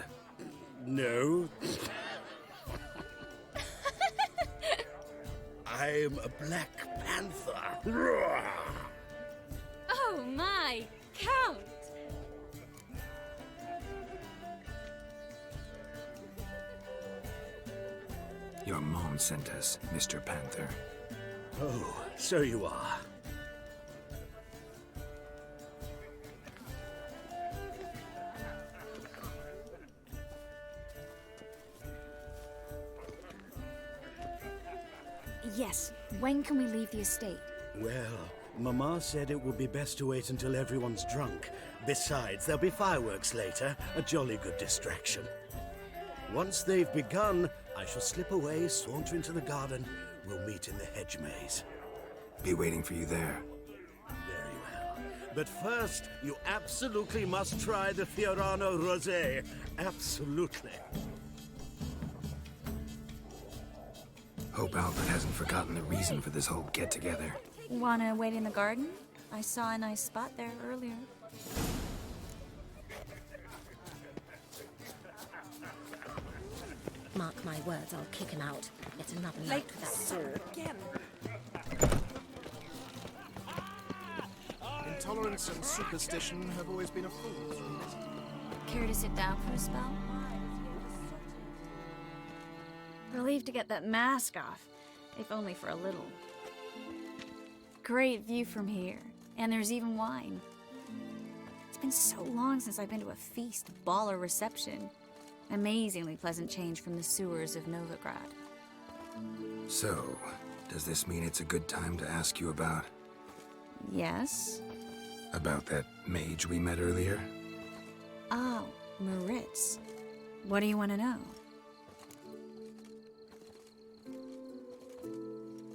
No. I'm a Black Panther. Oh my, Count! Your mom sent us, Mr. Panther. Oh, so you are. Yes, when can we leave the estate? Well, Mama said it would be best to wait until everyone's drunk. Besides, there'll be fireworks later, a jolly good distraction. Once they've begun, I shall slip away, saunter into the garden. We'll meet in the hedge maze. Be waiting for you there. Very well. But first, you absolutely must try the Fiorano Rosé. Absolutely. Hope Albert hasn't forgotten the reason for this whole get-together. Wanna wait in the garden? I saw a nice spot there earlier. Mark my words, I'll kick him out. Get another night with that sword. Again. Intolerance and superstition have always been a fool's religion. Care to sit down for a spell? Relieved to get that mask off, if only for a little. Great view from here, and there's even wine. It's been so long since I've been to a feast, ball, or reception. Amazingly pleasant change from the sewers of Novigrad. So, does this mean it's a good time to ask you about... Yes? About that mage we met earlier? Oh, Moritz. What do you want to know?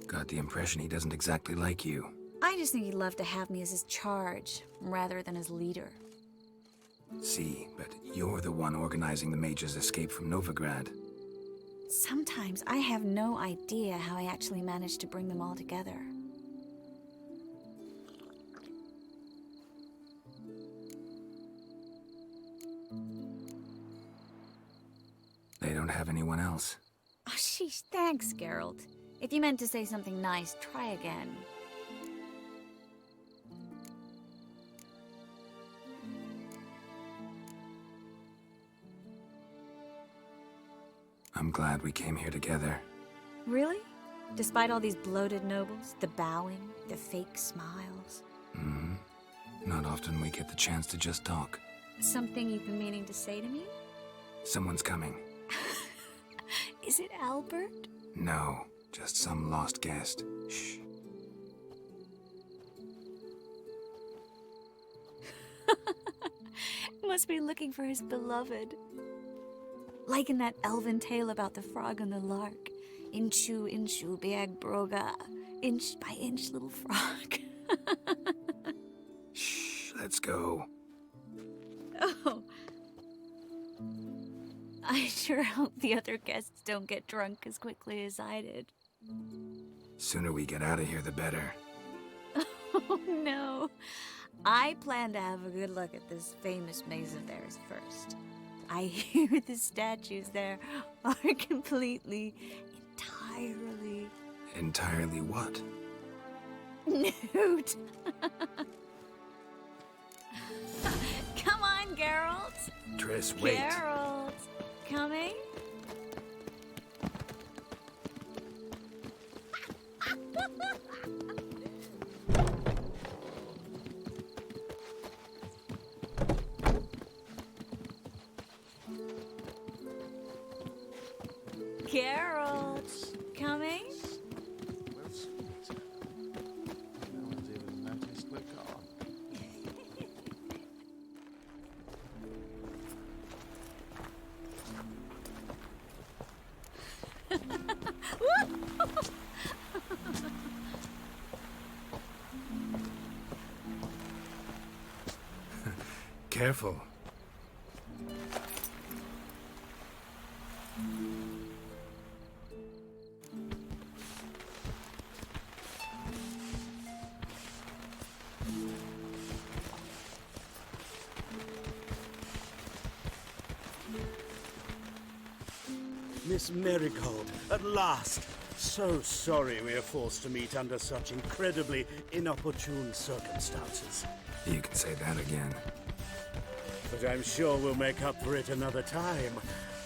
Got the impression he doesn't exactly like you. I just think he'd love to have me as his charge, rather than his leader. See, but you're the one organizing the mage's escape from Novigrad. Sometimes I have no idea how I actually managed to bring them all together. They don't have anyone else. Oh, sheesh, thanks, Geralt. If you meant to say something nice, try again. I'm glad we came here together. Really? Despite all these bloated nobles, the bowing, the fake smiles. Mm-hmm. Not often we get the chance to just talk. Something you've been meaning to say to me? Someone's coming. Is it Albert? No, just some lost guest. Shh. Must be looking for his beloved. Like in that elven tale about the frog and the lark. Inchu, inchu, biag broga. Inch by inch, little frog. Shh, let's go. Oh. I sure hope the other guests don't get drunk as quickly as I did. Sooner we get out of here, the better. Oh, no. I plan to have a good look at this famous maze of theirs first. I hear the statues there are entirely... Entirely what? Nude. Come on, Geralt? Triss, wait. Geralt, coming? Geralt, coming? Well, sweet. No one's even noticed we're gone. Careful. Miss Marigold, at last! So sorry we are forced to meet under such incredibly inopportune circumstances. You can say that again. But I'm sure we'll make up for it another time.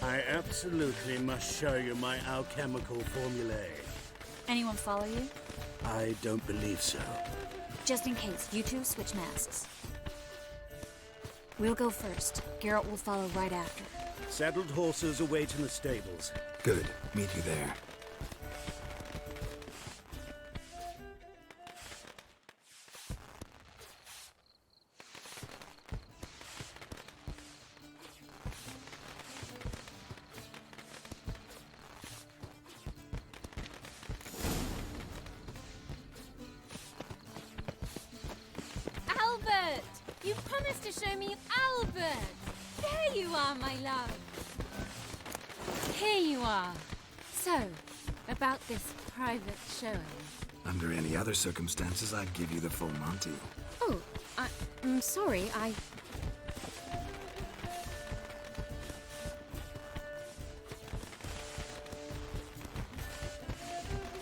I absolutely must show you my alchemical formulae. Anyone follow you? I don't believe so. Just in case, you two switch masks. We'll go first. Geralt will follow right after. Saddled horses await in the stables. Good. Meet you there. Albert! You promised to show me Albert! There you are, my love! Here you are. So, about this private showing. Under any other circumstances, I'd give you the full Monty. Oh, I'm sorry,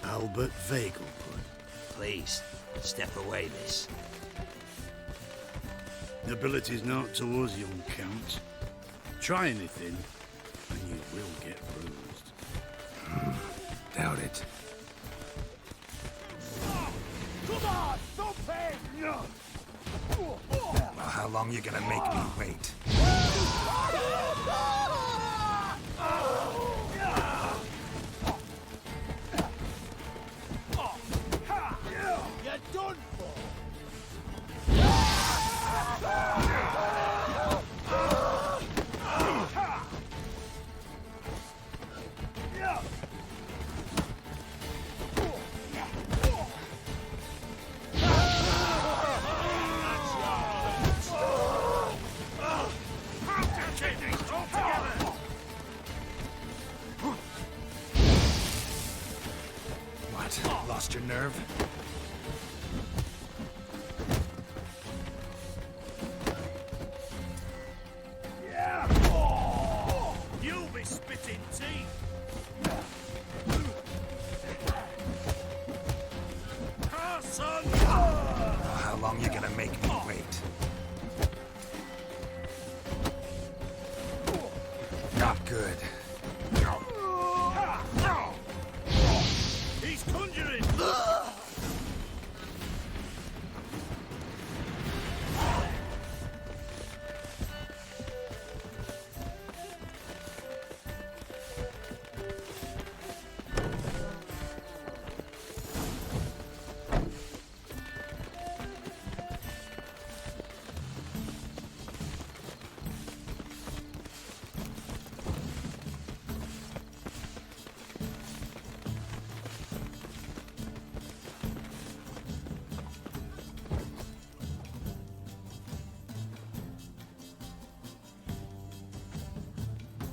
Albert Vegelbud. Please, step away, miss. Nobility's not towards young Count. Try anything, and you will get bruised. Doubt it. Come on! Don't pay! Well, how long you gonna make me wait? You're done for! What? Lost your nerve? You'll be spitting teeth! Carson! Well, how long you gonna make me wait? Not good. He's conjuring!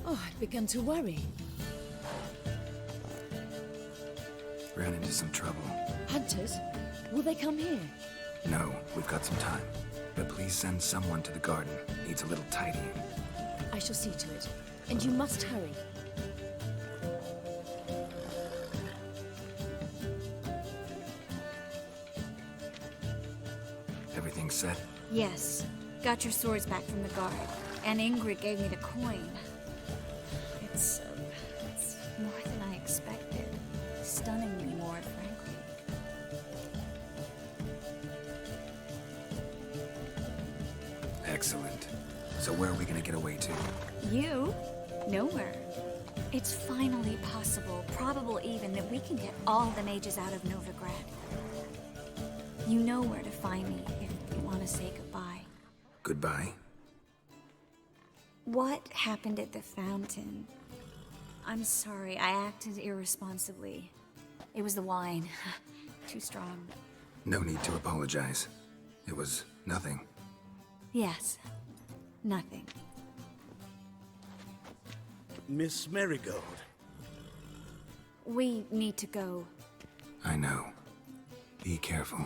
Oh, I'd begun to worry. Ran into some trouble. Hunters? Will they come here? No, we've got some time. But please send someone to the garden. Needs a little tidying. I shall see to it. And you must hurry. Everything set? yes. Got your swords back from the guard, and Ingrid gave me the coin. It's more than I expected. Stunningly more, frankly. Excellent. So where are we gonna get away to? You? Nowhere. It's finally possible, probable even, that we can get all the mages out of Novigrad. You know where to find me if you want to say goodbye. Goodbye? What happened at the fountain? I'm sorry, I acted irresponsibly. It was the wine. Too strong. No need to apologize. It was nothing. Yes. Nothing. Miss Marigold. We need to go. I know. Be careful.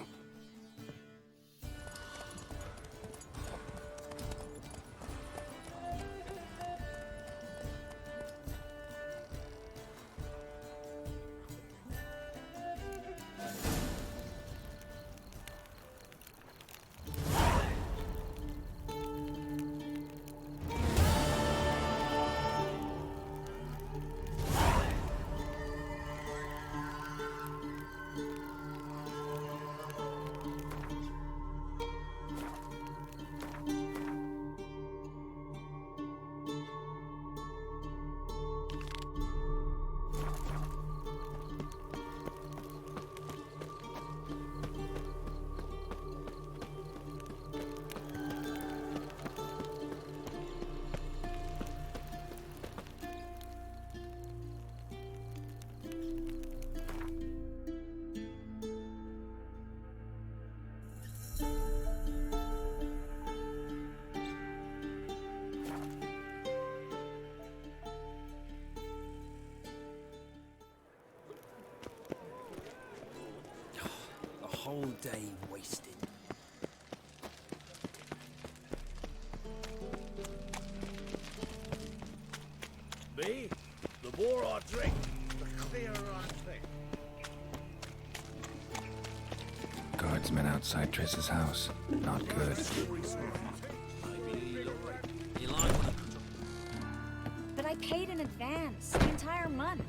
Whole day wasted. Me? The more I drink, the clearer I think. Guardsmen outside Triss's house. Not good. But I paid in advance, the entire month.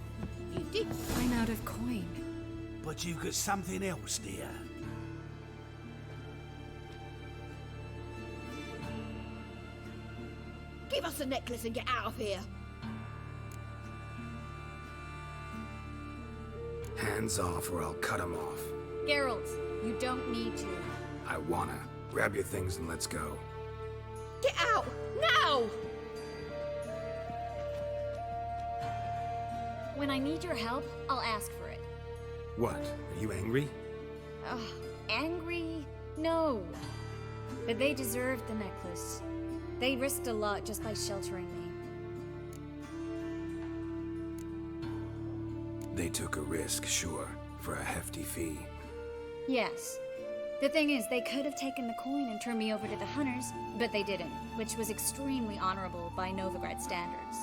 You did. I'm out of coin. But you've got something else, dear. Give us the necklace and get out of here. Hands off or I'll cut him off. Geralt, you don't need to. I wanna. Grab your things and let's go. Get out! Now! When I need your help, I'll ask for it. What? Are you angry? Ugh, angry? No. But they deserved the necklace. They risked a lot just by sheltering me. They took a risk, sure, for a hefty fee. Yes. The thing is, they could have taken the coin and turned me over to the hunters, but they didn't, which was extremely honorable by Novigrad standards.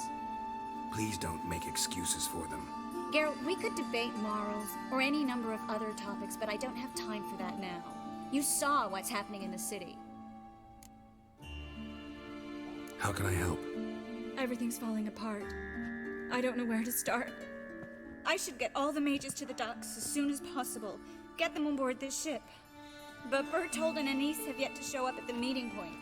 Please don't make excuses for them. Geralt, we could debate morals, or any number of other topics, but I don't have time for that now. You saw what's happening in the city. How can I help? Everything's falling apart. I don't know where to start. I should get all the mages to the docks as soon as possible. Get them on board this ship. But Bertold and Anise have yet to show up at the meeting point.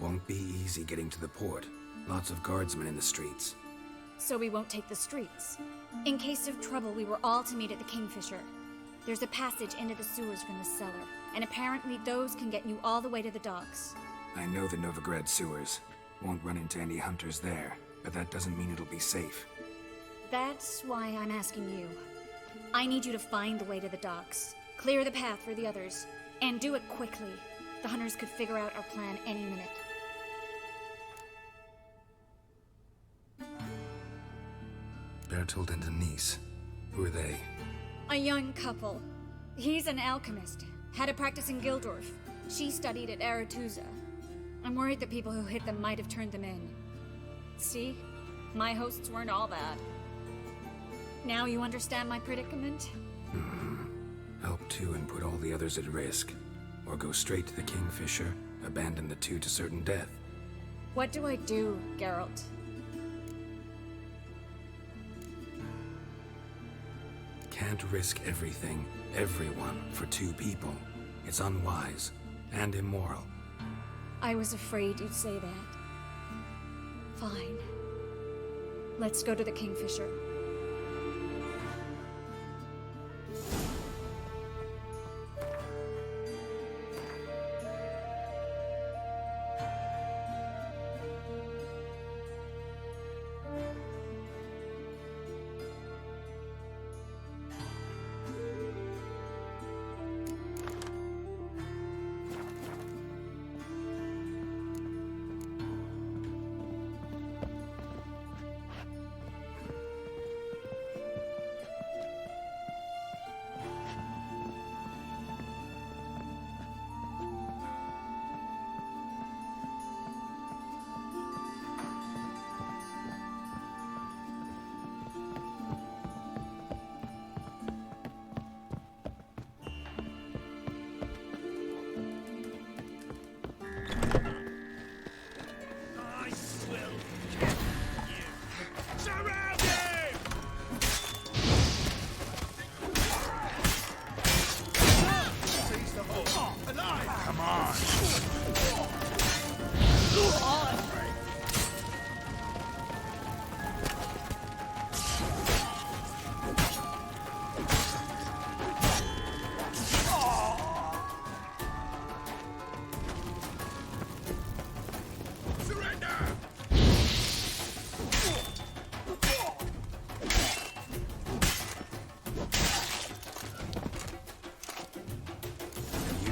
Won't be easy getting to the port. Lots of guardsmen in the streets. So we won't take the streets. In case of trouble, we were all to meet at the Kingfisher. There's a passage into the sewers from the cellar, and apparently those can get you all the way to the docks. I know the Novigrad sewers. Won't run into any hunters there, but that doesn't mean it'll be safe. That's why I'm asking you. I need you to find the way to the docks, clear the path for the others, and do it quickly. The hunters could figure out our plan any minute. Bertold and Anise. Who are they? A young couple. He's an alchemist. Had a practice in Gildorf. She studied at Aretuza. I'm worried the people who hit them might have turned them in. See? My hosts weren't all bad. Now you understand my predicament? Help two and put all the others at risk. Or go straight to the Kingfisher, abandon the two to certain death. What do I do, Geralt? Can't risk everything, everyone, for two people. It's unwise and immoral. I was afraid you'd say that. Fine. Let's go to the Kingfisher.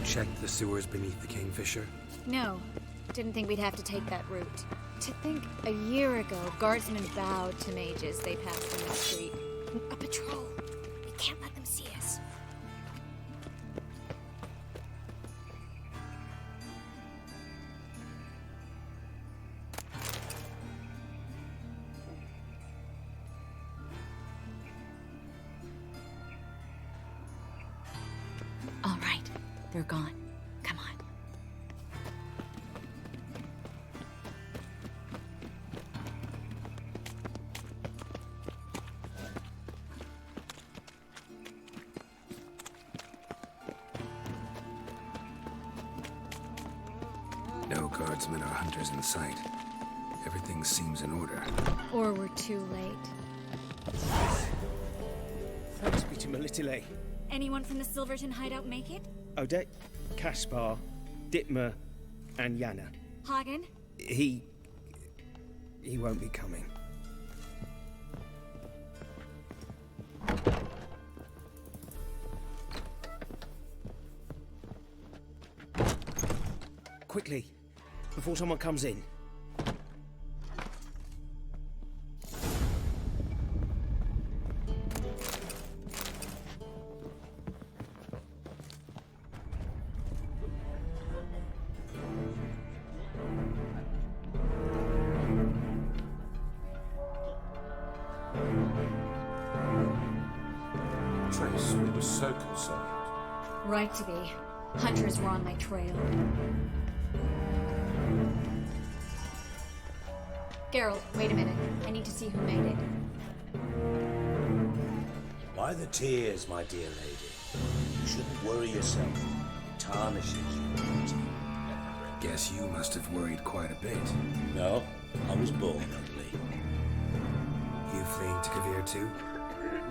Checked the sewers beneath the Kingfisher? No. Didn't think we'd have to take that route. To think a year ago, guardsmen bowed to mages they passed in the street. A patrol. We can't let them see us. All right. They're gone. Come on. No guardsmen or hunters in sight. Everything seems in order. Or we're too late. Thanks, Peter Melitile. Anyone from the Silverton hideout make it? Odette, Caspar, Dittmer, and Yana. Hagen? He won't be coming. Quickly, before someone comes in. Trace, we were so concerned. Right to be. Hunters were on my trail. Geralt, wait a minute. I need to see who made it. By the tears, my dear lady. You shouldn't worry yourself. It tarnishes your beauty. Guess you must have worried quite a bit. No, I was born ugly. You fleeing to Kavir too?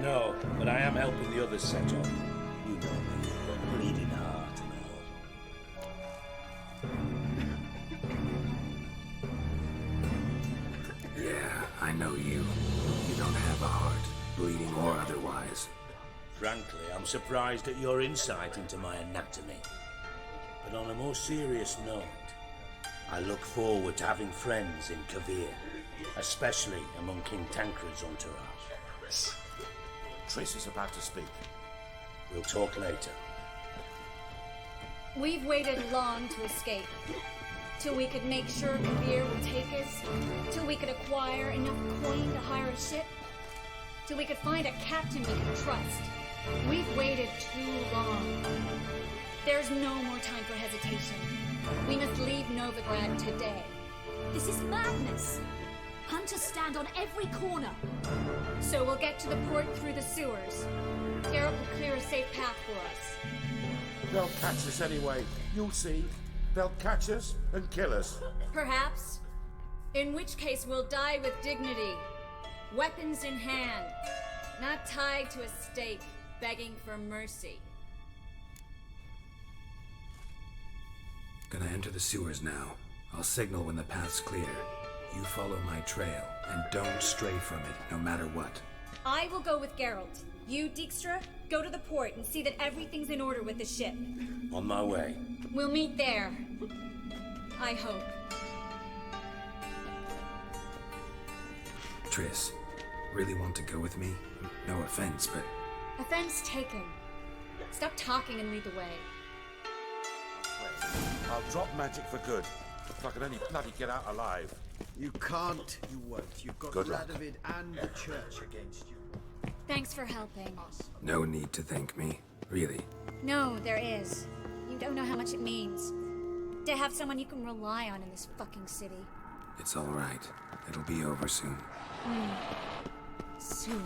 No, but I am helping the others set off. You know me, a bleeding heart and all. Yeah, I know you. You don't have a heart, bleeding or otherwise. Frankly, I'm surprised at your insight into my anatomy. But on a more serious note, I look forward to having friends in Kavir, especially among King Tancred's entourage. Triss is about to speak. We'll talk later. We've waited long to escape. Till we could make sure Kavir would take us. Till we could acquire enough coin to hire a ship. till we could find a captain we could trust. We've waited too long. There's no more time for hesitation. We must leave Novigrad today. This is madness! Hunters stand on every corner. So we'll get to the port through the sewers. Geralt will clear a safe path for us. They'll catch us anyway. You'll see. They'll catch us and kill us. Perhaps. In which case we'll die with dignity. Weapons in hand. Not tied to a stake, begging for mercy. Gonna enter the sewers now. I'll signal when the path's clear. You follow my trail, and don't stray from it, no matter what. I will go with Geralt. You, Dijkstra, go to the port and see that everything's in order with the ship. On my way. We'll meet there. I hope. Triss, really want to go with me? No offense, but... Offense taken. Stop talking and lead the way. I'll drop magic for good. If I can only bloody get out alive. You can't, you won't. You've got Good luck. Radovid and the church against you. Thanks for helping. No need to thank me, really. No, there is. You don't know how much it means. To have someone you can rely on in this fucking city. It's all right. It'll be over soon. Soon.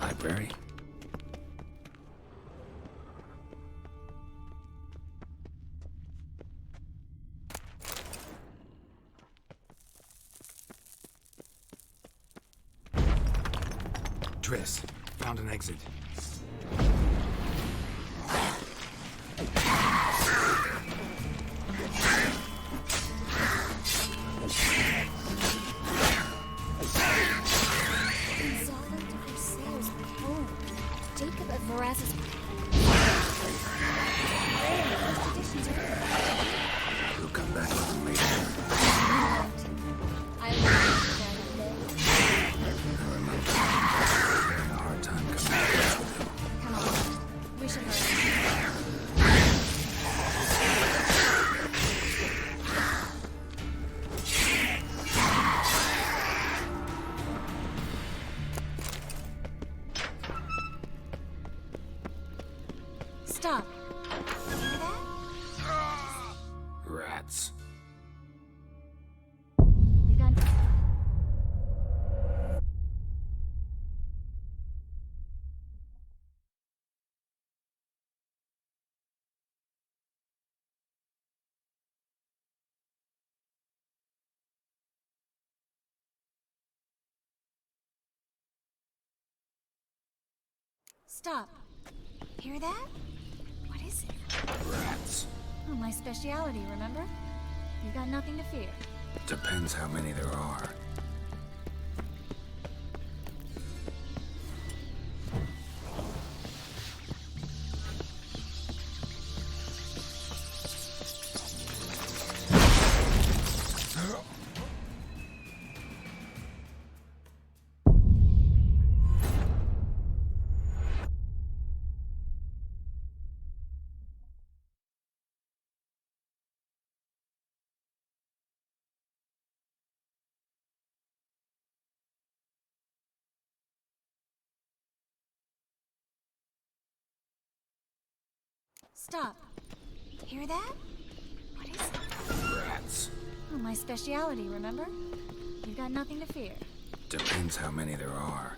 Library? Triss, found an exit. Jacob of Moraz's... We'll come back with them later. I remember having a hard time coming back. Come on. We should hurry. Stop. Hear that? Rats. You got... Stop. Hear that? What is it? Rats. Oh, my speciality, remember? You got nothing to fear. Depends how many there are. Stop. Hear that? What is it? Rats. Oh, my speciality, remember? You've got nothing to fear. Depends how many there are.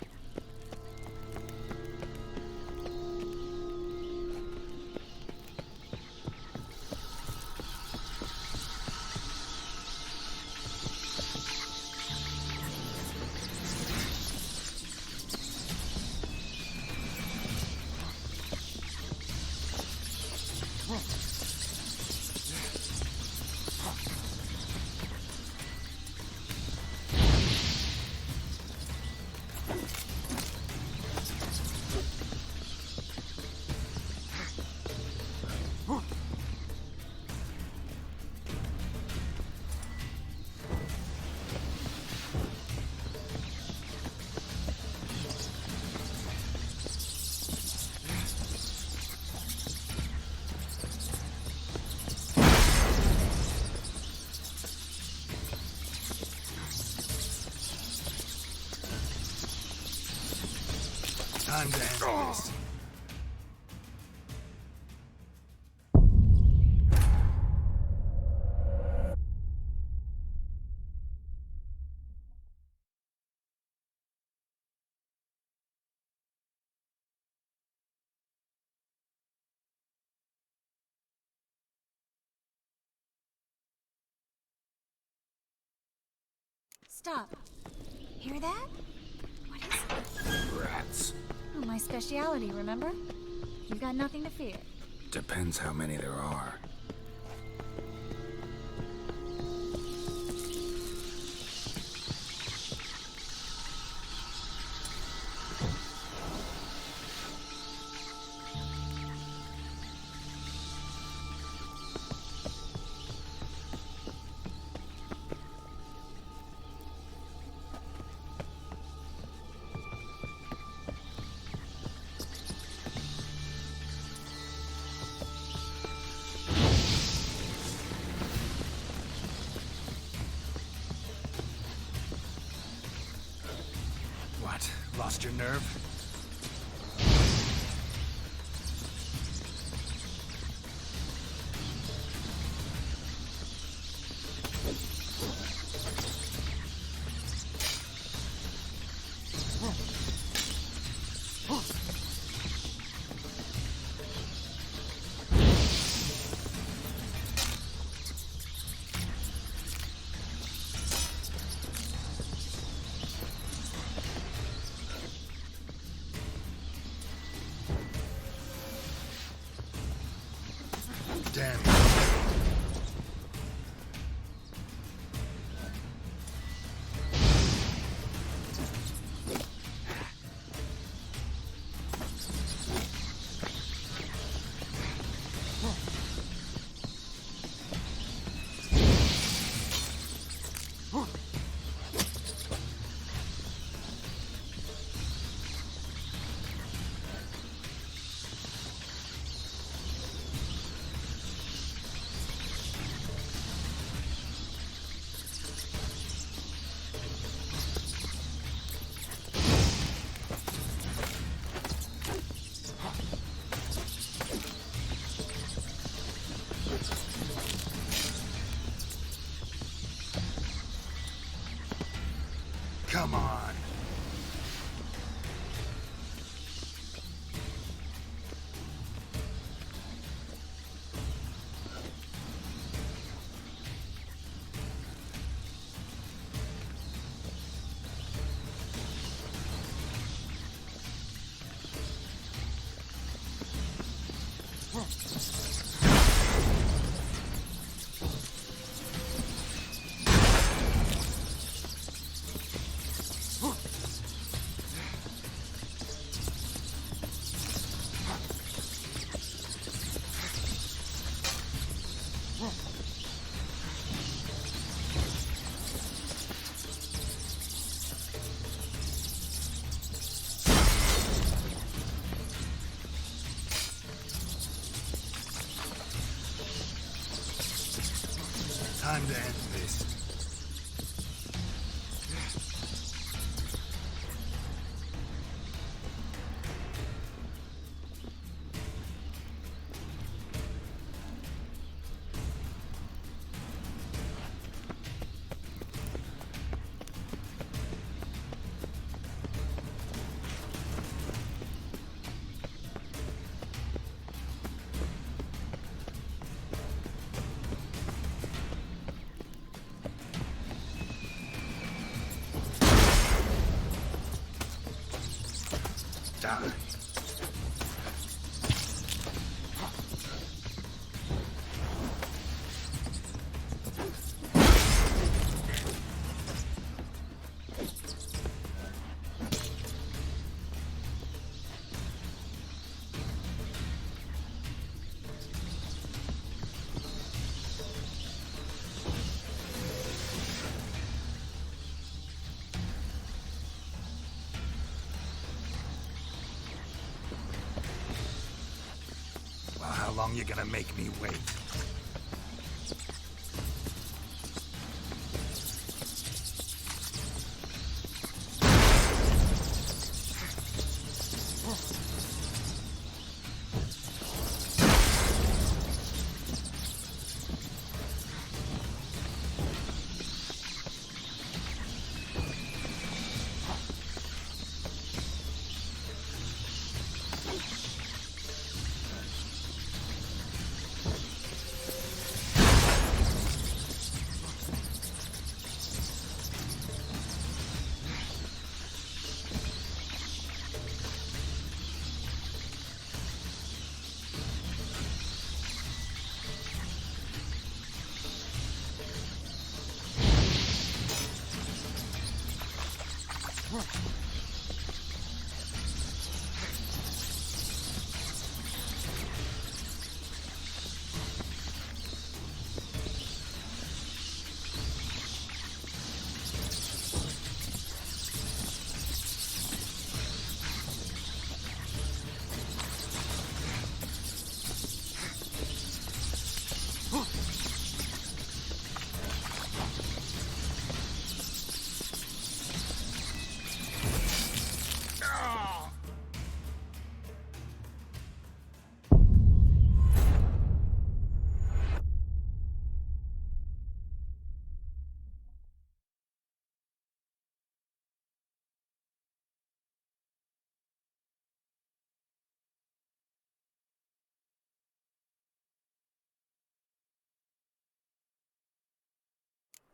Time to end this. Stop. Hear that? What is it? Rats. Oh, my speciality, remember? You've got nothing to fear. Depends how many there are. What? Lost your nerve? Damn. Come on. Time to end this. Die. Well, how long you gonna make me wait?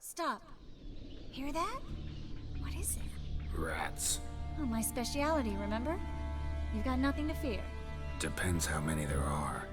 Stop. Hear that? What is it? Rats. Oh, my speciality, remember? You've got nothing to fear. Depends how many there are.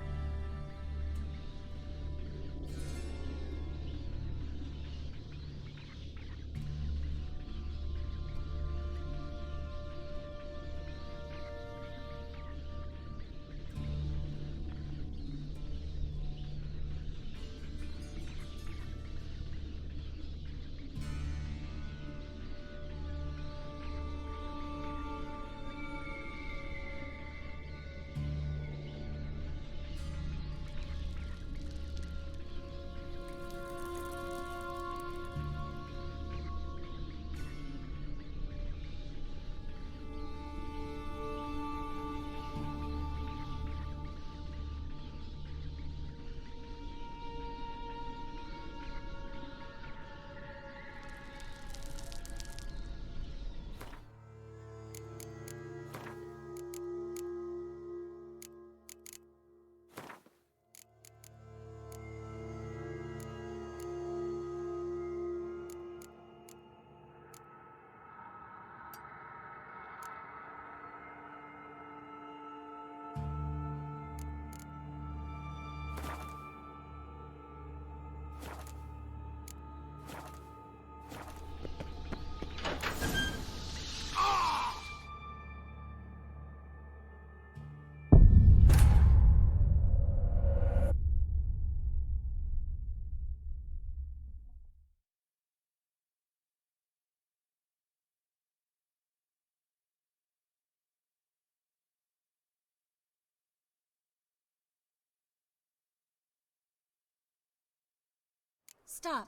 Stop.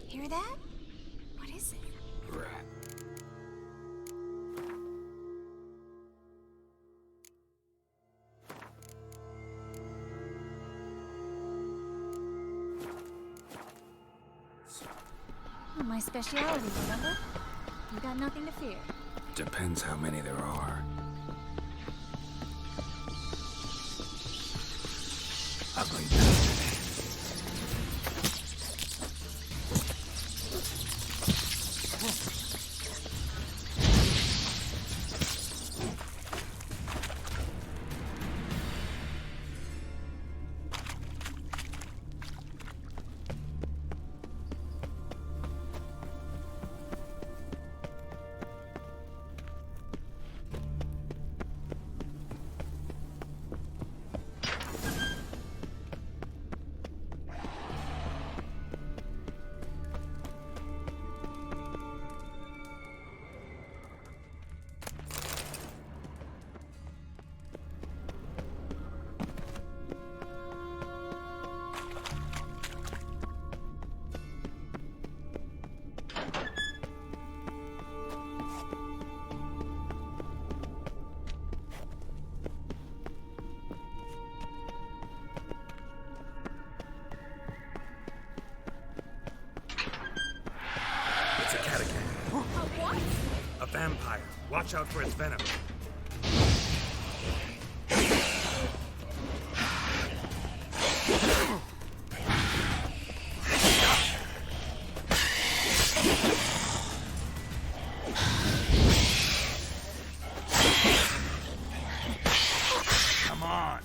Hear that? What is it? Rat. Oh, my speciality, remember? You've got nothing to fear. Depends how many there are. Ugly bastard. A vampire. Watch out for its venom. Come on.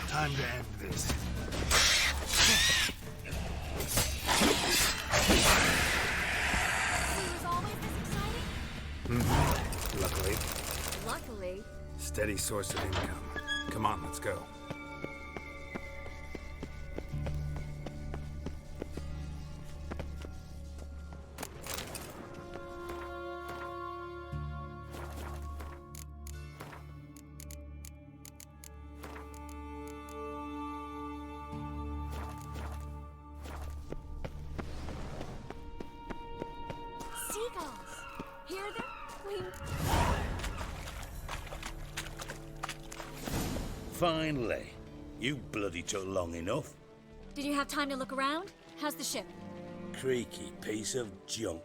Time to end this. Luckily. Luckily. Steady source of income. Come on, let's go. Seagulls. Hear them? Finally. You bloody took long enough. Did you have time to look around? How's the ship? Creaky piece of junk.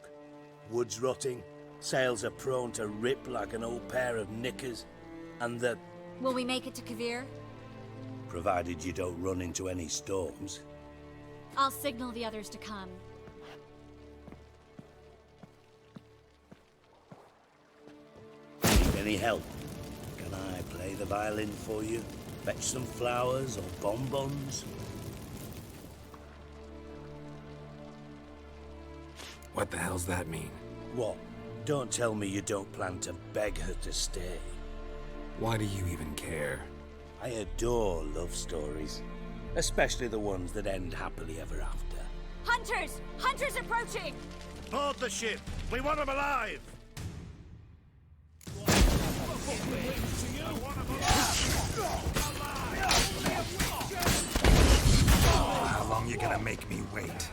Wood's rotting, sails are prone to rip like an old pair of knickers, and the... Will we make it to Kavir? Provided you don't run into any storms. I'll signal the others to come. Need any help? Can I play the violin for you? Fetch some flowers or bonbons? What the hell's that mean? What? Don't tell me you don't plan to beg her to stay. Why do you even care? I adore love stories. Especially the ones that end happily ever after. Hunters! Hunters approaching! Board the ship! We want them alive! How long you gonna make me wait?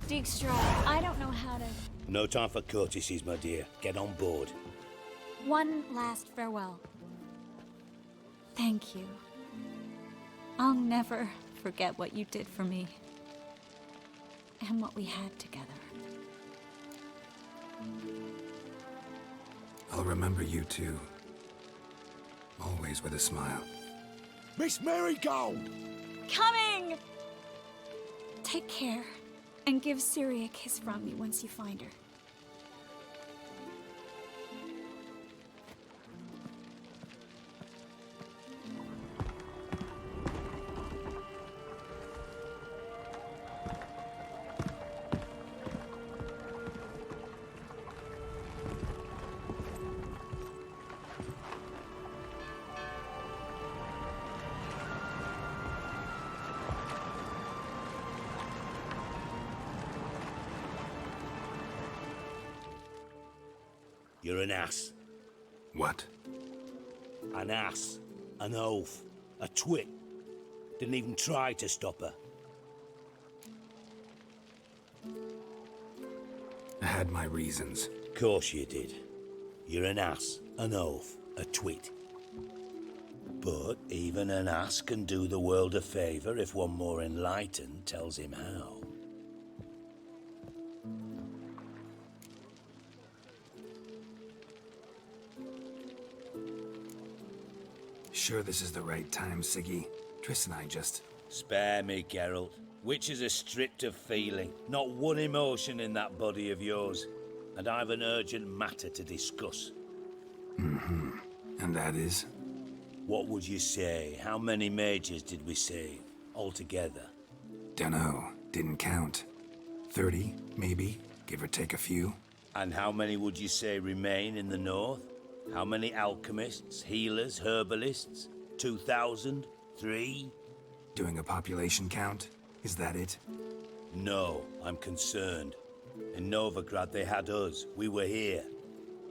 Dijkstra, I don't know how to... No time for courtesies, my dear. Get on board. One last farewell. Thank you. I'll never forget what you did for me. And what we had together. I'll remember you too. Always with a smile. Miss Marigold! Coming! Take care, and give Ciri a kiss from me once you find her. You're an ass. What? An ass. An oaf. A twit. Didn't even try to stop her. I had my reasons. Course you did. You're an ass, an oaf, a twit. But even an ass can do the world a favour if one more enlightened tells him how. Sure this is the right time, Siggy? Triss and I just... Spare me, Geralt. Witches are stripped of feeling. Not one emotion in that body of yours. And I've an urgent matter to discuss. Mm-hmm. And that is? What would you say? How many mages did we save, altogether? Dunno. Didn't count. 30, maybe? Give or take a few? And how many would you say remain in the north? How many alchemists, healers, herbalists? 2,000? 3? Doing a population count? Is that it? No, I'm concerned. In Novigrad they had us. We were here.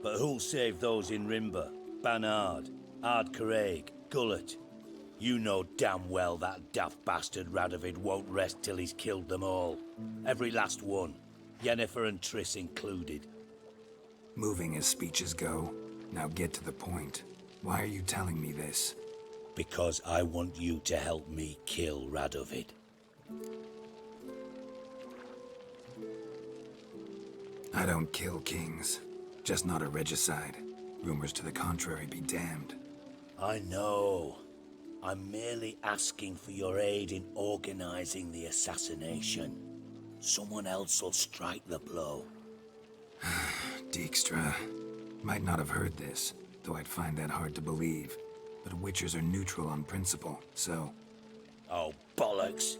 But who'll save those in Rimba? Banard, Ardcaraig, Gullet? You know damn well that daft bastard Radovid won't rest till he's killed them all. Every last one. Yennefer and Triss included. Moving as speeches go. Now get to the point. Why are you telling me this? Because I want you to help me kill Radovid. I don't kill kings. Just not a regicide. Rumors to the contrary be damned. I know. I'm merely asking for your aid in organizing the assassination. Someone else will strike the blow. Dijkstra. Might not have heard this, though I'd find that hard to believe. But Witchers are neutral on principle, so... Oh, bollocks.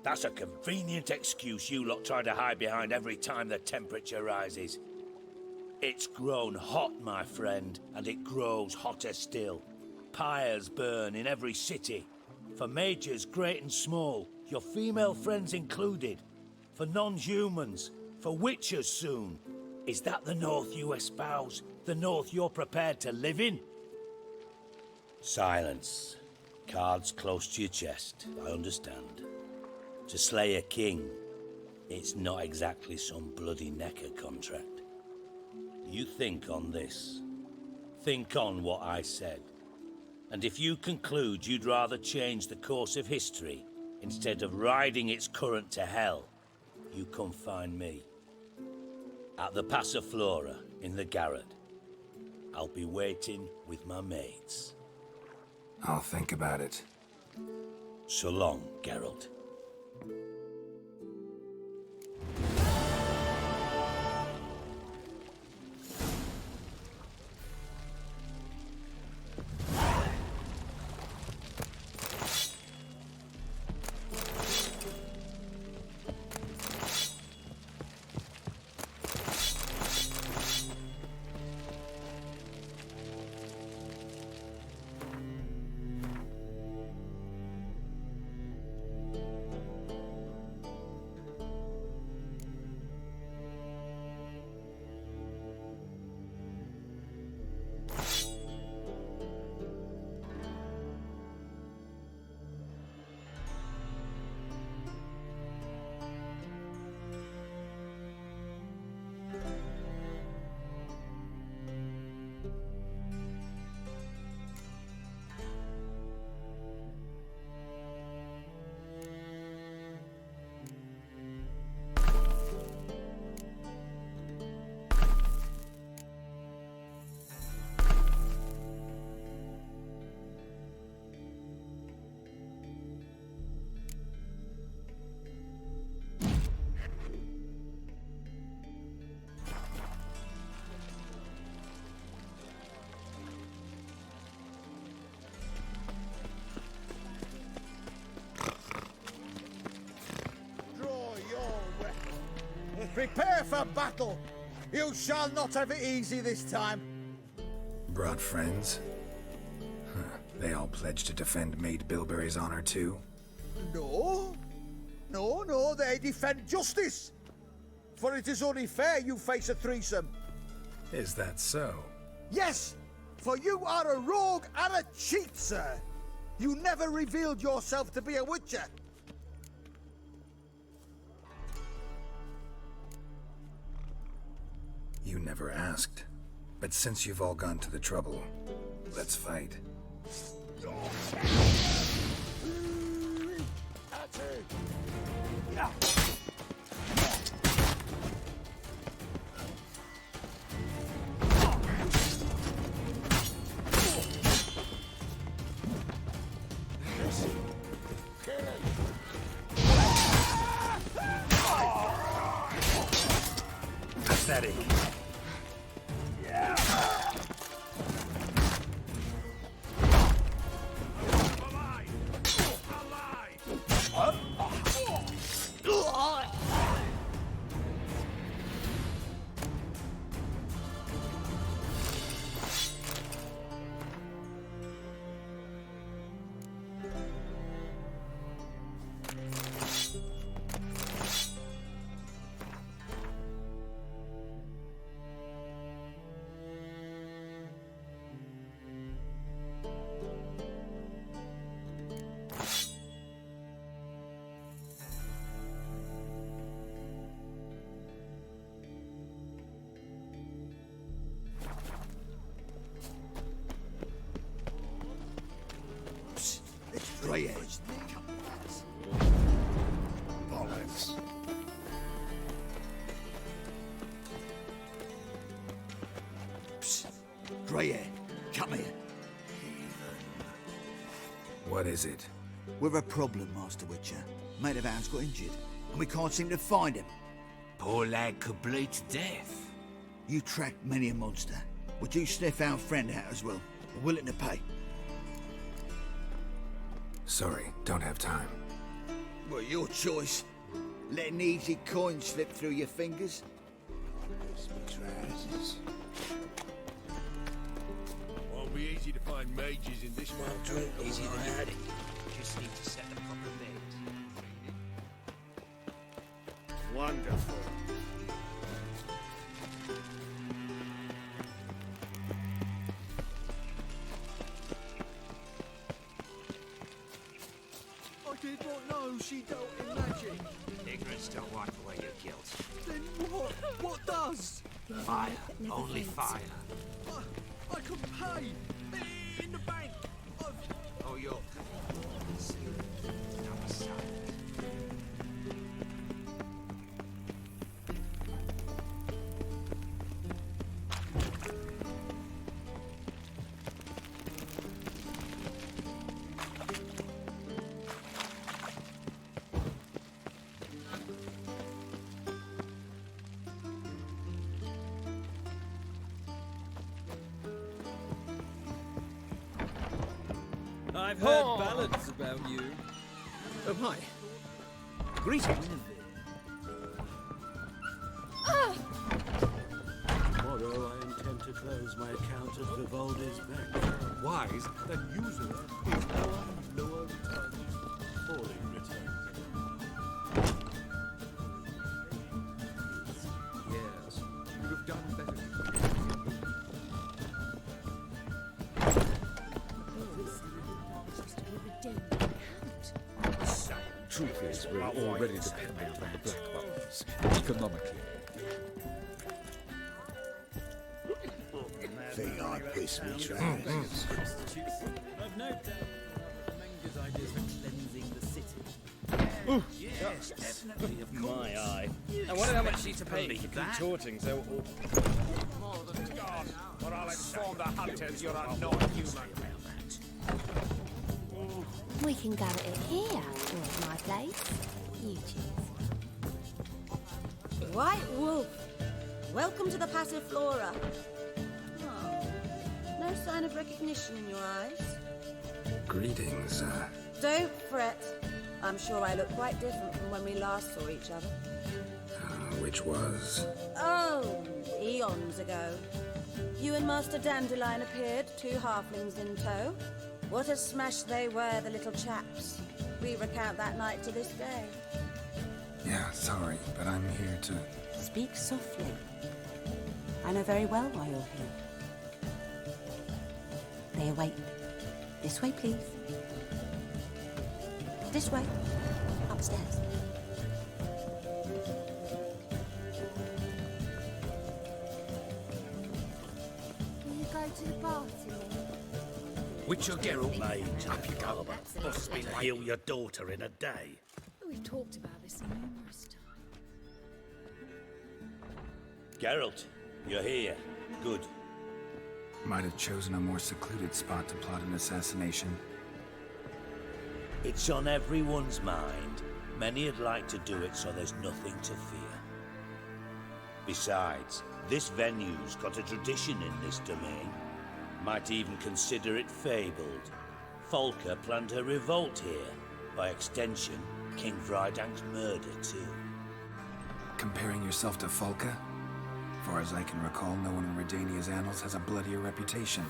That's a convenient excuse you lot try to hide behind every time the temperature rises. It's grown hot, my friend, and it grows hotter still. Pyres burn in every city. For mages great and small, your female friends included. For non-humans, for witchers soon. Is that the North you espouse? The North you're prepared to live in? Silence. Cards close to your chest, I understand. To slay a king, it's not exactly some bloody necker contract. You think on this. Think on what I said. And if you conclude you'd rather change the course of history instead of riding its current to hell, you come find me. At the Passiflora in the Garrett. I'll be waiting with my mates. I'll think about it. So long, Geralt. Prepare for battle! You shall not have it easy this time! Brought friends? Huh. They all pledged to defend Maid Bilberry's honor too? No. No, they defend justice! For it is only fair you face a threesome. Is that so? Yes, for you are a rogue and a cheat, sir. You never revealed yourself to be a witcher. You never asked. But since you've all gone to the trouble, let's fight. Pathetic. Grey edge. Bollocks. Psst. Grey hair, come here. What is it? We've a problem, Master Witcher. Mate of ours got injured, and we can't seem to find him. Poor lad could bleed to death. You tracked many a monster. Would you sniff our friend out as well? We're willing to pay. Sorry, don't have time. Well, your choice. Letting easy coins slip through your fingers. Trousers. Won't be easy to find mages in this one. Easier than you had it. Just need to set the proper bed. Wonderful. I did not know she dealt in magic. Ignorance don't wipe away your guilt. Then what? What does? Fire. Only fire. I can pay. In the bank. Oh, you're... Now I'm silent. I've heard ballads about you. Oh, hi. Greetings. Tomorrow I intend to close my account at Vivaldi's bank. Wise than usual. His lower returns, falling returns. Yes, you'd have done better. Truth is, we're already dependent on the black bones, economically. Thing I piss me trousers. I've no doubt Menger's ideas for cleansing the city. Yes, definitely, of course. My eye. I wonder how much she's paid for contorting so awful. More than God, or I'll inform the hunters you're a non-human. We can go at it here, or at my place. You choose. White Wolf, welcome to the Passiflora. Oh, no sign of recognition in your eyes. Greetings, Don't fret. I'm sure I look quite different from when we last saw each other. which was... Oh, eons ago. You and Master Dandelion appeared, two halflings in tow. What a smash they were, the little chaps. We recount that night to this day. Yeah, sorry, but I'm here to... Speak softly. I know very well why you're here. They await. This way, please. This way. Upstairs. Will you go to the bar to me? Which your Geralt made? Up you go. Boss has been heal your daughter in a day. We've talked about this numerous times. Geralt, you're here. Good. Might have chosen a more secluded spot to plot an assassination. It's on everyone's mind. Many would like to do it so there's nothing to fear. Besides, this venue's got a tradition in this domain. Might even consider it fabled. Folker planned a revolt here. By extension, King Vrydank's murder too. Comparing yourself to Folka? Far as I can recall, no one in Redania's annals has a bloodier reputation.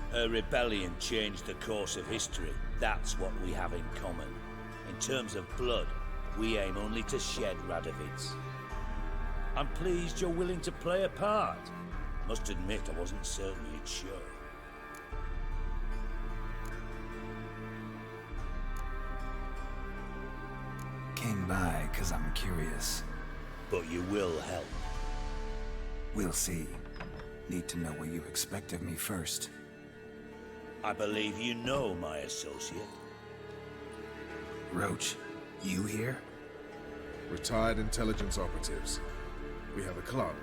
Her rebellion changed the course of history. That's what we have in common. In terms of blood, we aim only to shed Radovid's. I'm pleased you're willing to play a part. Must admit, I wasn't certain you'd show. Came by 'cause I'm curious. But you will help. We'll see. Need to know what you expect of me first. I believe you know my associate. Roach, you here? Retired intelligence operatives. We have a club.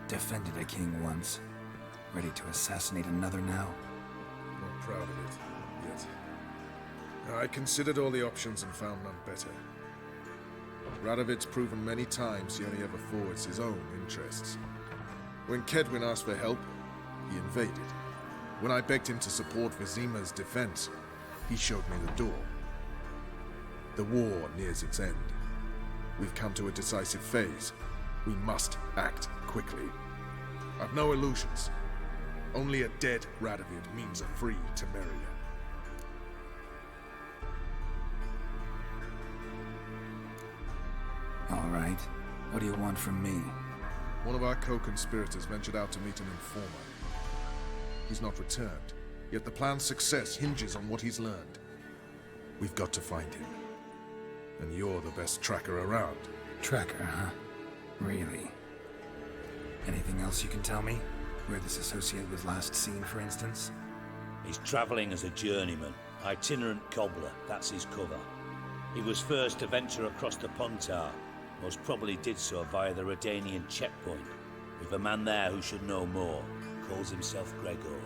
Defended a king once. Ready to assassinate another now? Not proud of it, yet. I considered all the options and found none better. Radovid's proven many times he only ever forwards his own interests. When Kedwin asked for help, he invaded. When I begged him to support Vizima's defense, he showed me the door. The war nears its end. We've come to a decisive phase. We must act quickly. I've no illusions. Only a dead Radovid means a free Temeria. All right. What do you want from me? One of our co-conspirators ventured out to meet an informer. He's not returned, yet the plan's success hinges on what he's learned. We've got to find him. And you're the best tracker around. Tracker, huh? Really? Anything else you can tell me? Where this associate was last seen, for instance? He's travelling as a journeyman. Itinerant cobbler, that's his cover. He was first to venture across the Pontar. Most probably did so via the Redanian checkpoint. With a man there who should know more. Calls himself Gregor.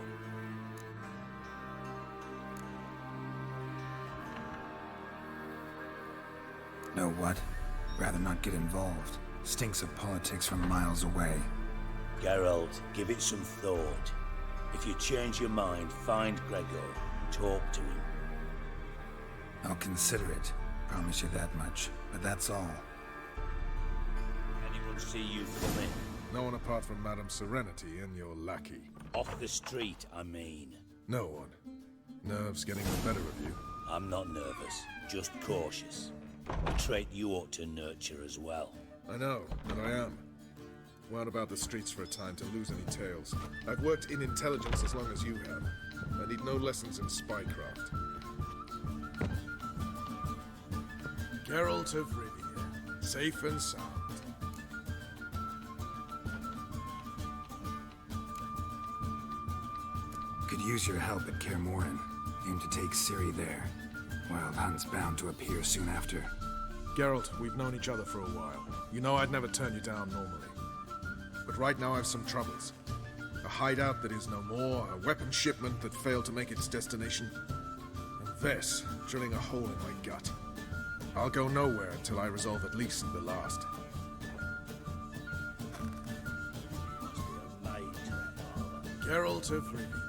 Know what? Rather not get involved. Stinks of politics from miles away. Geralt, give it some thought. If you change your mind, find Gregor. Talk to him. I'll consider it. Promise you that much. But that's all. Anyone see you come in? No one apart from Madame Serenity and your lackey. Off the street, I mean. No one. Nerves getting the better of you. I'm not nervous, just cautious. A trait you ought to nurture as well. I know, and I am. Wound about the streets for a time to lose any tales. I've worked in intelligence as long as you have. I need no lessons in spycraft. Geralt of Rivia, safe and sound. Could use your help at Kaer Morhen. Aim to take Ciri there. Wild Hunt's bound to appear soon after. Geralt, we've known each other for a while. You know I'd never turn you down normally. But right now I've some troubles. A hideout that is no more, a weapon shipment that failed to make its destination, and Vess drilling a hole in my gut. I'll go nowhere until I resolve at least the last. Geralt of Rivia.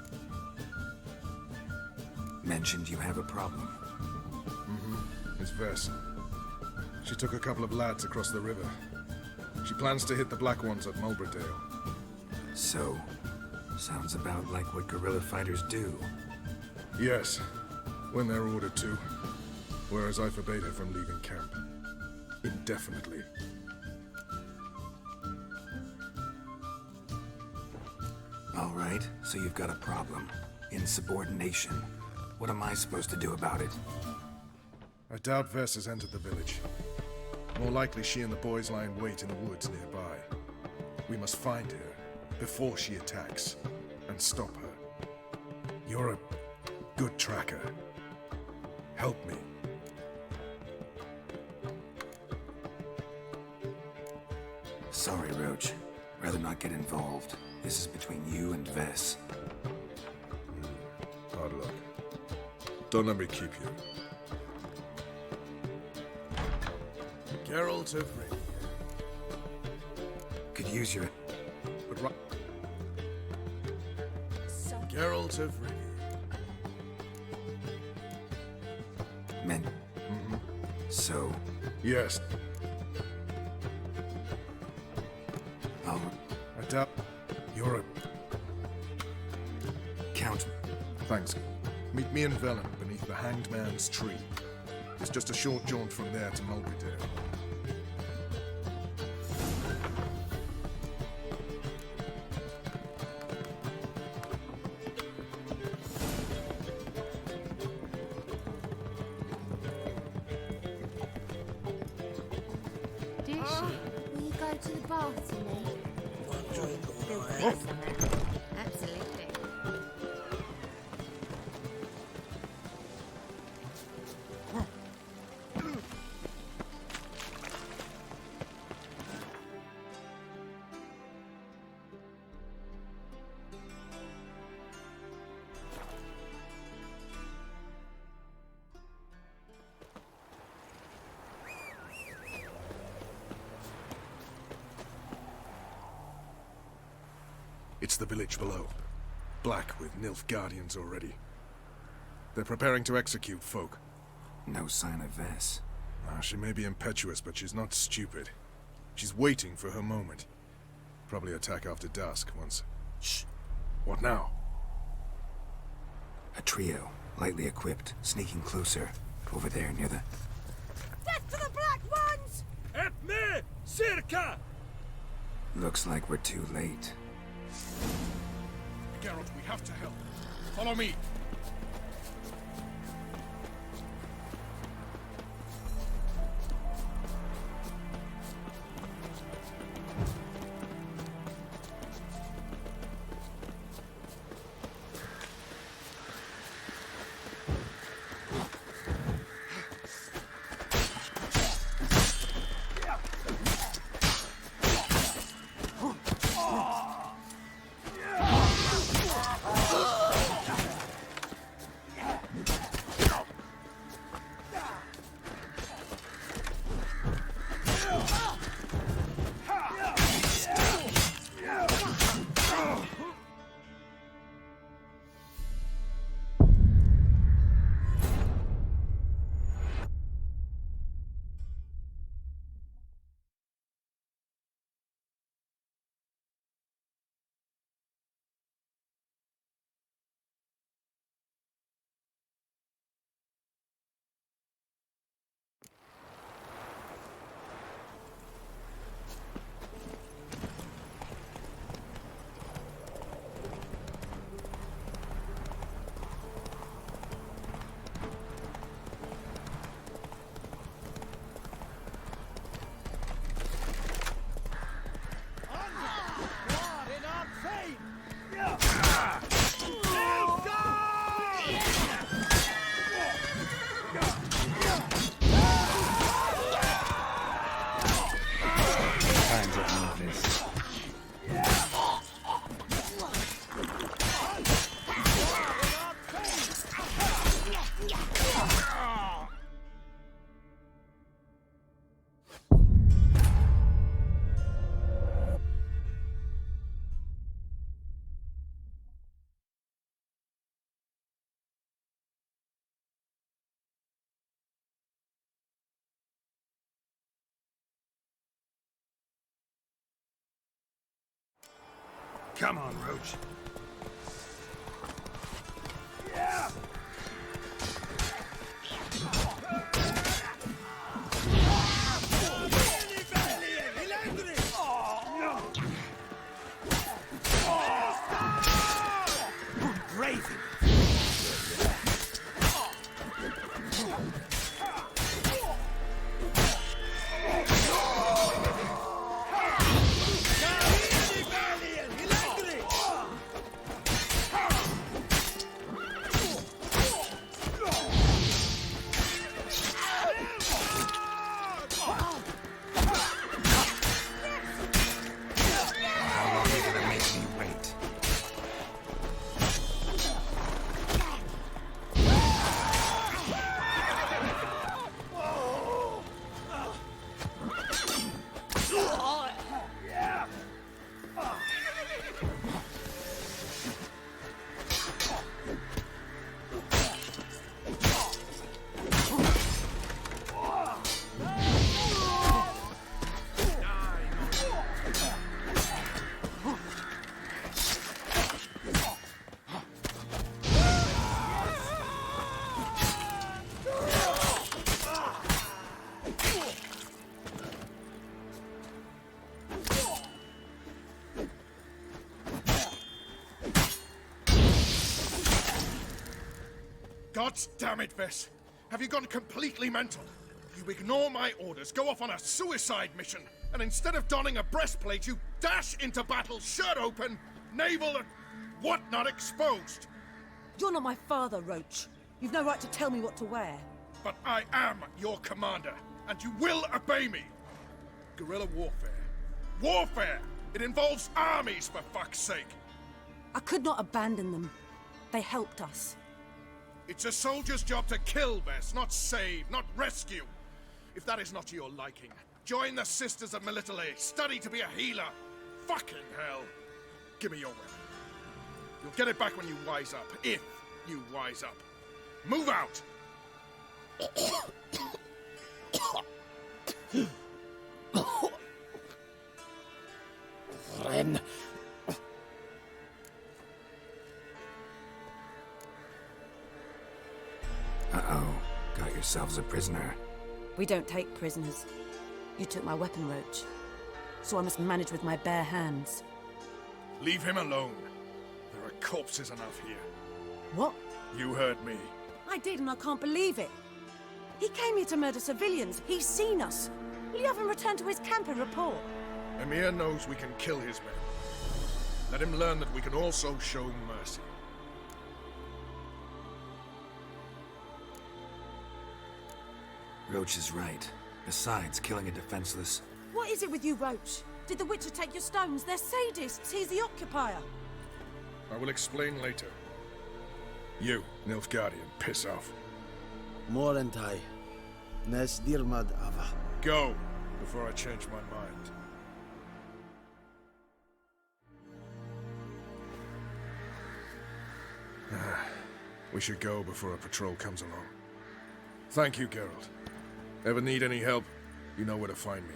Mentioned you have a problem. It's Vess. She took a couple of lads across the river. She plans to hit the Black Ones at Mulberdale. So, sounds about like what guerrilla fighters do. Yes, when they're ordered to. Whereas I forbade her from leaving camp. Indefinitely. All right, so you've got a problem. Insubordination. What am I supposed to do about it? I doubt Vess has entered the village. More likely she and the boys lie in wait in the woods nearby. We must find her before she attacks and stop her. You're a good tracker. Help me. Sorry, Roach. Rather not get involved. This is between you and Vess. Hard luck. Don't let me keep you. Geralt of Rivia. Could use your... But right... Geralt of Rivia. Men. So... Yes. I'll... I doubt... You're a... Count. Thanks. Meet me in Velen beneath the Hanged Man's tree. It's just a short jaunt from there to Mulbydale. Do she? Will you go to the bath tonight? Absolutely. It's the village below. Black with Nilfgaardians already. They're preparing to execute folk. No sign of Vess. She may be impetuous, but she's not stupid. She's waiting for her moment. Probably attack after dusk once... Shh! What now? A trio, lightly equipped, sneaking closer. Over there, near the... Death to the Black Ones! At me! Circa! Looks like we're too late. Geralt, we have to help. Follow me! Come on, Roach. Oh! God's damn it, Vess. Have you gone completely mental? You ignore my orders, go off on a suicide mission, and instead of donning a breastplate, you dash into battle, shirt open, navel and whatnot exposed. You're not my father, Roach. You've no right to tell me what to wear. But I am your commander, and you will obey me. Guerrilla warfare. Warfare! It involves armies, for fuck's sake. I could not abandon them. They helped us. It's a soldier's job to kill, Vess, not save, not rescue. If that is not to your liking, join the Sisters of Melitele. Study to be a healer. Fucking hell. Give me your weapon. You'll get it back when you wise up, if you wise up. Move out! Ren. Uh-oh. Got yourselves a prisoner. We don't take prisoners. You took my weapon, Roach. So I must manage with my bare hands. Leave him alone. There are corpses enough here. What? You heard me. I did, and I can't believe it. He came here to murder civilians. He's seen us. Will you have him return to his camp and report? Emir knows we can kill his men. Let him learn that we can also show mercy. Roach is right. Besides, killing a defenseless... What is it with you, Roach? Did the Witcher take your stones? They're sadists. He's the occupier. I will explain later. You, Nilfgaardian, piss off. Morentai. Nes dirmad ava. Go, before I change my mind. We should go before a patrol comes along. Thank you, Geralt. Ever need any help, you know where to find me.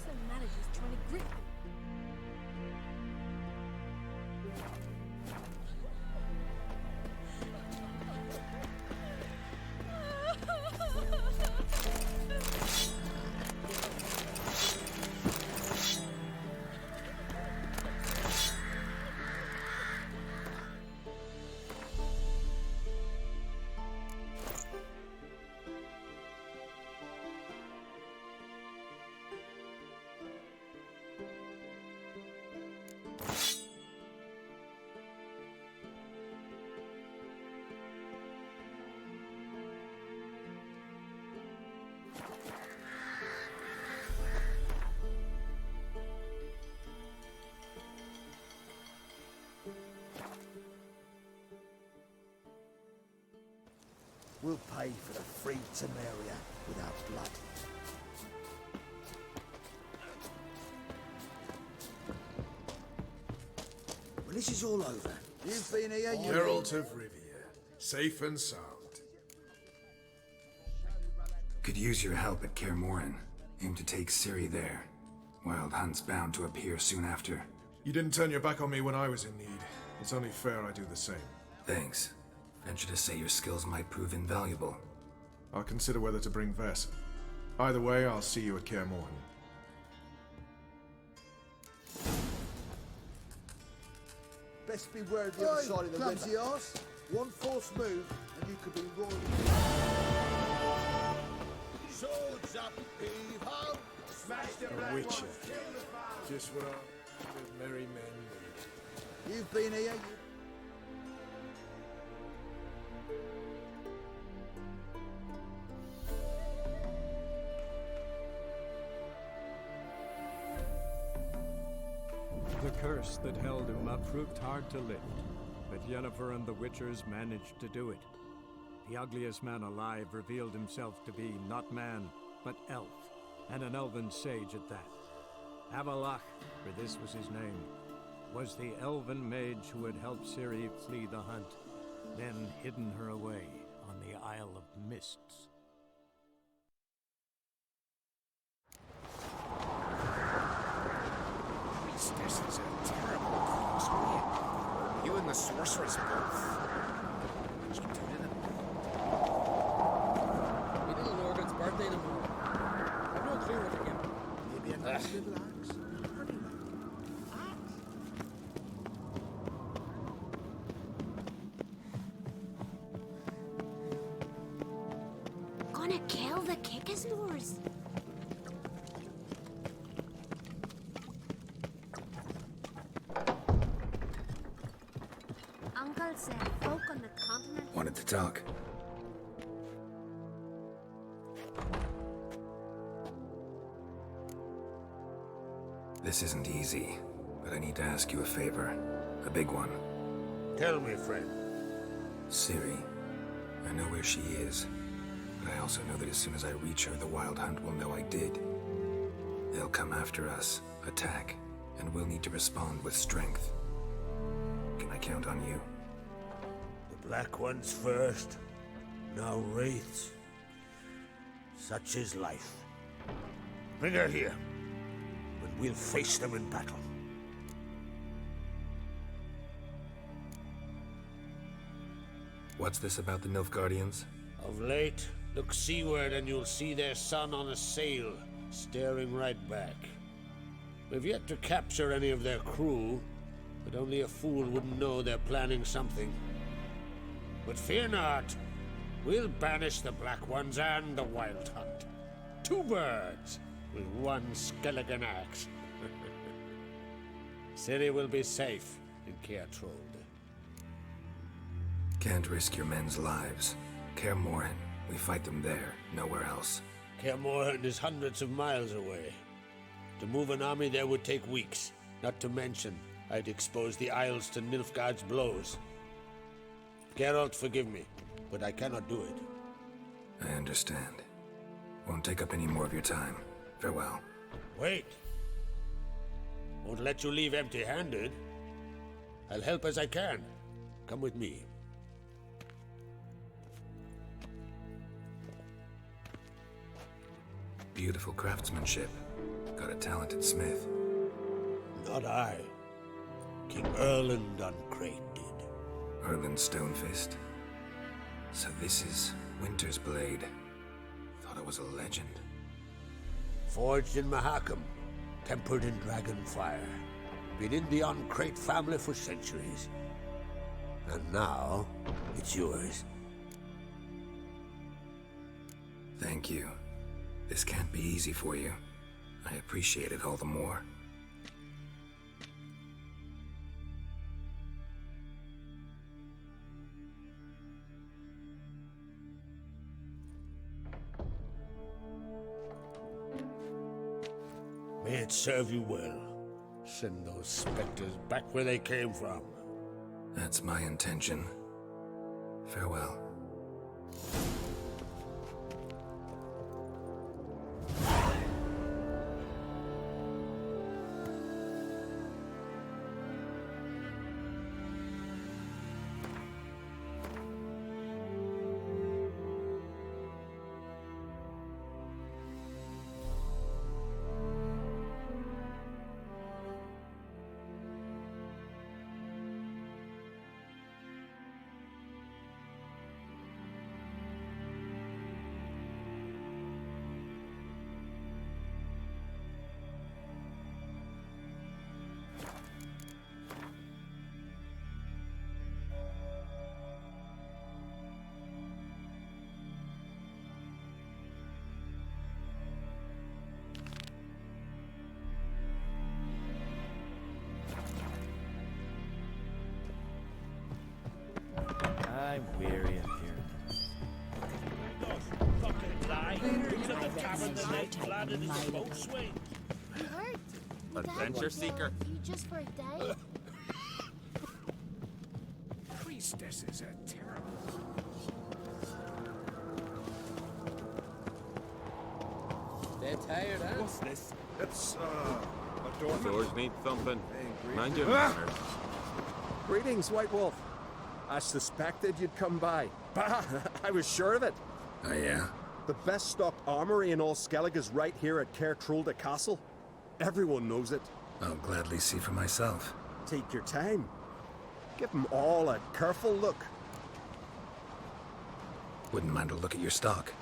Some manager's trying to grip me. We'll pay for the free Temeria without blood. When this is all over, you've been here, you... Geralt of Rivia. Safe and sound. Could use your help at Kaer Morhen. Aim to take Ciri there. Wild Hunt's bound to appear soon after. You didn't turn your back on me when I was in need. It's only fair I do the same. Thanks. Venture to say your skills might prove invaluable. I'll consider whether to bring Vess. Either way, I'll see you at Kaer Morhen. Best beware of the other side of the river. Arse. One false move, and you could be royally... Swords up, heave-ho! Smash the A Witcher. Just what the merry men need. You've been here, you... The curse that held him up proved hard to lift, but Yennefer and the Witchers managed to do it. The ugliest man alive revealed himself to be not man, but elf, and an elven sage at that. Avalach, for this was his name, was the elven mage who had helped Ciri flee the hunt. then hidden her away on the Isle of Mists. This is a terrible crosswind. You and the sorceress both. She did it. We little Norgan's birthday tomorrow. I've no clue what to give him. Maybe a nice little axe. Gonna kill the Kickaslurs. Uncle said folk on the continent. Wanted to talk. This isn't easy, but I need to ask you a favor. A big one. Tell me, friend. Ciri. I know where she is, but I also know that as soon as I reach her, the Wild Hunt will know I did. They'll come after us, attack, and we'll need to respond with strength. Can I count on you? The Black Ones first, now Wraiths. Such is life. Bring her here, and we'll face them in battle. What's this about the Nilfgaardians? Of late, look seaward and you'll see their sun on a sail, staring right back. We've yet to capture any of their crew, but only a fool wouldn't know they're planning something. But fear not, we'll banish the Black Ones and the Wild Hunt. 2 birds with 1 skeleton axe. Ciri will be safe in Caer Trode. Can't risk your men's lives. Kaer Morhen, we fight them there, nowhere else. Kaer Morhen is hundreds of miles away. To move an army there would take weeks. Not to mention, I'd expose the Isles to Nilfgaard's blows. Geralt, forgive me, but I cannot do it. I understand. Won't take up any more of your time. Farewell. Wait. Won't let you leave empty-handed. I'll help as I can. Come with me. Beautiful craftsmanship. Got a talented smith. Not I. King Erland Uncrate did. Erland Stonefist. So this is Winter's Blade. Thought it was a legend. Forged in Mahakam, tempered in dragon fire. Been in the Uncrate family for centuries. And now, it's yours. Thank you. This can't be easy for you. I appreciate it all the more. May it serve you well. Send those specters back where they came from. That's my intention. Farewell. I'm weary of hearing this. We heard. Your dad Adventure wants seeker. You just for a day. Priestesses are terrible. They're tired, huh? What's this? It's, a doorman. Doors need thumping. Mind your Ah! manners. Greetings, White Wolf. I suspected you'd come by. Bah, I was sure of it. Oh, yeah? The best stocked armory in all Skellig is right here at Caer Trolda Castle. Everyone knows it. I'll gladly see for myself. Take your time. Give them all a careful look. Wouldn't mind a look at your stock.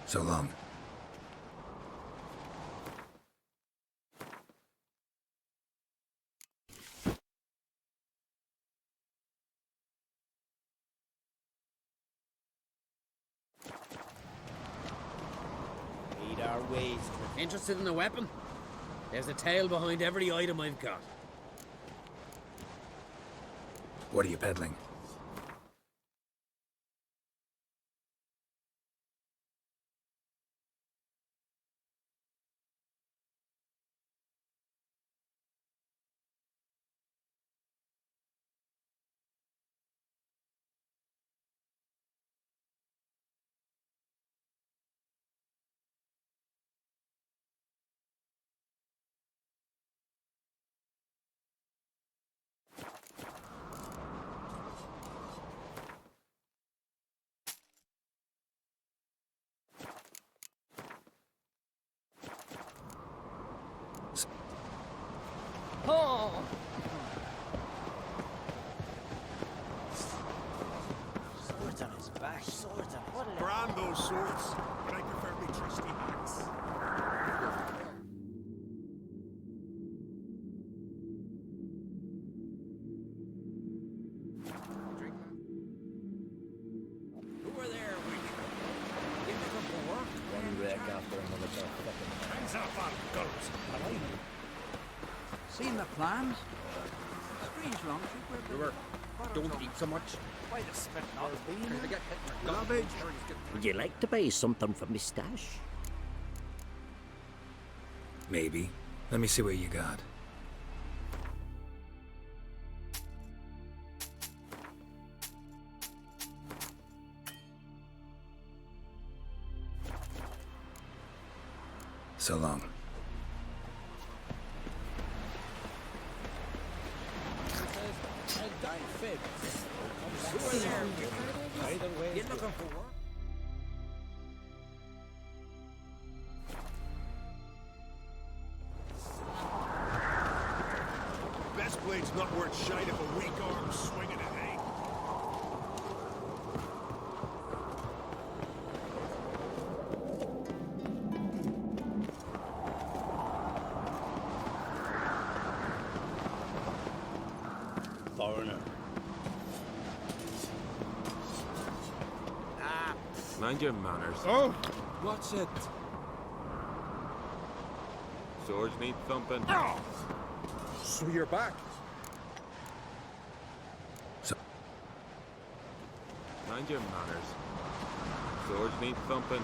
So long. Eat our ways. Interested in a weapon? There's a tale behind every item I've got. What are you peddling? Oh! Swords on his back. Swords on his back. Brand those swords, but I prefer me trusty axe. Who are there, witch? You looking for work? One wreck after another got fucking... Hands up on guns. Seen the plans? Screen's wrong. Don't eat so much. Why the spit not Garbage. Would you like to buy something for me stash? Maybe. Let me see what you got. So long. Who are there? Either way, you looking for work? Best blade's not worth shite if a weak arm's swinging it, eh? Foreigner. Mind your manners. Oh! What's it? Swords need thumping. So you're back. So Mind your manners. Swords need thumping.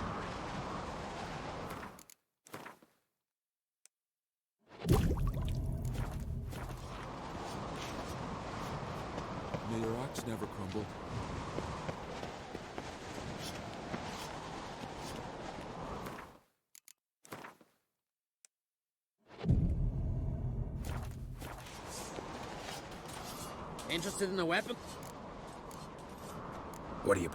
May your axe never crumble. Interested in a weapon? What are you...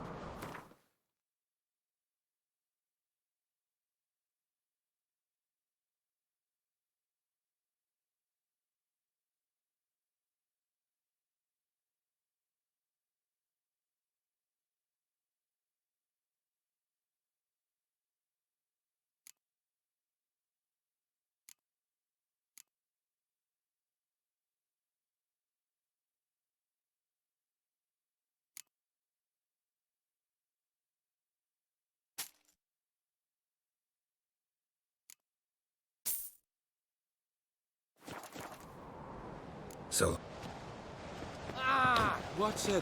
So... Ah! What's it?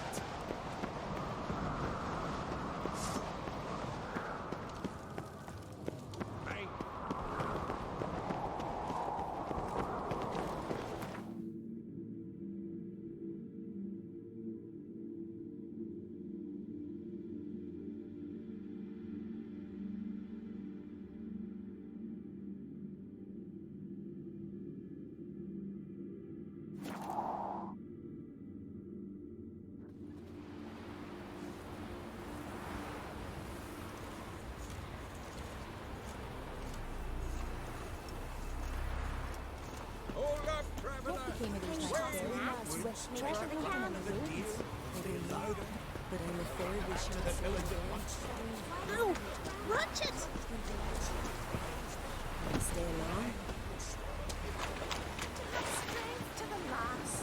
Hold up, traveler! But I'm afraid we should have village at once. Ow! Watch it! Stay along. Strength to the last.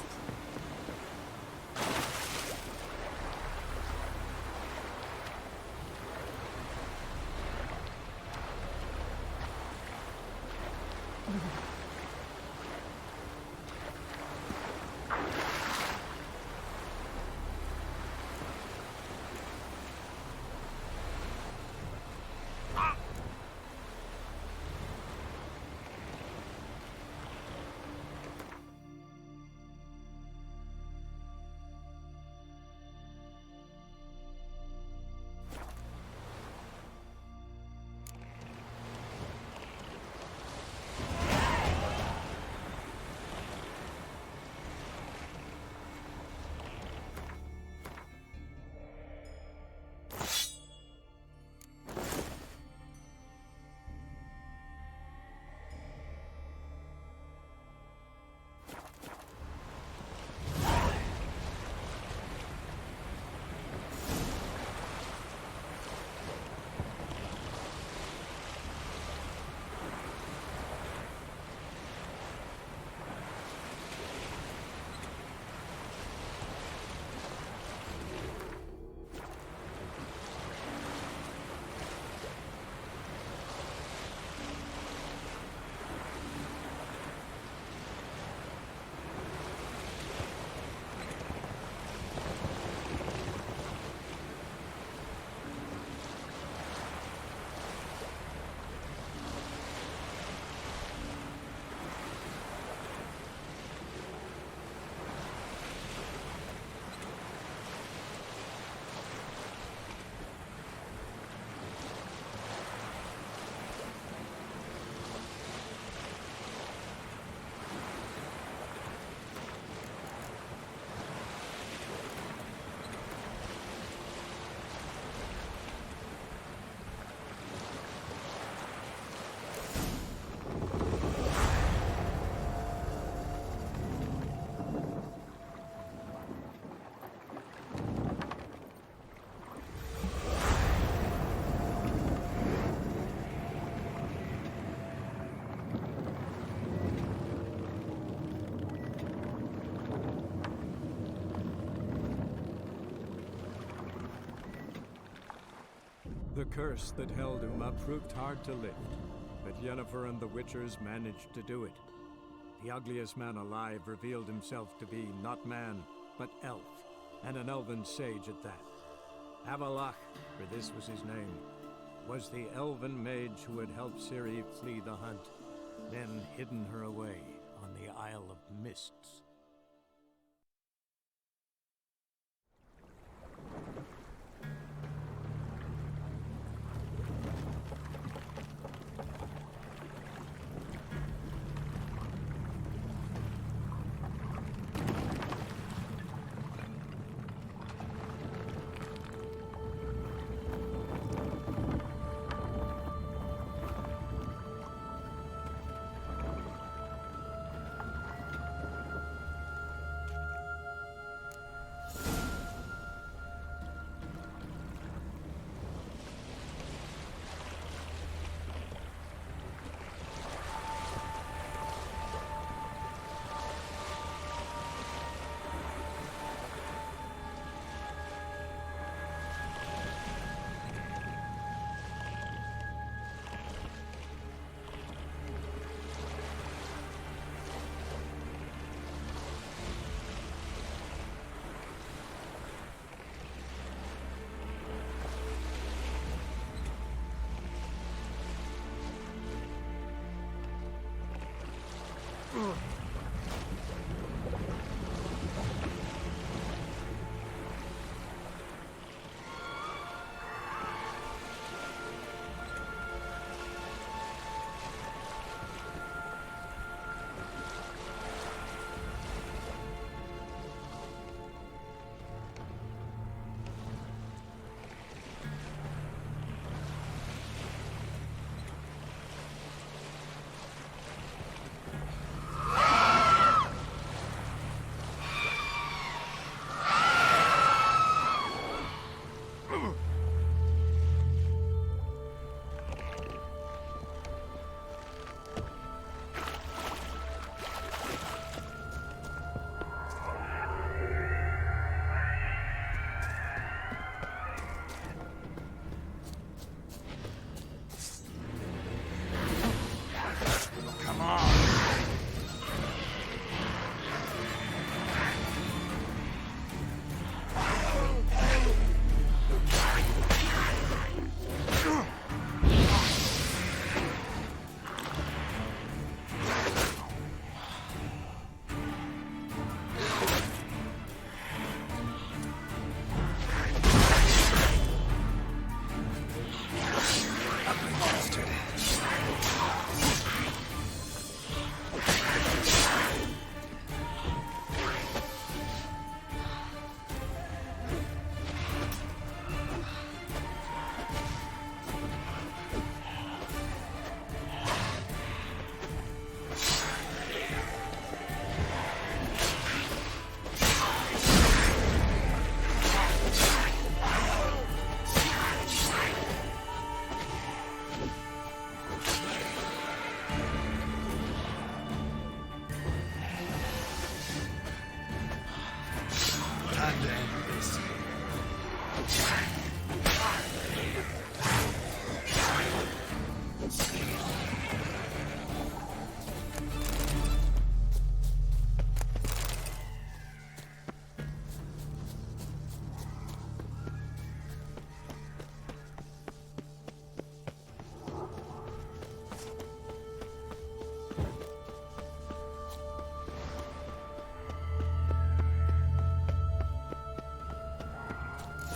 The curse that held him up proved hard to lift, but Yennefer and the Witchers managed to do it. The ugliest man alive revealed himself to be not man, but elf, and an elven sage at that. Havelach, for this was his name, was the elven mage who had helped Ciri flee the hunt, then hidden her away on the Isle of Mists.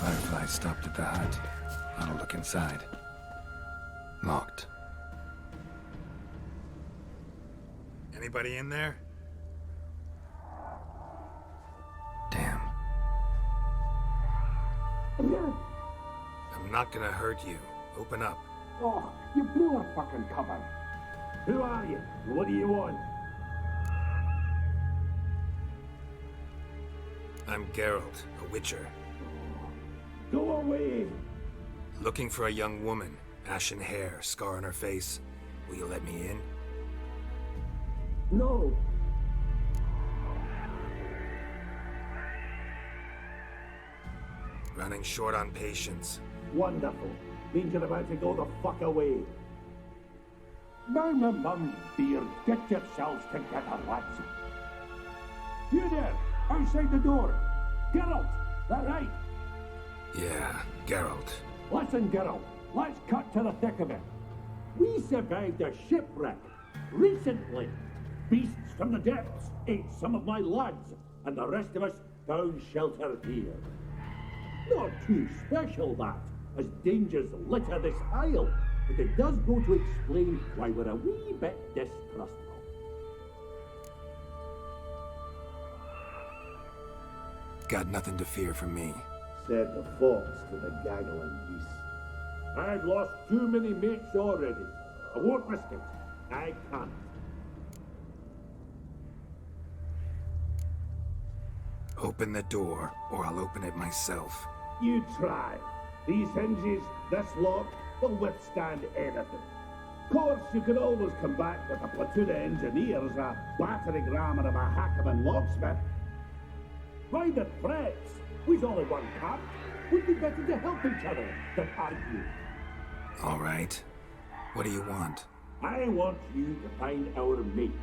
Firefly stopped at the hut. I'll look inside. Locked. Anybody in there? Damn. I'm not gonna hurt you. Open up. Oh, you blew a fucking cover. Who are you? What do you want? I'm Geralt, a witcher. Go away! Looking for a young woman. Ashen hair, scar on her face. Will you let me in? No! Running short on patience. Wonderful. Means you're about to go the fuck away. Mum, dear, get yourselves together, lads. You there, outside the door. Geralt, that right? Yeah, Geralt. Listen, Geralt, let's cut to the thick of it. We survived a shipwreck recently. Beasts from the depths ate some of my lads, and the rest of us found shelter here. Not too special, that, as dangers litter this isle, but it does go to explain why we're a wee bit distrustful. Got nothing to fear from me. Said the fox to the gaggling geese. I've lost too many mates already. I won't risk it. I can't. Open the door, or I'll open it myself. You try. These hinges, this lock, will withstand anything. Of course, you can always come back with a platoon of engineers, a battering ram, and a hackman locksmith. Private threats. We's only one cap. Would be better to help each other than argue. All right. What do you want? I want you to find our mates.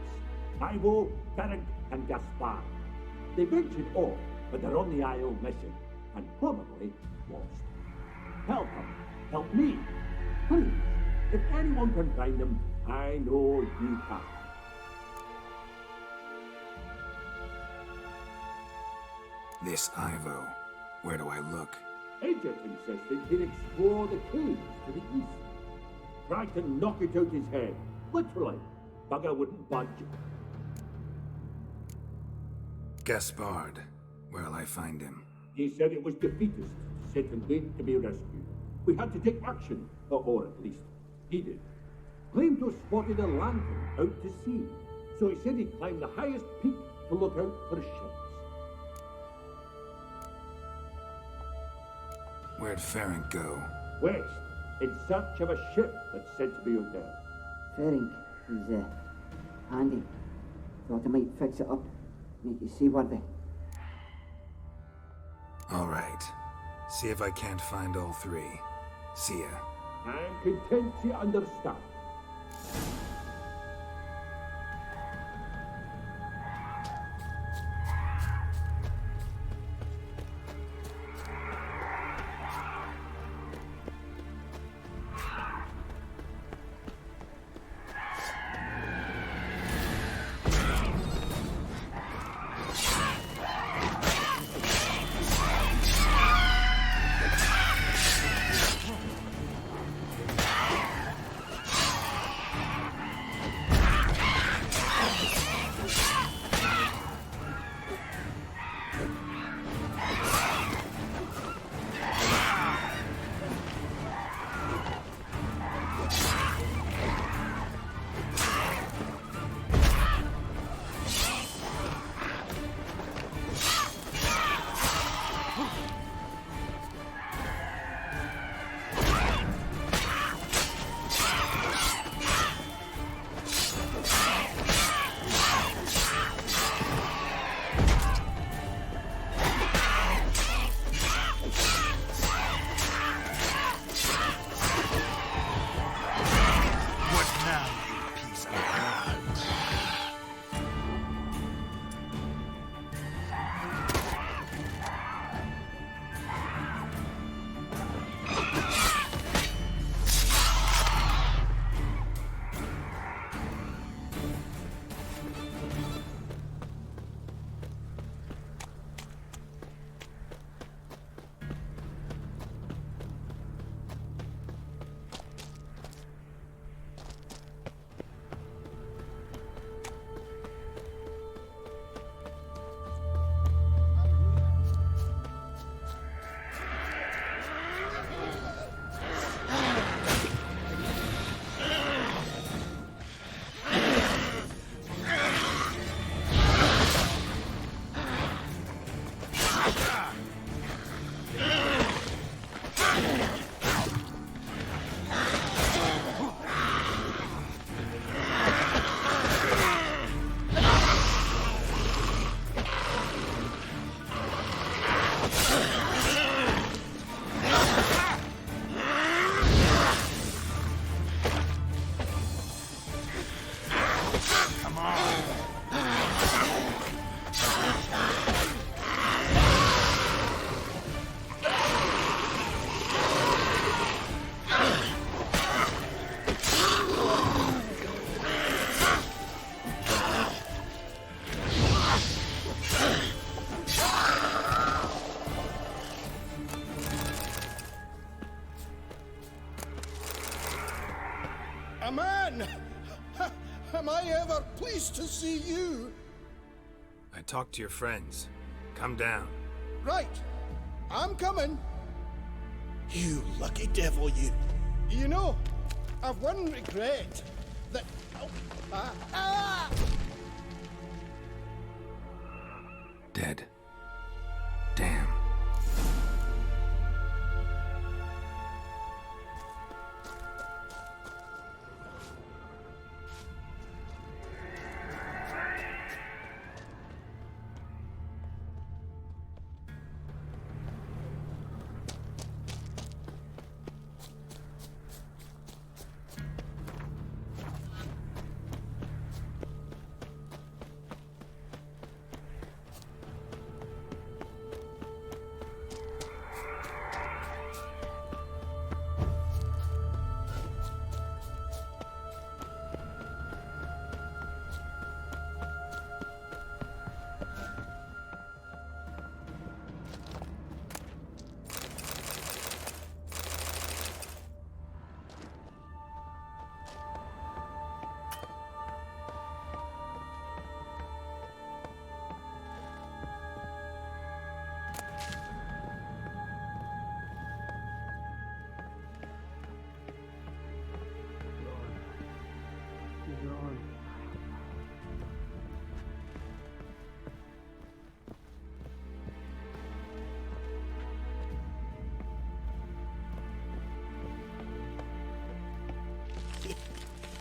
Ivo, Ferenc, and Gaspar. They ventured off, but they're on the Isle mission, and probably lost. Help them. Help me. Please. If anyone can find them, I know you can. This Ivo. Where do I look? Agent insisted he'd explore the caves to the east. Tried to knock it out his head. Literally. Bugger wouldn't budge. Gaspard. Where'll I find him? He said it was defeatist, set and wait to be rescued. We had to take action, or at least he did. Claimed to have spotted a lantern out to sea, so he said he'd climb the highest peak to look out for ships. Where'd Ferenc go? West, in search of a ship that's said to be out there. Ferenc is handy. Thought I might fix it up, make you seaworthy. All right. See if I can't find all three. See ya. I'm content to understand. A man! Am I ever pleased to see you? I talked to your friends. Come down. Right. I'm coming. You lucky devil, you. You know, I've one regret. That... Dead. Damn.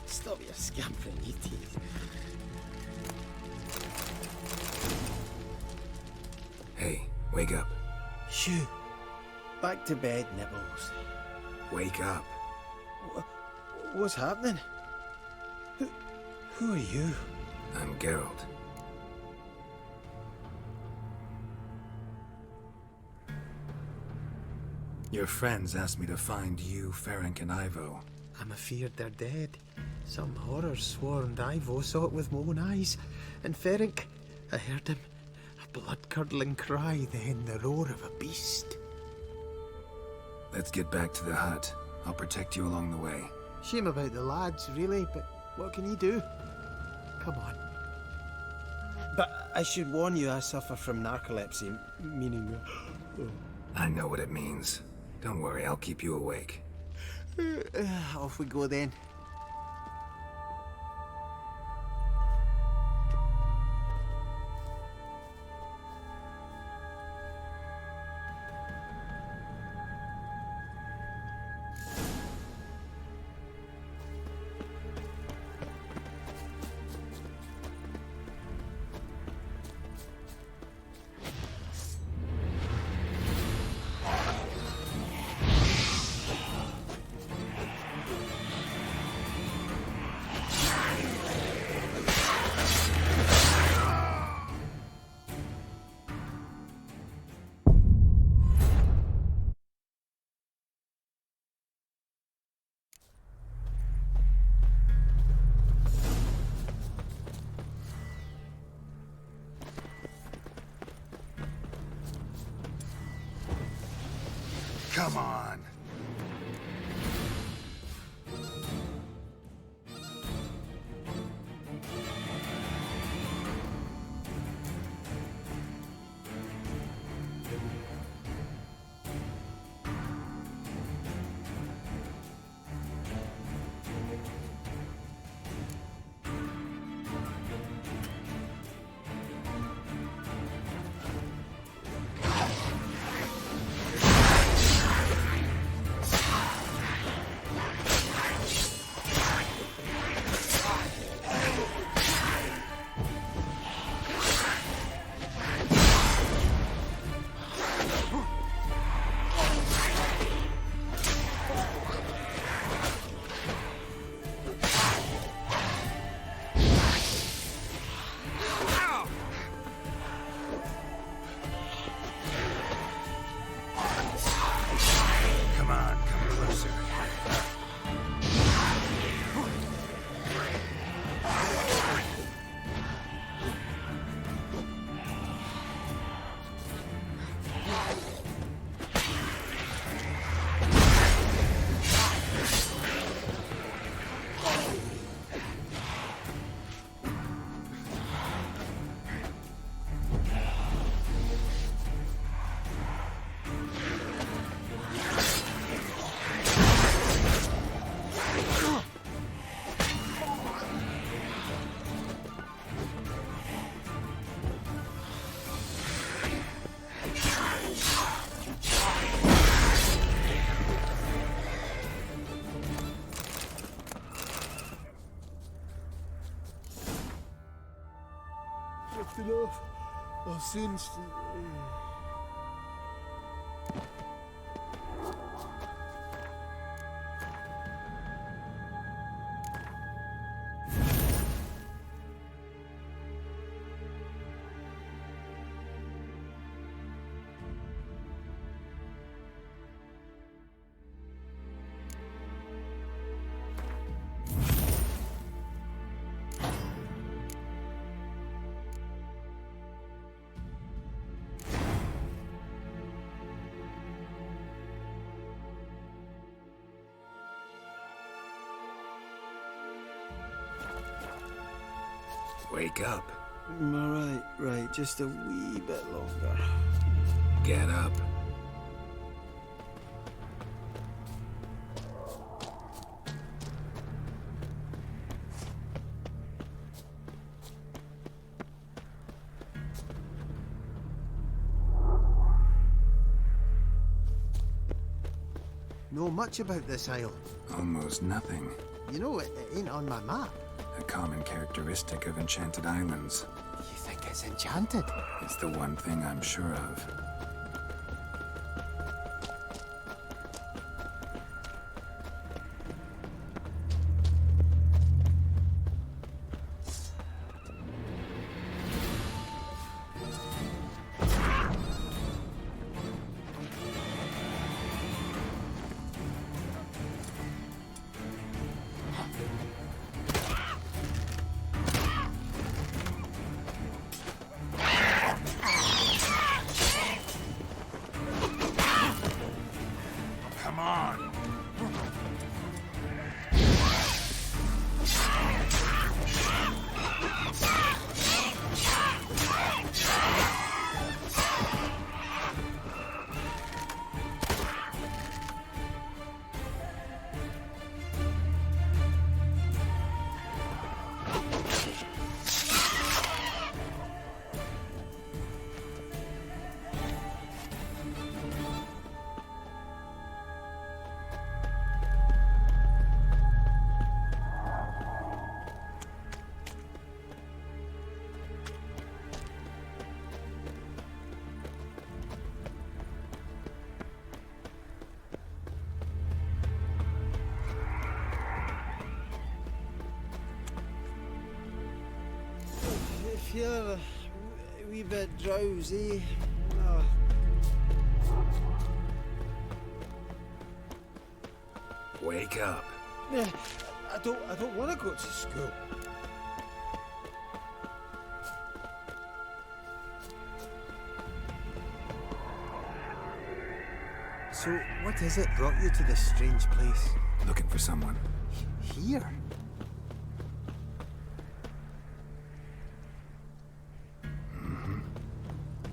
Stop your scampering, you tease. Hey, wake up. Shoo. Back to bed, Nibbles. Wake up. What's happening? Who are you? I'm Geralt. Your friends asked me to find you, Ferenc, and Ivo. I'm afeard they're dead. Some horrors swarmed Ivo, saw it with my own eyes. And Ferenc, I heard him. A blood-curdling cry, then the roar of a beast. Let's get back to the hut. I'll protect you along the way. Shame about the lads, really, but what can you do? Come on. But I should warn you, I suffer from narcolepsy, meaning... I know what it means. Don't worry, I'll keep you awake. Off we go then. Come on. drifting off. I'll soon... Wake up. Right, just a wee bit longer. Get up. Know much about this isle? Almost nothing. You know, it ain't on my map. A common characteristic of enchanted islands. You think it's enchanted? It's the one thing I'm sure of. Come on! Feel a wee bit drowsy. Wake up. I don't want to go to school. So, what is it brought you to this strange place? Looking for someone. Here?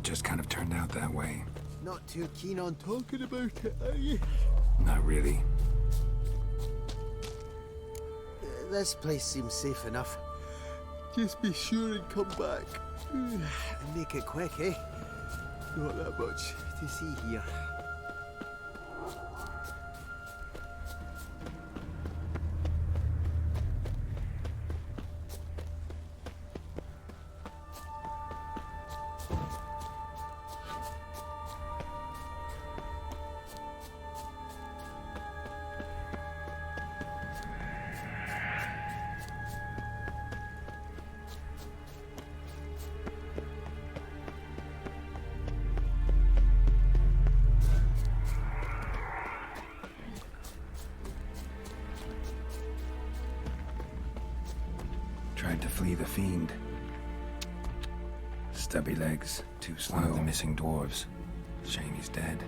Just kind of turned out that way. Not too keen on talking about it, are you? Not really. This place seems safe enough. Just be sure and come back. And make it quick, eh? Not that much to see here. Tried to flee the fiend. Stubby legs, too slow. One of the missing dwarves. Shame he's dead.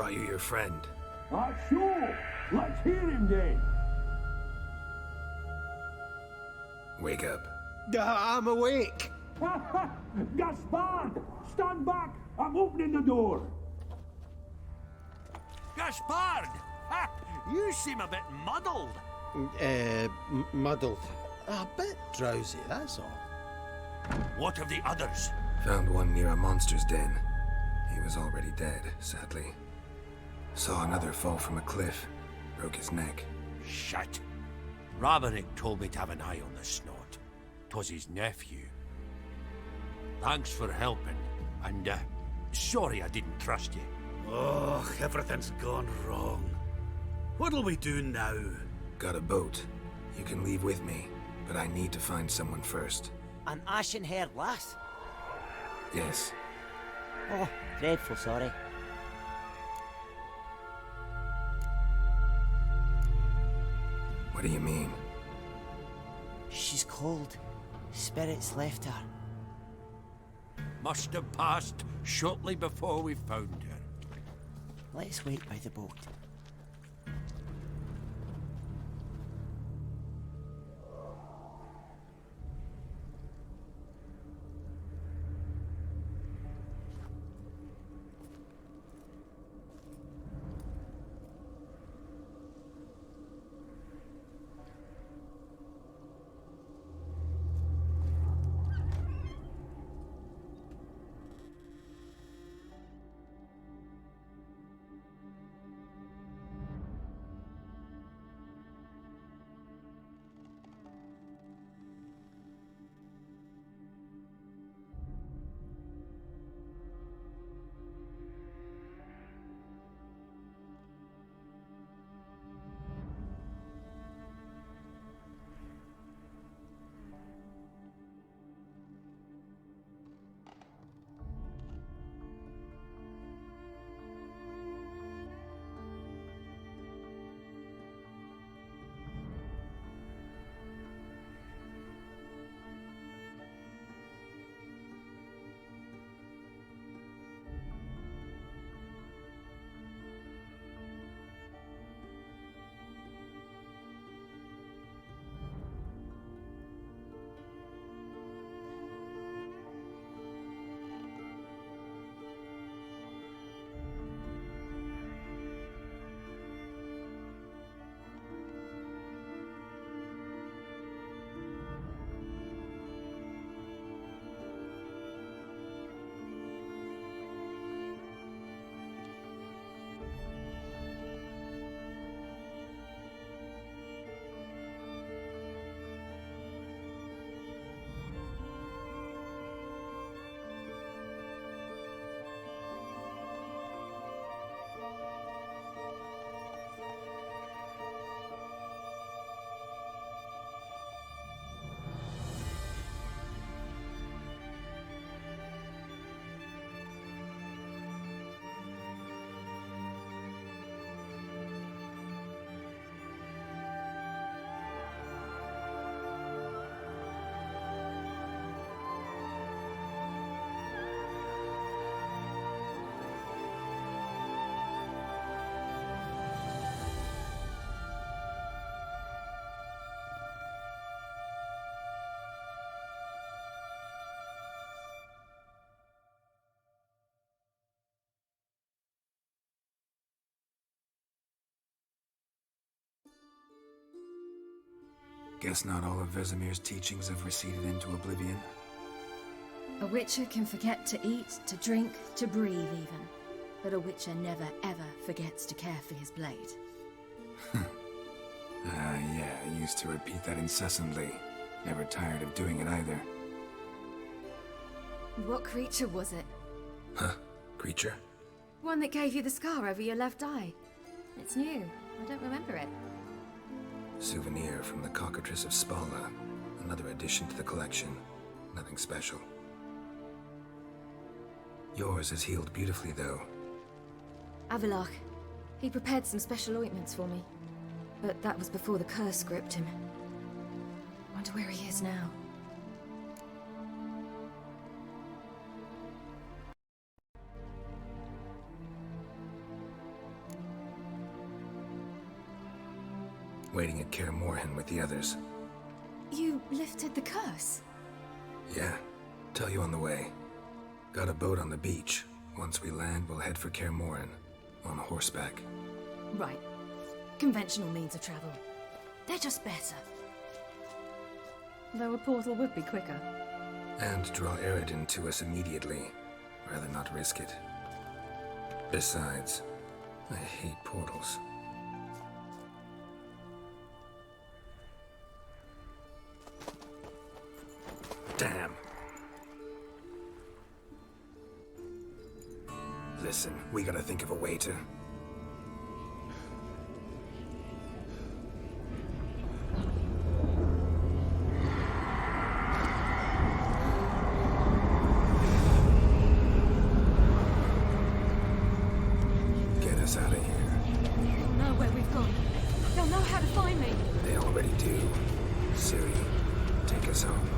thought you were your friend. Sure. Let's hear him then. Wake up. I'm awake. Gaspard! Stand back! I'm opening the door. Gaspard! Ha! You seem a bit muddled. Muddled. A bit drowsy, that's all. What of the others? Found one near a monster's den. He was already dead, sadly. Saw another fall from a cliff. Broke his neck. Shit. Roberick told me to have an eye on the snot. 'Twas his nephew. Thanks for helping, and sorry I didn't trust you. Oh, everything's gone wrong. What'll we do now? Got a boat. You can leave with me, but I need to find someone first. An ashen-haired lass? Yes. Oh, dreadful sorry. What do you mean? She's cold. Spirits left her. Must have passed shortly before we found her. Let's wait by the boat. Guess not all of Vesemir's teachings have receded into oblivion. A witcher can forget to eat, to drink, to breathe even. But a witcher never ever forgets to care for his blade. Yeah, I used to repeat that incessantly. Never tired of doing it either. What creature was it? Huh? Creature? One that gave you the scar over your left eye. It's new. I don't remember it. Souvenir from the Cockatrice of Spala. Another addition to the collection. Nothing special. Yours is healed beautifully, though. Avalach. He prepared some special ointments for me. But that was before the curse gripped him. Wonder where he is now. waiting at Kaer Morhen with the others. You lifted the curse? Yeah, tell you on the way. Got a boat on the beach. Once we land, we'll head for Kaer Morhen, on horseback. Right. Conventional means of travel. They're just better. Though a portal would be quicker. And draw Eridan to us immediately. Rather not risk it. Besides, I hate portals. Damn. Listen, we gotta think of a way to... get us out of here. They'll know where we've gone. They'll know how to find me. They already do. Ciri, take us home.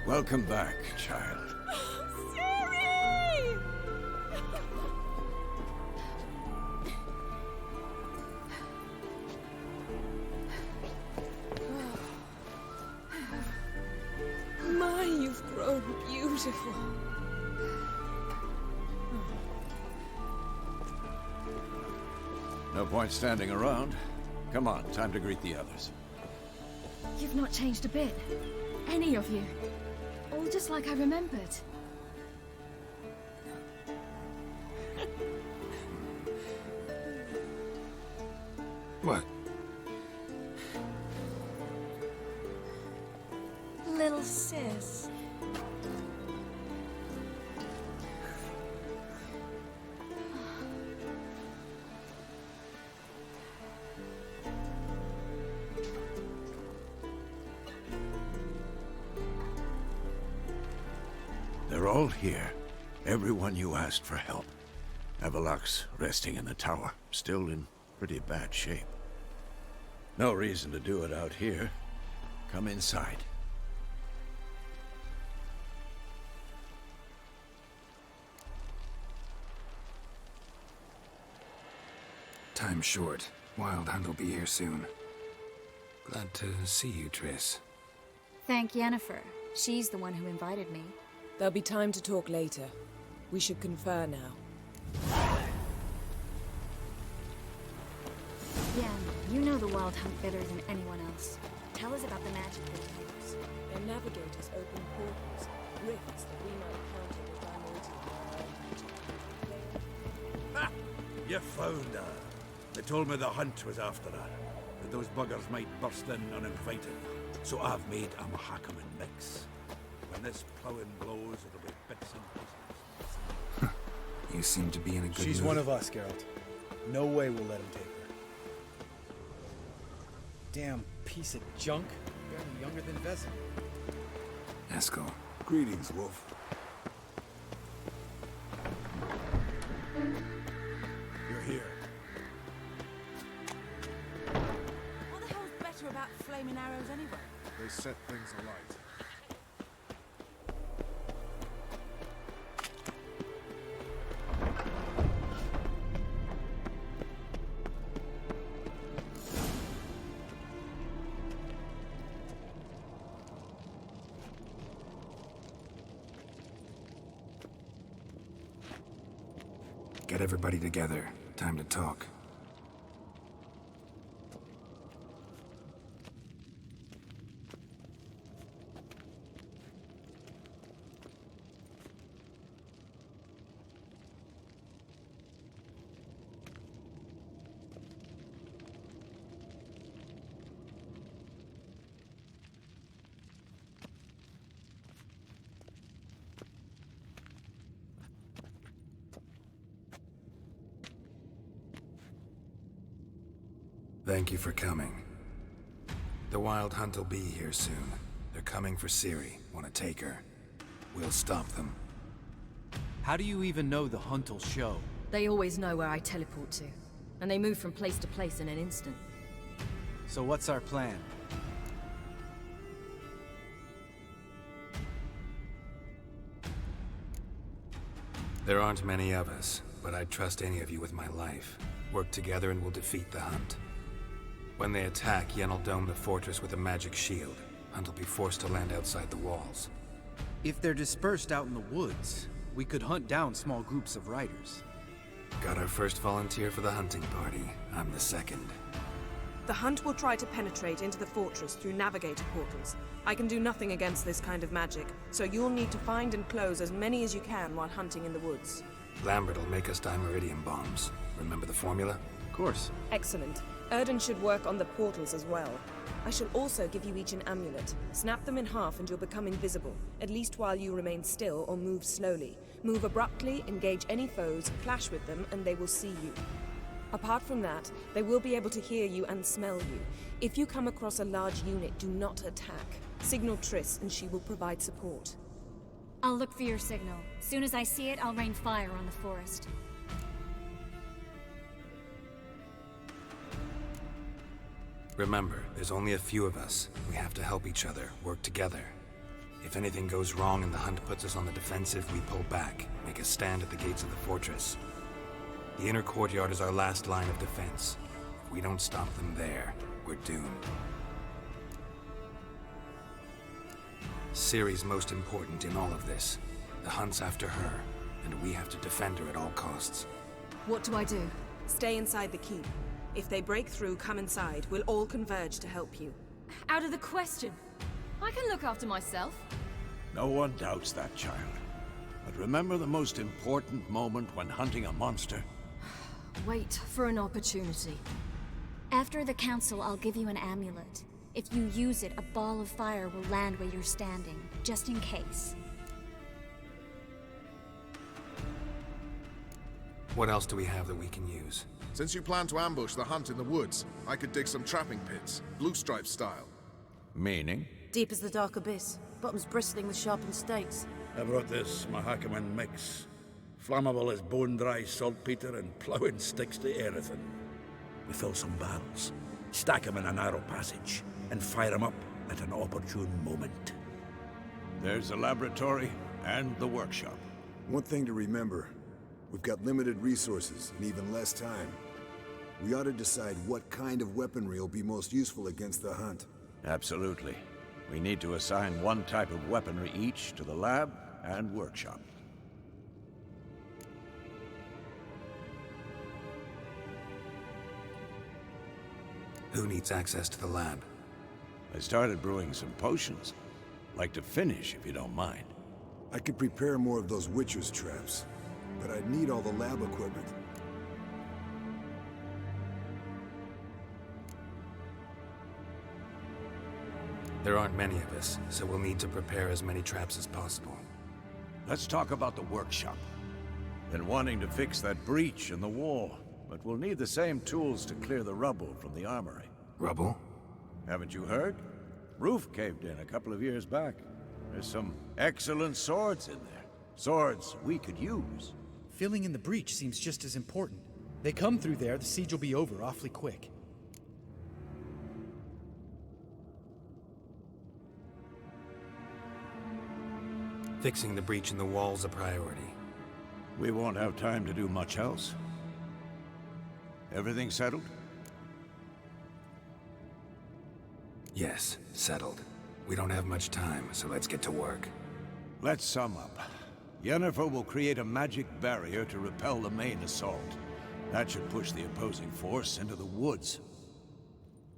Welcome back, child. Ciri! My, you've grown beautiful. No point standing around. Come on, time to greet the others. You've not changed a bit. Any of you. All just like I remembered. What? Little sis. They're all here. Everyone you asked for help. Avalok's resting in the tower, still in pretty bad shape. No reason to do it out here. Come inside. Time's short. Wild Hunt will be here soon. Glad to see you, Triss. Thank Yennefer. She's the one who invited me. There'll be time to talk later. We should confer now. Yen, you know the Wild Hunt better than anyone else. Tell us about the magic they use. Their navigators open portals, rifts that we might counter with our magic. Ha! You found her. They told me the hunt was after her, that those buggers might burst in uninvited. So I've made a Mahakaman mix. When this plowing blows, it'll be bits and pieces. You seem to be in a good She's mood. one of us, Geralt. No way we'll let him take her. Damn piece of junk. Barely younger than Vezin. Eskel. Greetings, Wolf. You're here. anyway? They set things alight. Get everybody together. Time to talk. Thank you for coming. The Wild Hunt will be here soon. They're coming for Ciri. Want to take her? We'll stop them. How do you even know the Hunt will show? They always know where I teleport to. And they move from place to place in an instant. So what's our plan? There aren't many of us, but I'd trust any of you with my life. Work together and we'll defeat the Hunt. When they attack, Yen will dome the fortress with a magic shield. Hunt will be forced to land outside the walls. If they're dispersed out in the woods, we could hunt down small groups of riders. Got our first volunteer for the hunting party. I'm the second. The Hunt will try to penetrate into the fortress through navigator portals. I can do nothing against this kind of magic, so you'll need to find and close as many as you can while hunting in the woods. Lambert will make us dimeridium bombs. Remember the formula? Of course. Excellent. Erden should work on the portals as well. I shall also give you each an amulet. Snap them in half and you'll become invisible, at least while you remain still or move slowly. Move abruptly, engage any foes, clash with them, and they will see you. Apart from that, they will be able to hear you and smell you. If you come across a large unit, do not attack. Signal Triss and she will provide support. I'll look for your signal. Soon as I see it, I'll rain fire on the forest. Remember, there's only a few of us. We have to help each other, work together. If anything goes wrong and the Hunt puts us on the defensive, we pull back, make a stand at the gates of the fortress. The inner courtyard is our last line of defense. If we don't stop them there, we're doomed. Ciri's most important in all of this. The Hunt's after her, and we have to defend her at all costs. What do I do? Stay inside the keep. If they break through, come inside. We'll all converge to help you. Out of the question. I can look after myself. No one doubts that, child. But remember the most important moment when hunting a monster? Wait for an opportunity. After the council, I'll give you an amulet. If you use it, a ball of fire will land where you're standing, just in case. What else do we have that we can use? Since you plan to ambush the Hunt in the woods, I could dig some trapping pits, blue stripe style. Meaning? Deep as the dark abyss, bottoms bristling with sharpened stakes. I brought this Mahakaman mix. Flammable as bone-dry saltpeter and ploughing sticks to anything. We fill some barrels, stack them in a narrow passage, and fire them up at an opportune moment. There's the laboratory and the workshop. One thing to remember, we've got limited resources and even less time. We ought to decide what kind of weaponry will be most useful against the Hunt. Absolutely. We need to assign one type of weaponry each to the lab and workshop. Who needs access to the lab? I started brewing some potions. Like to finish, if you don't mind. I could prepare more of those Witcher's traps, but I'd need all the lab equipment. There aren't many of us, so we'll need to prepare as many traps as possible. Let's talk about the workshop. Been wanting to fix that breach in the wall, but we'll need the same tools to clear the rubble from the armory. Rubble? Haven't you heard? Roof caved in a couple of years back. There's some excellent swords in there. Swords we could use. Filling in the breach seems just as important. They come through there, the siege will be over awfully quick. Fixing the breach in the wall's a priority. We won't have time to do much else. Everything settled? Yes, settled. We don't have much time, so let's get to work. Let's sum up. Yennefer will create a magic barrier to repel the main assault. That should push the opposing force into the woods,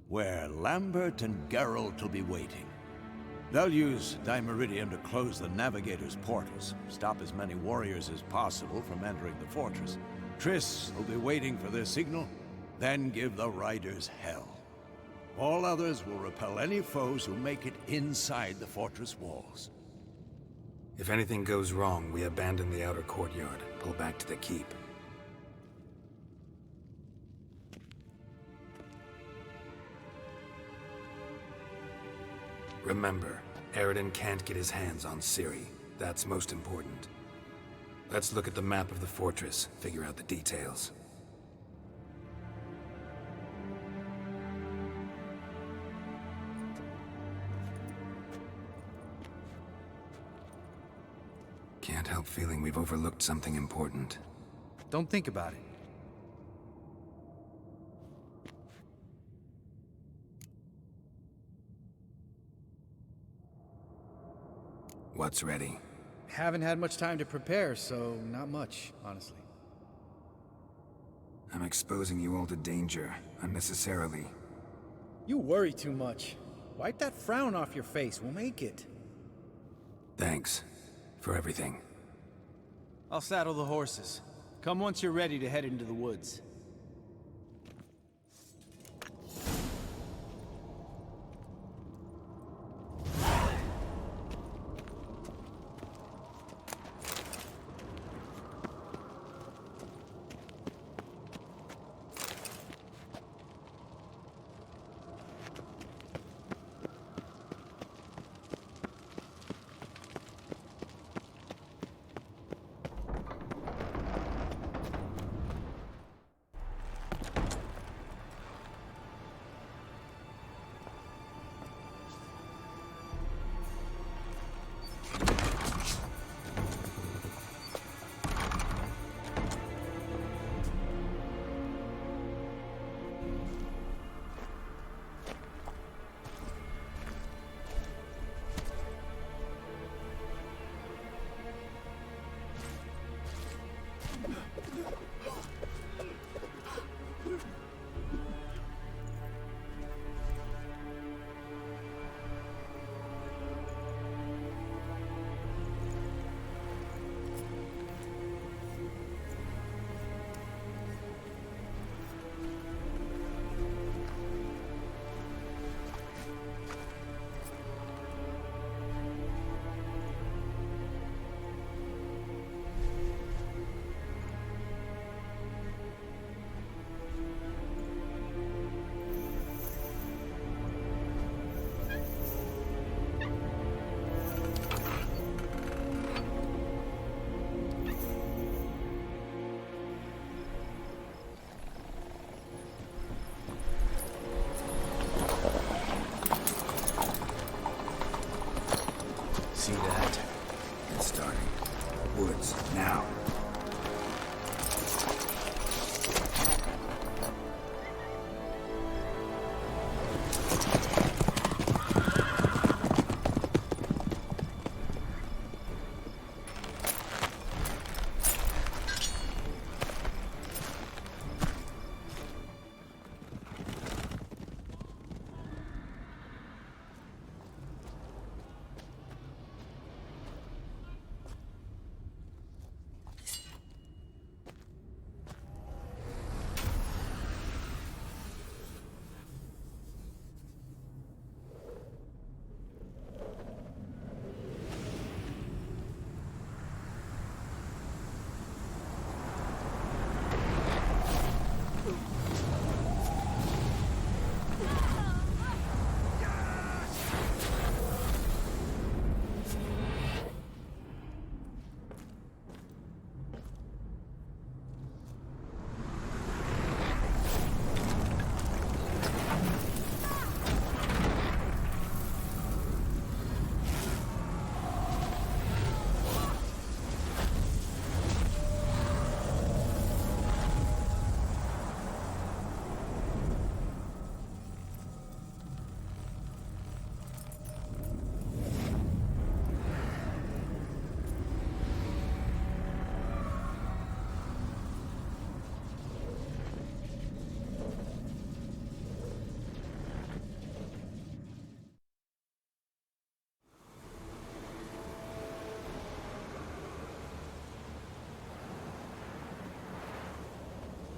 where Lambert and Geralt will be waiting. They'll use Dimeridium to close the Navigator's portals, stop as many warriors as possible from entering the fortress. Triss will be waiting for their signal, then give the Riders hell. All others will repel any foes who make it inside the fortress walls. If anything goes wrong, we abandon the outer courtyard, pull back to the keep. Remember, Eridan can't get his hands on Ciri. That's most important. Let's look at the map of the fortress, figure out the details. Can't help feeling we've overlooked something important. Don't think about it. What's ready? Haven't had much time to prepare, so not much, honestly. I'm exposing you all to danger, unnecessarily. You worry too much. Wipe that frown off your face, we'll make it. Thanks. For everything. I'll saddle the horses. Come once you're ready to head into the woods. See that? It's starting. Woods, now.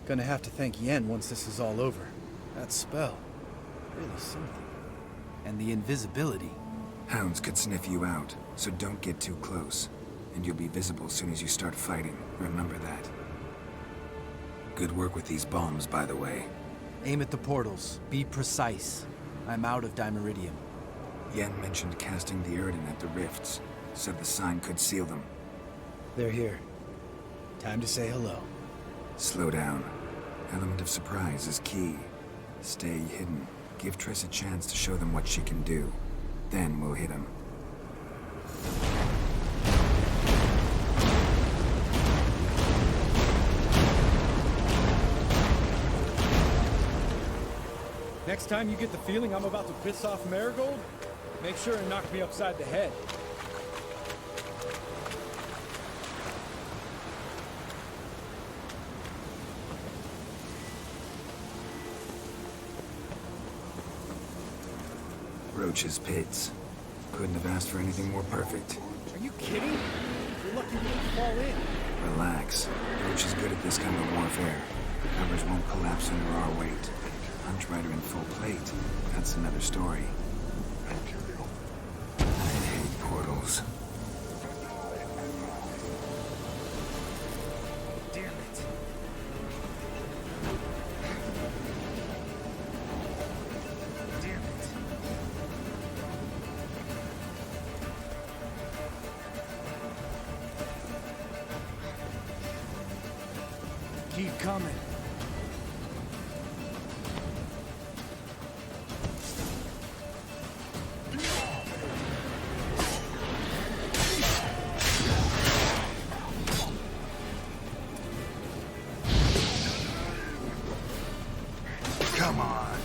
Gonna have to thank Yen once this is all over. That spell. Really something. And the invisibility. Hounds could sniff you out, so don't get too close. And you'll be visible as soon as you start fighting. Remember that. Good work with these bombs, by the way. Aim at the portals. Be precise. I'm out of Dimeridium. Yen mentioned casting the Erden at the rifts. Said the sign could seal them. They're here. Time to say hello. Slow down. Element of surprise is key. Stay hidden. Give Triss a chance to show them what she can do. Then we'll hit them. Next time you get the feeling I'm about to piss off Marigold, make sure and knock me upside the head. Roach's pits. Couldn't have asked for anything more perfect. Are you kidding? You're lucky we didn't fall in. Relax. Roach is good at this kind of warfare. Numbers won't collapse under our weight. Huntrider in full plate. That's another story. I hate portals. Damn it. Damn it. Keep coming. Come on.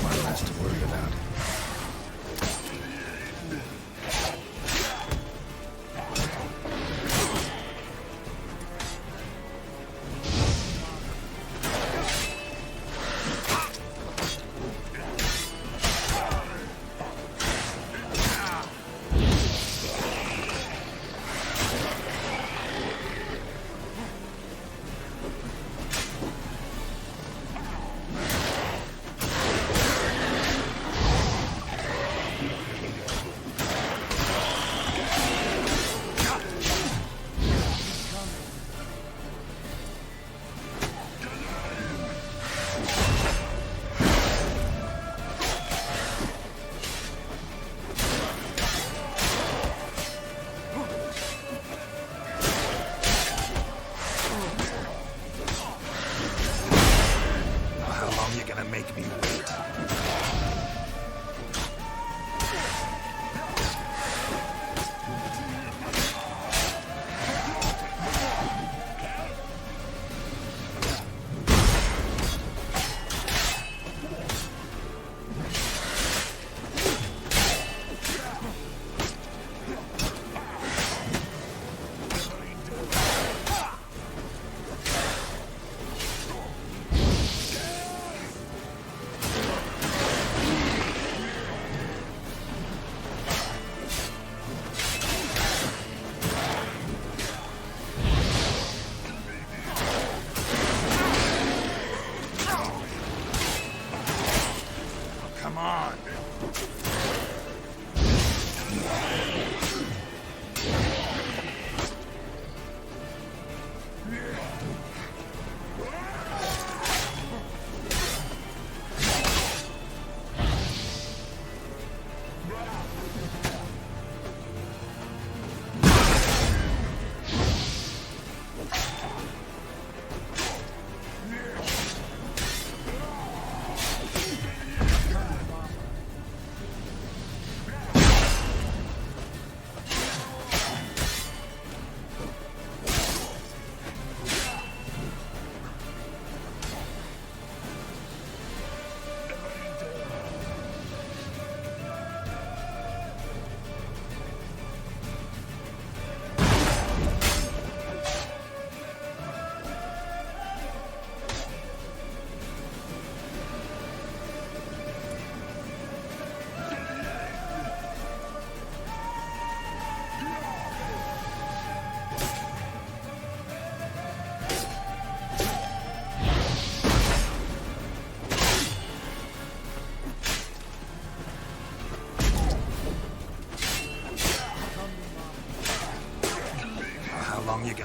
One less to worry about. How long you gonna make me wait?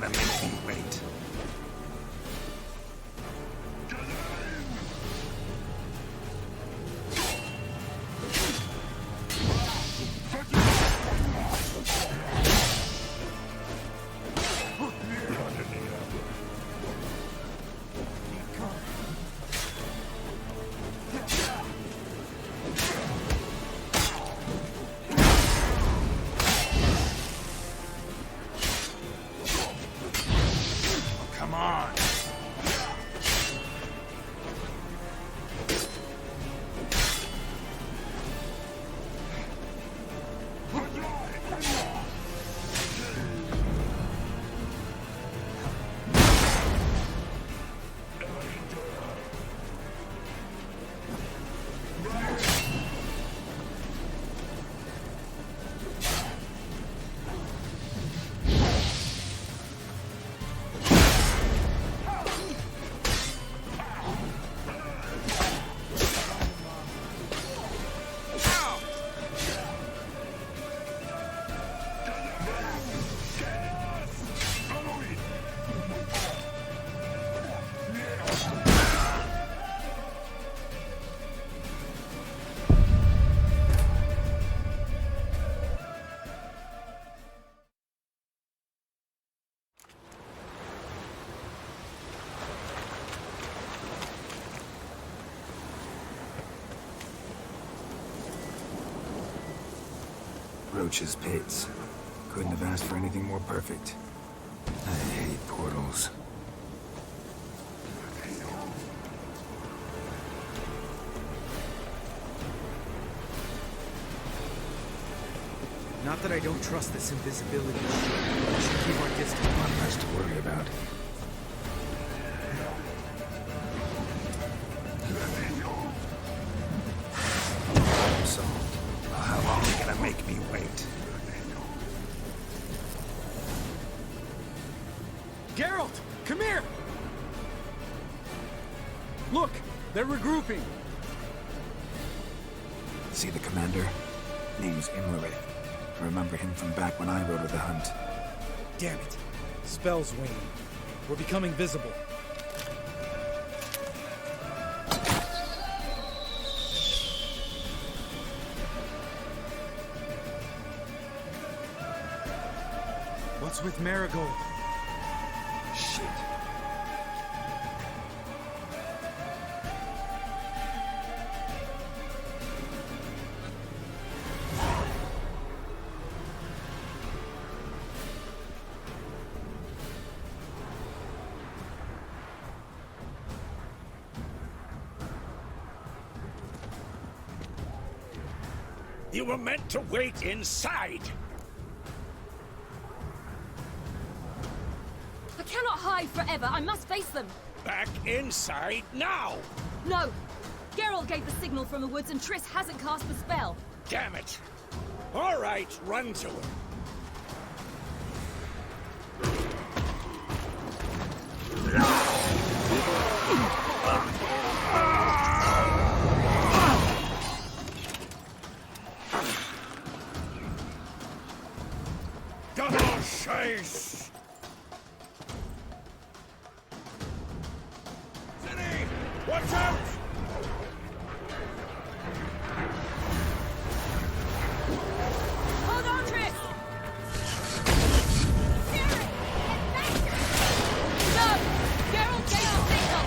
gonna make me wait. Come on. Roach's pits. Couldn't have asked for anything more perfect. I hate portals. Not that I don't trust this invisibility shit. We should keep our distance. One less to worry about. Problem solved. How long are you gonna make me wait? Geralt! Come here! Look! They're regrouping! See the commander? Name's Imlerith. I remember him from back when I rode with the hunt. Damn it. Spell's waning. We're becoming visible. What's with Marigold? Shit. You were meant to wait inside! I cannot hide forever. I must face them. Back inside now! No! Geralt gave the signal from the woods and Triss hasn't cast the spell. Damn it! All right, run to her. Double chase! City! Watch out! Hold on, Triss! No! Geralt gave the signal!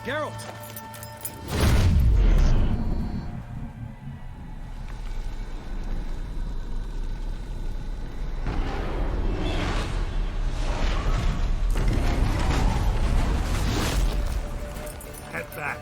Geralt! Head back.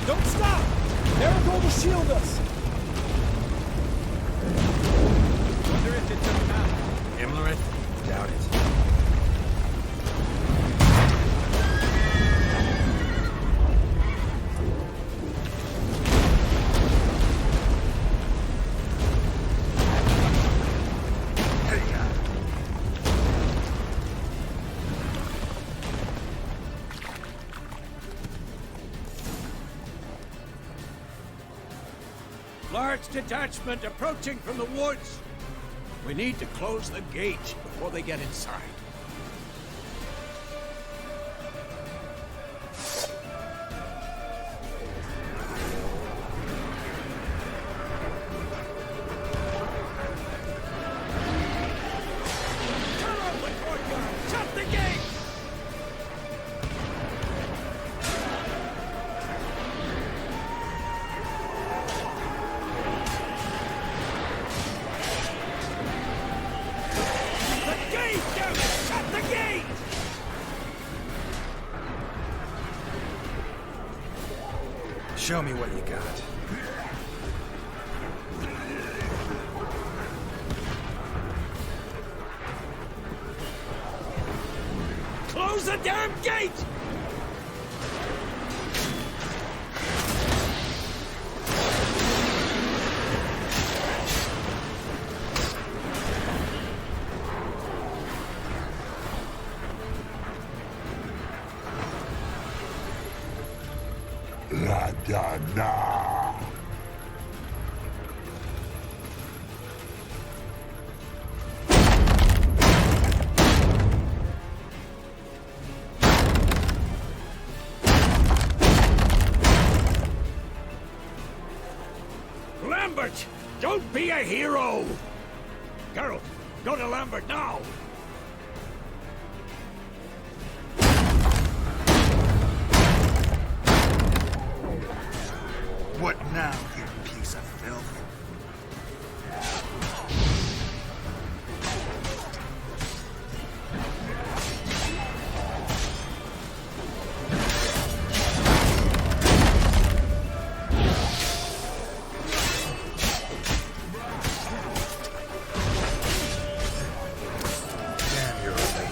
Don't stop! Marigold will shield us! Wonder if it took him out. Imlerith? Doubt it. Large detachment approaching from the woods. We need to close the gate before they get inside. Shut the gate! Show me what you got. Close the damn gate! La Dana. Lambert! Don't be a hero! Geralt, go to Lambert now! What now, you piece of filth? Damn, you're late.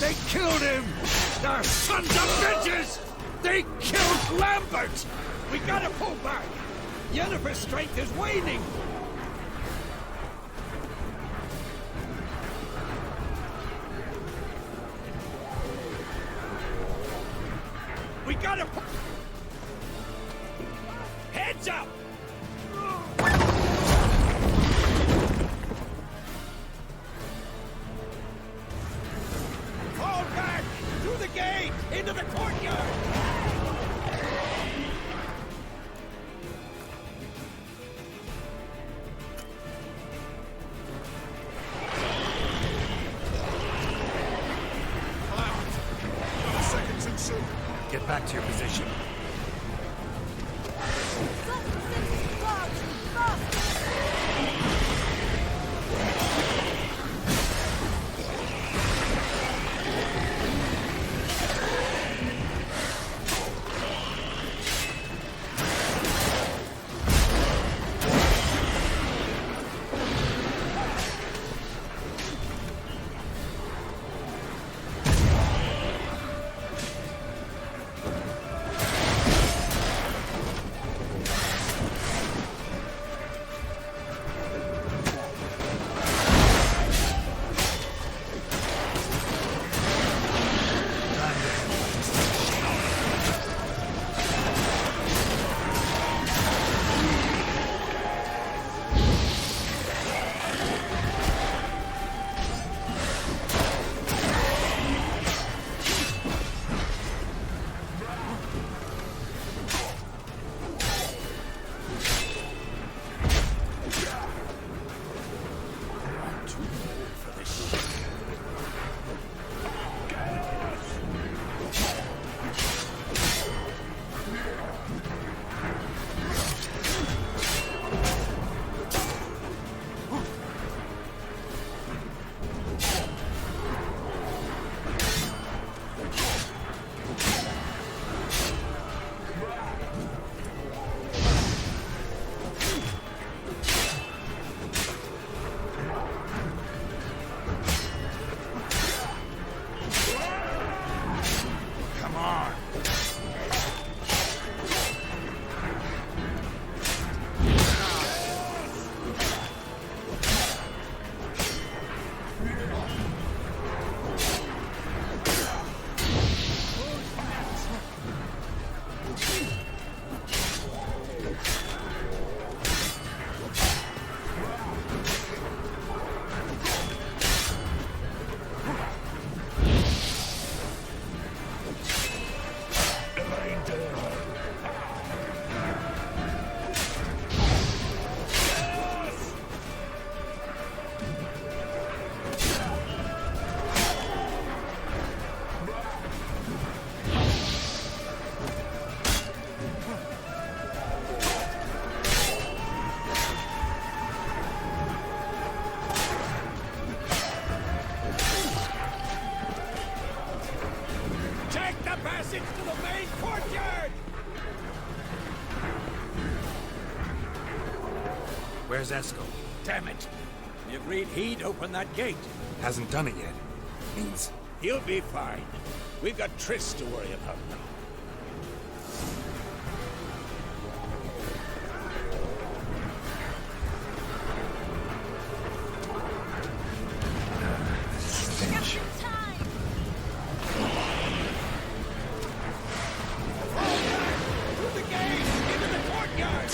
They killed him! They're sons of bitches! They killed Lambert! We gotta pull back! Yennefer's strength is waning! We gotta pull... Heads up! Fall back! Through the gate! Into the courtyard! Seconds ensue. Get back to your position. Too old for this shit. Where's Eskel? Damn it! We agreed he'd open that gate. Hasn't done it yet. Means he'll be fine. We've got Triss to worry about now. stench. Through the gate! Into the courtyard!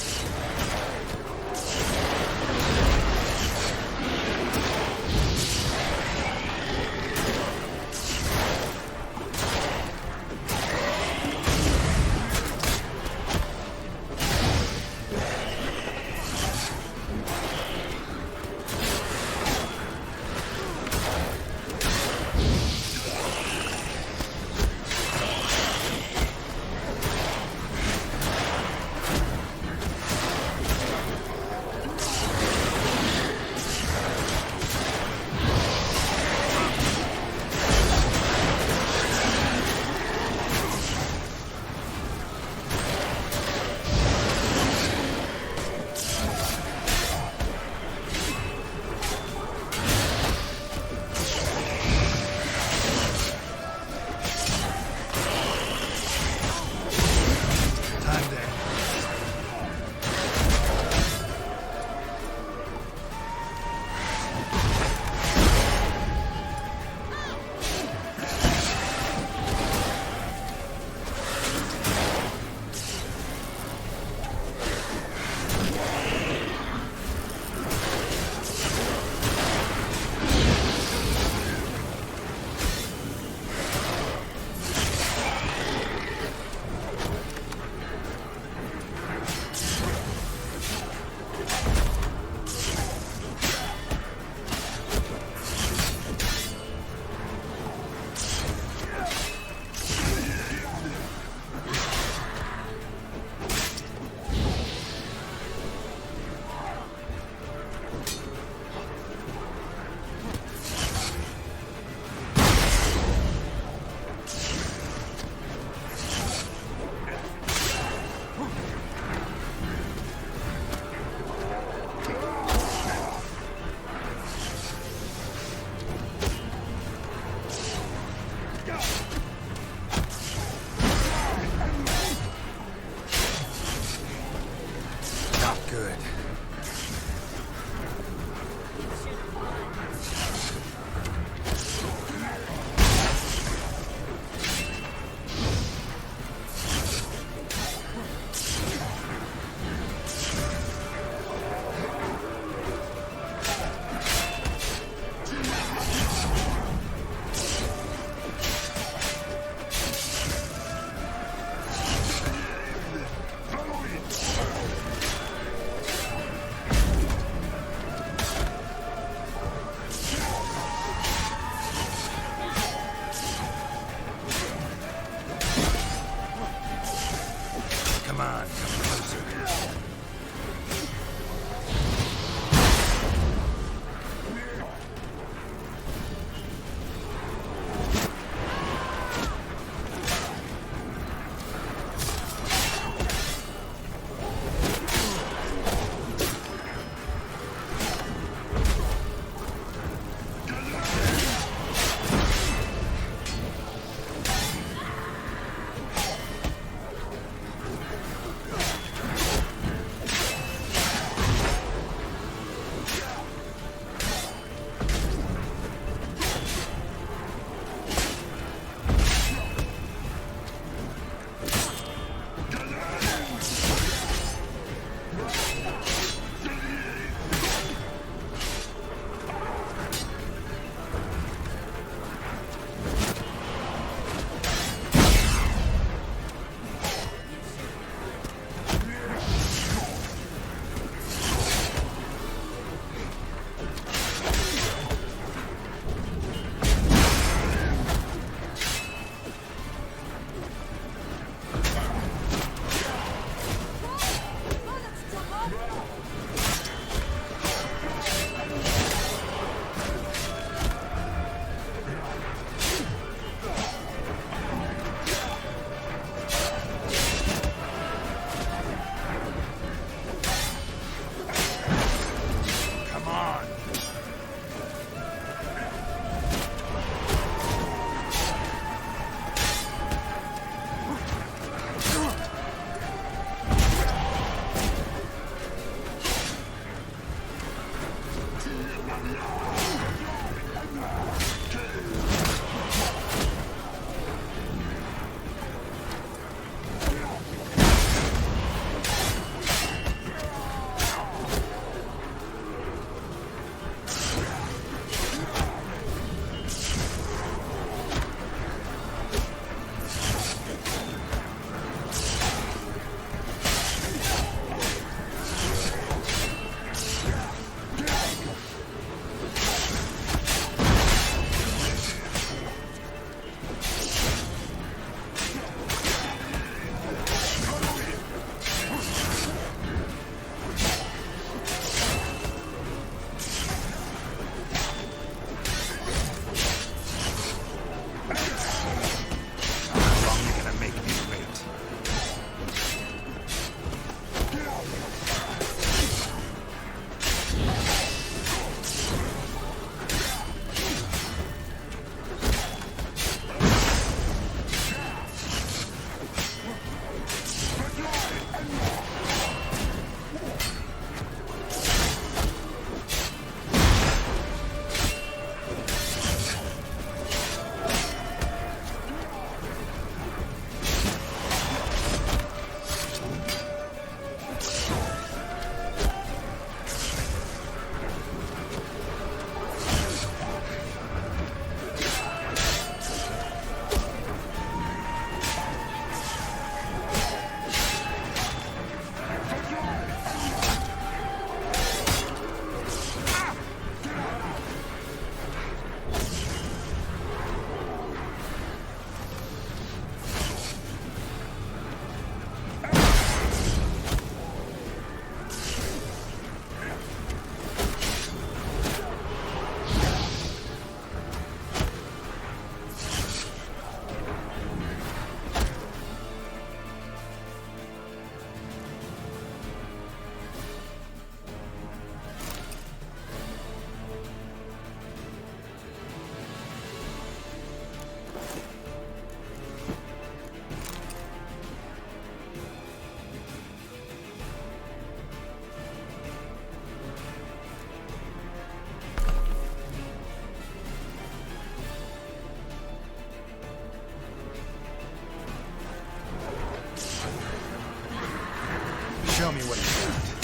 Show me what you got.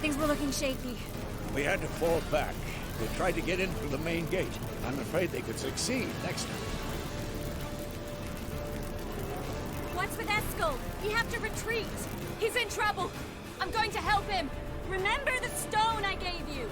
Things were looking shaky. We had to fall back. They tried to get in through the main gate. I'm afraid they could succeed next time. What's with Eskel? We have to retreat. He's in trouble. I'm going to help him. Remember the stone I gave you.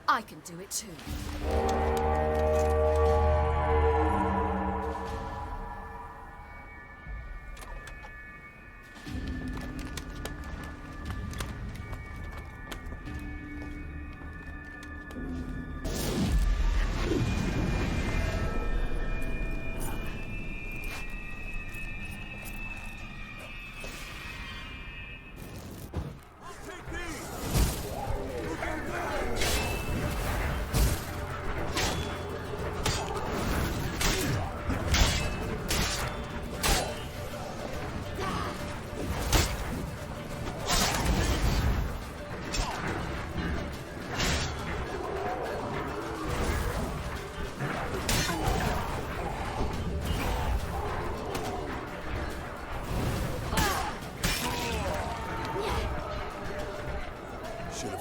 I can do it too.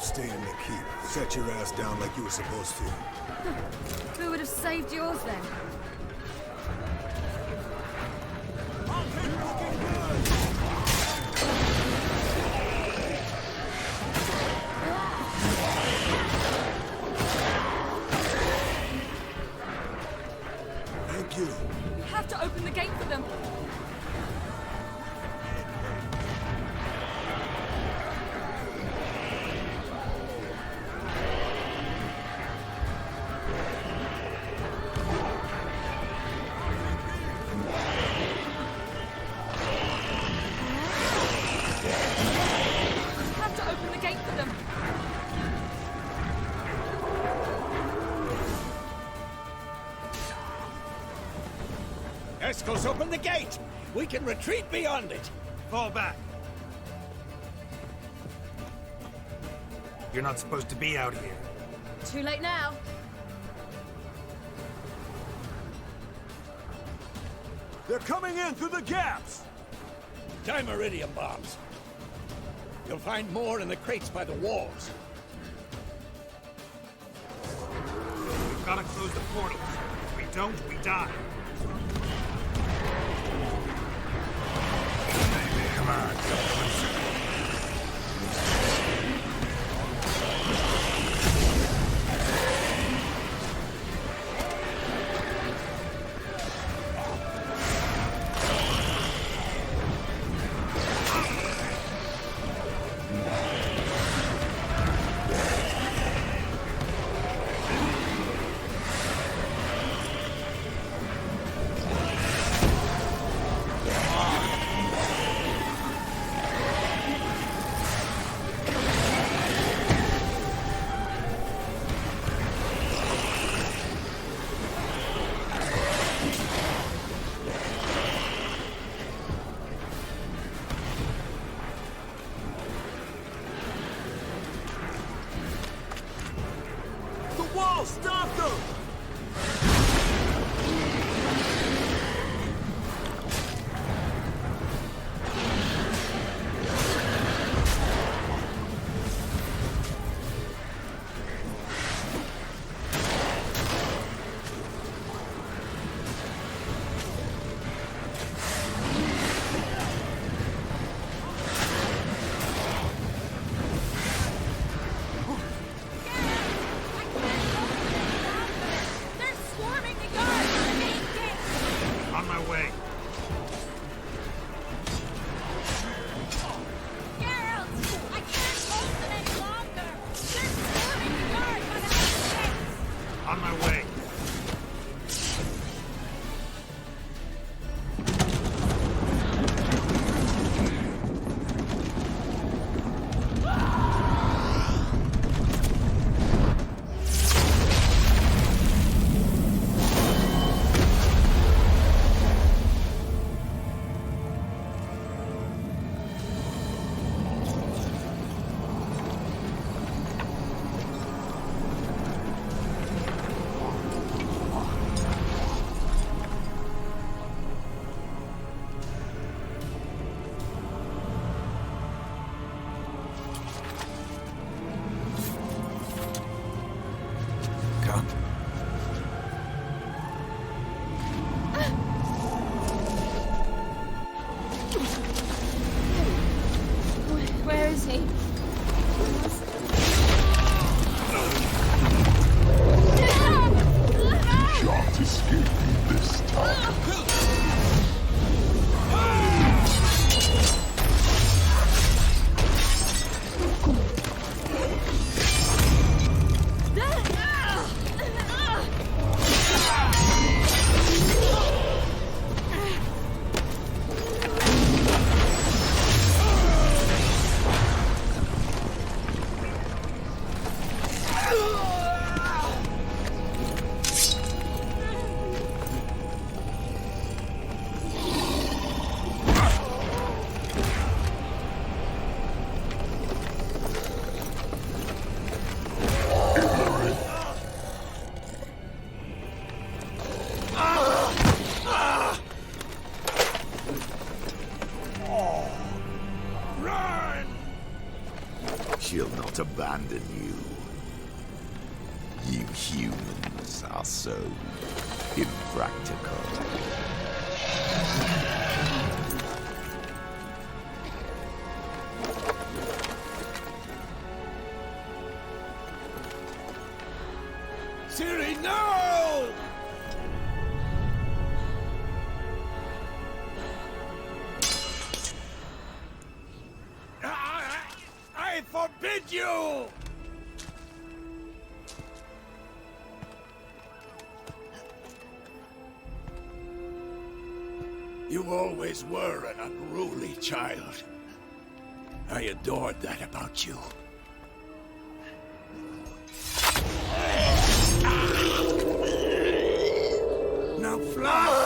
Stay in the keep. Set your ass down like you were supposed to. Who would have saved yours then? Thank you. We have to open the gate for them. Eskel's open the gate! We can retreat beyond it! Fall back. You're not supposed to be out here. Too late now. They're coming in through the gaps! Dimeridium bombs. You'll find more in the crates by the walls. We've got to close the portals. If we don't, we die. Come on, closer. Where is he? Shan't escape me this time. She'll not abandon you. You humans are so impractical. Ciri, no! I forbid you! You always were an unruly child. I adored that about you. Now fly!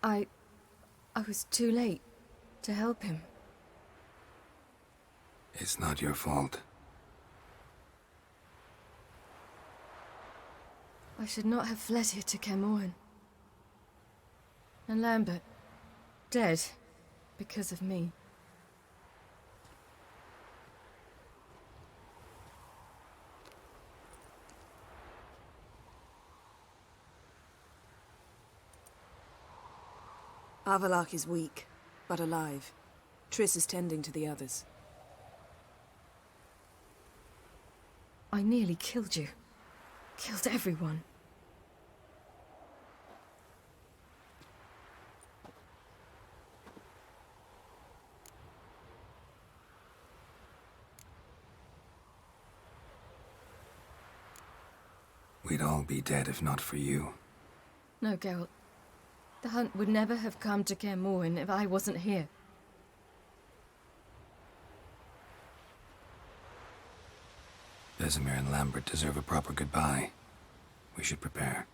I was too late to help him. It's not your fault. I should not have fled here to Caermorhen. And Lambert, dead because of me. Avallac'h is weak, but alive. Triss is tending to the others. I nearly killed you. Killed everyone. We'd all be dead if not for you. No, Geralt. The hunt would never have come to Caermorhen if I wasn't here. Vesemir and Lambert deserve a proper goodbye. We should prepare.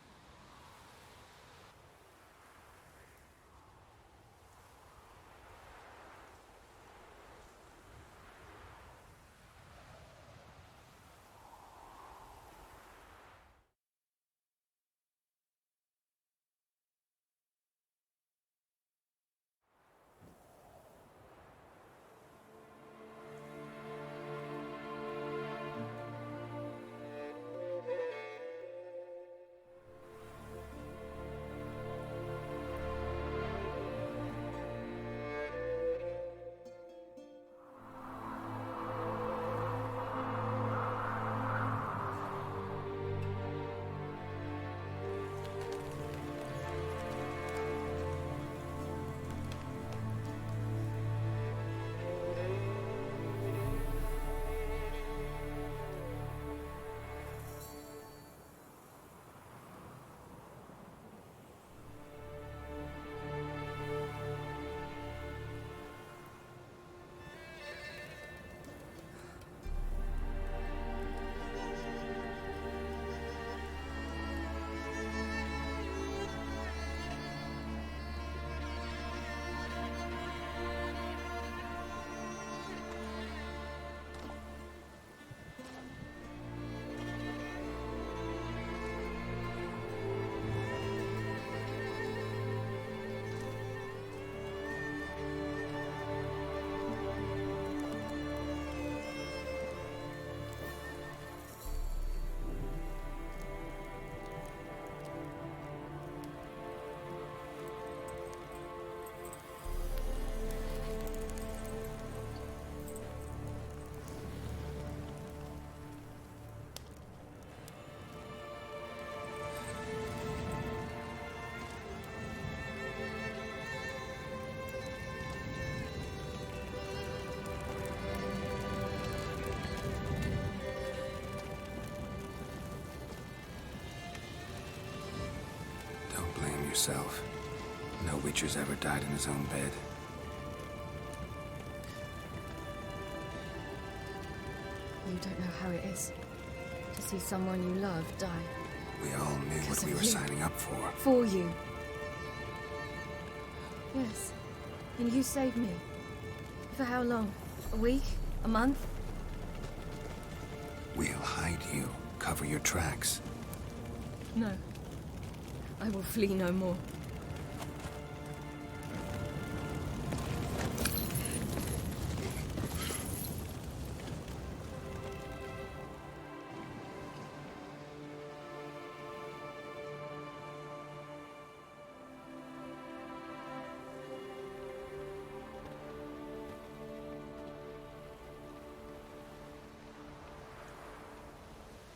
Yourself. No Witcher's ever died in his own bed. You don't know how it is to see someone you love die. We all knew what we were signing up for. For you. Yes. And you saved me. For how long? A week? A month? We'll hide you. Cover your tracks. No. I will flee no more.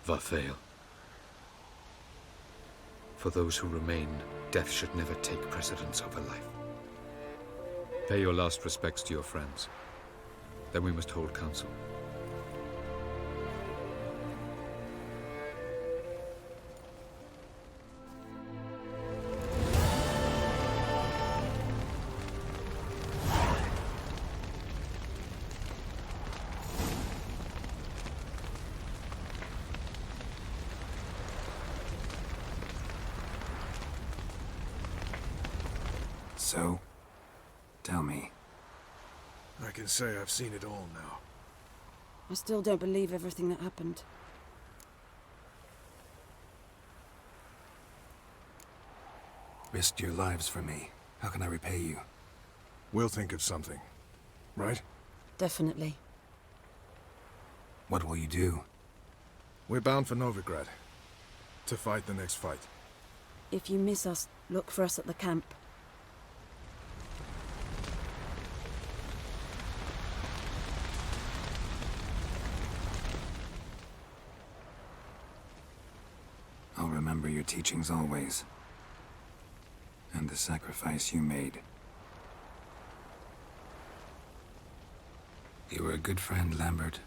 Vathael. For those who remain, death should never take precedence over life. Pay your last respects to your friends. Then we must hold council. So? Tell me. I can say I've seen it all now. I still don't believe everything that happened. Risked your lives for me. How can I repay you? We'll think of something. Right? Definitely. What will you do? We're bound for Novigrad. To fight the next fight. If you miss us, look for us at the camp. I'll remember your teachings always. And the sacrifice you made. You were a good friend, Lambert.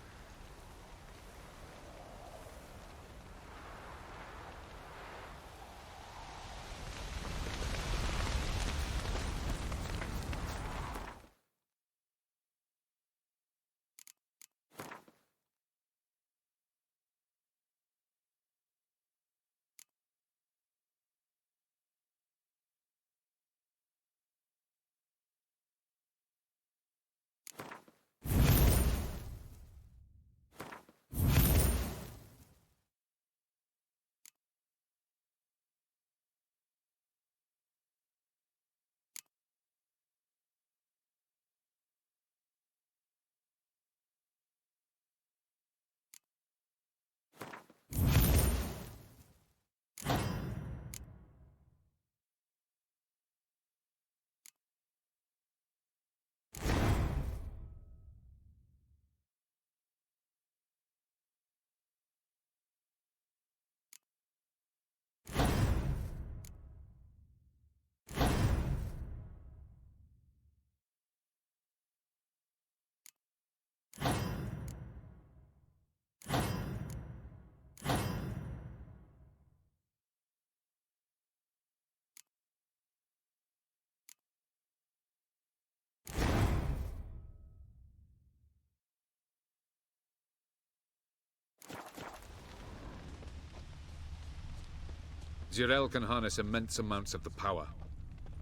Zirel can harness immense amounts of the power.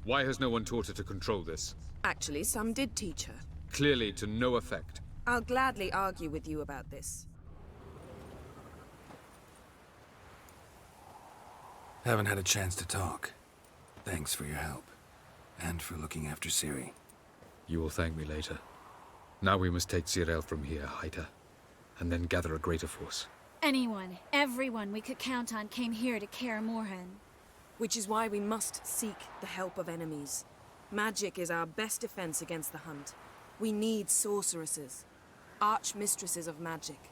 Why has no one taught her to control this? Actually, some did teach her. Clearly to no effect. I'll gladly argue with you about this. Haven't had a chance to talk. Thanks for your help. And for looking after Ciri. You will thank me later. Now we must take Zirel from here, hide her, and then gather a greater force. Anyone, everyone we could count on came here to Kaer Morhen. Which is why we must seek the help of enemies. Magic is our best defense against the Hunt. We need sorceresses. Archmistresses of magic.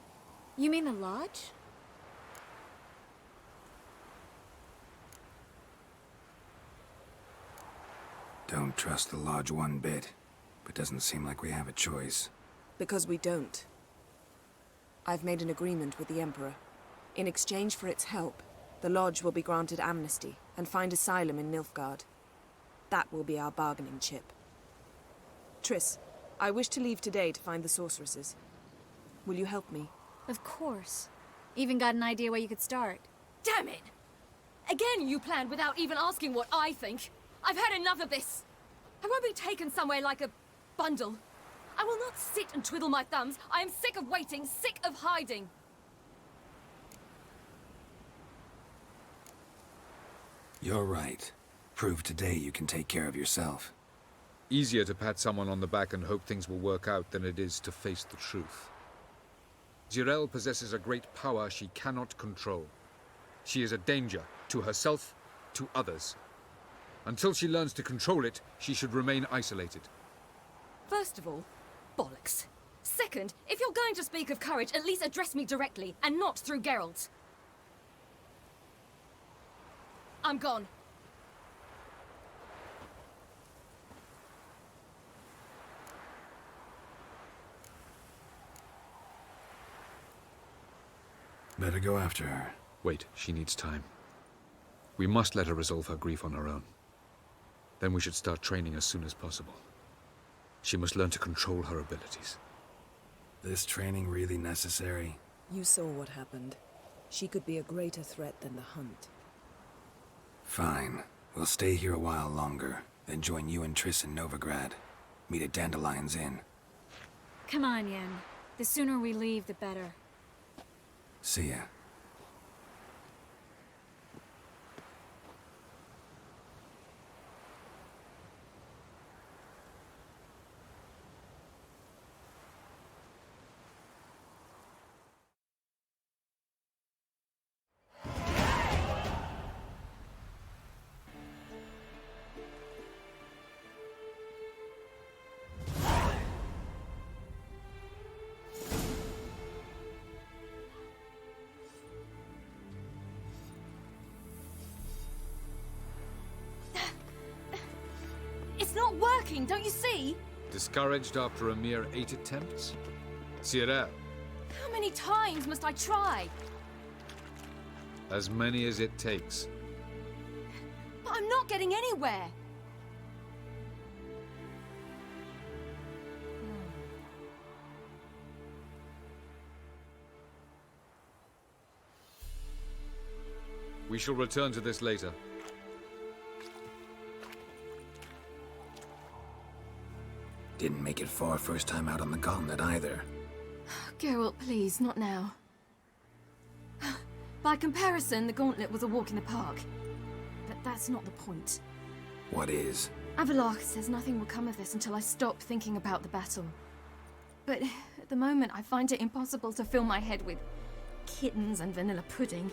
You mean the Lodge? Don't trust the Lodge one bit, but doesn't seem like we have a choice. Because we don't. I've made an agreement with the Emperor. In exchange for its help, the Lodge will be granted amnesty and find asylum in Nilfgaard. That will be our bargaining chip. Triss, I wish to leave today to find the sorceresses. Will you help me? Of course. Even got an idea where you could start. Damn it! Again you planned without even asking what I think. I've had enough of this. I won't be taken somewhere like a bundle. I will not sit and twiddle my thumbs. I am sick of waiting, sick of hiding. You're right. Prove today you can take care of yourself. Easier to pat someone on the back and hope things will work out than it is to face the truth. Zirel possesses a great power she cannot control. She is a danger to herself, to others. Until she learns to control it, she should remain isolated. First of all, bollocks. Second, if you're going to speak of courage, at least address me directly, and not through Geralt. I'm gone. Better go after her. Wait, she needs time. We must let her resolve her grief on her own. Then we should start training as soon as possible. She must learn to control her abilities. This training really necessary? You saw what happened. She could be a greater threat than the Hunt. Fine. We'll stay here a while longer. Then join you and Triss in Novigrad. Meet at Dandelion's Inn. Come on, Yen. The sooner we leave, the better. See ya. It's not working, don't you see? Discouraged after a mere 8 attempts? Cyril, How many times must I try? as many as it takes. But I'm not getting anywhere. We shall return to this later. Didn't make it far first time out on the gauntlet either. Geralt, please, not now. By comparison, the gauntlet was a walk in the park. But that's not the point. What is? Avallac'h says nothing will come of this until I stop thinking about the battle. But at the moment, I find it impossible to fill my head with kittens and vanilla pudding.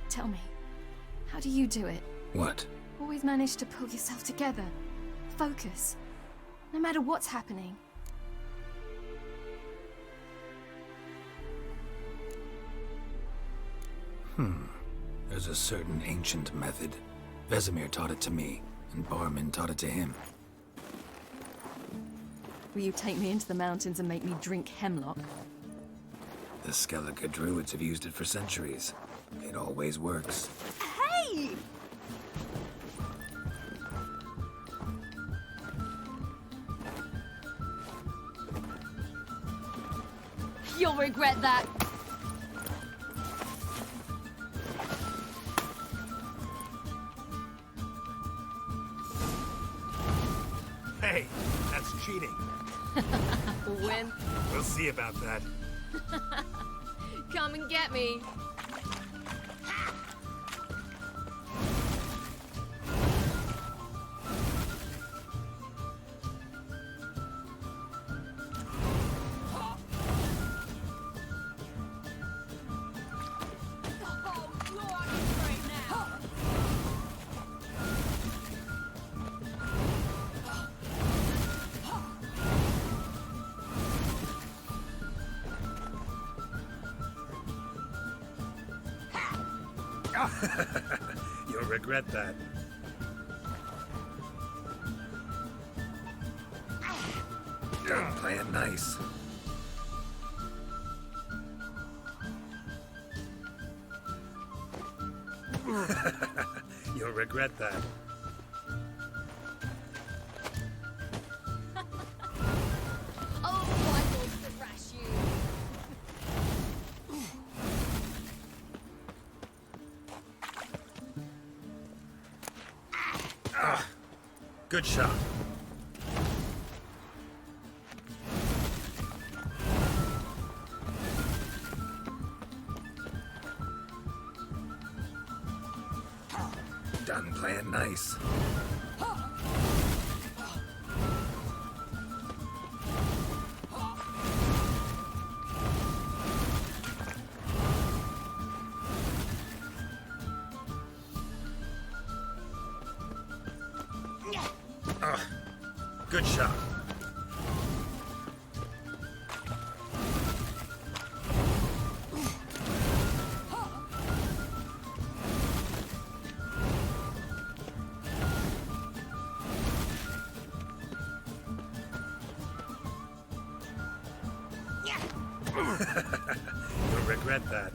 Tell me, how do you do it? What? Always manage to pull yourself together. Focus. No matter what's happening. There's a certain ancient method. Vesemir taught it to me, and Barman taught it to him. Will you take me into the mountains and make me drink hemlock? The Skellige druids have used it for centuries. It always works. Hey! You'll regret that. Hey, that's cheating. Win. We'll see about that. Come and get me. You'll regret that. Done playing nice. You'll regret that. Oh, I will thrash you. Good shot. Done playing nice. Good shot. You'll regret that.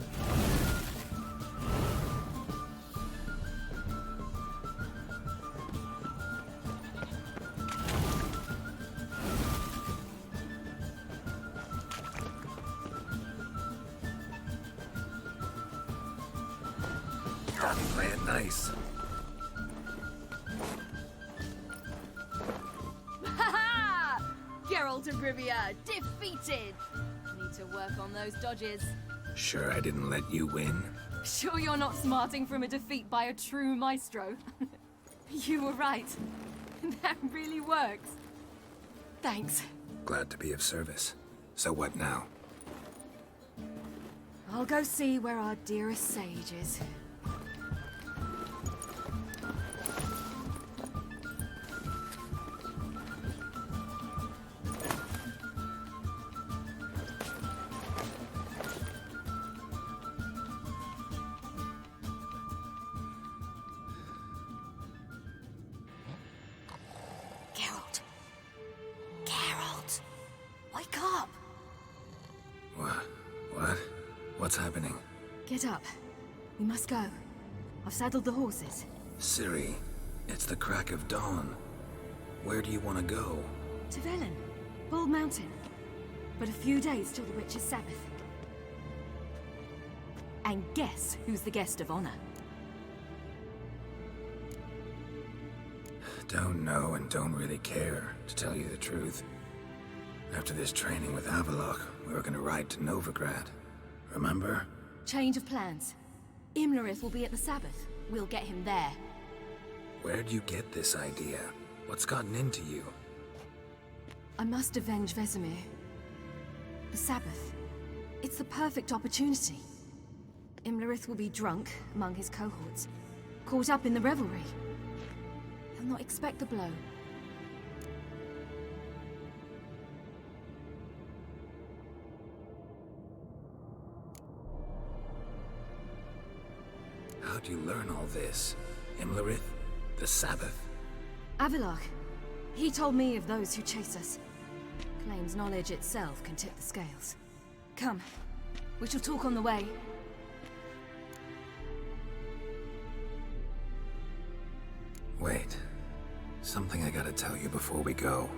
Done playing nice. Geralt of Rivia, defeated! Need to work on those dodges. Sure I didn't let you win? Sure you're not smarting from a defeat by a true maestro? You were right. That really works. Thanks. Glad to be of service. So what now? I'll go see where our dearest sage is. Geralt. Geralt. Wake up. What? What's happening? Get up. We must go. I've saddled the horses. Ciri, it's the crack of dawn. Where do you want to go? To Velen. Bald Mountain. But a few days till the Witch's Sabbath. And guess who's the guest of honor? Don't know and don't really care, to tell you the truth. After this training with Avalok, we were gonna ride to Novigrad. Remember? Change of plans. Imlerith will be at the Sabbath. We'll get him there. Where'd you get this idea? What's gotten into you? I must avenge Vesemir. The Sabbath. It's the perfect opportunity. Imlerith will be drunk among his cohorts, caught up in the revelry. He'll not expect the blow. How'd you learn all this? Imlerith? The Sabbath? Avalok. He told me of those who chase us. Claims knowledge itself can tip the scales. Come. We shall talk on the way. Wait. Something I gotta tell you before we go.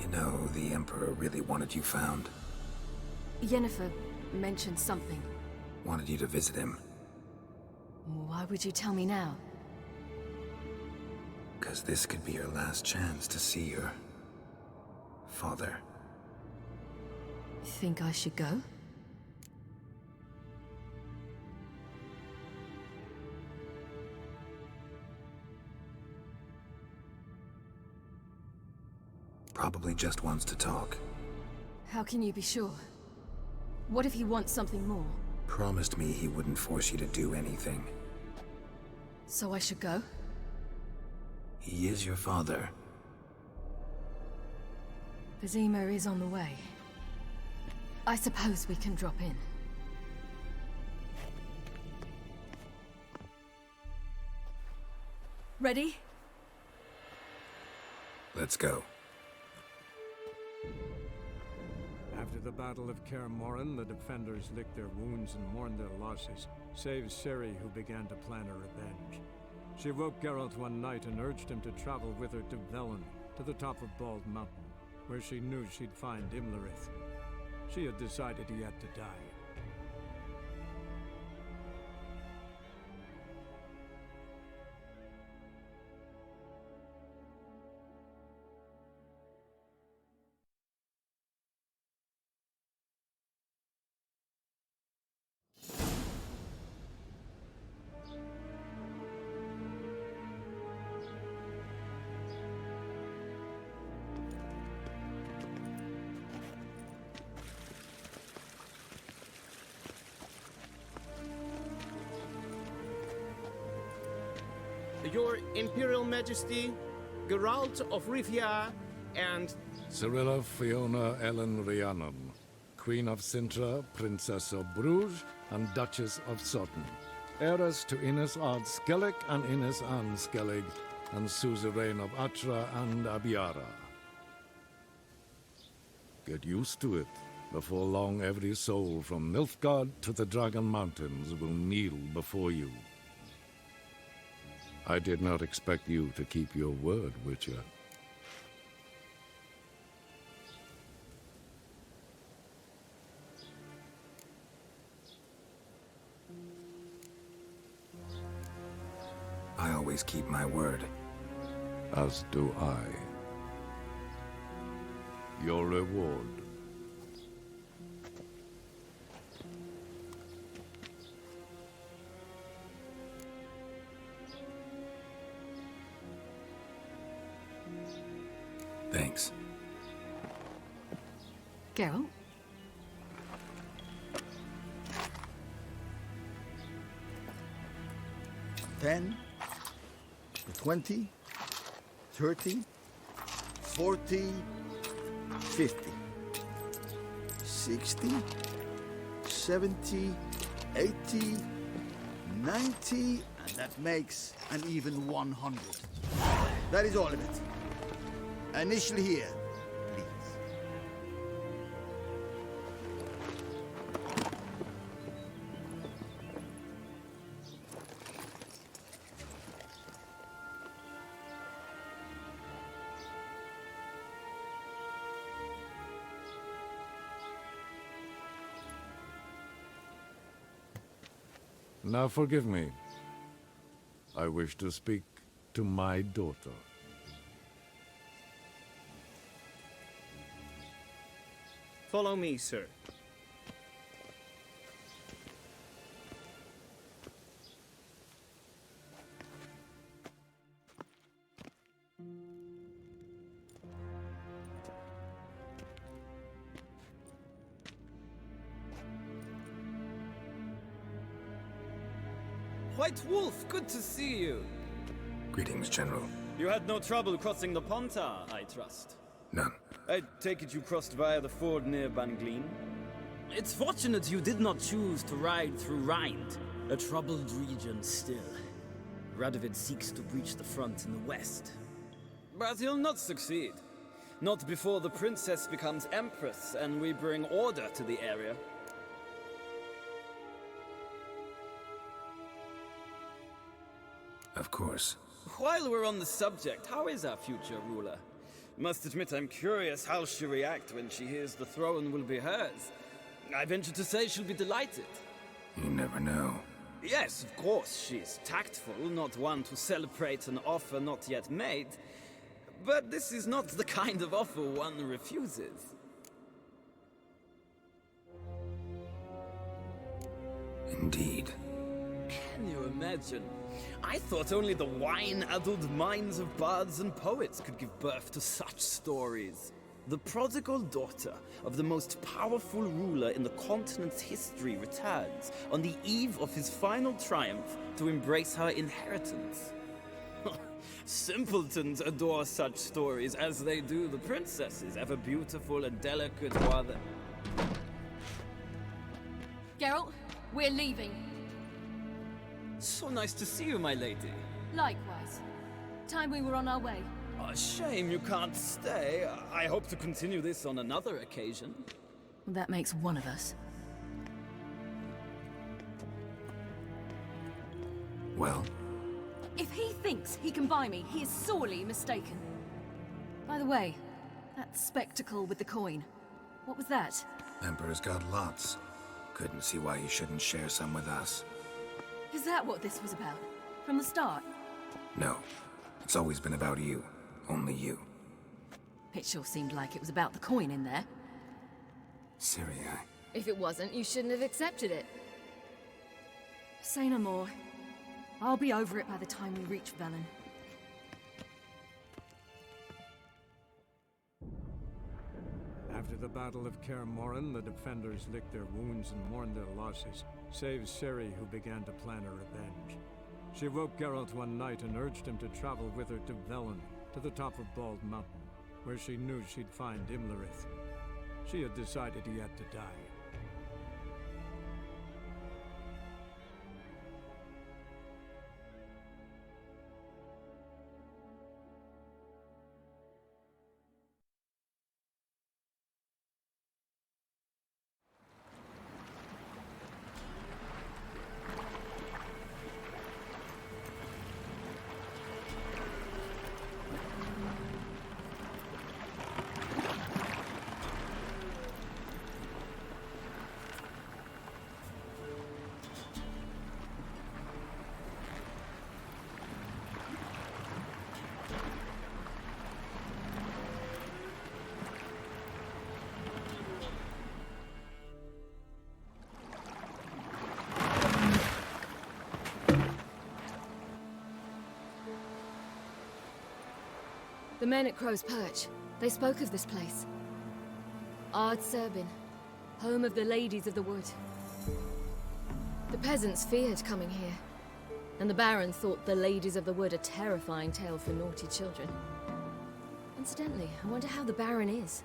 You know, the Emperor really wanted you found. Yennefer mentioned something. Wanted you to visit him. Why would you tell me now? 'Cause this could be your last chance to see your father. Think I should go? Probably just wants to talk. How can you be sure? What if he wants something more? Promised me he wouldn't force you to do anything. So I should go? He is your father. Vesemir is on the way. I suppose we can drop in. Ready? Let's go. After the Battle of Kaer Morhen, the defenders licked their wounds and mourned their losses, save Ciri, who began to plan her revenge. She woke Geralt one night and urged him to travel with her to Velen, to the top of Bald Mountain, where she knew she'd find Imlerith. She had decided he had to die. Your Imperial Majesty, Geralt of Rivia, and... Cirilla Fiona Ellen Rhiannon, Queen of Sintra, Princess of Bruges, and Duchess of Sutton. Heiress to Innes Ard Skellig and Innes Anne Skellig, and suzerain of Atra and Abiara. Get used to it. Before long, every soul from Nilfgaard to the Dragon Mountains will kneel before you. I did not expect you to keep your word, Witcher. I always keep my word. As do I. Your reward. Thanks. Geralt? $10, $20, $30, $40, $50, $60, $70, $80, $90, and that makes an even $100. That is all of it. Initial here, please. Now forgive me. I wish to speak to my daughter. Follow me, sir. White Wolf, good to see you. Greetings, General. You had no trouble crossing the Pontar, I trust. None. I take it you crossed via the ford near Banglin? It's fortunate you did not choose to ride through Rind, a troubled region still. Radovid seeks to breach the front in the west. But he'll not succeed. Not before the princess becomes empress and we bring order to the area. Of course. While we're on the subject, how is our future ruler? Must admit I'm curious how she'll react when she hears the throne will be hers. I venture to say she'll be delighted. You never know. Yes, of course, she's tactful, not one to celebrate an offer not yet made. But this is not the kind of offer one refuses. Indeed. Can you imagine? I thought only the wine-addled minds of bards and poets could give birth to such stories. The prodigal daughter of the most powerful ruler in the continent's history returns on the eve of his final triumph to embrace her inheritance. Simpletons adore such stories as they do the princesses, ever beautiful and delicate while the... Geralt, we're leaving. So nice to see you, my lady. Likewise. Time we were on our way. A shame you can't stay. I hope to continue this on another occasion. That makes one of us. Well? If he thinks he can buy me, he is sorely mistaken. By the way, that spectacle with the coin, what was that? Emperor's got lots. Couldn't see why he shouldn't share some with us. Is that what this was about? From the start? No. It's always been about you. Only you. It sure seemed like it was about the coin in there. Ciri, If it wasn't, you shouldn't have accepted it. Say no more. I'll be over it by the time we reach Velen. After the Battle of Kaer Morhen, the defenders licked their wounds and mourned their losses, save Ciri, who began to plan a revenge. She woke Geralt one night and urged him to travel with her to Velen, to the top of Bald Mountain, where she knew she'd find Imlerith. She had decided he had to die. The men at Crow's Perch, they spoke of this place. Ard Serbin, home of the Ladies of the Wood. The peasants feared coming here, and the Baron thought the Ladies of the Wood a terrifying tale for naughty children. Incidentally, I wonder how the Baron is.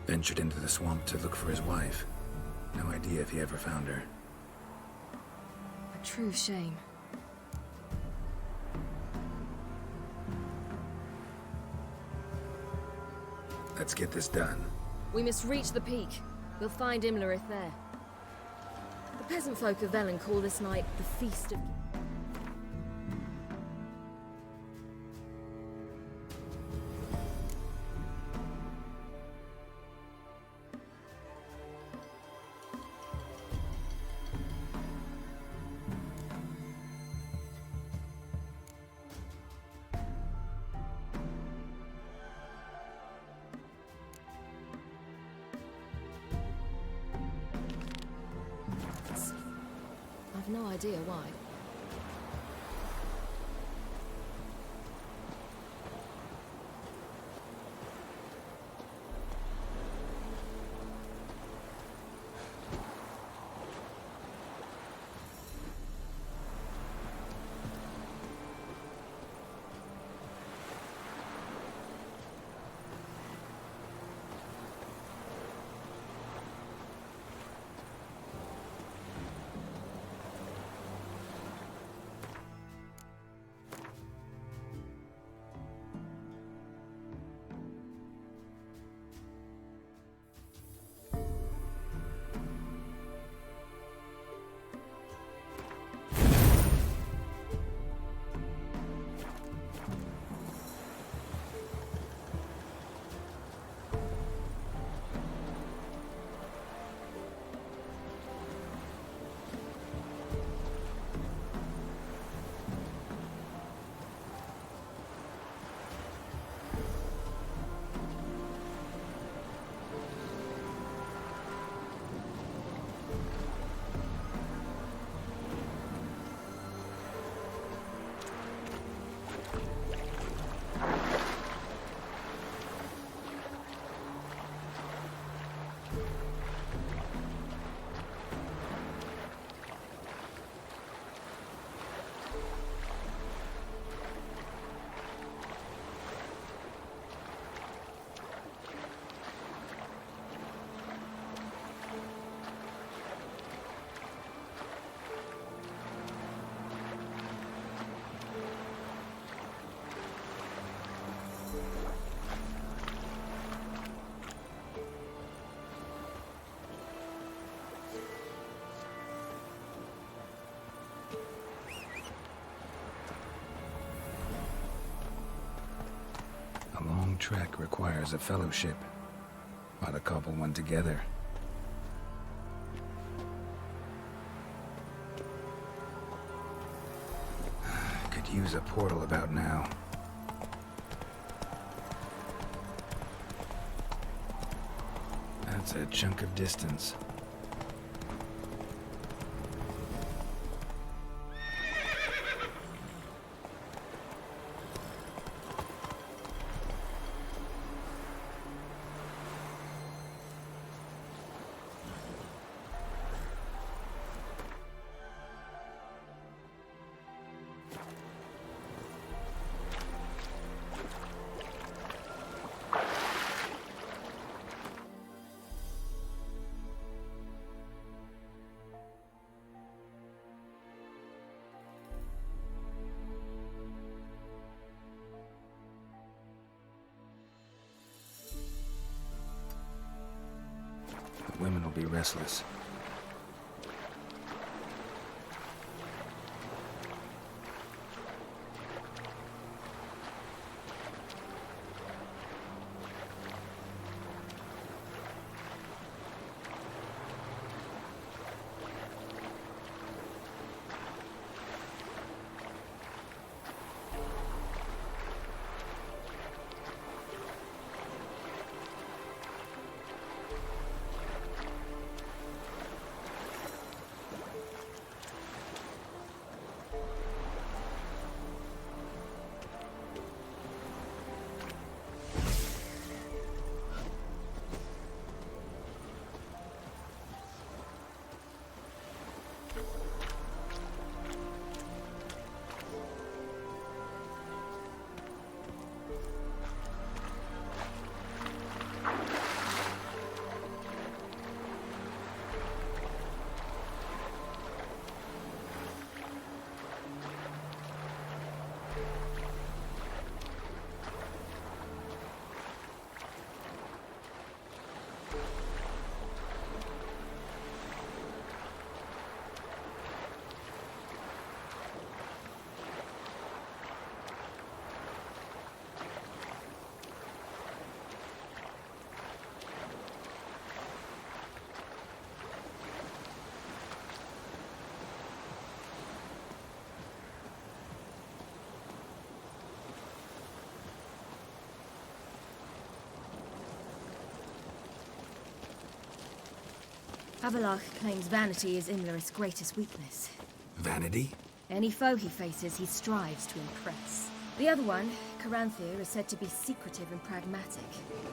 Ventured into the swamp to look for his wife. No idea if he ever found her. A true shame. Let's get this done. We must reach the peak. We'll find Imlerith there. The peasant folk of Velen call this night the Feast of... I've no idea why. A long trek requires a fellowship. Ought to cobble one together. Could use a portal about now. That's a chunk of distance. The women will be restless. Avalach claims vanity is Imlerith's greatest weakness. Vanity? Any foe he faces, he strives to impress. The other one, Caranthir, is said to be secretive and pragmatic.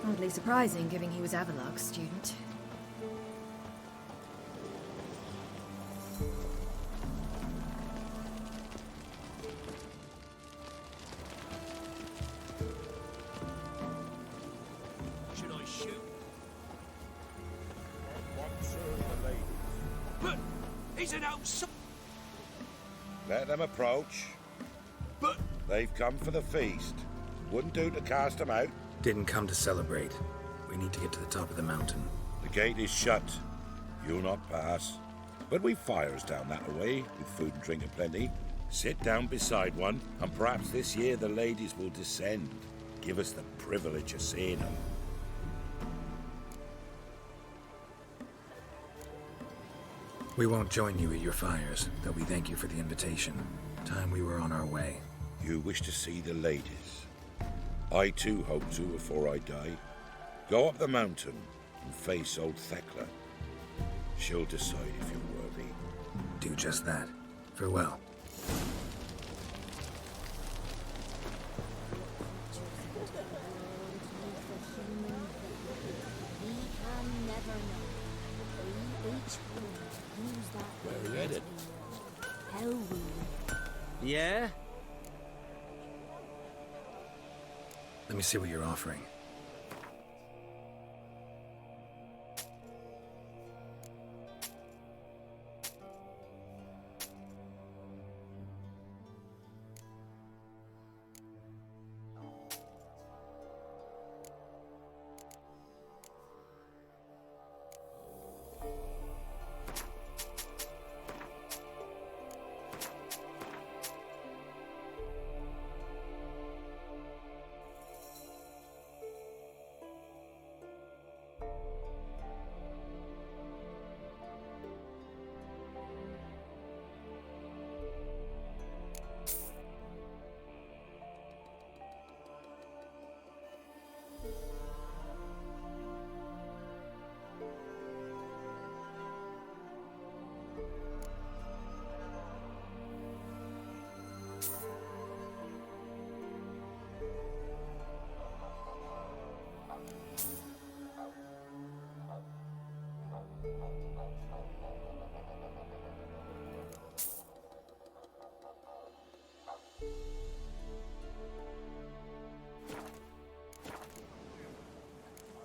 Hardly surprising, given he was Avalach's student. Should I shoot? What serve the ladies? But he's an outside. Let them approach. But they've come for the feast. Wouldn't do to cast them out. Didn't come to celebrate. We need to get to the top of the mountain. The gate is shut. You'll not pass. But we've fires down that way, with food and drink aplenty. Sit down beside one, and perhaps this year the ladies will descend. Give us the privilege of seeing them. We won't join you at your fires, though we thank you for the invitation. Time we were on our way. You wish to see the ladies. I too hope to before I die. Go up the mountain and face old Thekla. She'll decide if you're worthy. Do just that. Farewell. Where we headed? Yeah? Let me see what you're offering.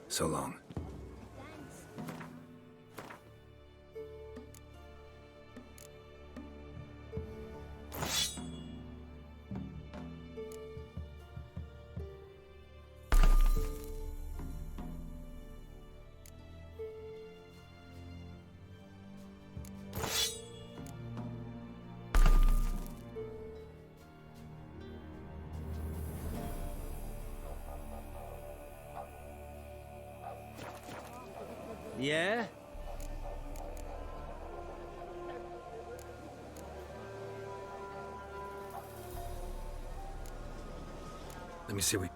So long. Yeah? Let me see what...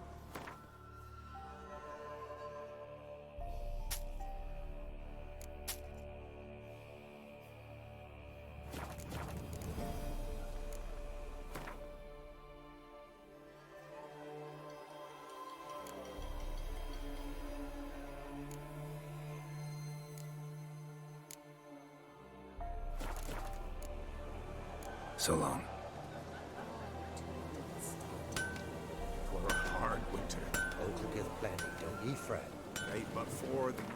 So long. For a hard winter. Oak will give plenty, don't ye fret. Ain't but 4 the year.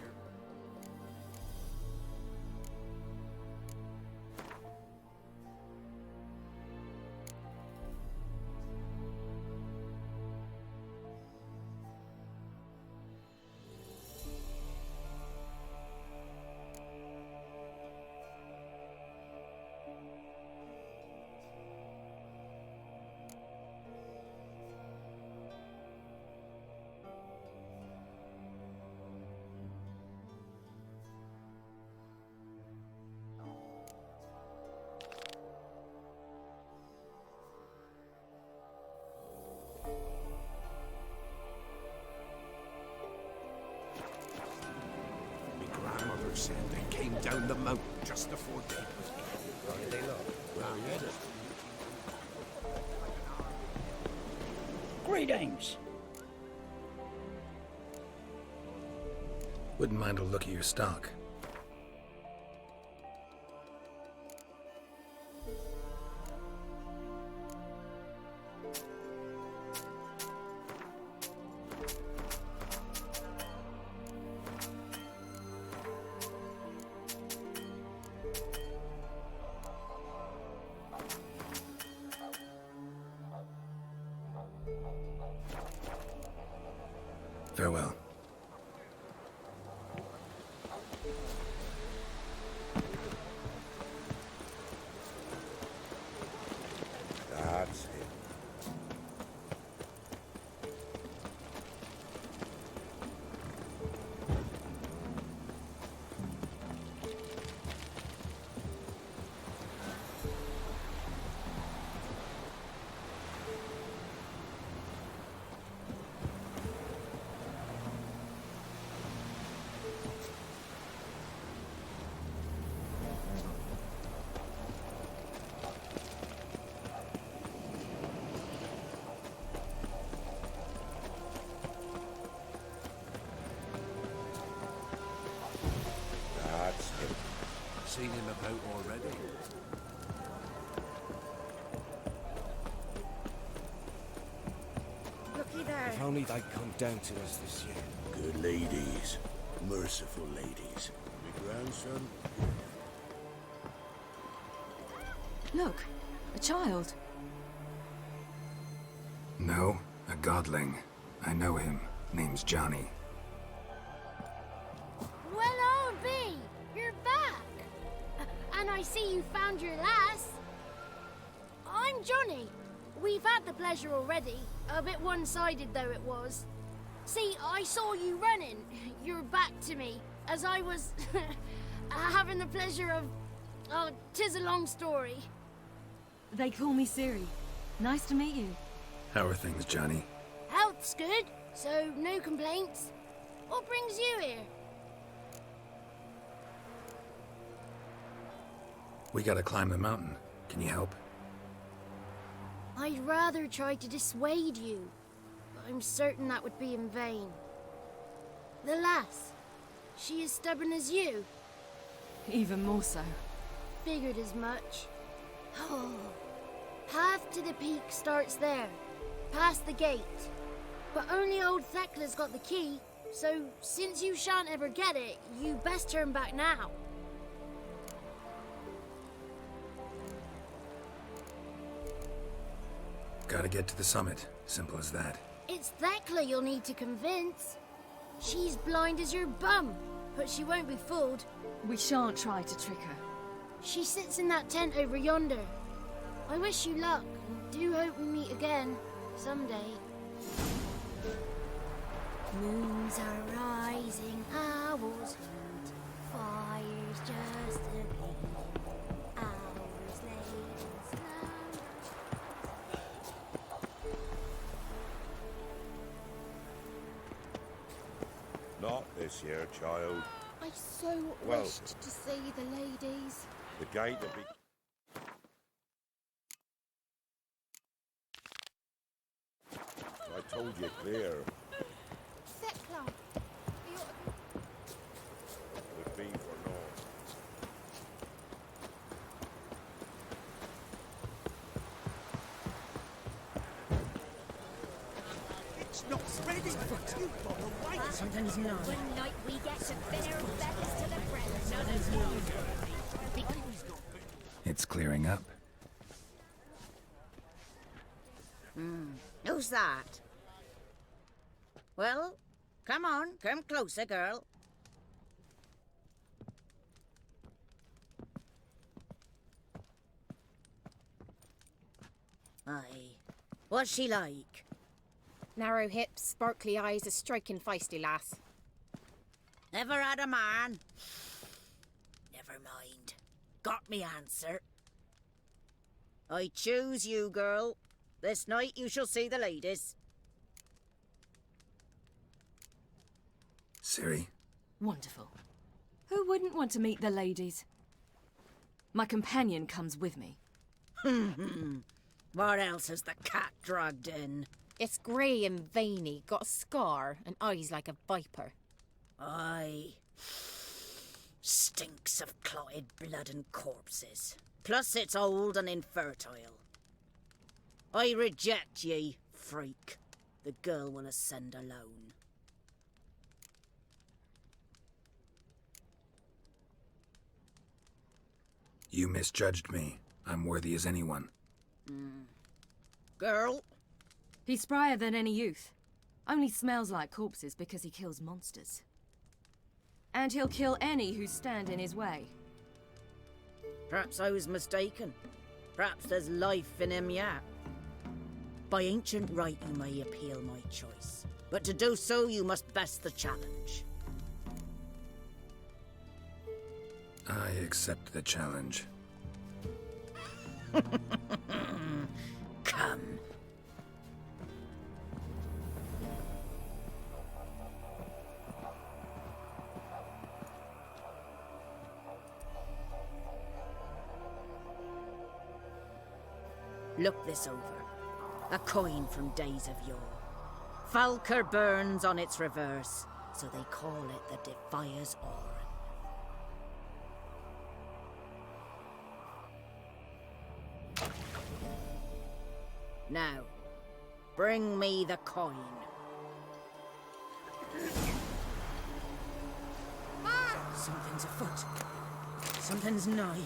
father said they came down the mountain just before day was ended. How did they look? Well, yeah. Greetings. Wouldn't mind a look at your stock. Farewell. That's it. That's it. Seen him about already. Looky there. If only they'd come down to us this year. Good ladies. Merciful ladies. My grandson. Look, a child. No, a godling. I know him. Name's Johnny. Well, I'll be. You're back. And I see you found your lass. I'm Johnny. We've had the pleasure already. A bit one-sided though it was. See, I saw you running. Your back to me. As I was having the pleasure of... Oh, 'tis a long story. They call me Ciri. Nice to meet you. How are things, Johnny? Health's good, so no complaints. What brings you here? We gotta climb the mountain. Can you help? I'd rather try to dissuade you, but I'm certain that would be in vain. The lass, she as stubborn as you? Even more so. Figured as much. Oh, path to the peak starts there, past the gate. But only old Thekla's got the key, so since you shan't ever get it, you best turn back now. Gotta get to the summit. Simple as that. It's Thekla you'll need to convince. She's blind as your bum, but she won't be fooled. We shan't try to trick her. She sits in that tent over yonder. I wish you luck, and do hope we meet again, someday. Moons are rising, owls hoot, fires just appear, hours late and slow. Not this year, child. I so Well- wished to see the ladies. The gate will be... I told you clear. Thekla, Would be for naught. It's not ready. You bother wait. Something's not. One night we get to fit our feathers to the breast. It's clearing up. Who's that? Well, come on, come closer, girl. Aye. What's she like? Narrow hips, sparkly eyes, a striking feisty lass. Never had a man. Never mind. Got me answer. I choose you, girl. This night you shall see the ladies. Ciri, Wonderful. Who wouldn't want to meet the ladies? My companion comes with me. What else has the cat dragged in? It's grey and veiny, got a scar, and eyes like a viper. Aye. Stinks of clotted blood and corpses. Plus it's old and infertile. I reject ye, freak. The girl will ascend alone. You misjudged me. I'm worthy as anyone. Girl? He's sprier than any youth. Only smells like corpses because he kills monsters. And he'll kill any who stand in his way. Perhaps I was mistaken. Perhaps there's life in him yet. By ancient right you may appeal my choice. But to do so you must best the challenge. I accept the challenge. Come. Look this over. A coin from days of yore. Falker burns on its reverse, so they call it the Defier's Aura. Now, bring me the coin. Something's afoot. Something's nigh.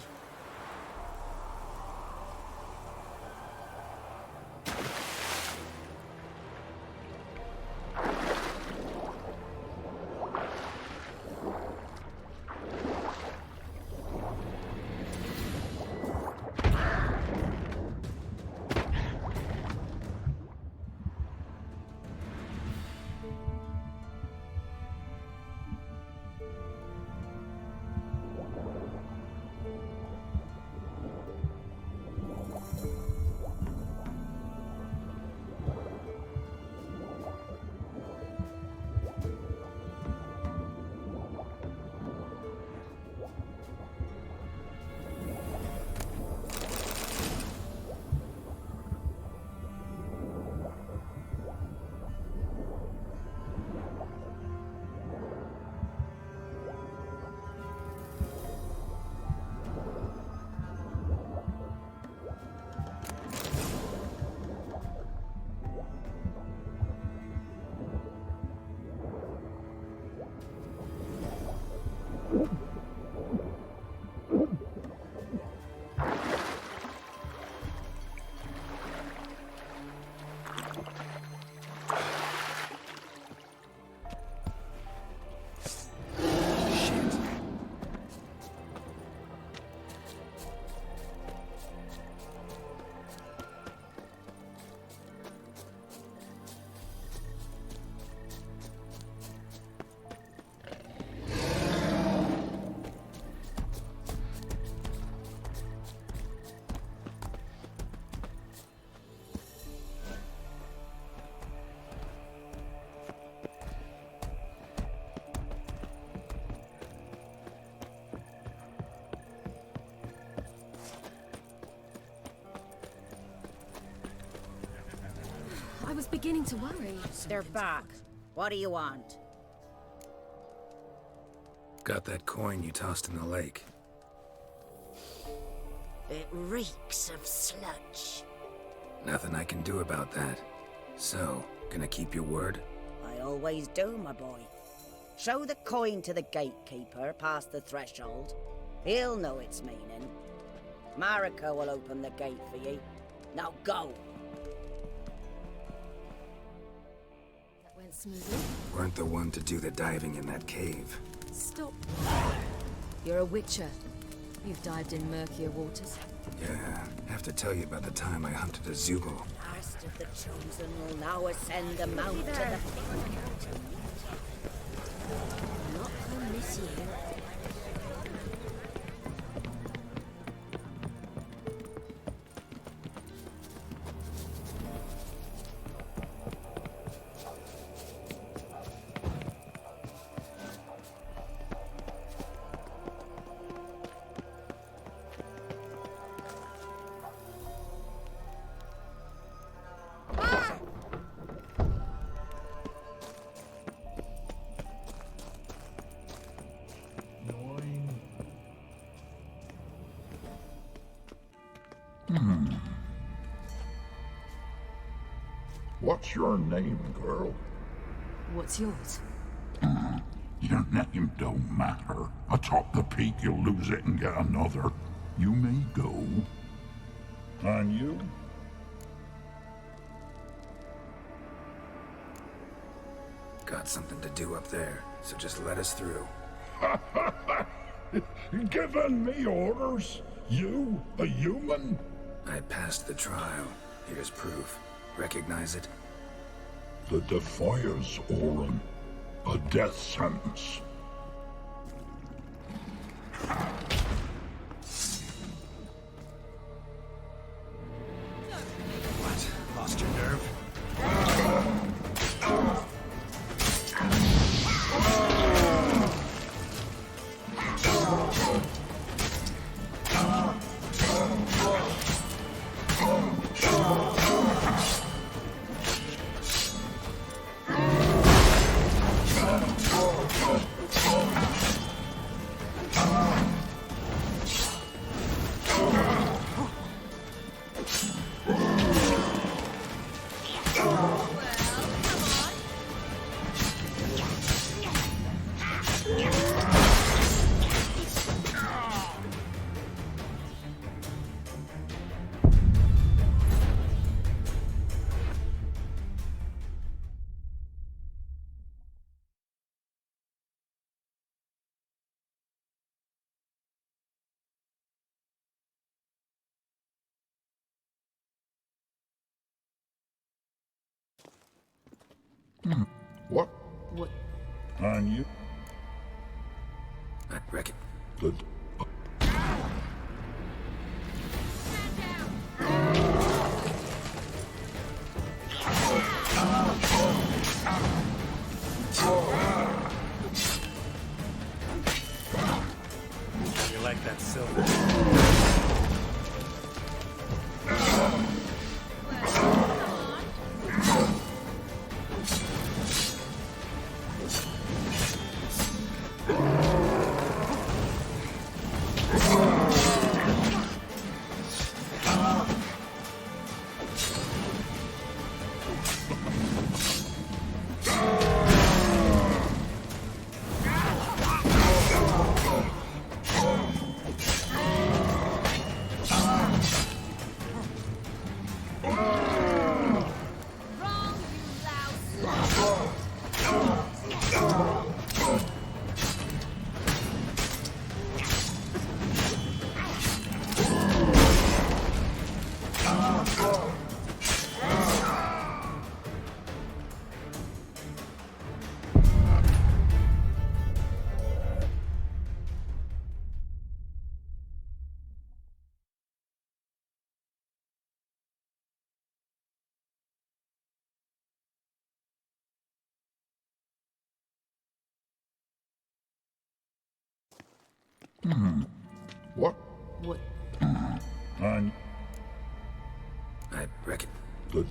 I was beginning to worry. They're back. What do you want? Got that coin you tossed in the lake. It reeks of sludge. Nothing I can do about that. So, gonna keep your word? I always do, my boy. Show the coin to the gatekeeper past the threshold. He'll know its meaning. Marika will open the gate for you. Now go! That went smoothly. Weren't the one to do the diving in that cave. Stop. You're a witcher. You've dived in murkier waters. Yeah, have to tell you about the time I hunted a Zugel. Last of the chosen will now ascend the mount to the Not come this year. What's your name, girl? What's yours? Your name don't matter. Atop the peak, you'll lose it and get another. You may go. And you? Got something to do up there, so just let us through. Giving me orders? You, a human? I passed the trial. Here's proof. Recognize it? The Defier's Orin. A death sentence. What? Lost your nerve? What? What? And you? I reckon. The... You like that silver? What? What? And... I reckon. The...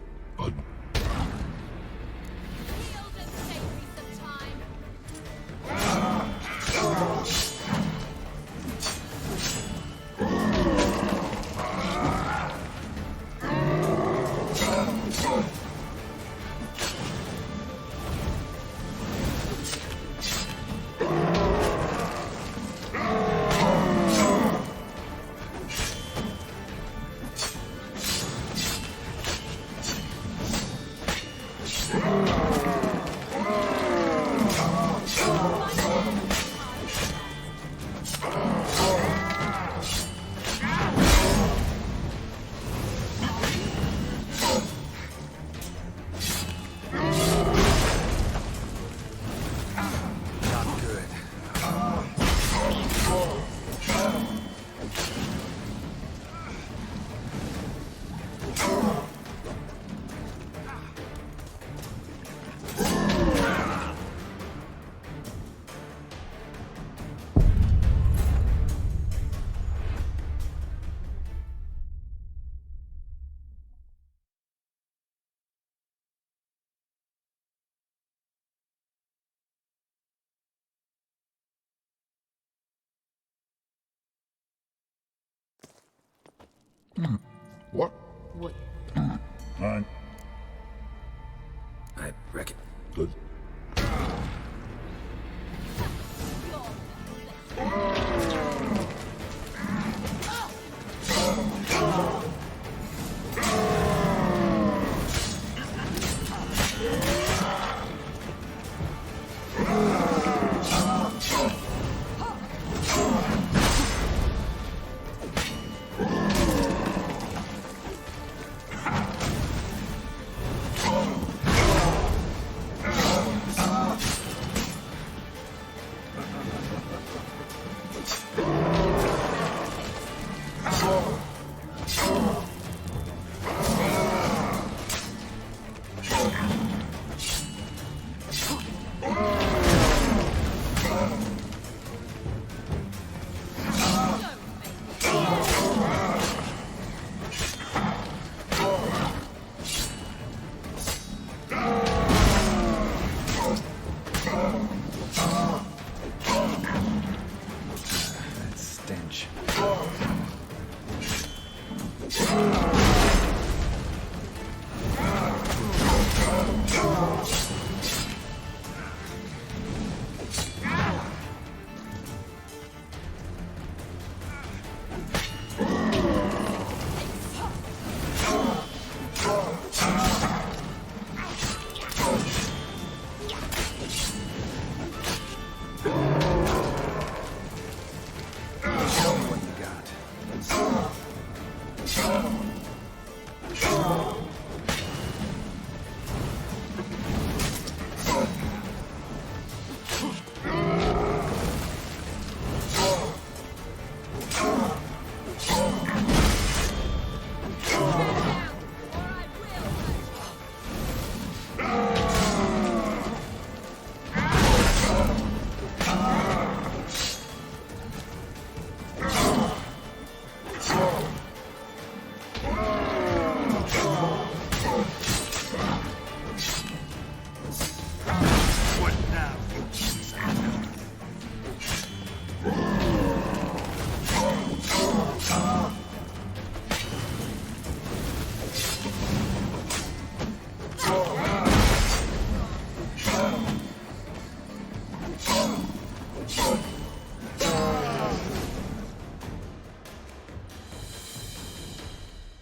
What? What? And... Wreck it. Good.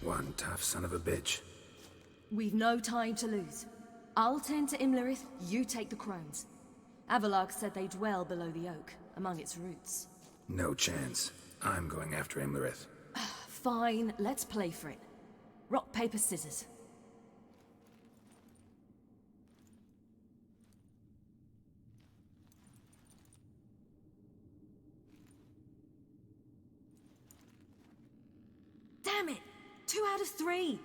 One tough son of a bitch. We've no time to lose. I'll tend to Imlerith, you take the crones. Avalok said they dwell below the oak, among its roots. No chance. I'm going after Imlerith. Fine, let's play for it. Rock, paper, scissors. Damn it! 2 out of 3!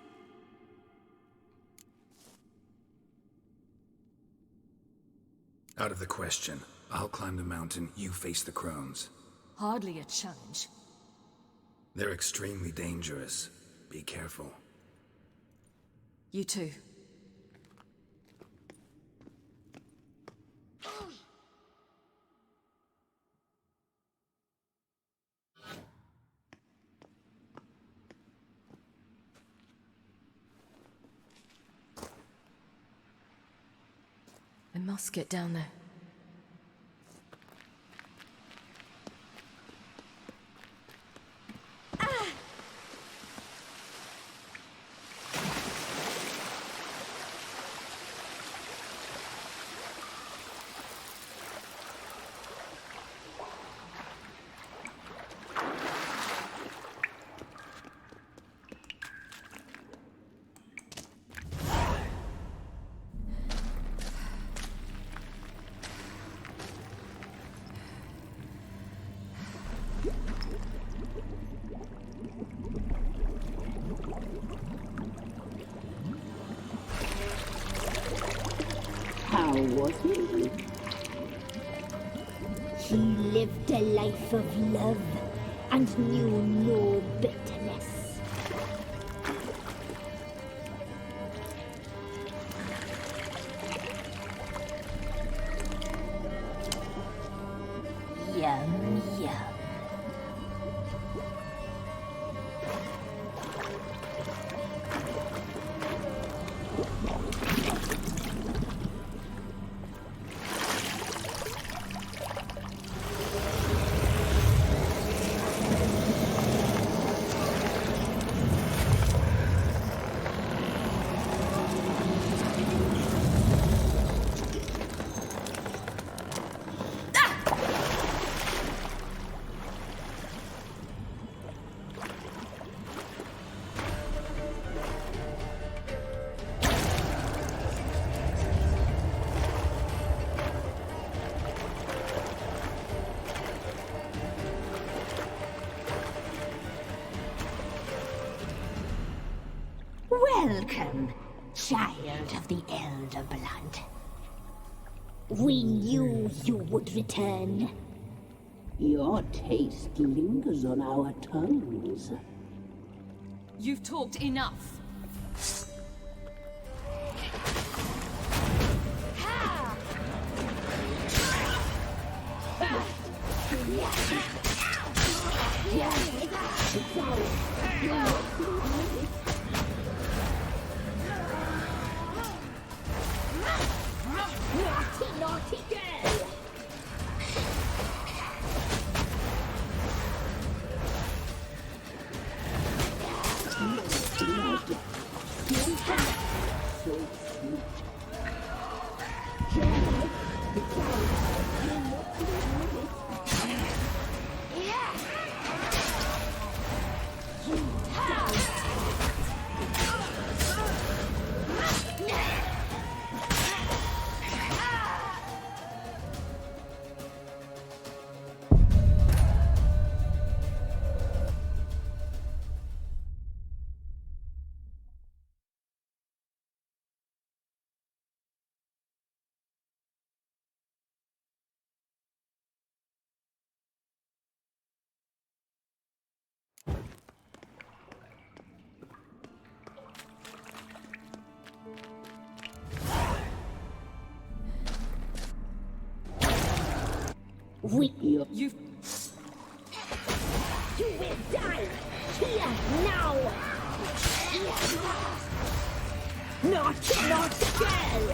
Out of the question. I'll climb the mountain, you face the crones. Hardly a challenge. They're extremely dangerous. Be careful. You too. I must get down there. How was he? He lived a life of love and knew no bitterness. Yum, yum. Welcome, child of the Elder Blood. We knew you would return. Your taste lingers on our tongues. You've talked enough. Naughty, naughty girl! You will die here now! Naughty, naughty girl!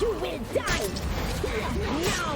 You will die here now!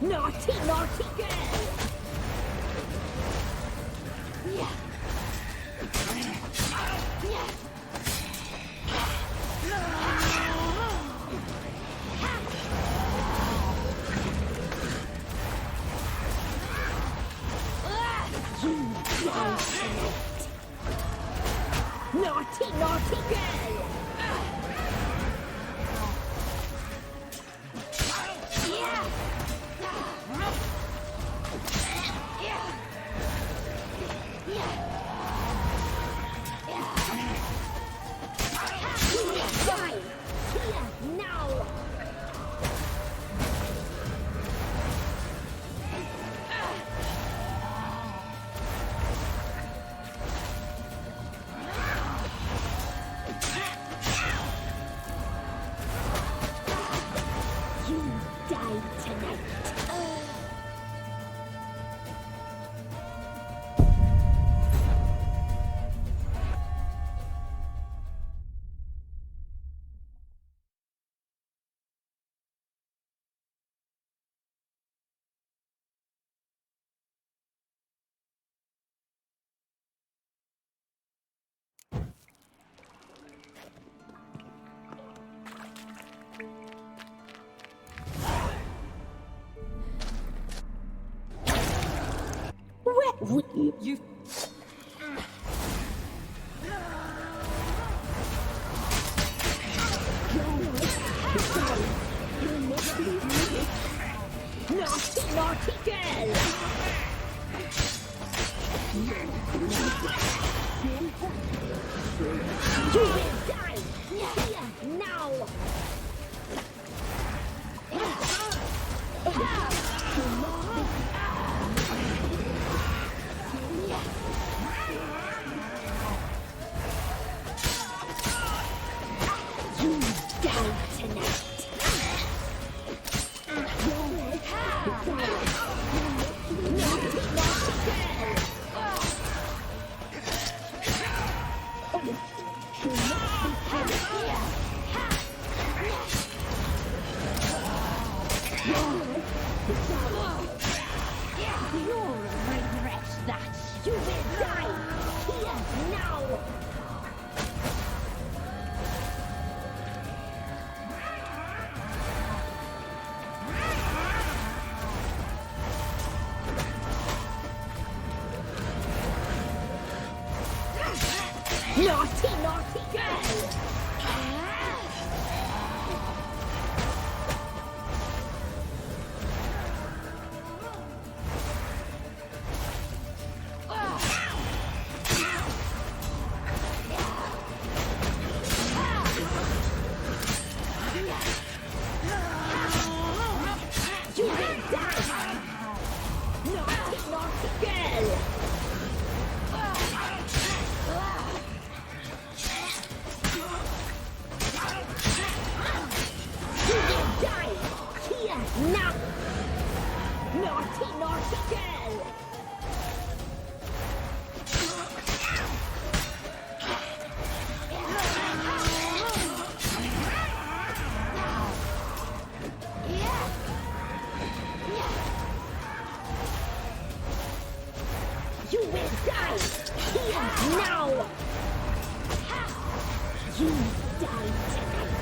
Naughty, naughty girl! Naughty, naughty girl! You... Naughty, naughty girl! You will die here now! You die tonight! You'll regret that! You will die here now! Naughty, naughty girl! You will die! Naughty, naughty girl! You will die! Here, now! Naughty, naughty girl! You will die! Here, now! You die tonight!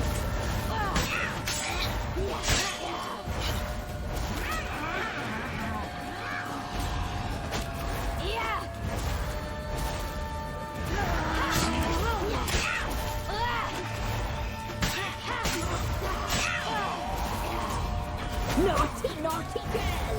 Naughty, naughty girl!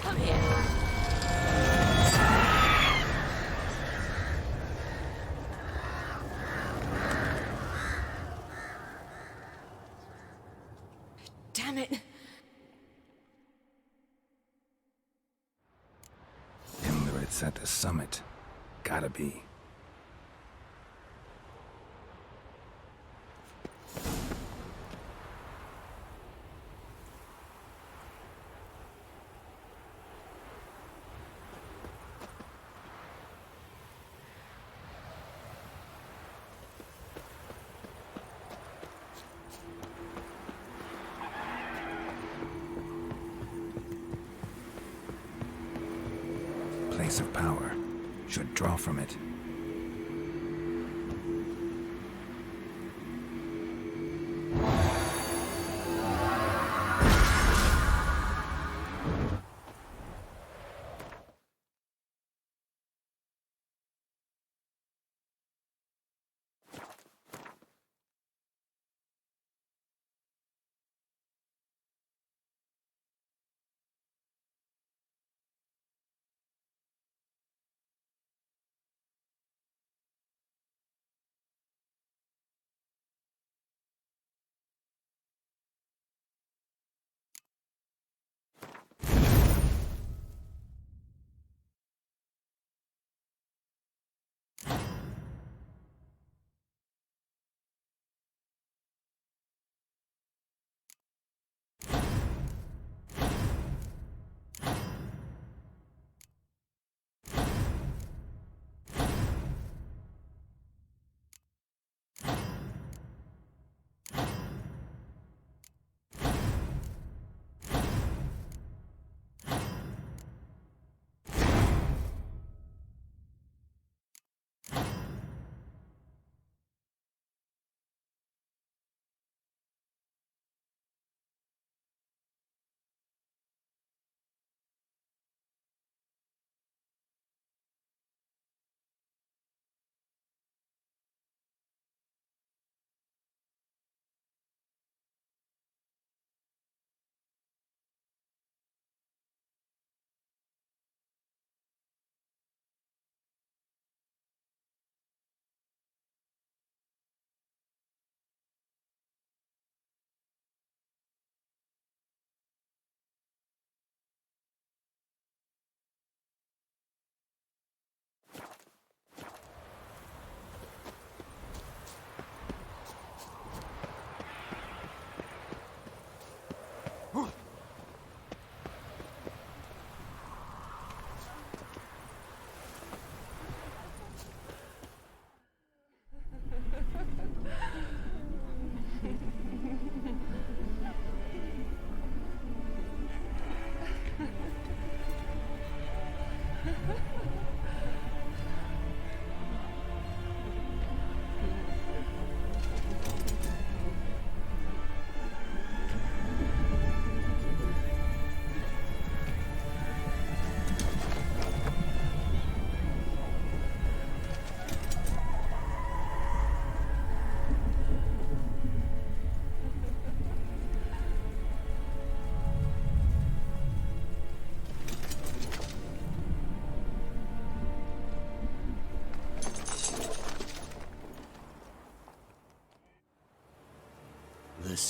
Come here. Damn it. Emirates at the summit. Gotta be. Place of power. Should draw from it.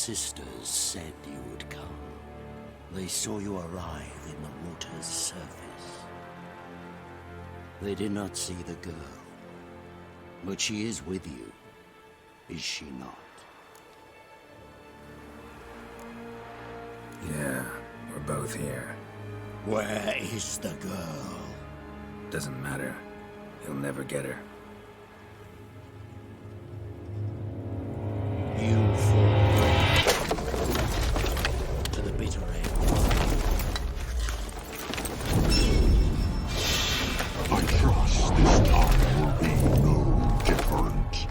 sisters said you would come. They saw you arrive in the water's surface. They did not see the girl. But she is with you, is she not? Yeah, we're both here. Where is the girl? Doesn't matter. You'll never get her. You fall to the bitter end. I trust this time will be no different.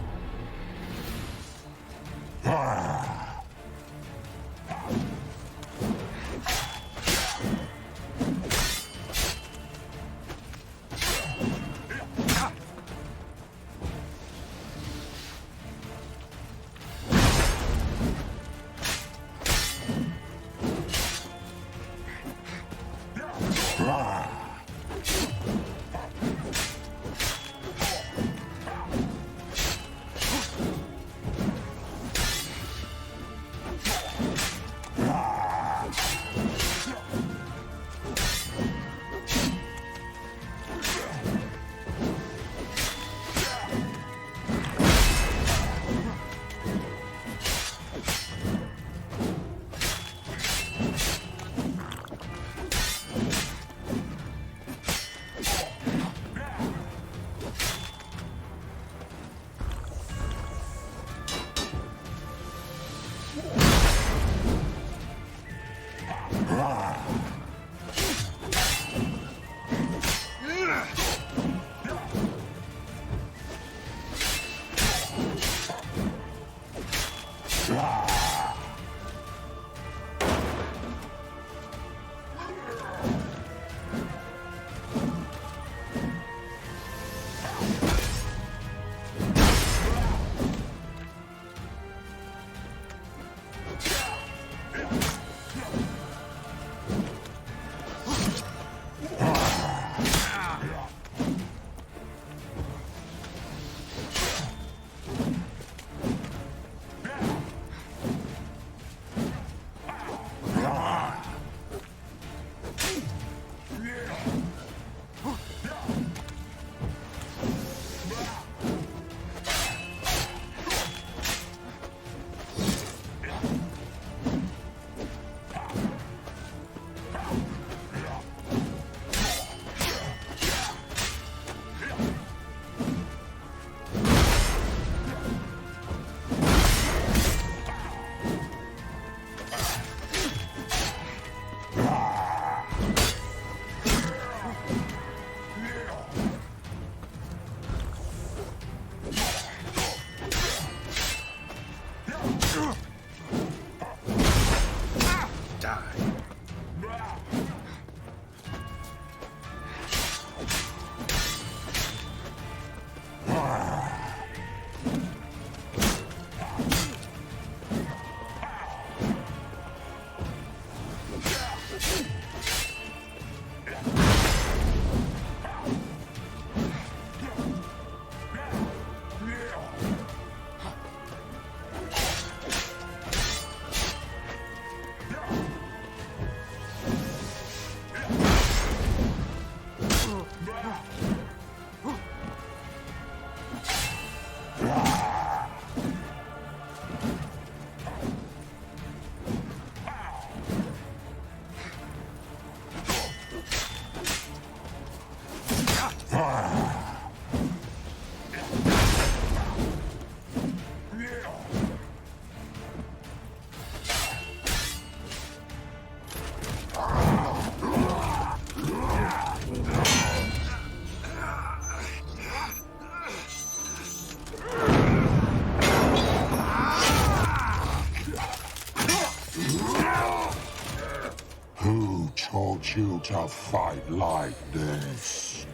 taught you to fight like this?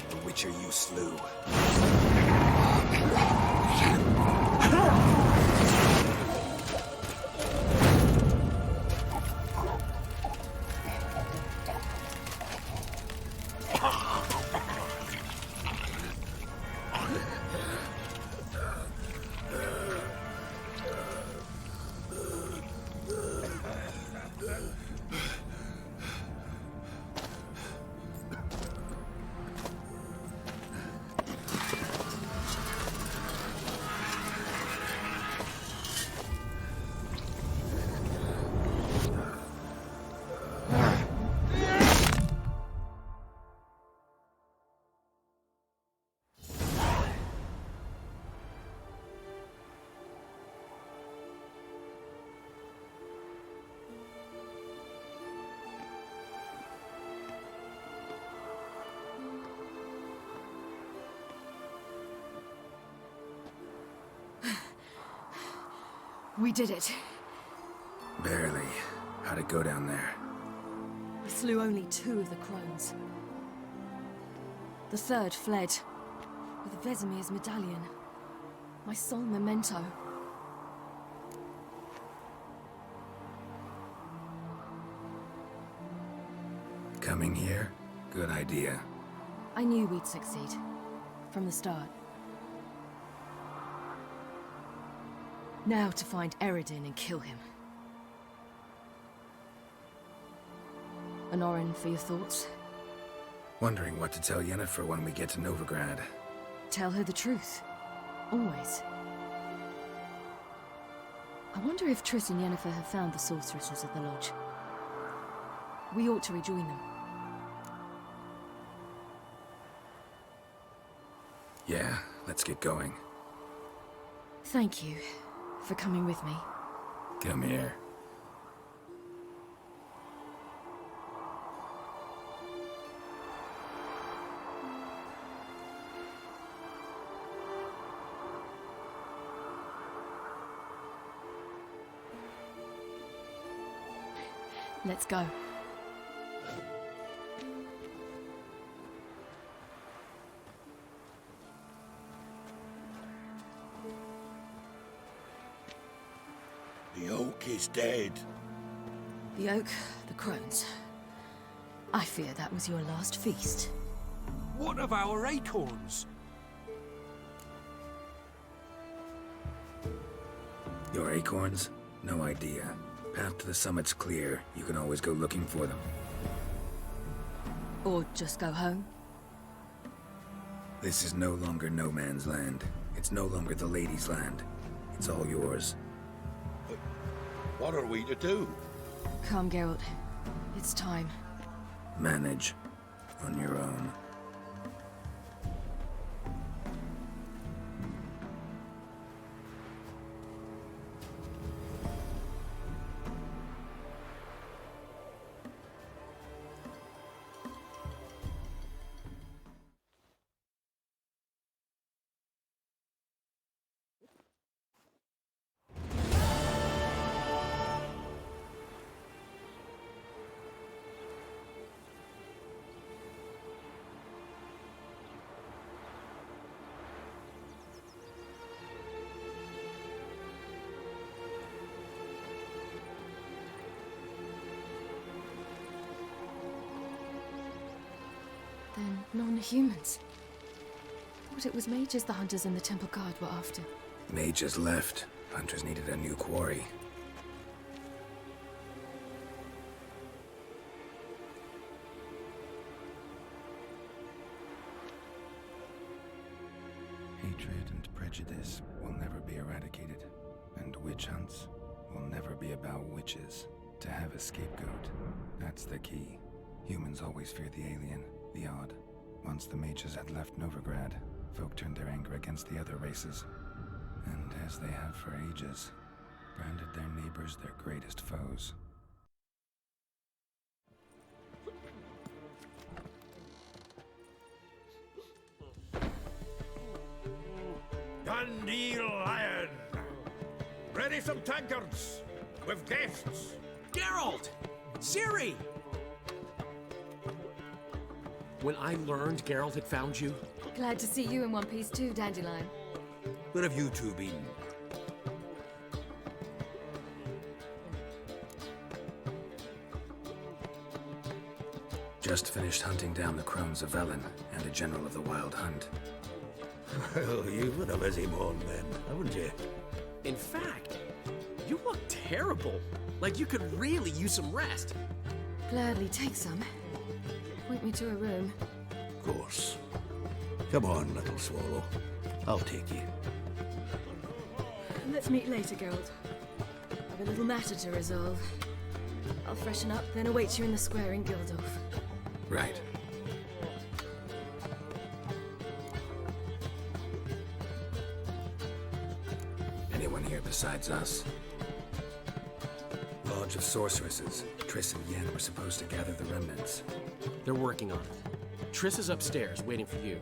The Witcher you slew. We did it. Barely. How'd it go down there? We slew only 2 of the crones. The 3rd fled, with Vesemir's medallion. My sole memento. Coming here? Good idea. I knew we'd succeed. From the start. Now to find Eredin and kill him. Honorin, for your thoughts? Wondering what to tell Yennefer when we get to Novigrad. Tell her the truth. Always. I wonder if Triss and Yennefer have found the sorceresses of the Lodge. We ought to rejoin them. Yeah, let's get going. Thank you for coming with me. Come here. Let's go. The oak is dead. The oak, the crones. I fear that was your last feast. What of our acorns? Your acorns? No idea. Path to the summit's clear. You can always go looking for them. Or just go home. This is no longer no man's land. It's no longer the lady's land. It's all yours. But what are we to do? Come, Geralt. It's time. Manage. On your own. Then non-humans. Thought it was mages the hunters and the temple guard were after. Mages left. Hunters needed a new quarry. Hatred and prejudice will never be eradicated. And witch hunts will never be about witches. To have a scapegoat, that's the key. Humans always fear the alien, the odd. Once the mages had left Novigrad, folk turned their anger against the other races. And as they have for ages, branded their neighbors their greatest foes. Dandelion! Ready some tankards! With guests! Geralt! Ciri! When I learned Geralt had found you... Glad to see you in one piece too, Dandelion. Where have you two been? Just finished hunting down the crones of Velen and a general of the Wild Hunt. Well, you've been a busy morning then, haven't you? In fact, you look terrible. Like you could really use some rest. Gladly take some. Point me to a room. Of course. Come on, little swallow. I'll take you. Let's meet later, Geralt. I've a little matter to resolve. I'll freshen up, then await you in the square in Gildorf. Right. Anyone here besides us? Lodge of Sorceresses. Triss and Yen were supposed to gather the remnants. They're working on it. Triss is upstairs, waiting for you.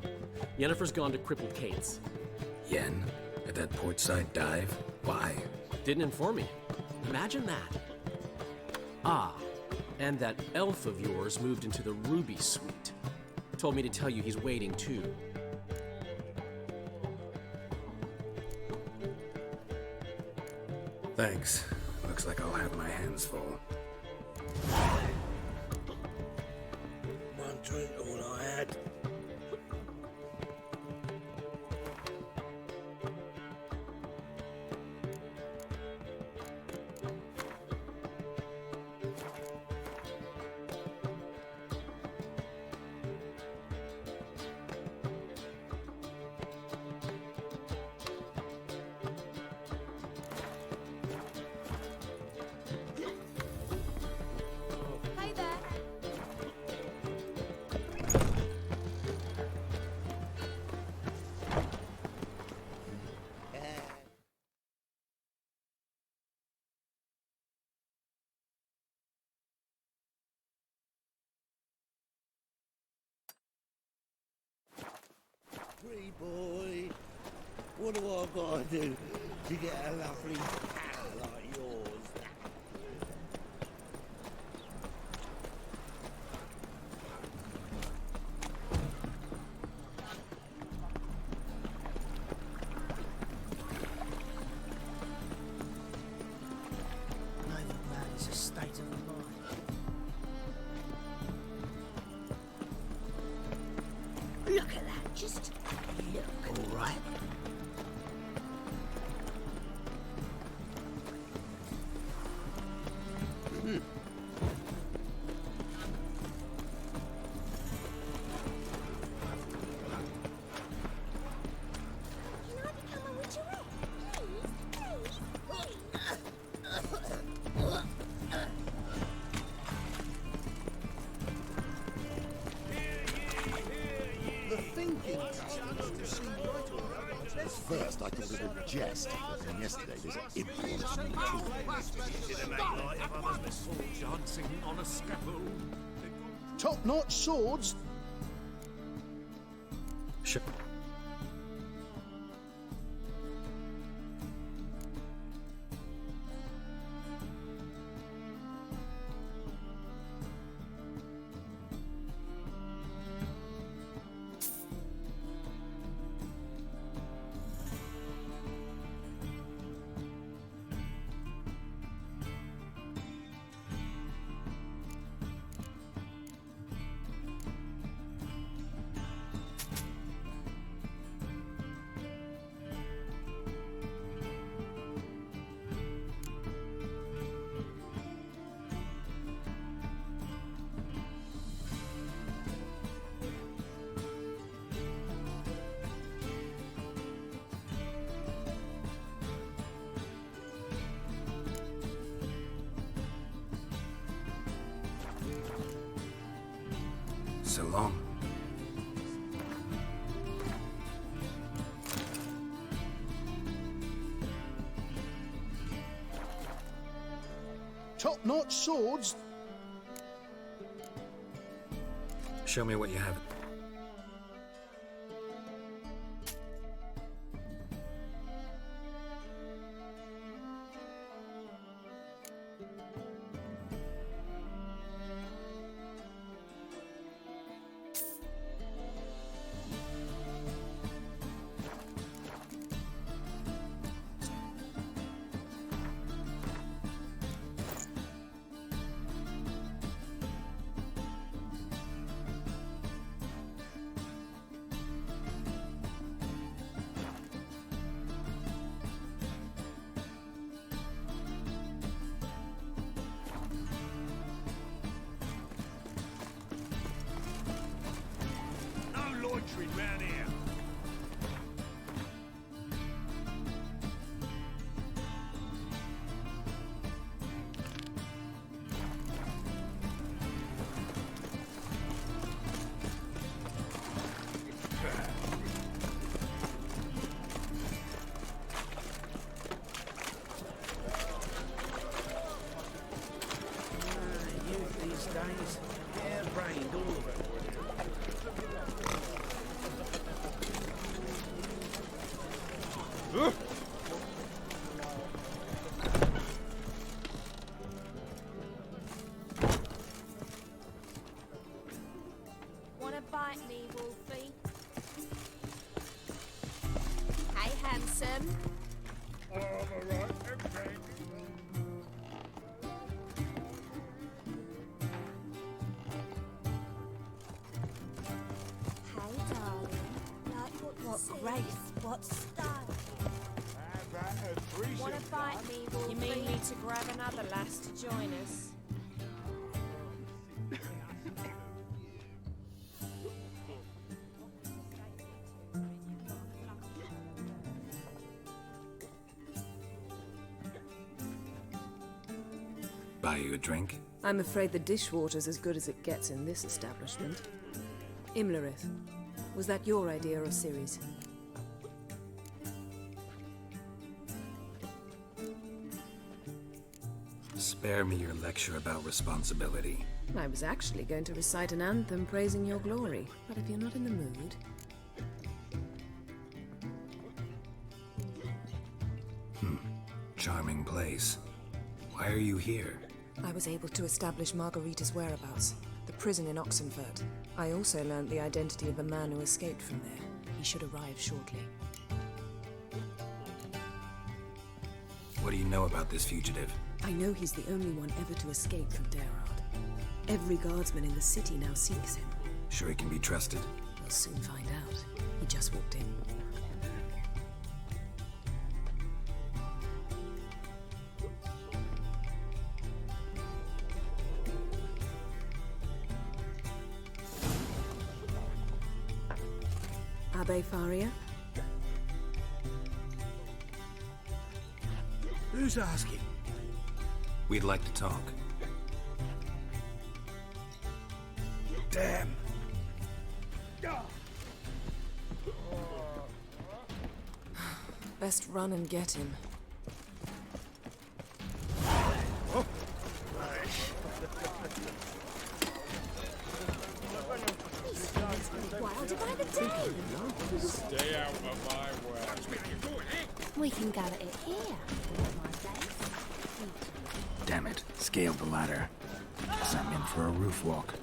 Yennefer's gone to crippled Kate's. Yen? At that portside dive? Why? Didn't inform me. Imagine that. Ah, and that elf of yours moved into the Ruby Suite. Told me to tell you he's waiting too. Thanks. Looks like I'll have my hands full. 1 drink, all I had. Hey there. Pretty boy, what do I gotta do to get a lovely hat like yours? Neither man is a state of mind. Look at that, just look. All right. The thinking task seemed right all right. At first, I thought it was a jest, and yesterday there's an imp Did make light of others' misfortunes. Dancing on a scaffold. Top-notch swords. Sure. So long. Top-notch swords. Show me what you have. miss him. Hey, darling. Like what grace, what style. Wanna fight me, Wolfie? You mean me to grab another lass to join us? Buy you a drink? I'm afraid the dishwater's as good as it gets in this establishment. Imlerith, was that your idea or Ciri's? Spare me your lecture about responsibility. I was actually going to recite an anthem praising your glory, but if you're not in the mood... Charming place. Why are you here? I was able to establish Margarita's whereabouts, the prison in Oxenfurt. I also learned the identity of a man who escaped from there. He should arrive shortly. What do you know about this fugitive? I know he's the only one ever to escape from Geralt. Every guardsman in the city now seeks him. Sure he can be trusted? We'll soon find out. He just walked in. Abbe Faria? Who's asking? We'd like to talk. Damn. Best run and get him. Wilder by the day. Stay out of my way. We can go at it here. Damn it. Scaled the ladder. Guess I'm in for a roof walk.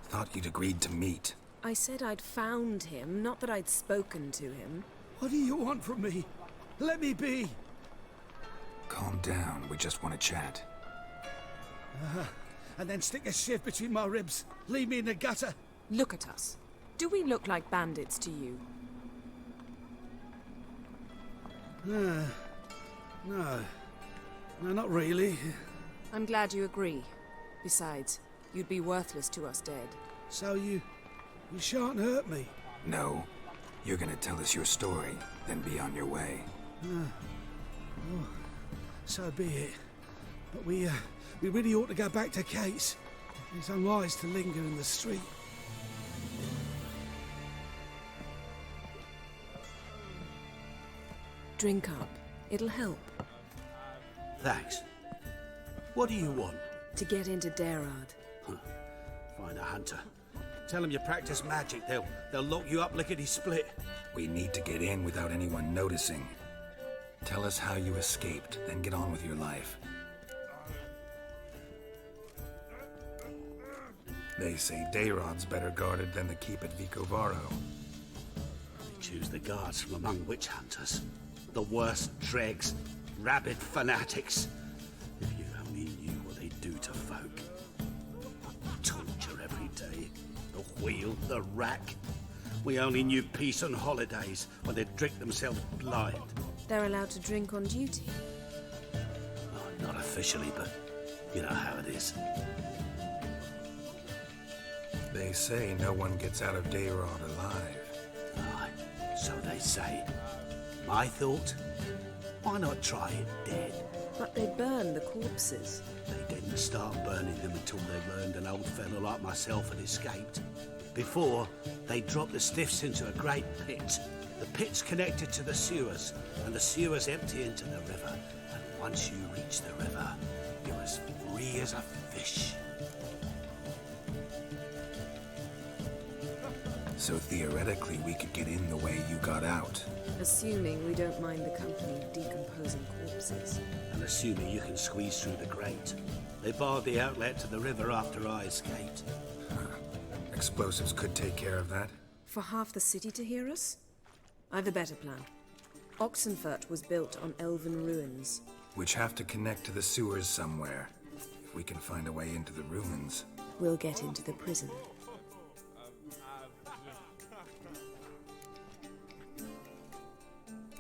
Thought you'd agreed to meet. I said I'd found him, not that I'd spoken to him. What do you want from me? Let me be. Calm down. We just want to chat. And then stick a shiv between my ribs. Leave me in the gutter. Look at us. Do we look like bandits to you? No. No, not really. I'm glad you agree. Besides, you'd be worthless to us dead. So you shan't hurt me? No. You're gonna tell us your story, then be on your way. Oh, so be it. But we really ought to go back to Kate's. It's unwise to linger in the street. Drink up. It'll help. Thanks. What do you want? To get into Derard. Find a hunter. Tell them you practice magic. They'll lock you up lickety-split. We need to get in without anyone noticing. Tell us how you escaped, then get on with your life. They say Dayrod's better guarded than the keep at Vicovaro. They choose the guards from among witch hunters. The worst dregs, rabid fanatics. If you only knew what they do to folk. Torture every day. The wheel, the rack. We only knew peace on holidays when they'd drink themselves blind. They're allowed to drink on duty? Oh, not officially, but you know how it is. They say no one gets out of Dayrod alive. Aye, so they say. My thought? Why not try it dead? But they burn the corpses. They didn't start burning them until they learned an old fellow like myself had escaped. Before, they dropped the stiffs into a great pit. The pit's connected to the sewers, and the sewers empty into the river. And once you reach the river, you're as free as a fish. So theoretically, we could get in the way you got out. Assuming we don't mind the company of decomposing corpses. And assuming you can squeeze through the grate. They barred the outlet to the river after I escaped. Explosives could take care of that. For half the city to hear us? I've a better plan. Oxenfurt was built on elven ruins. Which have to connect to the sewers somewhere. If we can find a way into the ruins. We'll get into the prison.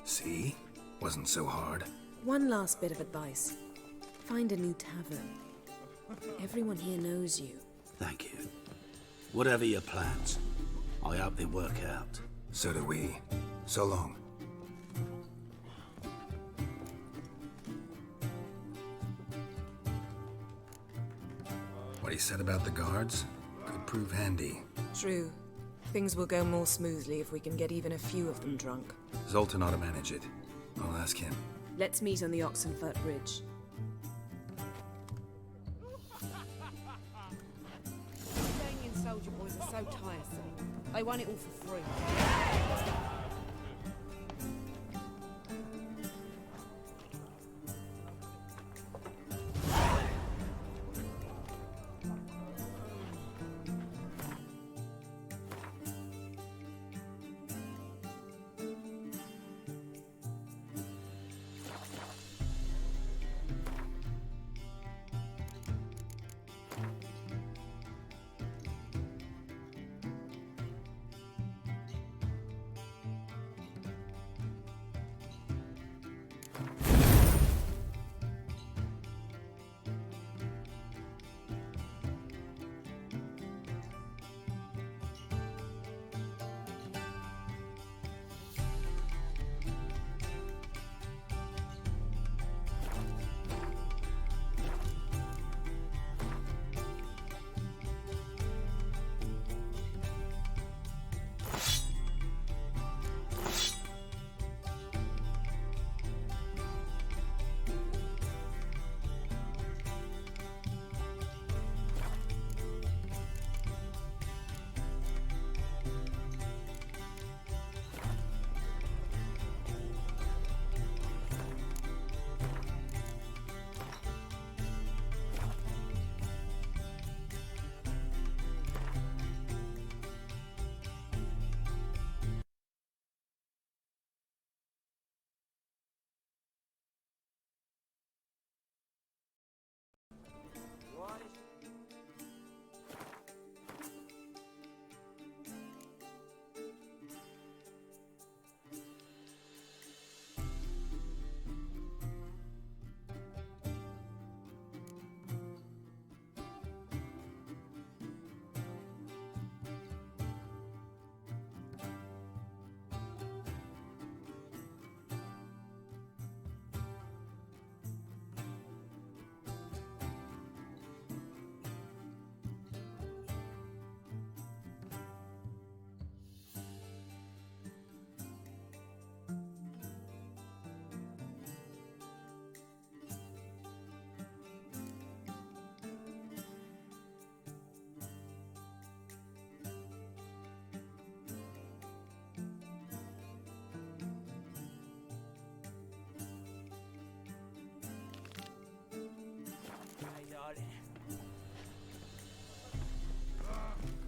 See? Wasn't so hard. One last bit of advice. Find a new tavern. Everyone here knows you. Thank you. Whatever your plans, I hope they work out. So do we. So long. What he said about the guards could prove handy. True. Things will go more smoothly if we can get even a few of them drunk. Zoltan ought to manage it. I'll ask him. Let's meet on the Oxenfurt Bridge. Staying in Soldier Boys are so tiresome. They want it all for free.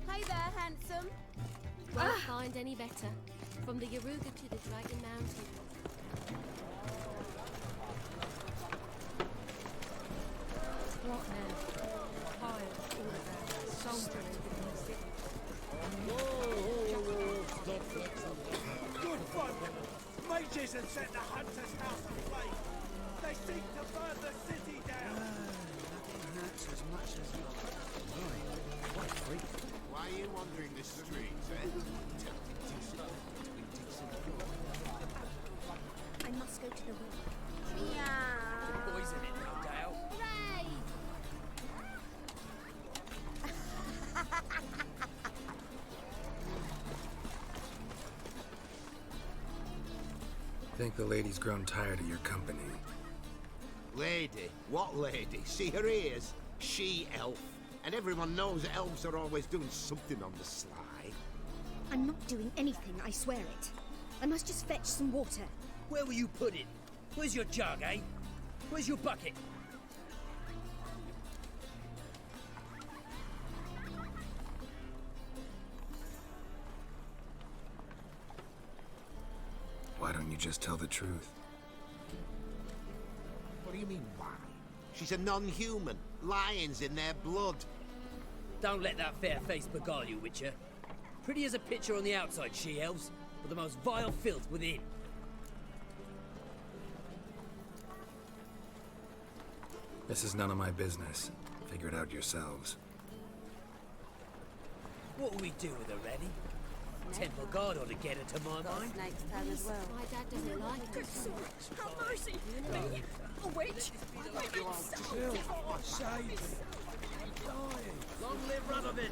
Hey there, handsome. Won't find any better. From the Yaruga to the Dragon Mountain. What now? Fire all around. Soldiers within the city. Good fun! Mages have set the Hunter's house aflame! They seek to burn the city down! Nothing hurts as much as love. What a freak. Why are you wandering the streets, eh? I must go to the river. Meow. Boys in it, no doubt. Hooray! Think the lady's grown tired of your company. Lady? What lady? See her ears? She-elf. And everyone knows that elves are always doing something on the sly. I'm not doing anything, I swear it. I must just fetch some water. Where will you put it? Where's your jug, eh? Where's your bucket? Why don't you just tell the truth? What do you mean, why? She's a non-human. Lions in their blood. Don't let that fair face beguile you, Witcher. Pretty as a picture on the outside, she-elves, but the most vile filth within. This is none of my business. Figure it out yourselves. What will we do with her, Reddy? Temple Guard ought to get her to my mind. Snake's tongue as well. My dad doesn't like Good it. sword, have mercy! Me, a witch! I mean, so... Save me. Dying. Long live Radovid!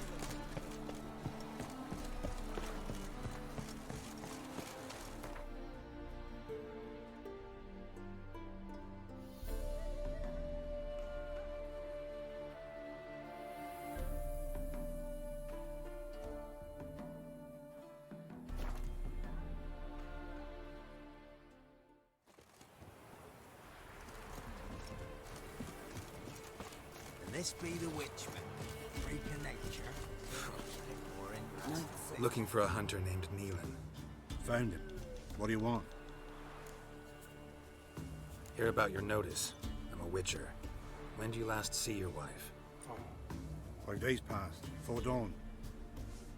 And this be the Witchman. Freak of nature. Looking for a hunter named Neelan. Found him. What do you want? Hear about your notice. I'm a witcher. When did you last see your wife? 5 days passed, before dawn.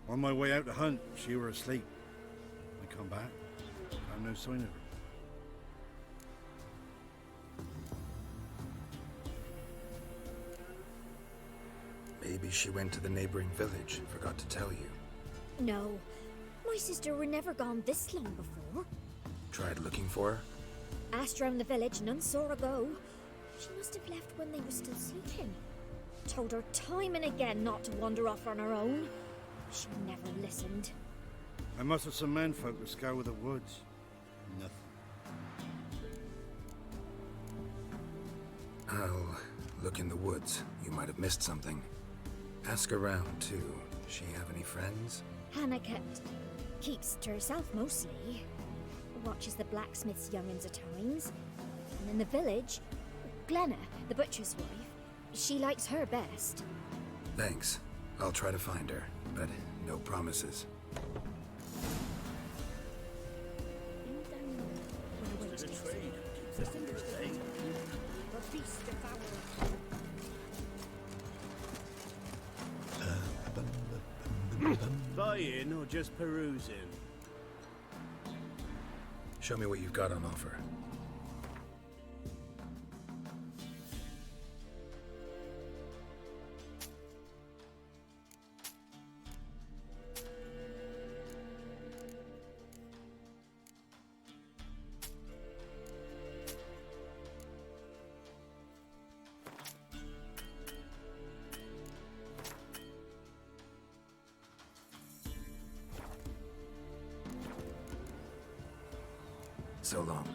On my way out to hunt, she were asleep. I come back, found no sign of her. Maybe she went to the neighboring village, forgot to tell you. No, my sister were never gone this long before. Tried looking for her? Asked round the village, none saw her go. She must have left when they were still sleeping. Told her time and again not to wander off on her own. She never listened. I mustered some menfolk to scour the woods. Nothing. I'll look in the woods. You might have missed something. Ask around, too. She have any friends? Hannah keeps to herself mostly. Watches the blacksmith's young'uns at times. And in the village, Glenna, the butcher's wife, she likes her best. Thanks. I'll try to find her, but no promises. Buying or just perusing? Show me what you've got on offer. So long.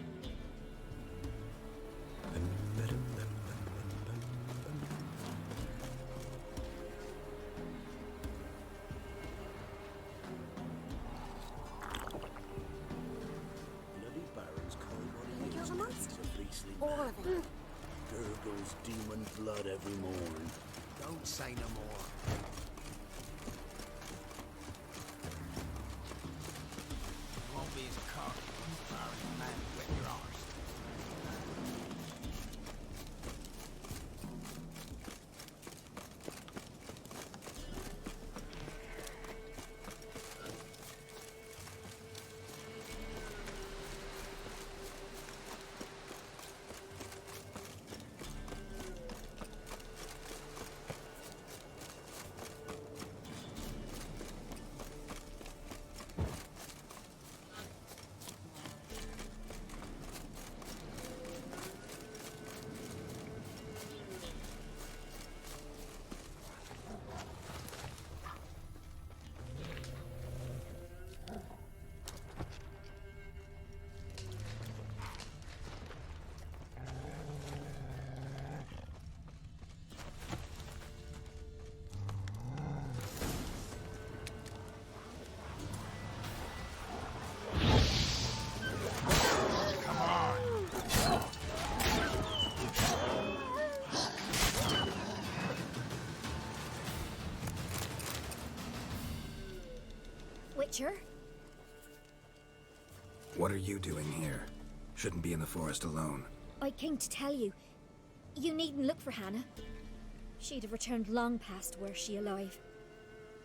Bloody Baron's called what he Kill is. the monster. It's a beastly All man. of it. Gurgles demon blood every morning. Don't say no more. Won't be as cocky when the Baron's man wet your arse. Witcher. What are you doing here? Shouldn't be in the forest alone. I came to tell you. You needn't look for Hannah. She'd have returned long past were she alive.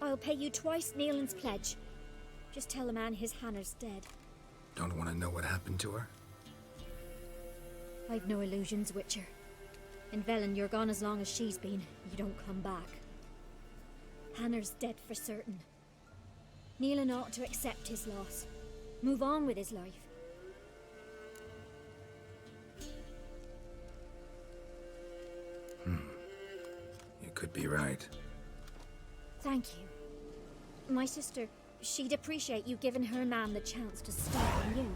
I'll pay you twice Nealon's pledge. Just tell the man his Hannah's dead. Don't want to know what happened to her? I've no illusions, Witcher. In Velen, you're gone as long as she's been. You don't come back. Hannah's dead for certain. Nealon ought to accept his loss. Move on with his life. You could be right. Thank you. My sister, she'd appreciate you giving her man the chance to start anew.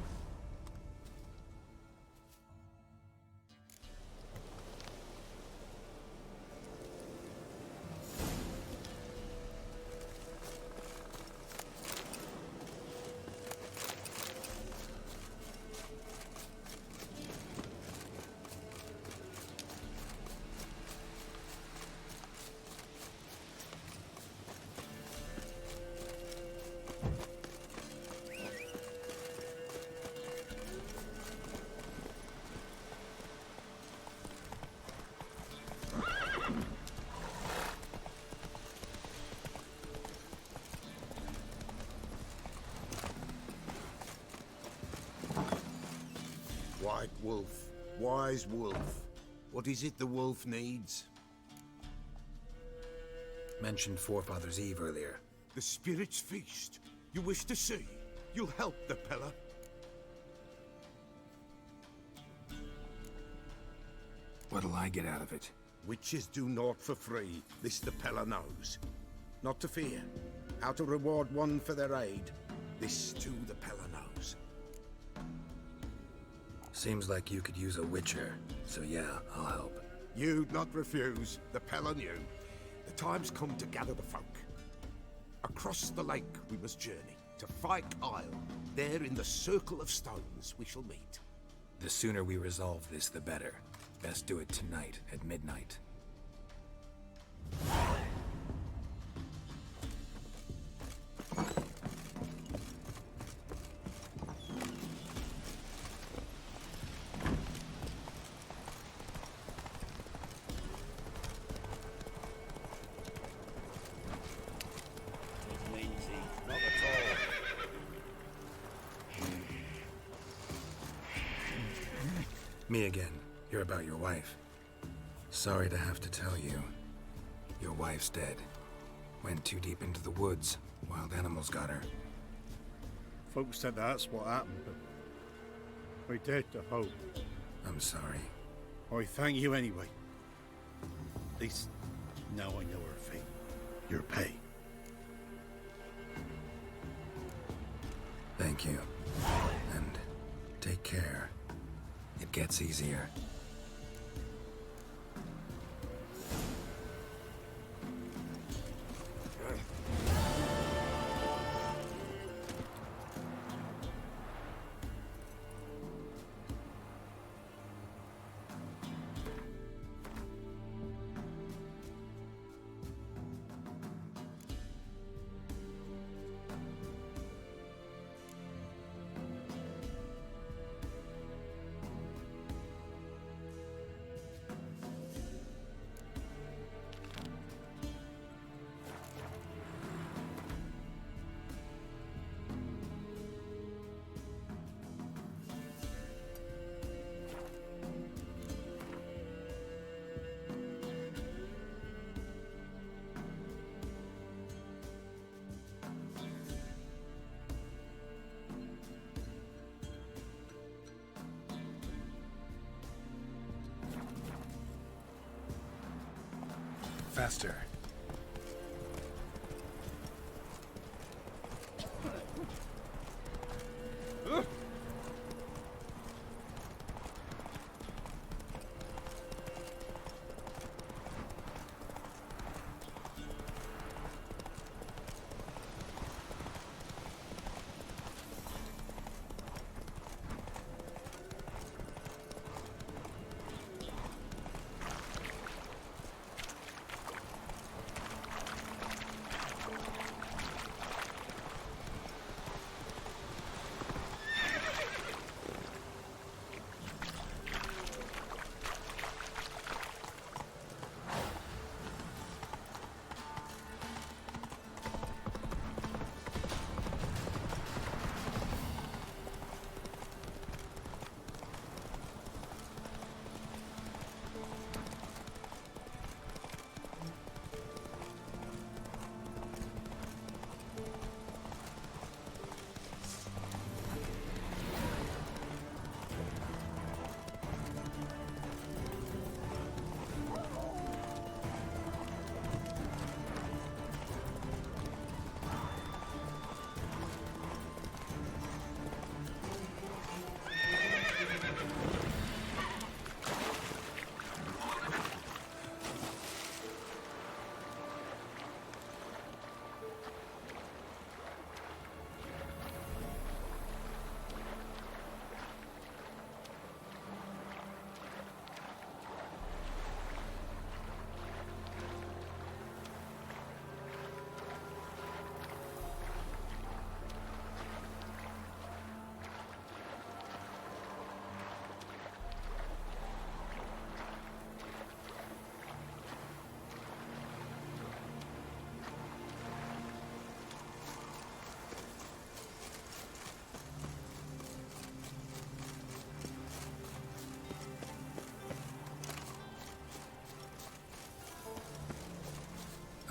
White wolf, wise wolf. What is it the wolf needs? Mentioned Forefather's Eve earlier. The spirit's feast. You wish to see? You'll help the Pella. What'll I get out of it? Witches do naught for free, this the Pella knows. Not to fear. How to reward one for their aid, this too the Pella knows. Seems like you could use a witcher, so yeah, I'll help. You'd not refuse, the Pella knew. The time's come to gather the folk. Across the lake we must journey, to Fyke Isle. There in the circle of stones we shall meet. The sooner we resolve this, the better. Best do it tonight at midnight. Not at all. Me again. You're about your wife. Sorry to have to tell you. Your wife's dead. Went too deep into the woods. Wild animals got her. Folks said that's what happened, but I dared to hope. I'm sorry. I thank you anyway. At least now I know her fate. Your pay. Thank you. And take care. It gets easier. Faster.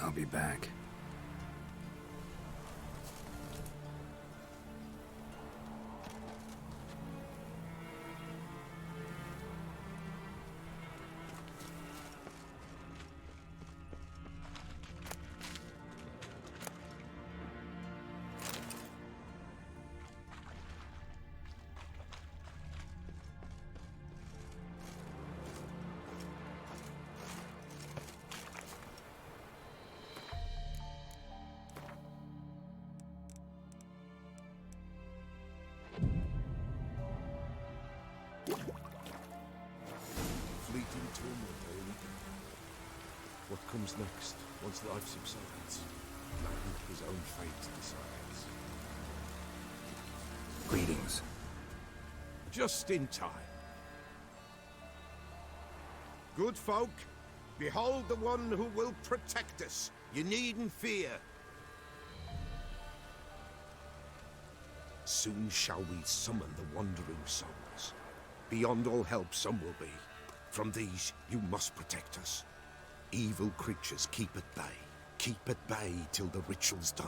I'll be back. Fleeting tumult, eh? What comes next, once life subsides? Man his own fate decides. Greetings. Just in time. Good folk, behold the one who will protect us. You needn't fear. Soon shall we summon the wandering souls. Beyond all help some will be. From these you must protect us. Evil creatures keep at bay. Keep at bay till the ritual's done.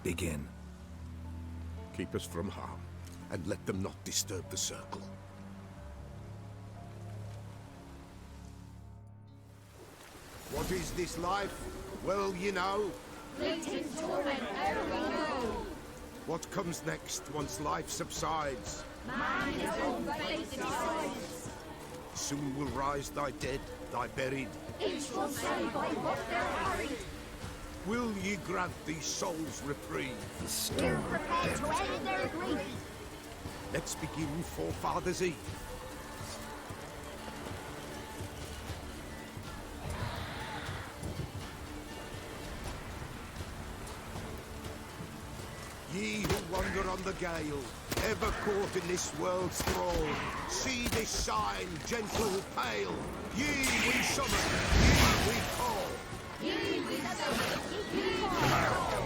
Begin. Keep us from harm, and let them not disturb the circle. What is this life? Well, you know. Fleeting torment, ever we know. What comes next once life subsides? Man his own fate decides. Soon will rise thy dead, thy buried. Each will say by what they're harried. Will ye grant these souls reprieve? We're prepared to end their grief. Let's begin Forefathers' Eve. Ye who wander on the gale, ever caught in this world's thrall, see this sign, gentle, pale. Ye we summon, ye we call. Ye we summon, ye we call.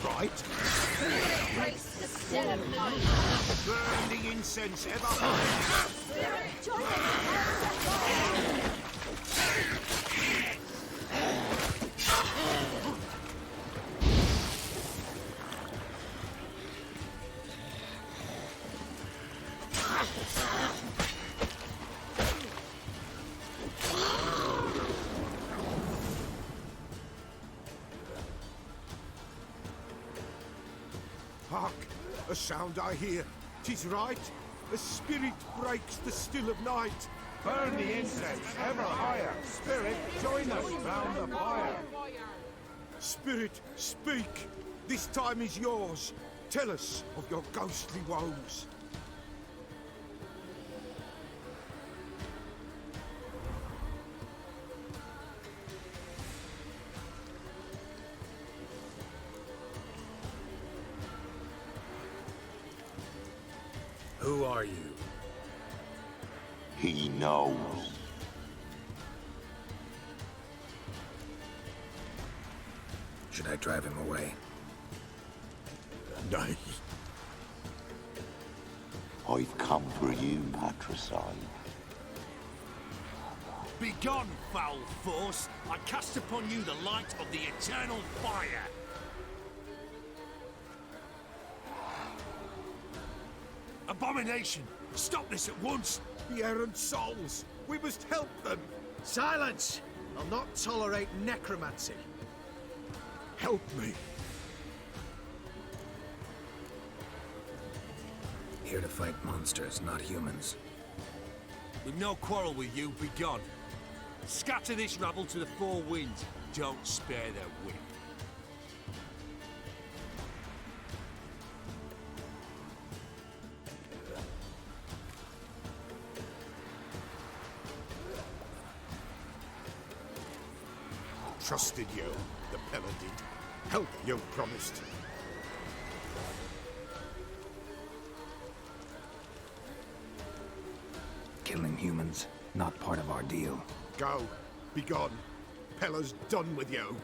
Right? Spirit breaks the still of night. Burn the incense ever higher. Spirit join the hands of God. Hark! A sound I hear. 'Tis right. A spirit breaks the still of night. Burn the incense ever higher. Spirit, join us round the fire. Spirit, speak. This time is yours. Tell us of your ghostly woes. Who are you? He knows. Should I drive him away? Nay. I've come for you, patricide. Begone, foul force! I cast upon you the light of the eternal fire! Abomination! Stop this at once! The errant souls! We must help them! Silence! I'll not tolerate necromancy. Help me! Here to fight monsters, not humans. We've no quarrel with you, begone! Scatter this rabble to the four winds. Don't spare their wit. Trusted you, the Pella did. Help you promised. Killing humans, not part of our deal. Go. Be gone. Pella's done with you.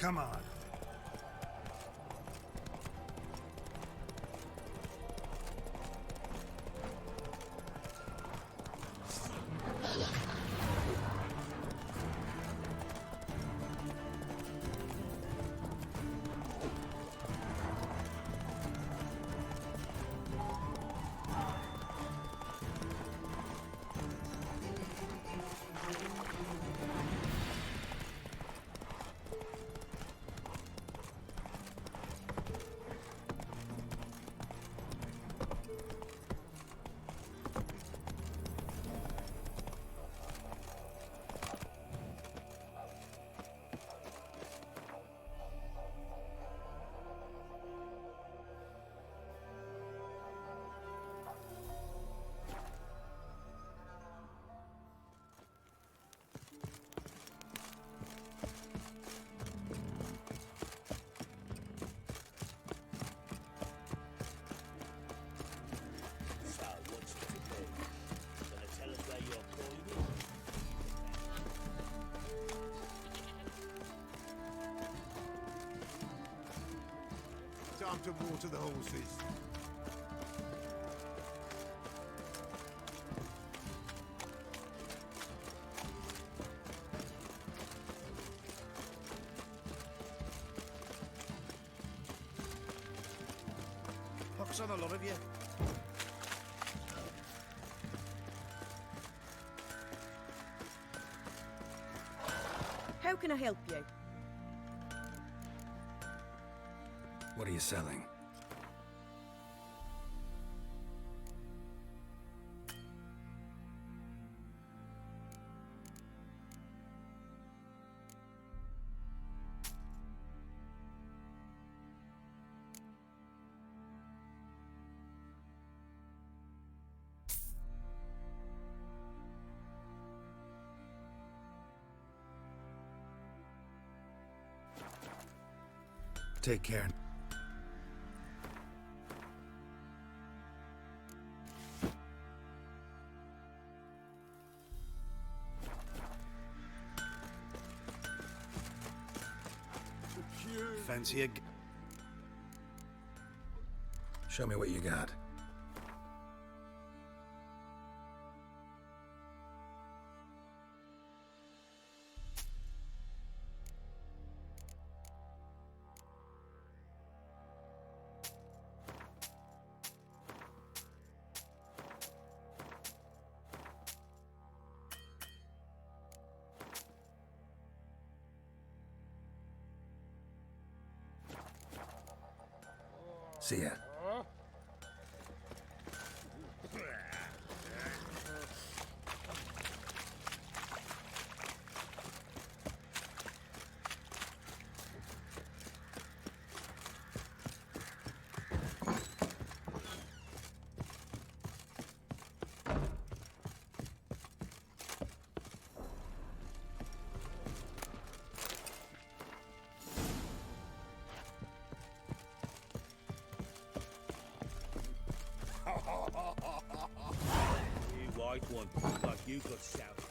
Come on. So, what's it to do? Gonna tell us where you're going? Time to water the horses. Pox on a lot of you. How can I help you? What are you selling? Take care. Fancy a... Show me what you got. See ya. You white one, like you got south.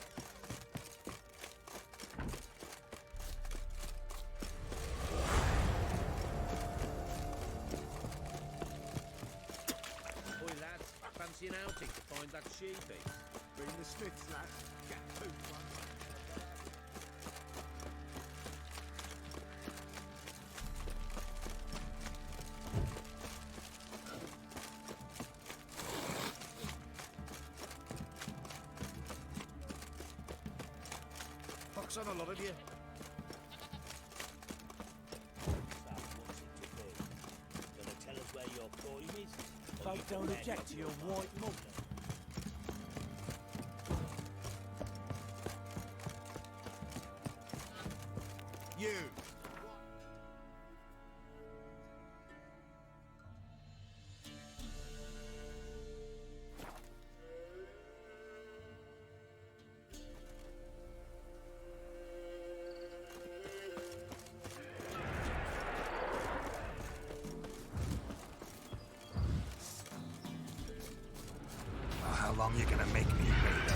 Oi lads, fancy an outing to find that sheepy? Bring the Smiths, lads. Get food one. Pox on a lot of you. Gonna tell us where your coin is? Folk don't object to your white malt. You! Oh, how long you gonna make me wait?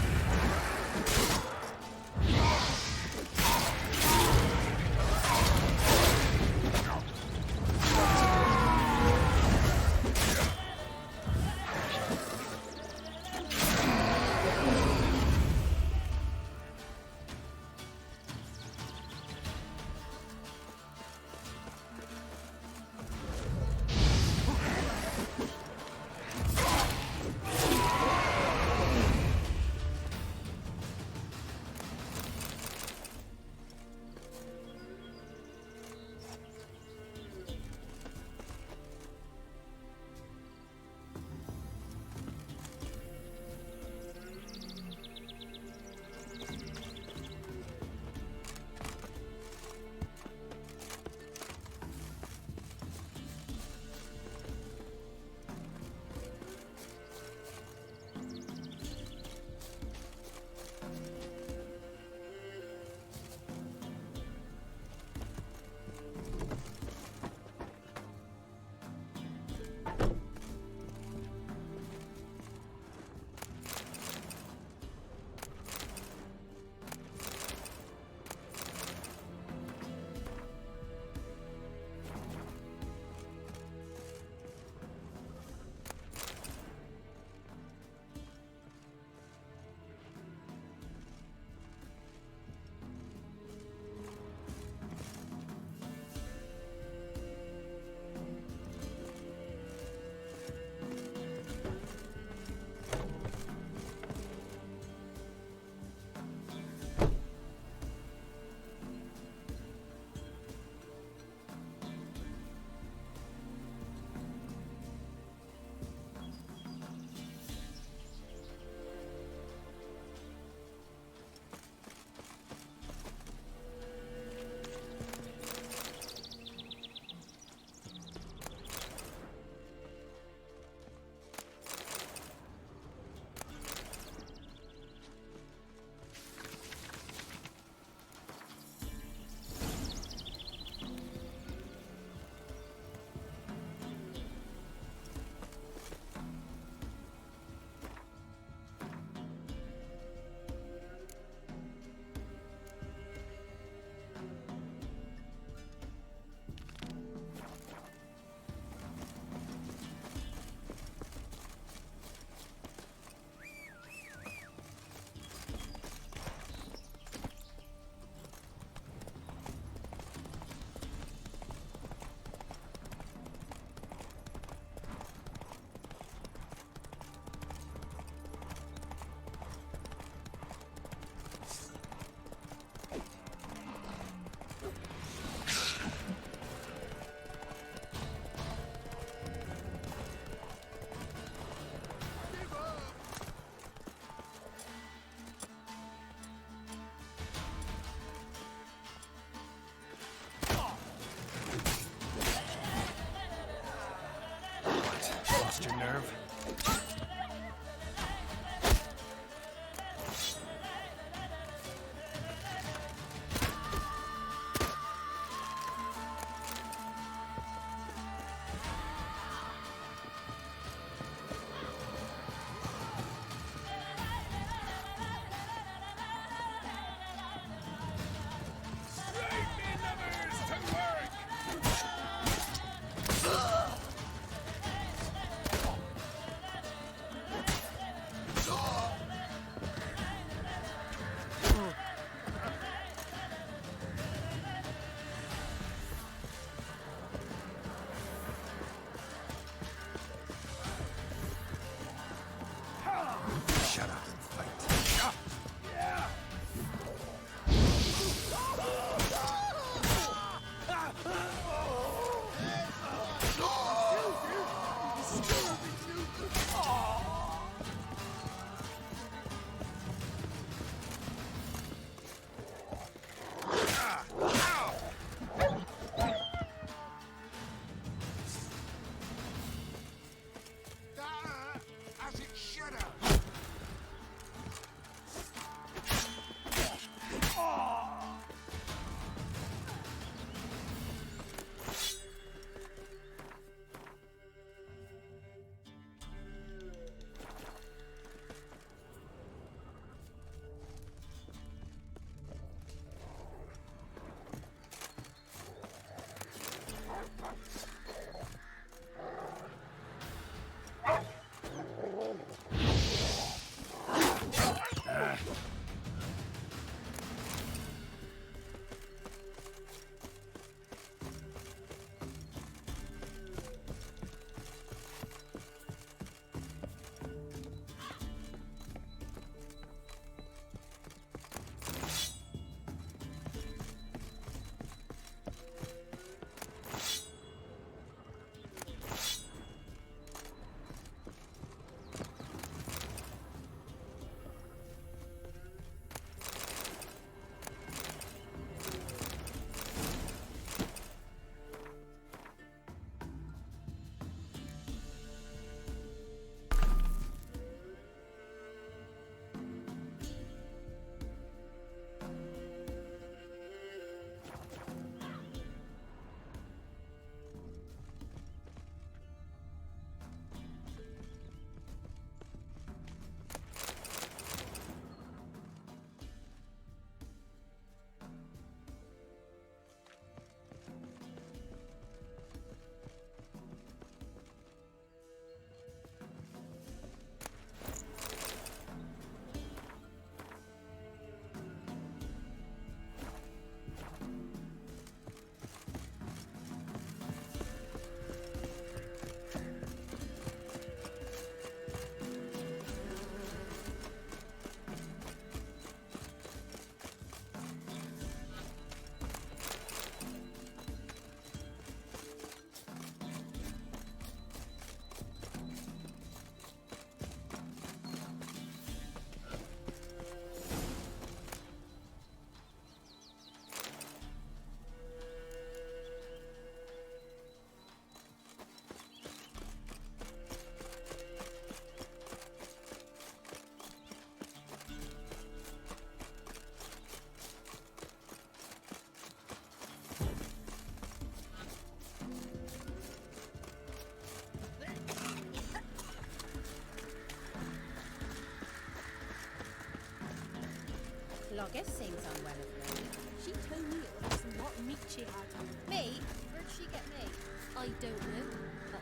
Logger seems unwell of late. She told me it was some hot meat she had. Me? Where'd she get me? I don't know. But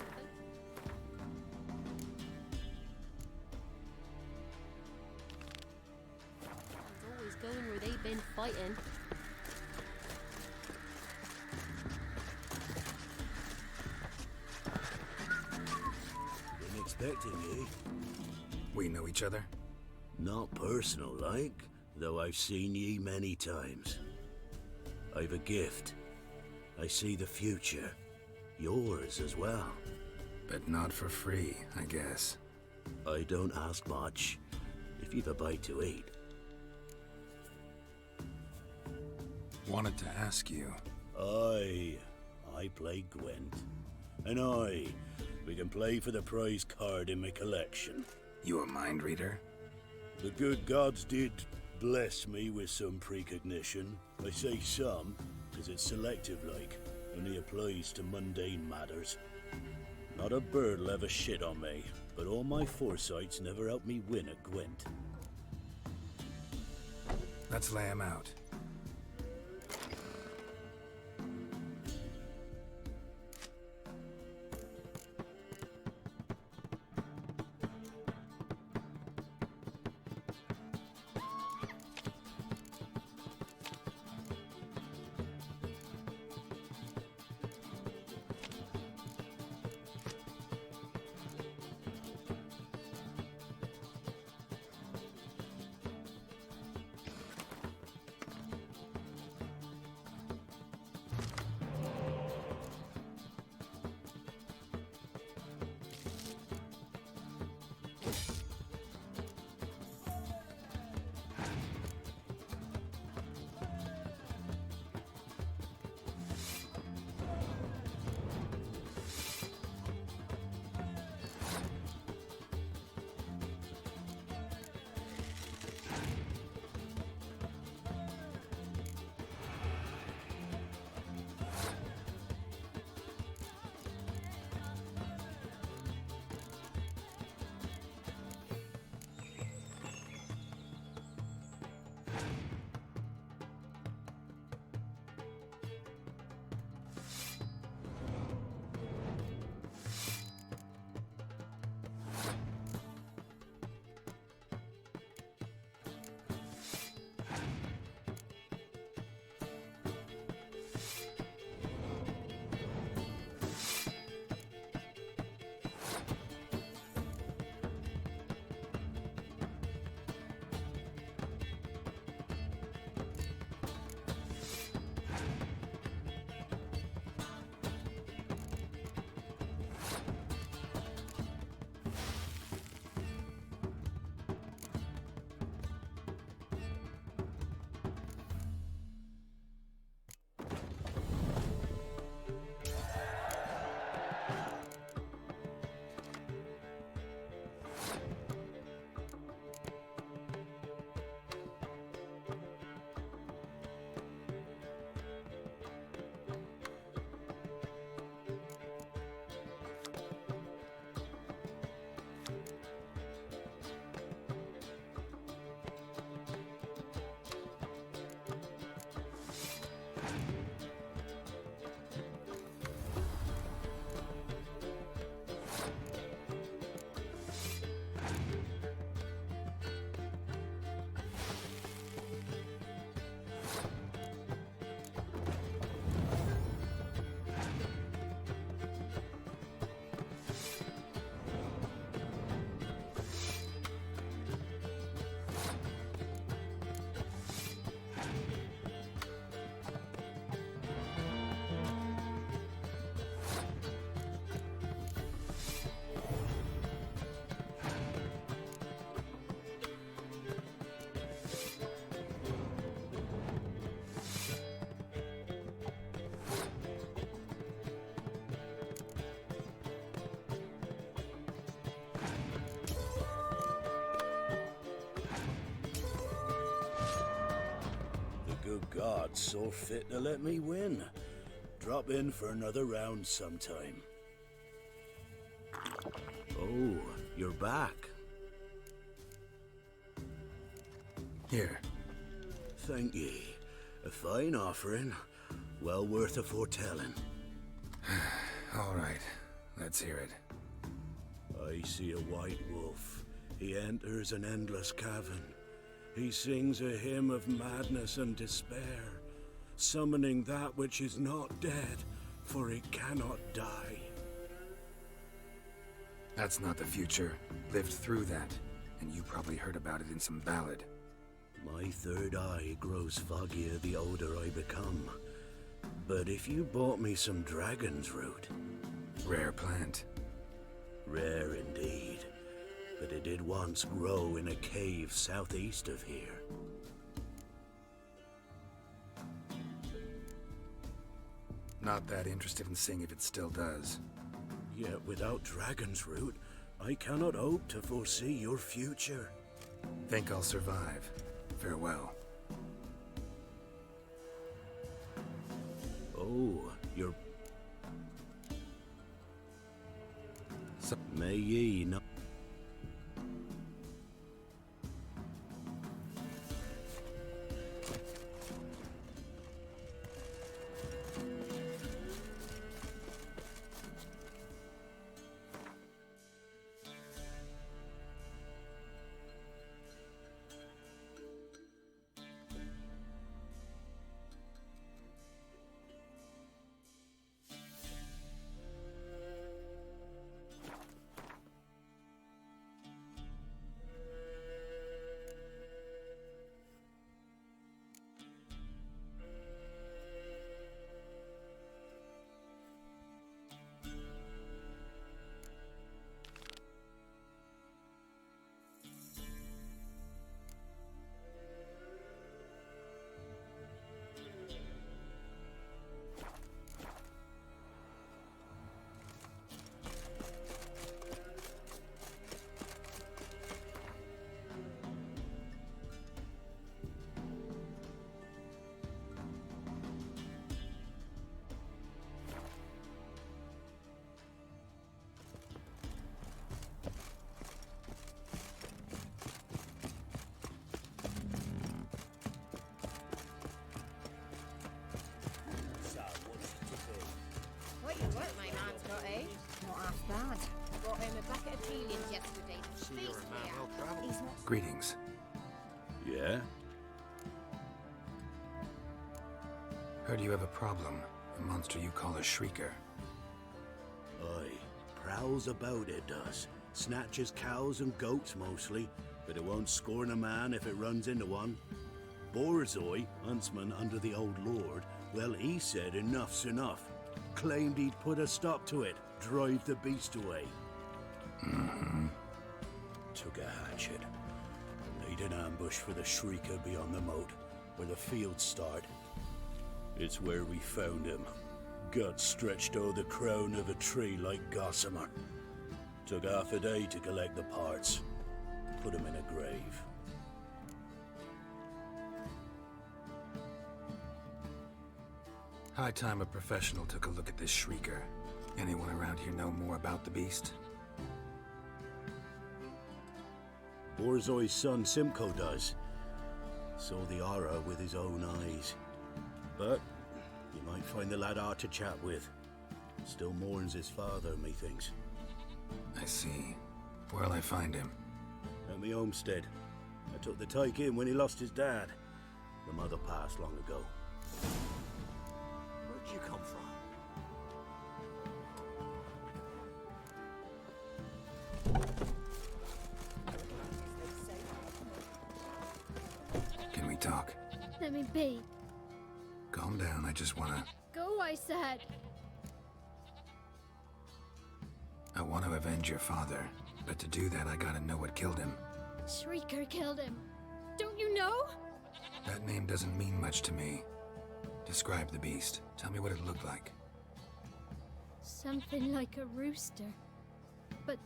she's always going where they've been fighting. Been expecting ye. We know each other? Not personal like, though I've seen ye many times. I've a gift. I see the future. Yours as well. But not for free, I guess. I don't ask much, if you've a bite to eat. Wanted to ask you. I play Gwent. And we can play for the prize card in my collection. You a mind reader? The good gods did bless me with some precognition. I say some, because it's selective like, only applies to mundane matters. Not a bird'll ever shit on me, but all my foresights never helped me win a Gwent. Let's lay him out. God saw fit to let me win. Drop in for another round sometime. Oh, you're back. Here. Thank ye. A fine offering. Well worth a foretelling. All right, let's hear it. I see a white wolf. He enters an endless cavern. He sings a hymn of madness and despair, summoning that which is not dead, for it cannot die. That's not the future. Lived through that, and you probably heard about it in some ballad. My third eye grows foggier the older I become. But if you bought me some dragon's root... Rare plant. Rare indeed. But it did once grow in a cave southeast of here. Not that interested in seeing if it still does. Yet without dragon's root, I cannot hope to foresee your future. Think I'll survive. Farewell. Oh, you're... May ye not... What you want, my man's got, eh? Not half bad. Brought him a bucket of peelings yesterday. See, you're a man well well-traveled. He's not... Greetings. Yeah? Heard you have a problem. A monster you call a shrieker. Aye. Prowls about, it does. Snatches cows and goats mostly, but it won't scorn a man if it runs into one. Borzoi, huntsman under the old lord, well, he said enough's enough. Claimed he'd put a stop to it, drive the beast away. Mm-hmm. Took a hatchet. Laid an ambush for the shrieker beyond the moat, where the fields start. It's where we found him. Gut stretched o'er the crown of a tree like gossamer. Took half a day to collect the parts. Put him in a grave. High time a professional took a look at this shrieker. Anyone around here know more about the beast? Borzoi's son Simcoe does. Saw the aura with his own eyes. But you might find the lad hard to chat with. Still mourns his father, methinks. I see. Where'll I find him? At me homestead. I took the tyke in when he lost his dad. The mother passed long ago. Where'd you come from? Can we talk? Let me be. Calm down, I just wanna... Go, I said. I want to avenge your father, but to do that I gotta know what killed him. Shrieker killed him. Don't you know? That name doesn't mean much to me. Describe the beast. Tell me what it looked like. Something like a rooster. But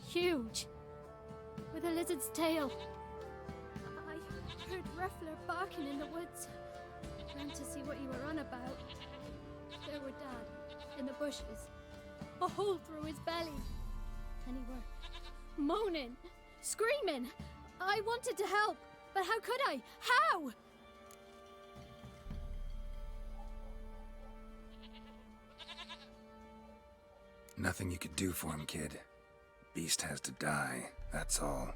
huge. With a lizard's tail. I heard Ruffler barking in the woods. Ran to see what you were on about. There were Dad, in the bushes, a hole through his belly. And he were moaning, screaming. I wanted to help, but how could I? How? Nothing you could do for him, kid. Beast has to die, that's all.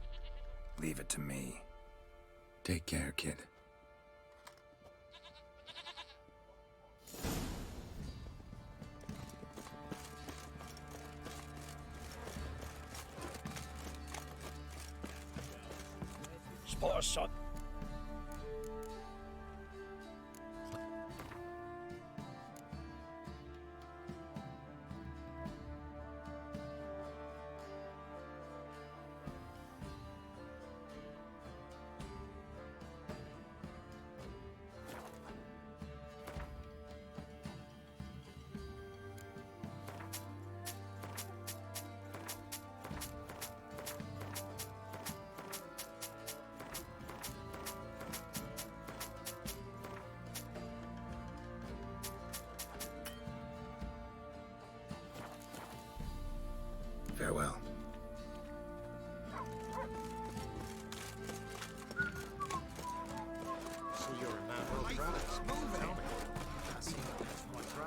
Leave it to me. Take care, kid. Spot us, son. Farewell. So you're a man of France. Tell me.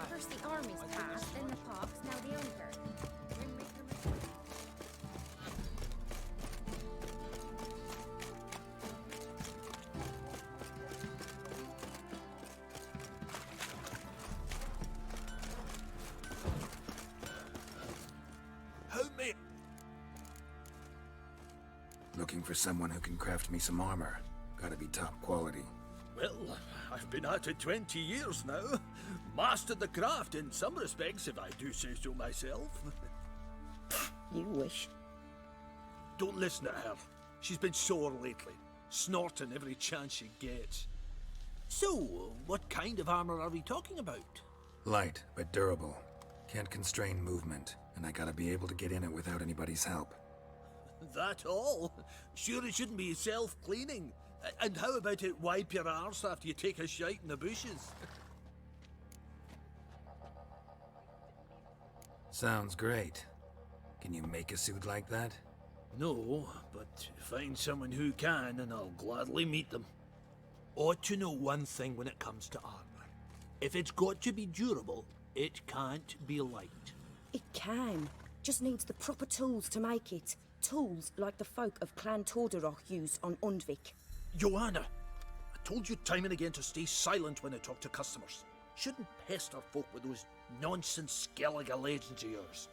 First the armies passed, then the pox, now the Unger. Help me. Looking for someone who can craft me some armor. Gotta be top quality. Well, I've been at it 20 years now. Mastered the craft in some respects, if I do say so myself. You wish. Don't listen to her. She's been sore lately, snorting every chance she gets. So, what kind of armor are we talking about? Light, but durable. Can't constrain movement, and I gotta be able to get in it without anybody's help. That all? Sure it shouldn't be self-cleaning. And how about it wipe your arse after you take a shite in the bushes? Sounds great. Can you make a suit like that? No, but find someone who can and I'll gladly meet them. Ought to know one thing when it comes to armor. If it's got to be durable, it can't be light. It can. Just needs the proper tools to make it. Tools like the folk of Clan Torderoch used on Undvik. Joanna, I told you time and again to stay silent when I talk to customers. Shouldn't pester folk with those nonsense Skellige legends of yours.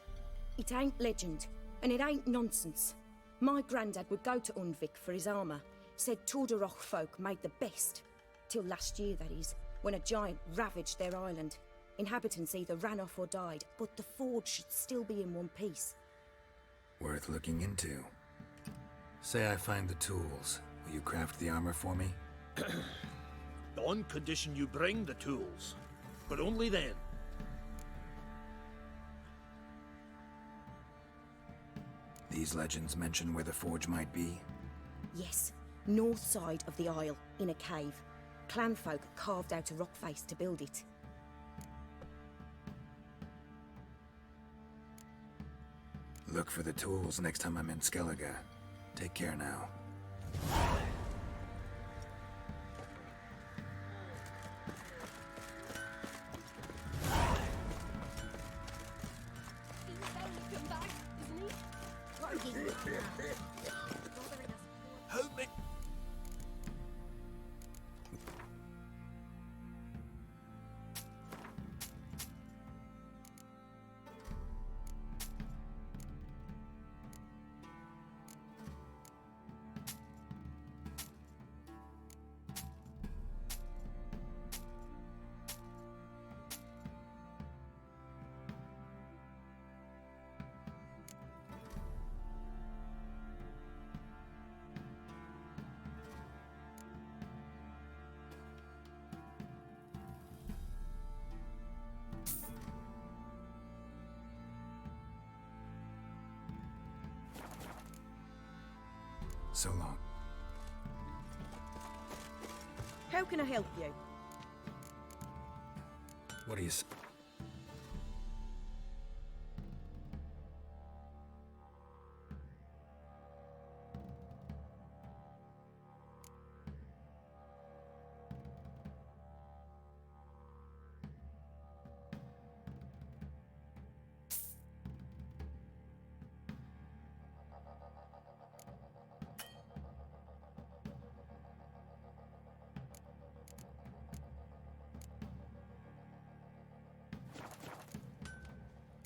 It ain't legend, and it ain't nonsense. My granddad would go to Undvik for his armour. Said Torderoch folk made the best. Till last year, that is, when a giant ravaged their island. Inhabitants either ran off or died, but the forge should still be in one piece. Worth looking into. Say I find the tools. Will you craft the armor for me? On condition you bring the tools. But only then. These legends mention where the forge might be? Yes, north side of the isle, in a cave. Clanfolk carved out a rock face to build it. Look for the tools next time I'm in Skellige. Take care now. Help me. So long. How can I help you? What do you s-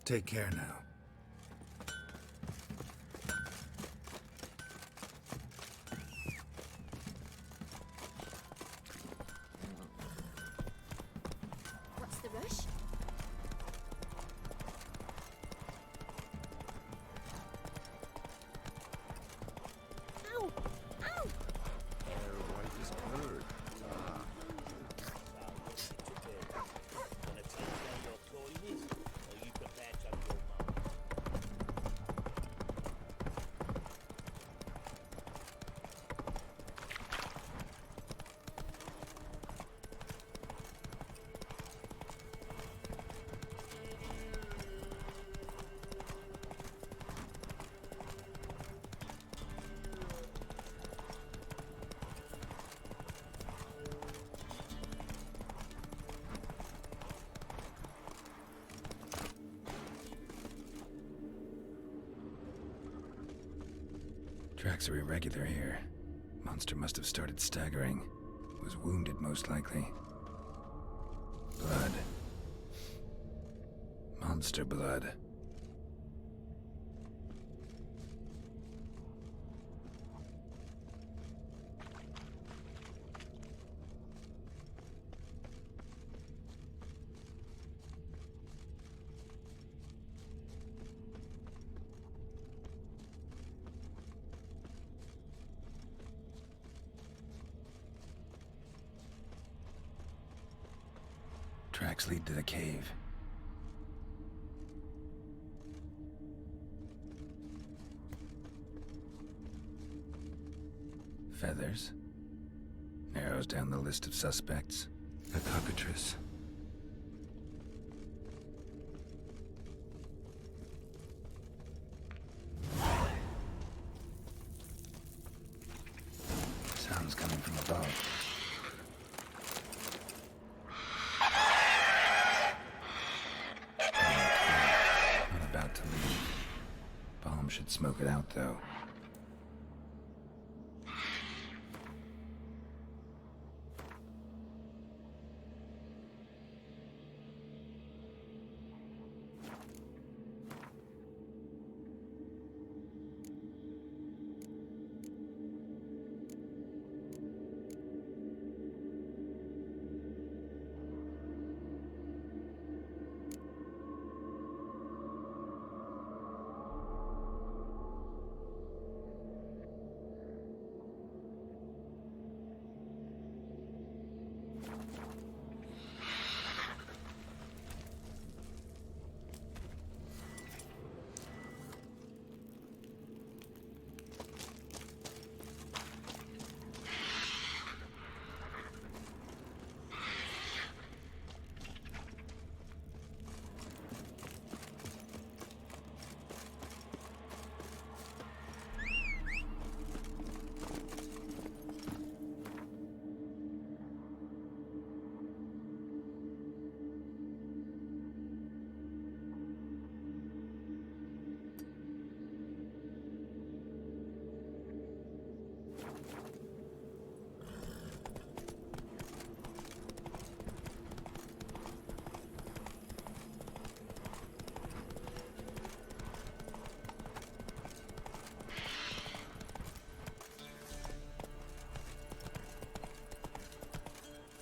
Take care now. What's the rush? Ow! Ow! Tracks are irregular here. Monster must have started staggering. Was wounded, most likely. Blood. Monster blood. Tracks lead to the cave. Feathers. Narrows down the list of suspects. A cockatrice. Sounds coming from above. Should smoke it out, though.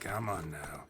Come on now.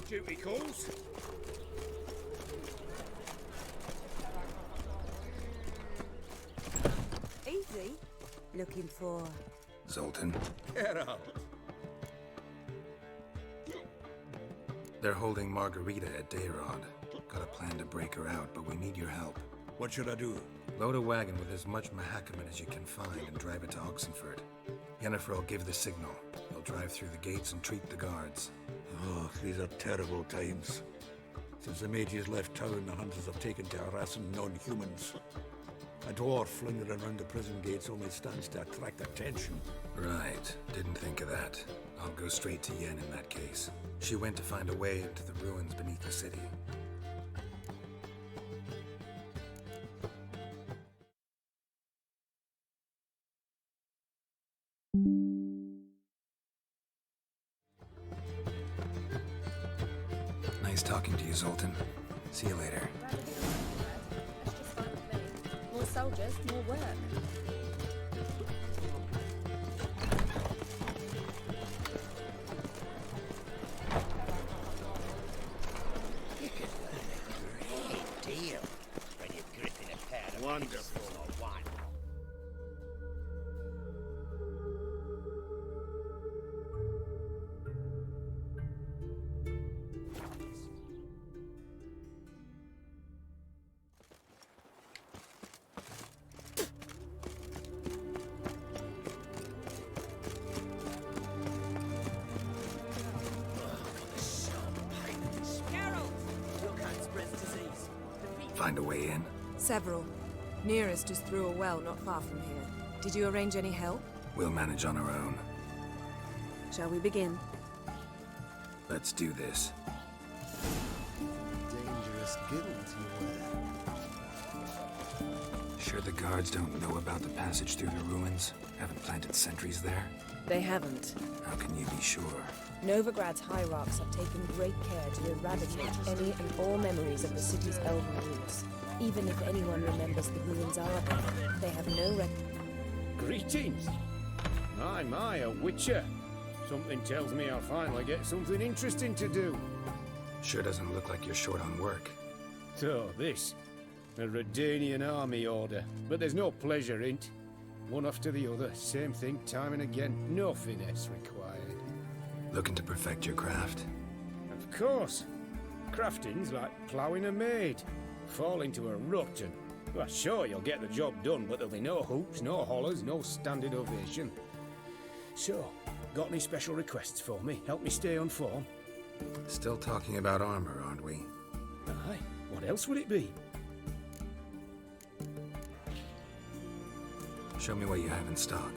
Duty calls. Easy. Looking for... Zoltan. Geralt. They're holding Margarita at Dayrod. Got a plan to break her out, but we need your help. What should I do? Load a wagon with as much Mahakaman as you can find and drive it to Oxenford. Yennefer will give the signal. They'll drive through the gates and treat the guards. Oh, these are terrible times. Since the mages left town, the hunters have taken to harassing non-humans. A dwarf lingering around the prison gates only stands to attract attention. Right. Didn't think of that. I'll go straight to Yen in that case. She went to find a way into the ruins beneath the city. Nice talking to you, Zoltan. See you later. More soldiers, more work. You can learn a great deal when you're gripping a pair of wonderful or one. Find a way in? Several. Nearest just through a well not far from here. Did you arrange any help? We'll manage on our own. Shall we begin? Let's do this. Dangerous guild you were. Sure the guards don't know about the passage through the ruins? Haven't planted sentries there? They haven't. How can you be sure? Novigrad's hierarchs have taken great care to eradicate any and all memories of the city's elven rulers. Even if anyone remembers the ruins are up, they have no Greetings! My, a witcher. Something tells me I'll finally get something interesting to do. Sure doesn't look like you're short on work. So, this. A Redanian army order. But there's no pleasure in't. One after the other, same thing time and again. No finesse required. Looking to perfect your craft? Of course. Crafting's like ploughing a maid. Fall into a rut and... Well, sure, you'll get the job done, but there'll be no hoops, no hollers, no standing ovation. So, got any special requests for me? Help me stay on form? Still talking about armor, aren't we? Aye. What else would it be? Show me what you have in stock.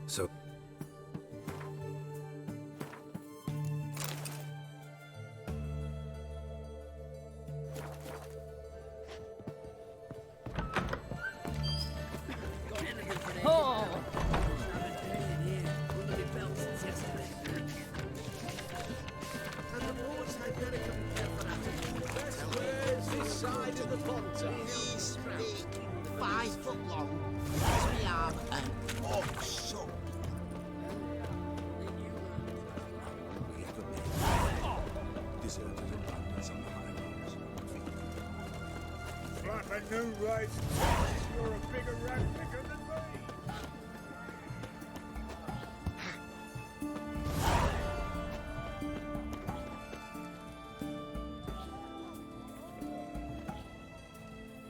So... Oh! And the boys had better compare for that. Where's this side of the ponton? He's big, 5 foot long, as we are an ox. Deserted abundance on the high roads. Slap a new rise. You're a bigger rat picker than me.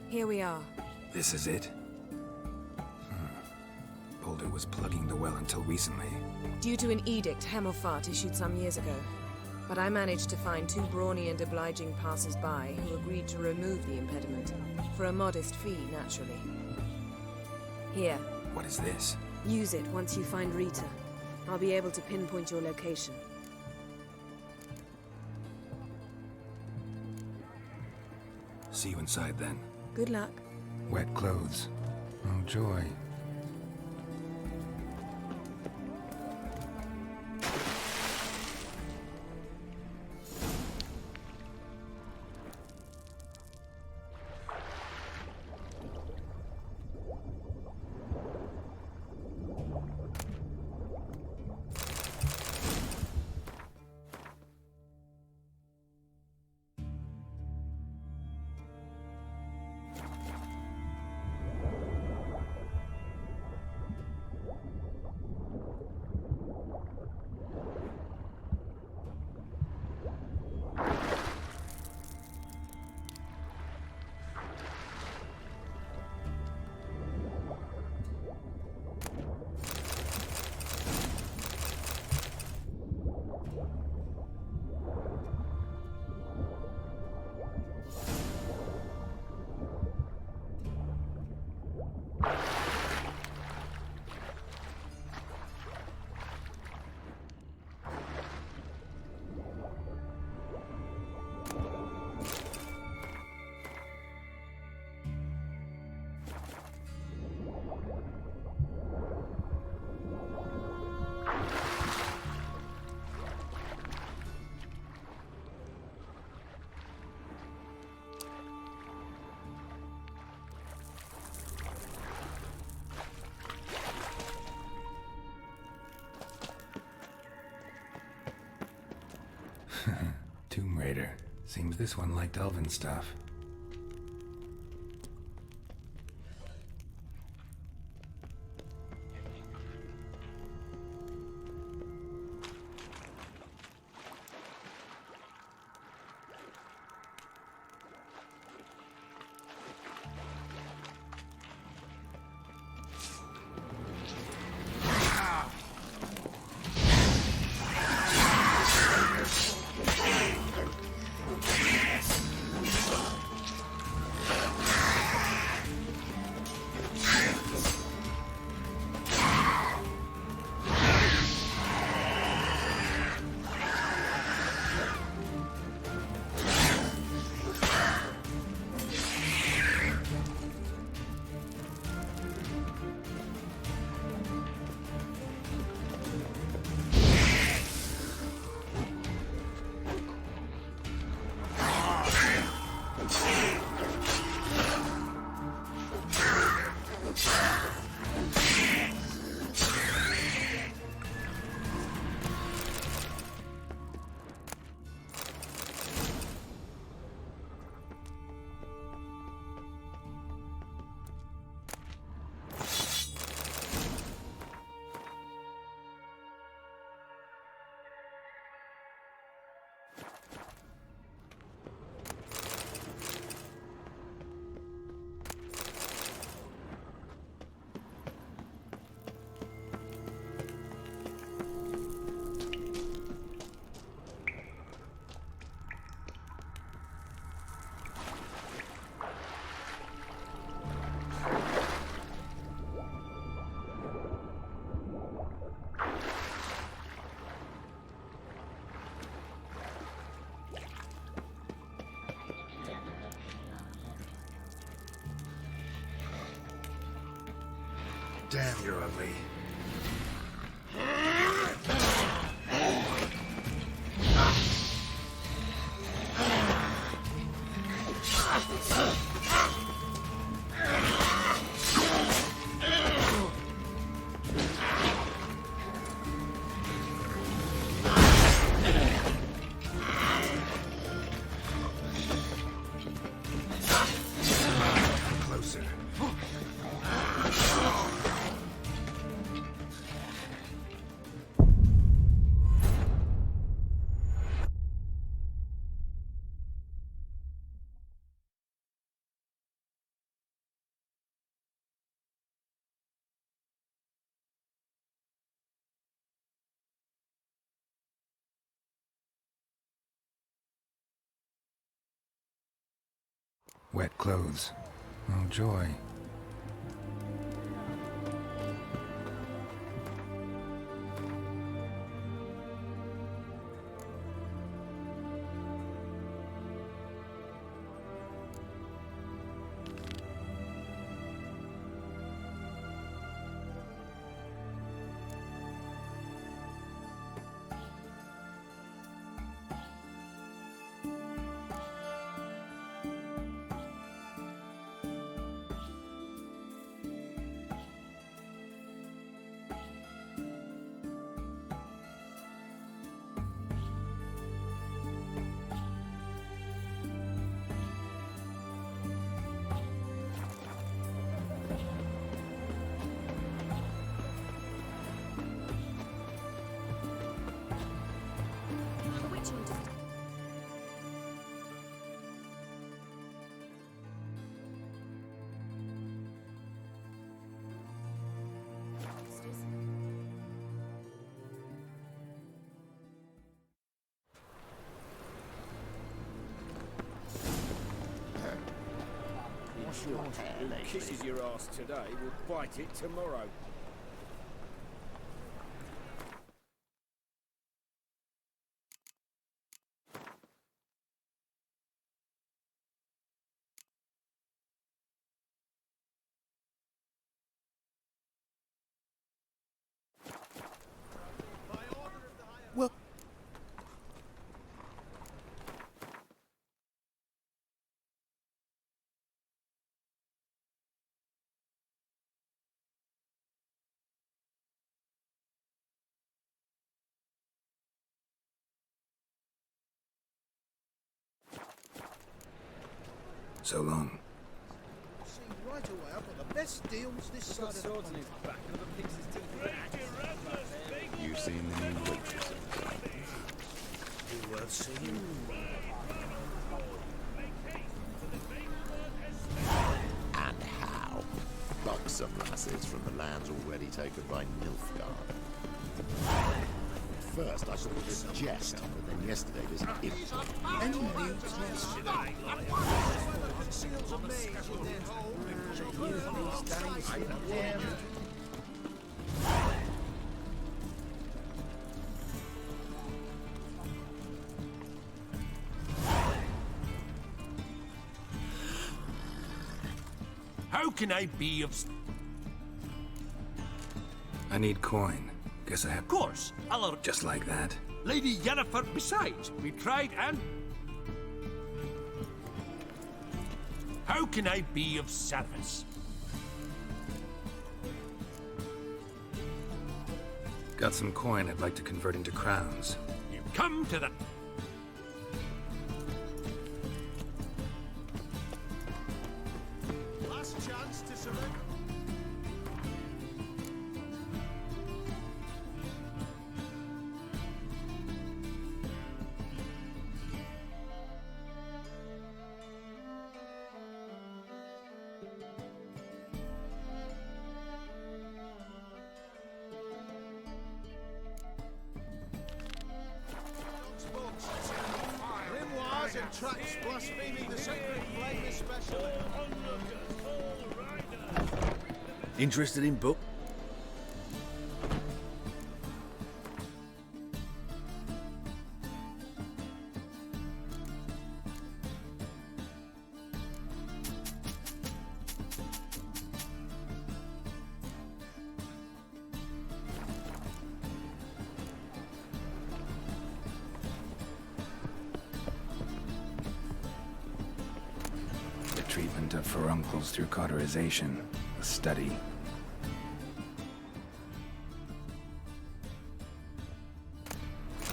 Here we are. This is it? Boulder was plugging the well until recently. Due to an edict Hemmelfart issued some years ago. But I managed to find 2 brawny and obliging passers-by who agreed to remove the impediment. For a modest fee, naturally. Here. What is this? Use it once you find Rita. I'll be able to pinpoint your location. See you inside then. Good luck. Wet clothes. Oh, joy. Tomb Raider. Seems this one liked elven stuff. Damn, you're ugly. Closer. Wet clothes. Oh, joy. Sure, who kisses your ass today will bite it tomorrow. Well, So long. see right away I've got the best deals this side of the pond. You seen the new waitress? Be worth seeing. And how? Buxom lasses from the lands already taken by Nilfgaard. First I thought it was jest, but then yesterday this imp. Any news yesterday? Seals of maize in their hole. These days, yeah. How can I be of... I need coin. Guess I have... Of course, I'll... Just like that. Lady Yennefer, besides, we tried and... How can I be of service? Got some coin I'd like to convert into crowns. You come to the... Last chance to surrender. Grimoires and tracts blaspheming the sacred flame especially. Interested in book? The treatment of furuncles through cauterization. A study.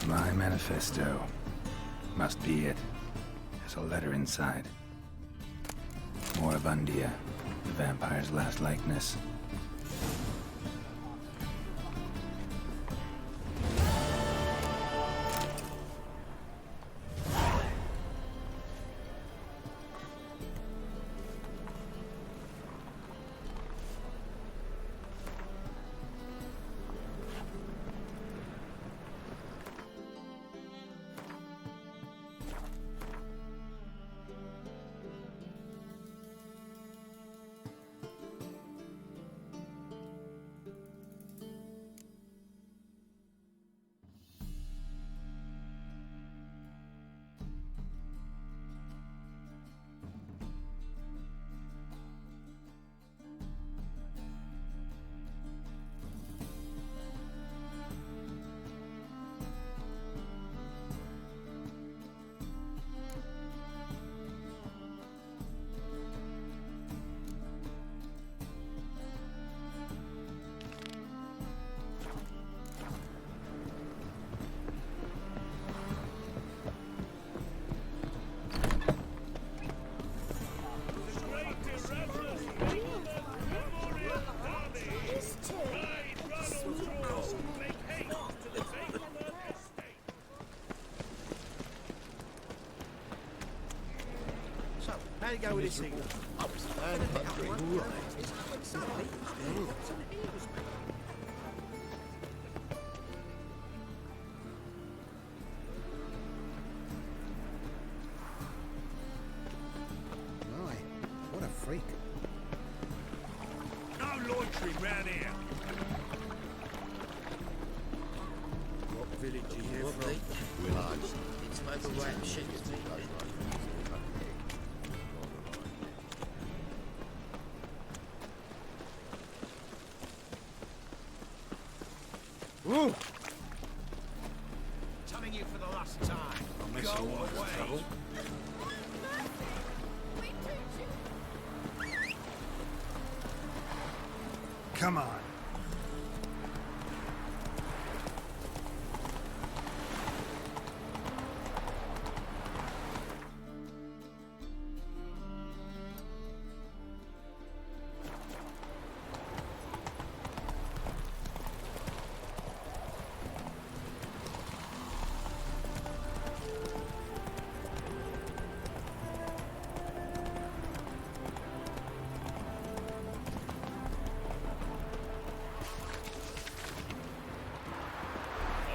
My manifesto. Must be it. There's a letter inside. Moribundia, the vampire's last likeness. How you go with this thing? I was hungry. My, what a freak. village are you Lovely. from? Willows. It's like a wet shit. Woo! Telling you for the last time. I'll miss Go you all away. the trouble. Come on.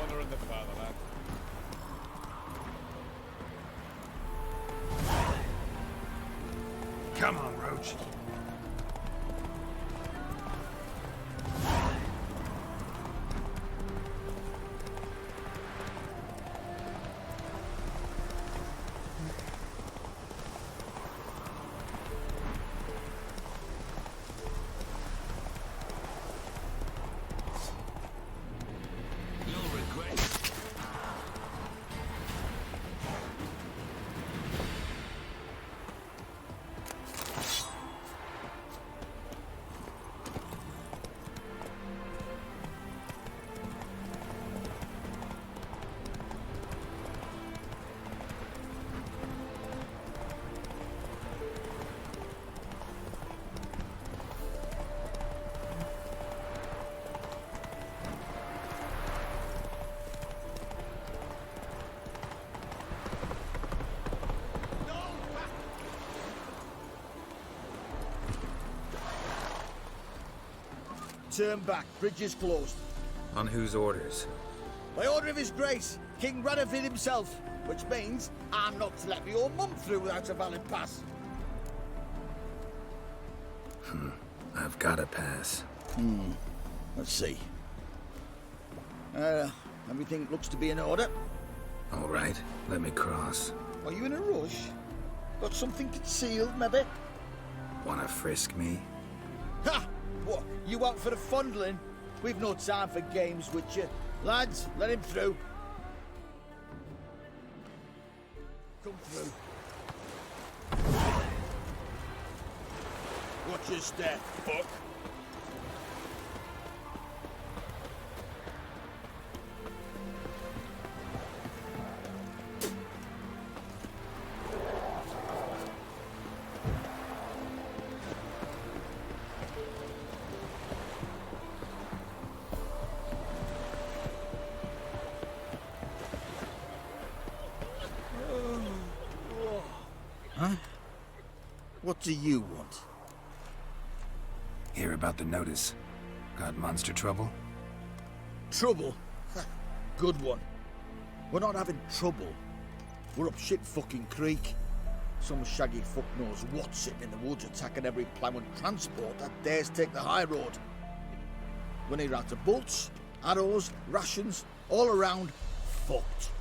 Honor in the fatherland. Come on, Roach. You'll regret it. Turn back. Bridge is closed. On whose orders? By order of His Grace, King Radavid himself, which means I'm not to let me old mum through without a valid pass. I've got a pass. Let's see. Everything looks to be in order. All right, let me cross. Are you in a rush? Got something concealed, maybe? Wanna frisk me? Ha! What, you out for the fondling? We've no time for games, Witcher. Lads, let him through. Come through. Watch your step, fuck. Huh? What do you want? Hear about the notice. Got monster trouble? Trouble? Good one. We're not having trouble. We're up shit fucking creek. Some shaggy fuck knows what's sitting in the woods attacking every plough and transport that dares take the high road. When they're out of bolts, arrows, rations, all around, fucked.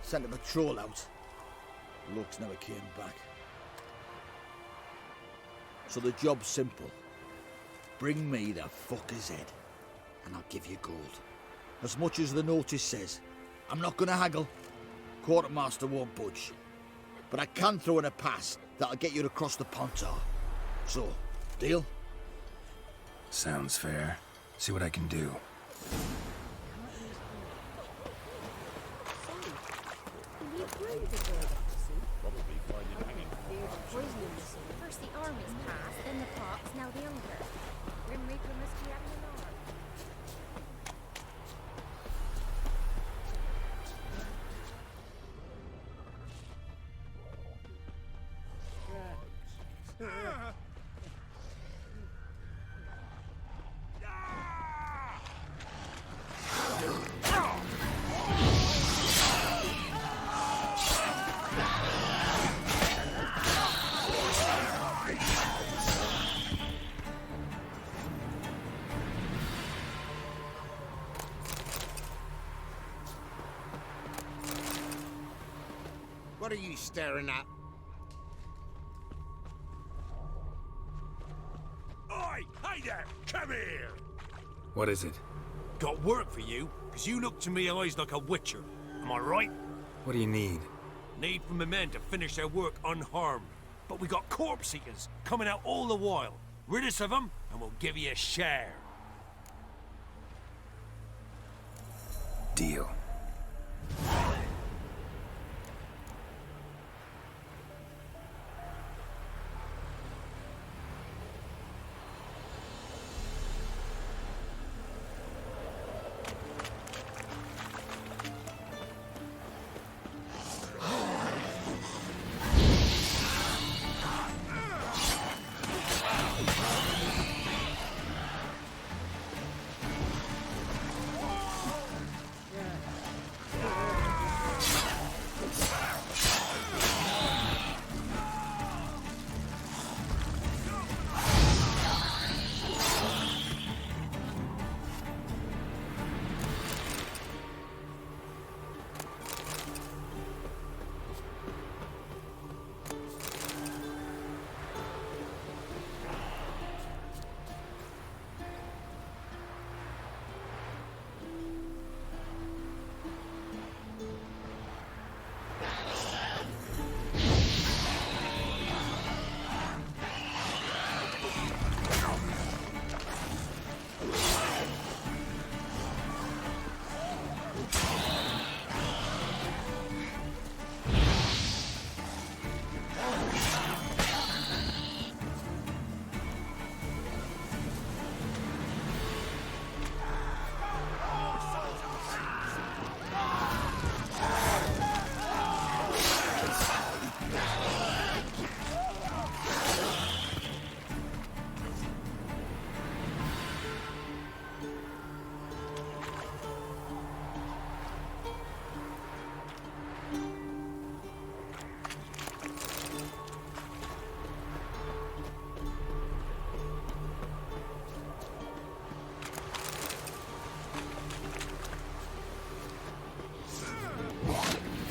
Sent a patrol out. Looks never came back. So the job's simple. Bring me the fucker's head, and I'll give you gold. As much as the notice says. I'm not gonna haggle. Quartermaster won't budge. But I can throw in a pass that'll get you across the Pontar. So, deal? Sounds fair. See what I can do. First the armies passed, then the pox, now the hunger. Grim Reaper must be having an arm. What are you staring at? Oi! Hey there! Come here! What is it? Got work for you, because you look to me eyes like a witcher. Am I right? What do you need? Need for my men to finish their work unharmed. But we got corpse eaters coming out all the while. Rid us of them, and we'll give you a share. Deal.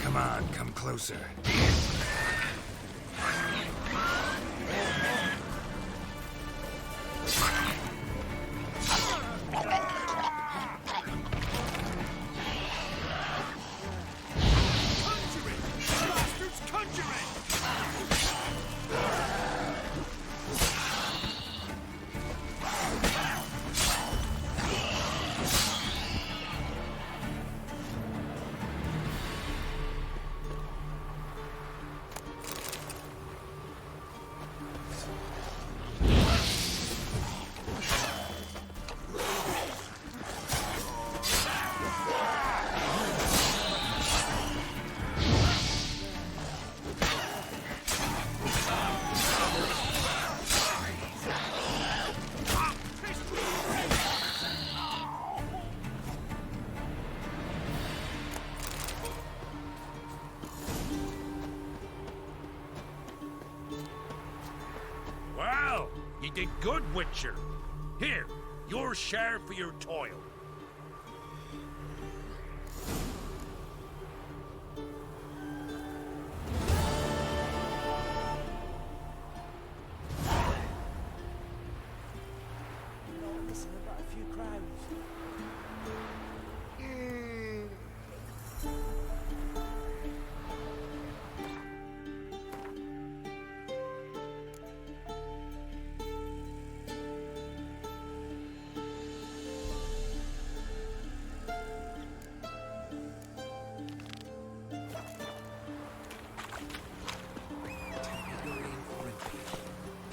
Come on, come closer. Well, you did good, Witcher. Here, your share for your toil.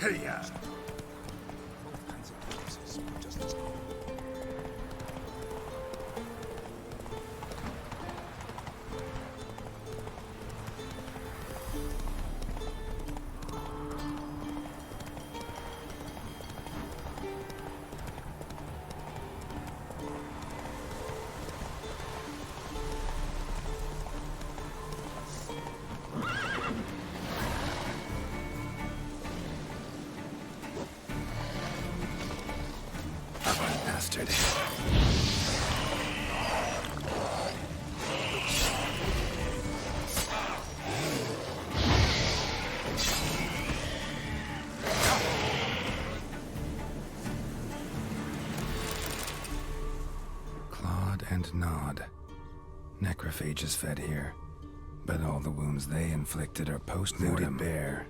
Hey-ya! Bastard. and Nod. Necrophages fed here, but all the wounds they inflicted are post-mortem. Looted bare.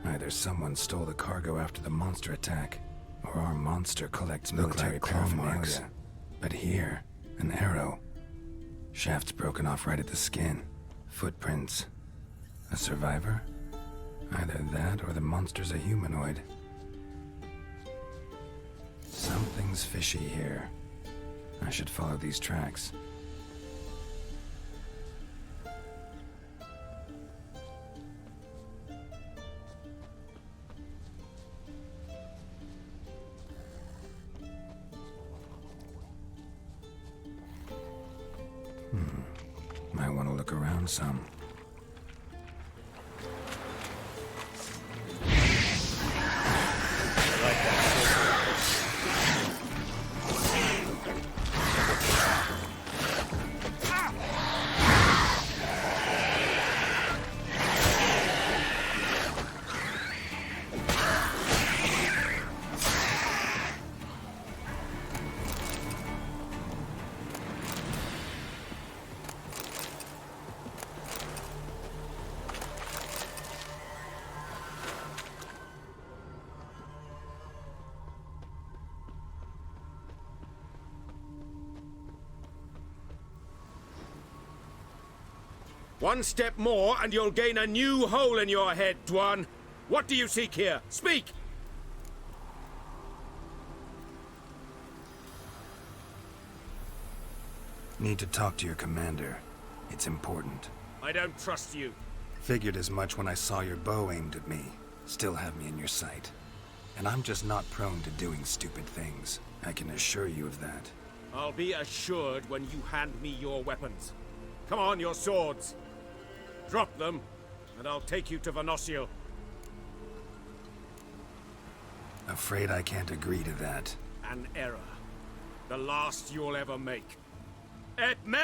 Either someone stole the cargo after the monster attack, or our monster collects military paraphernalia. But here, an arrow. Shaft's broken off right at the skin. Footprints. A survivor? Either that or the monster's a humanoid. Something's fishy here. I should follow these tracks. Might want to look around some. One step more, and you'll gain a new hole in your head, Dwan. What do you seek here? Speak! Need to talk to your commander. It's important. I don't trust you. Figured as much when I saw your bow aimed at me. Still have me in your sight. And I'm just not prone to doing stupid things. I can assure you of that. I'll be assured when you hand me your weapons. Come on, your swords. Drop them, and I'll take you to Venosio. Afraid I can't agree to that. An error. The last you'll ever make. Et me!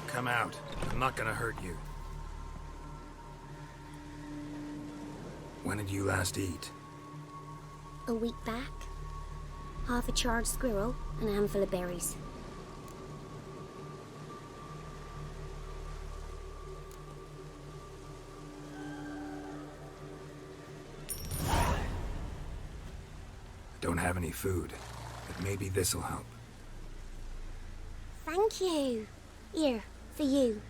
Come out. I'm not gonna hurt you. When did you last eat? A week back. Half a charred squirrel and a handful of berries. Don't have any food, but maybe this'll help. Thank you. Here, for you.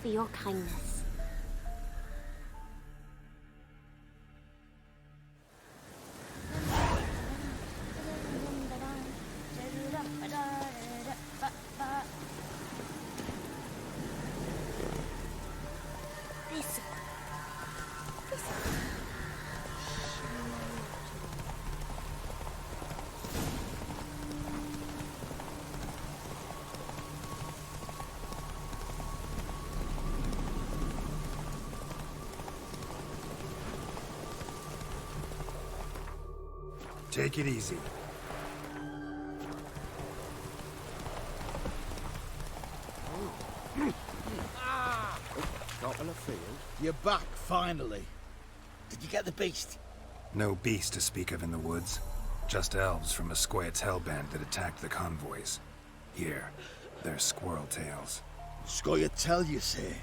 For your kindness. Take it easy. Top of the field. You're back, finally. Did you get the beast? No beast to speak of in the woods. Just elves from a Square's hellband that attacked the convoys. Here, they're squirrel tails. Squire tell you, say.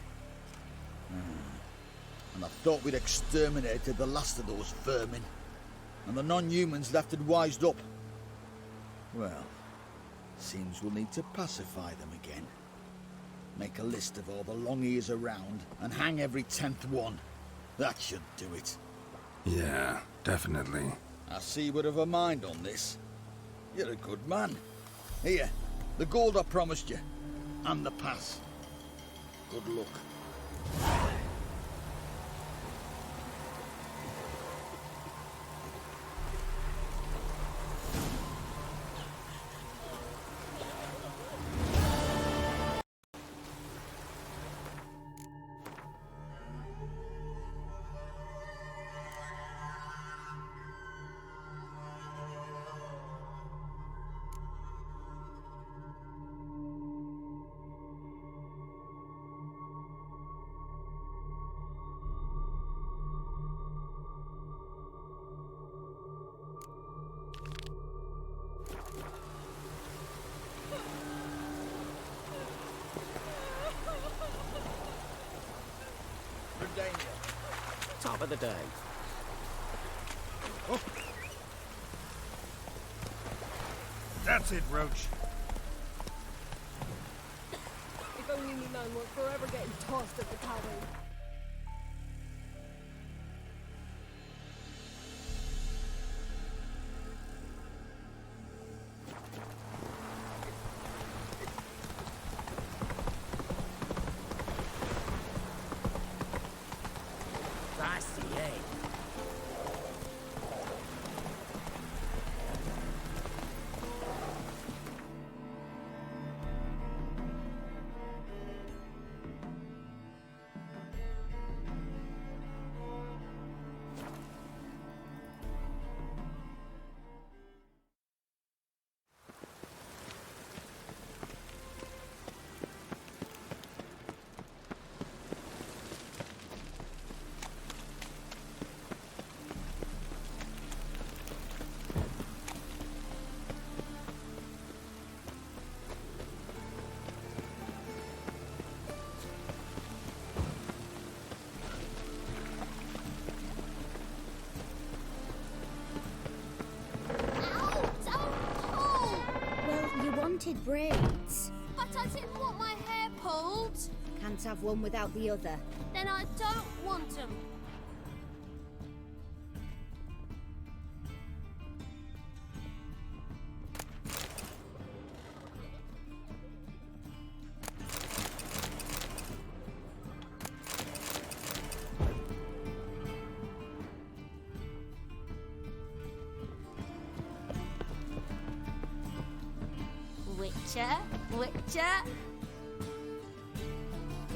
And I thought we'd exterminated the last of those vermin. And the non-humans left had wised up. Well, seems we'll need to pacify them again. Make a list of all the long ears around and hang every 10th one. That should do it. Yeah, definitely. I see you would have a mind on this. You're a good man. Here, the gold I promised you. And the pass. Good luck. Top of the day. That's it, Roach. If only me man weren't forever getting tossed at the tavern. That's the egg. Well, you wanted braids. But I didn't want my hair pulled. Can't have one without the other. Then I don't want them. Witcher.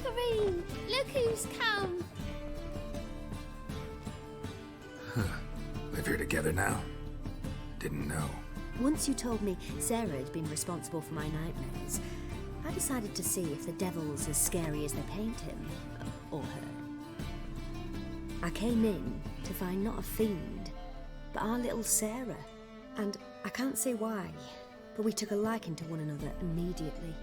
Kareem, look who's come. Live here together now? Didn't know. Once you told me Sarah had been responsible for my nightmares, I decided to see if the devil's as scary as they paint him. Or her. I came in to find not a fiend, but our little Sarah. And I can't say why, but we took a liking to one another immediately.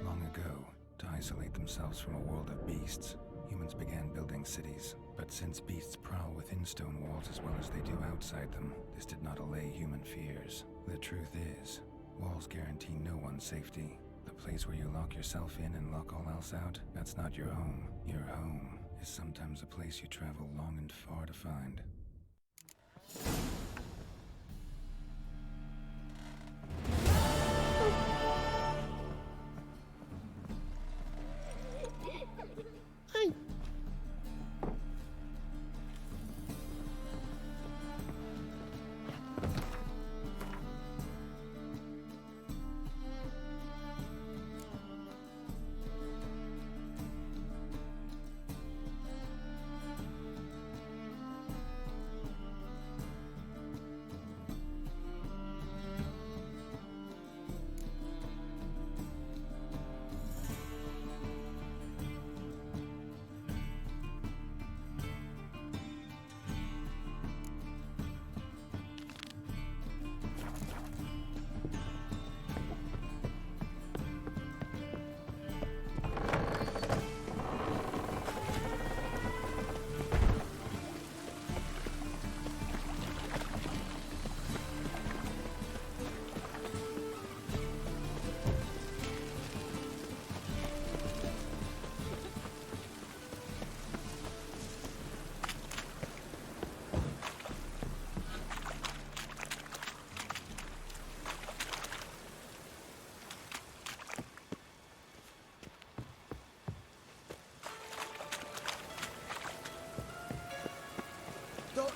Long ago, to isolate themselves from a world of beasts, humans began building cities. But since beasts prowl within stone walls as well as they do outside them, this did not allay human fears. The truth is, walls guarantee no one's safety. The place where you lock yourself in and lock all else out, that's not your home. Your home is sometimes a place you travel long and far to find.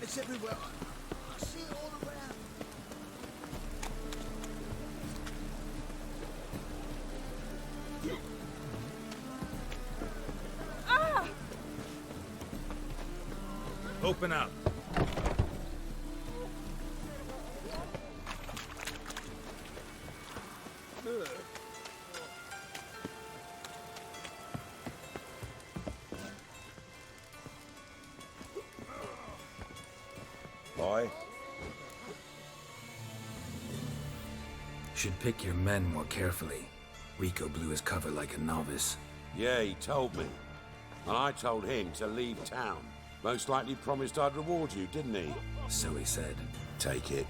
It's everywhere. I see it all around. Open up. Boy? Should pick your men more carefully. Rico blew his cover like a novice. Yeah, he told me. And I told him to leave town. Most likely promised I'd reward you, didn't he? So he said. Take it.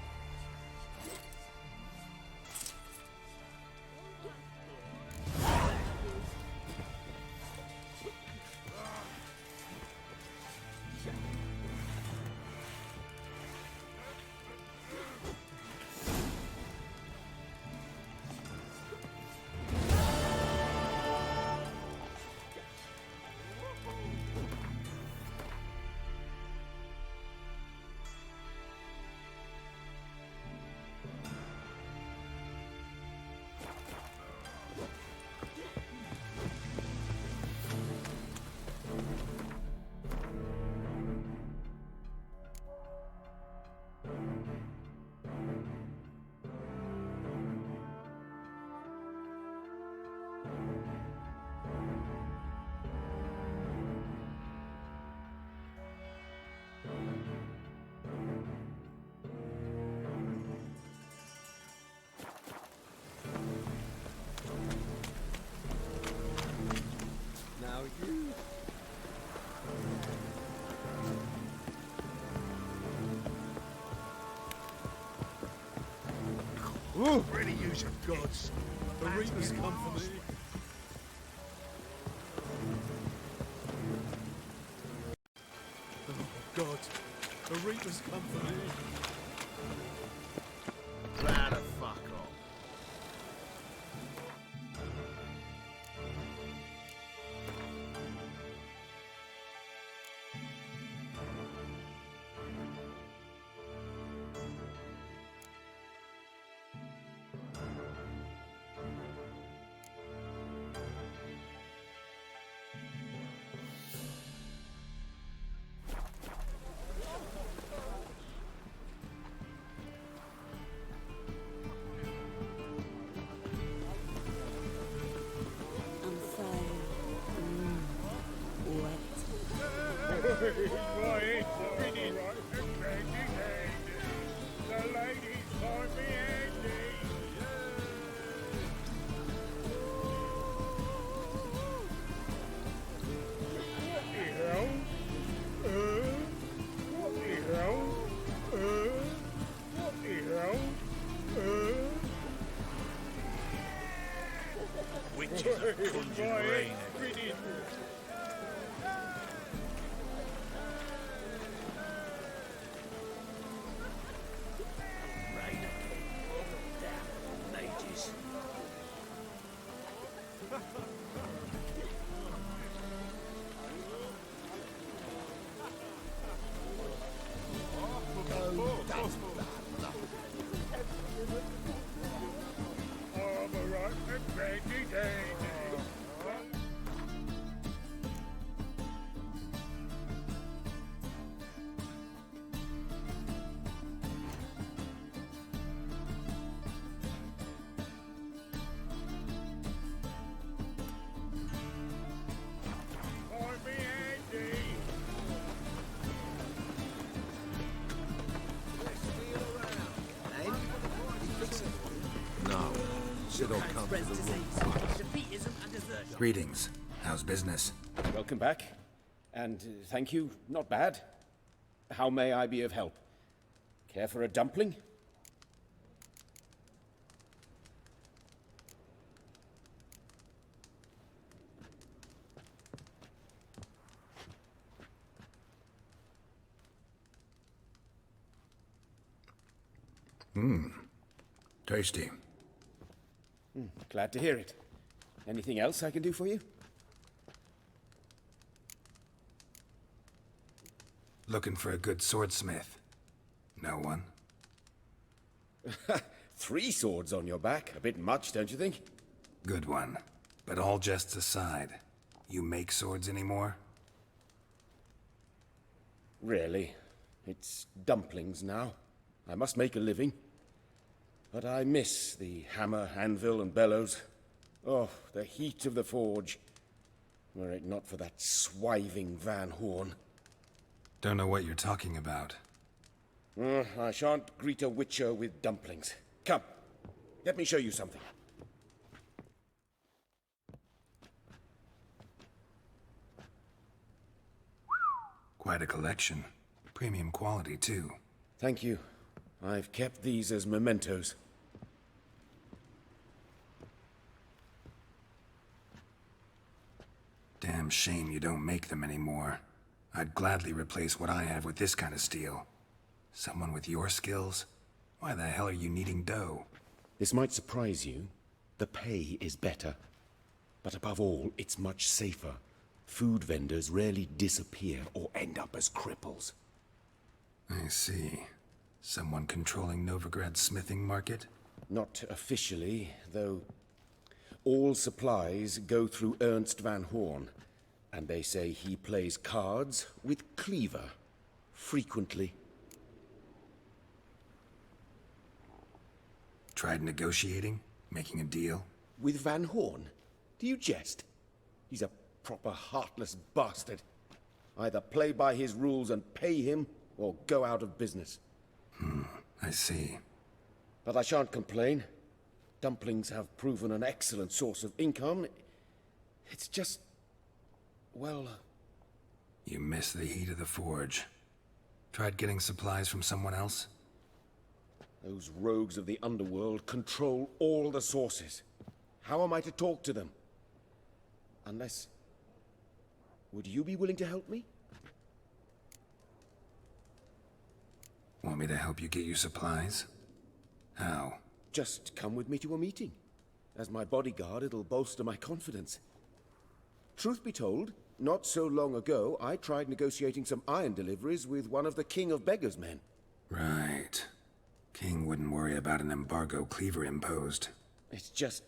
Now you. Ooh, really use your gods. The Reapers come for me. Oh, God. The Reapers come for me. Glad to fuck off. Witches of conjured rain. Mages. No. Shit all comes to the room. Greetings. How's business? Welcome back. And thank you. Not bad. How may I be of help? Care for a dumpling? Tasty. Glad to hear it. Anything else I can do for you? Looking for a good swordsmith. No one? 3 swords on your back. A bit much, don't you think? Good one. But all jests aside, you make swords anymore? Really? It's dumplings now. I must make a living. But I miss the hammer, anvil, and bellows. Oh, the heat of the forge. Were it not for that swiving Van Horn. Don't know what you're talking about. I shan't greet a witcher with dumplings. Come, let me show you something. Quite a collection. Premium quality, too. Thank you. I've kept these as mementos. Damn shame you don't make them anymore. I'd gladly replace what I have with this kind of steel. Someone with your skills? Why the hell are you needing dough? This might surprise you. The pay is better. But above all, it's much safer. Food vendors rarely disappear or end up as cripples. I see. Someone controlling Novigrad's smithing market? Not officially, though. All supplies go through Ernst Van Horn, and they say he plays cards with Cleaver, frequently. Tried negotiating? Making a deal? With Van Horn? Do you jest? He's a proper heartless bastard. Either play by his rules and pay him, or go out of business. I see. But I shan't complain. Dumplings have proven an excellent source of income. It's just... well... You miss the heat of the forge. Tried getting supplies from someone else? Those rogues of the underworld control all the sources. How am I to talk to them? Unless... would you be willing to help me? Want me to help you get you supplies? How? Just come with me to a meeting. As my bodyguard, it'll bolster my confidence. Truth be told, not so long ago, I tried negotiating some iron deliveries with one of the King of Beggars' men. Right. King wouldn't worry about an embargo Cleaver imposed. It's just...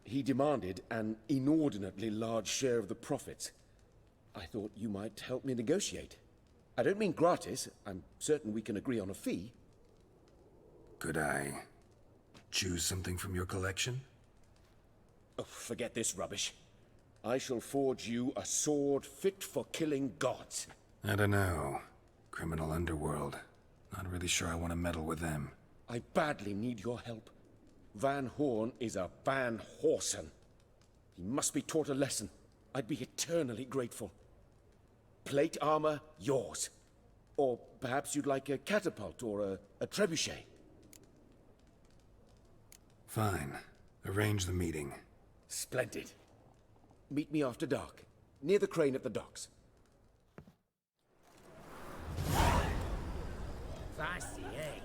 he demanded an inordinately large share of the profits. I thought you might help me negotiate. I don't mean gratis. I'm certain we can agree on a fee. Could I choose something from your collection? Oh, forget this rubbish. I shall forge you a sword fit for killing gods. I don't know. Criminal underworld. Not really sure I want to meddle with them. I badly need your help. Van Horn is a Van Horsen. He must be taught a lesson. I'd be eternally grateful. Plate armor, yours. Or perhaps you'd like a catapult or a trebuchet. Fine. Arrange the meeting. Splendid. Meet me after dark, near the crane at the docks. Fancy, eh?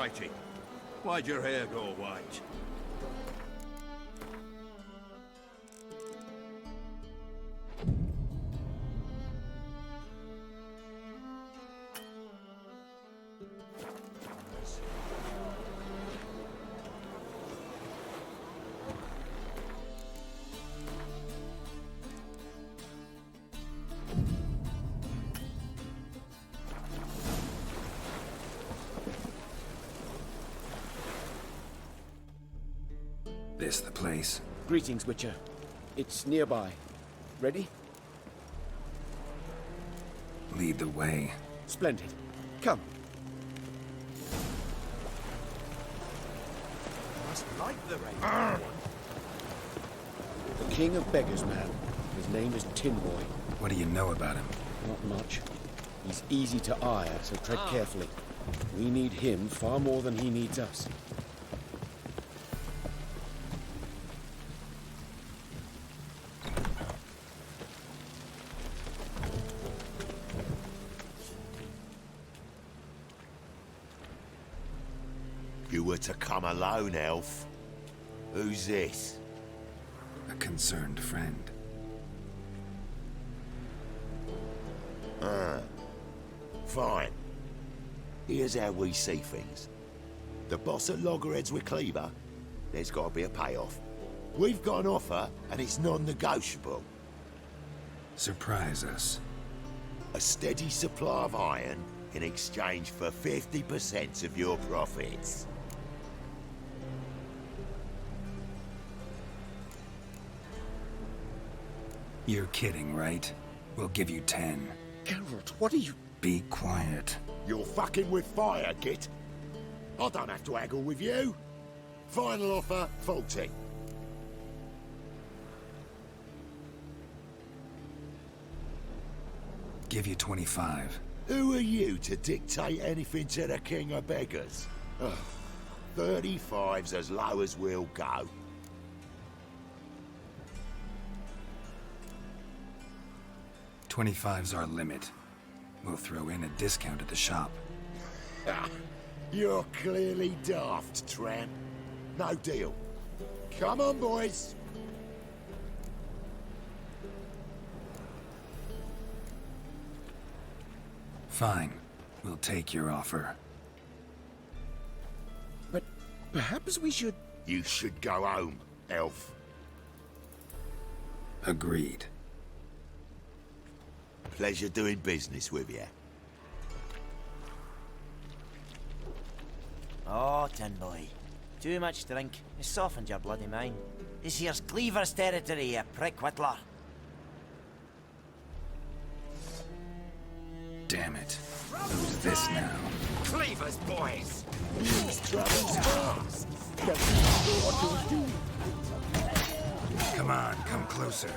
matey. Why'd your hair go white? This the place? Greetings, Witcher. It's nearby. Ready? Lead the way. Splendid. Come. Must like the rain. The King of Beggars, man. His name is Tin Boy. What do you know about him? Not much. He's easy to ire, so tread carefully. We need him far more than he needs us. You were to come alone, elf. Who's this? A concerned friend. Fine. Here's how we see things. The boss at Loggerheads with Cleaver, there's got to be a payoff. We've got an offer, and it's non-negotiable. Surprise us. A steady supply of iron in exchange for 50% of your profits. You're kidding, right? We'll give you 10. Geralt, what are you... Be quiet. You're fucking with fire, Git. I don't have to haggle with you. Final offer, 40. Give you 25. Who are you to dictate anything to the King of Beggars? Ugh. 35's as low as we'll go. $25's our limit. We'll throw in a discount at the shop. You're clearly daft, tramp. No deal. Come on, boys. Fine. We'll take your offer. But perhaps we should... You should go home, elf. Agreed. Pleasure doing business with you. Oh, Tin Boy. Too much drink. It softened your bloody mind. This here's Cleaver's territory, you prick whittler. Damn it. Who's this now? Cleaver's boys! News travels fast! Come on, come closer.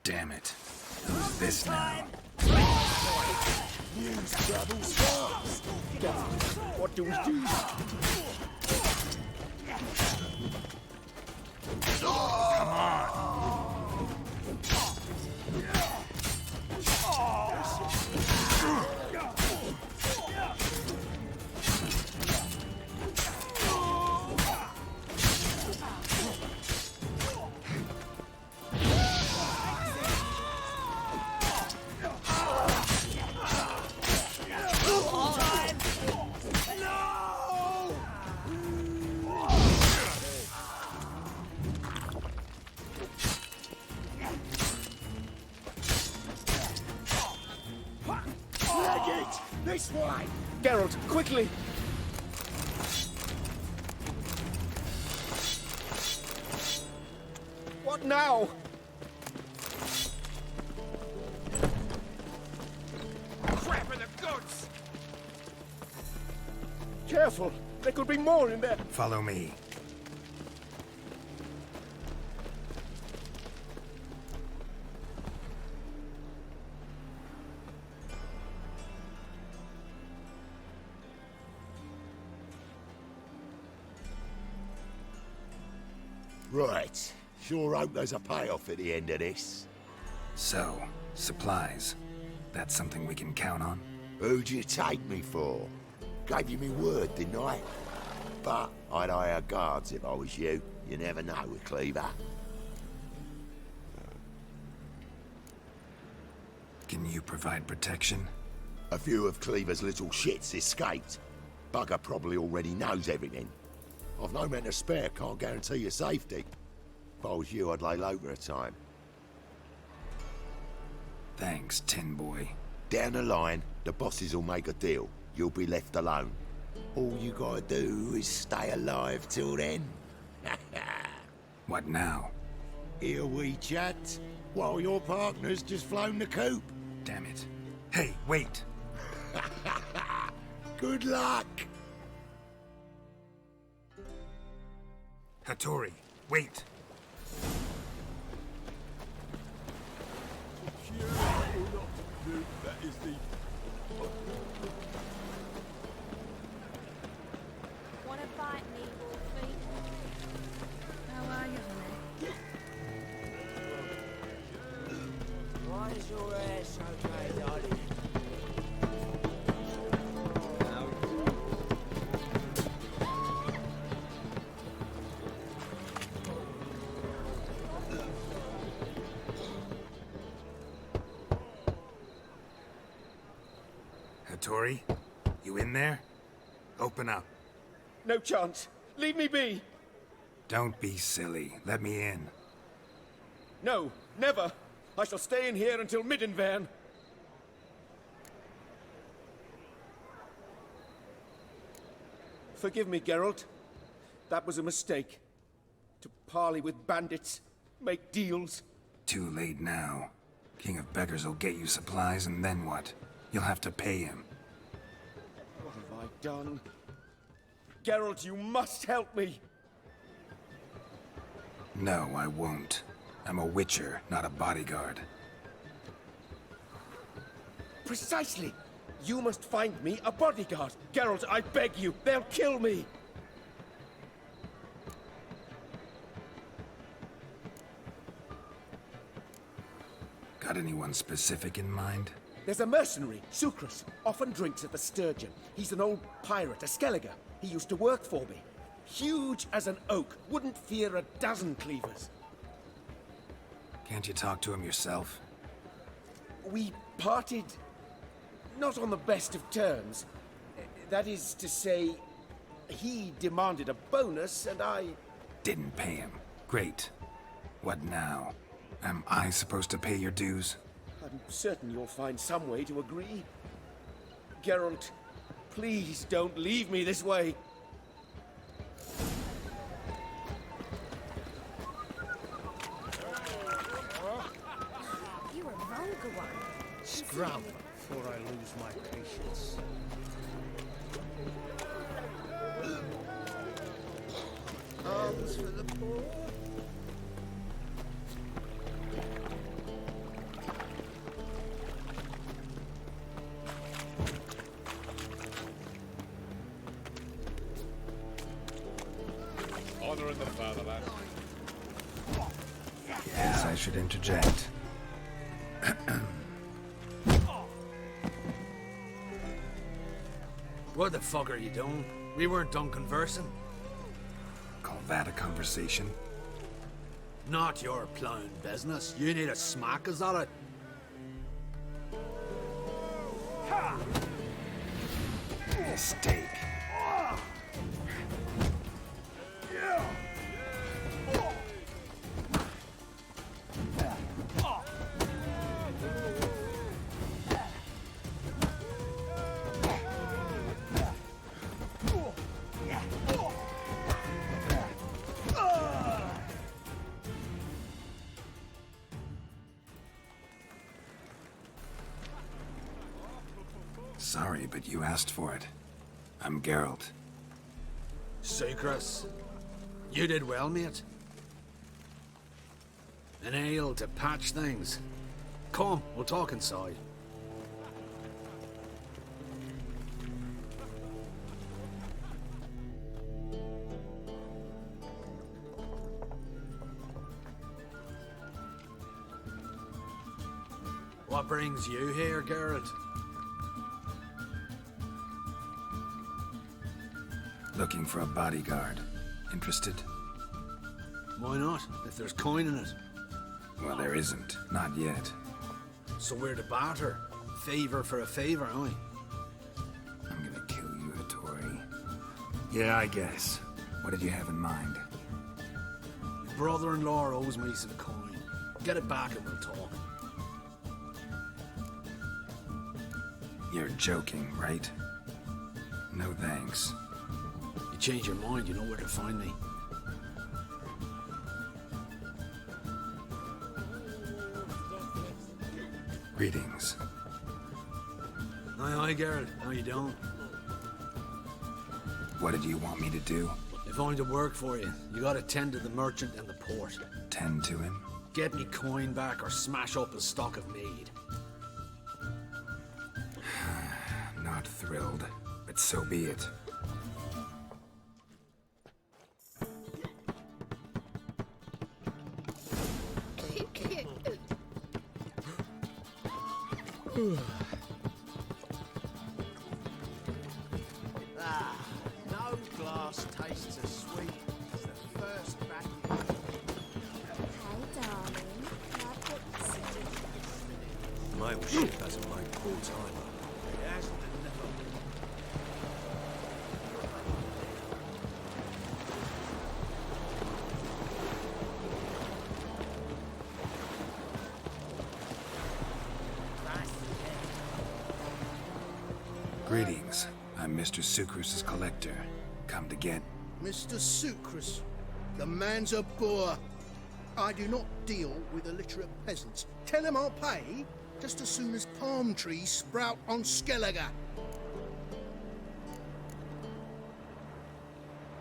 Damn it. Who's this now? News travels fast! What do we do? Come on! This way! Geralt, quickly! What now? Crap in the guts! Careful! There could be more in there! Follow me. Right. Sure hope there's a payoff at the end of this. So, supplies. That's something we can count on? Who'd you take me for? Gave you me word, didn't I? But I'd hire guards if I was you. You never know with Cleaver. Can you provide protection? A few of Cleaver's little shits escaped. Bugger probably already knows everything. I've no men to spare, can't guarantee your safety. If I was you, I'd lay low for a time. Thanks, Tin Boy. Down the line, the bosses will make a deal. You'll be left alone. All you gotta do is stay alive till then. What now? Here we chat, while your partner's just flown the coop. Damn it. Hey, wait! Good luck! Hattori, wait! Wanna bite me, Wolfie? How are you, honey? Why is your hair so grey, darling? Hattori, you in there? Open up. No chance. Leave me be. Don't be silly. Let me in. No, never. I shall stay in here until Middenvern. Forgive me, Geralt. That was a mistake. To parley with bandits, make deals. Too late now. King of Beggars will get you supplies, and then what? You'll have to pay him. What have I done? Geralt, you must help me! No, I won't. I'm a witcher, not a bodyguard. Precisely! You must find me a bodyguard. Geralt, I beg you, they'll kill me! Got anyone specific in mind? There's a mercenary, Sucrus, often drinks at the Sturgeon. He's an old pirate, a Skelliger. He used to work for me. Huge as an oak, wouldn't fear a dozen cleavers. Can't you talk to him yourself? We parted not on the best of terms. That is to say, he demanded a bonus and I... Didn't pay him. Great. What now? Am I supposed to pay your dues? I'm certain you'll find some way to agree. Geralt, please don't leave me this way. You're a vulgar one. Scram before I lose my patience. Alms for the poor. Honor in the fatherland. Yes, I should interject. What the fuck are you doing? We weren't done conversing. Call that a conversation? Not your plowing business. You need a smack, is that it? Mistake. Sorry, but you asked for it. I'm Geralt. Sucrus, you did well, mate. An ale to patch things. Come, we'll talk inside. What brings you here, Geralt? Looking for a bodyguard. Interested? Why not, if there's coin in it? Well, there isn't. Not yet. So we're to barter. Favor for a favor, aye? I'm gonna kill you, Hattori. Yeah, I guess. What did you have in mind? Your brother-in-law owes me some coin. Get it back and we'll talk. You're joking, right? No thanks. You change your mind, you know where to find me. Greetings. Aye, Geralt. How you doing? What did you want me to do? If I'm to work for you, you gotta tend to the merchant and the port. Tend to him? Get me coin back or smash up his stock of mead. Not thrilled, but so be it. No glass tastes as sweet as the first vacuum. Hey, darling. Like what you see? My ship hasn't like port either. It hasn't enough. Greetings. I'm Mr. Sucrus's collector. Come to get... Mr. Sucrus, the man's a boor. I do not deal with illiterate peasants. Tell him I'll pay just as soon as palm trees sprout on Skellige.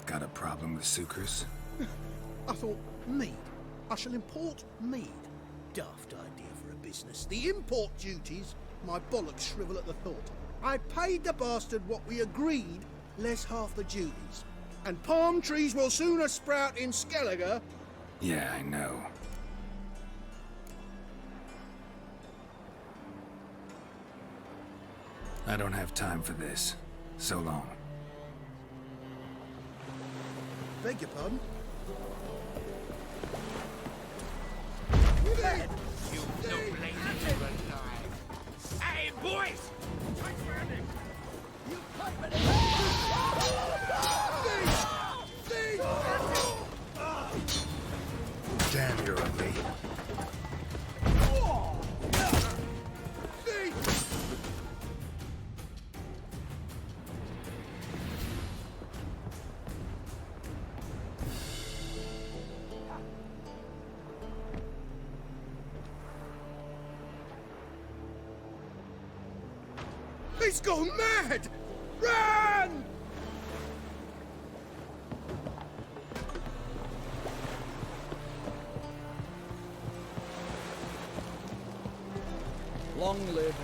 Got a problem with Sucrus? I thought, mead. I shall import mead. Daft idea for a business. The import duties, my bollocks shrivel at the thought. I paid the bastard what we agreed, less half the duties. And palm trees will sooner sprout in Skellige. Yeah, I know. I don't have time for this. So long. Beg your pardon? You don't blame me for alive. Hey, boys! You Damn, you're ugly. He's gone mad! Run! Long live.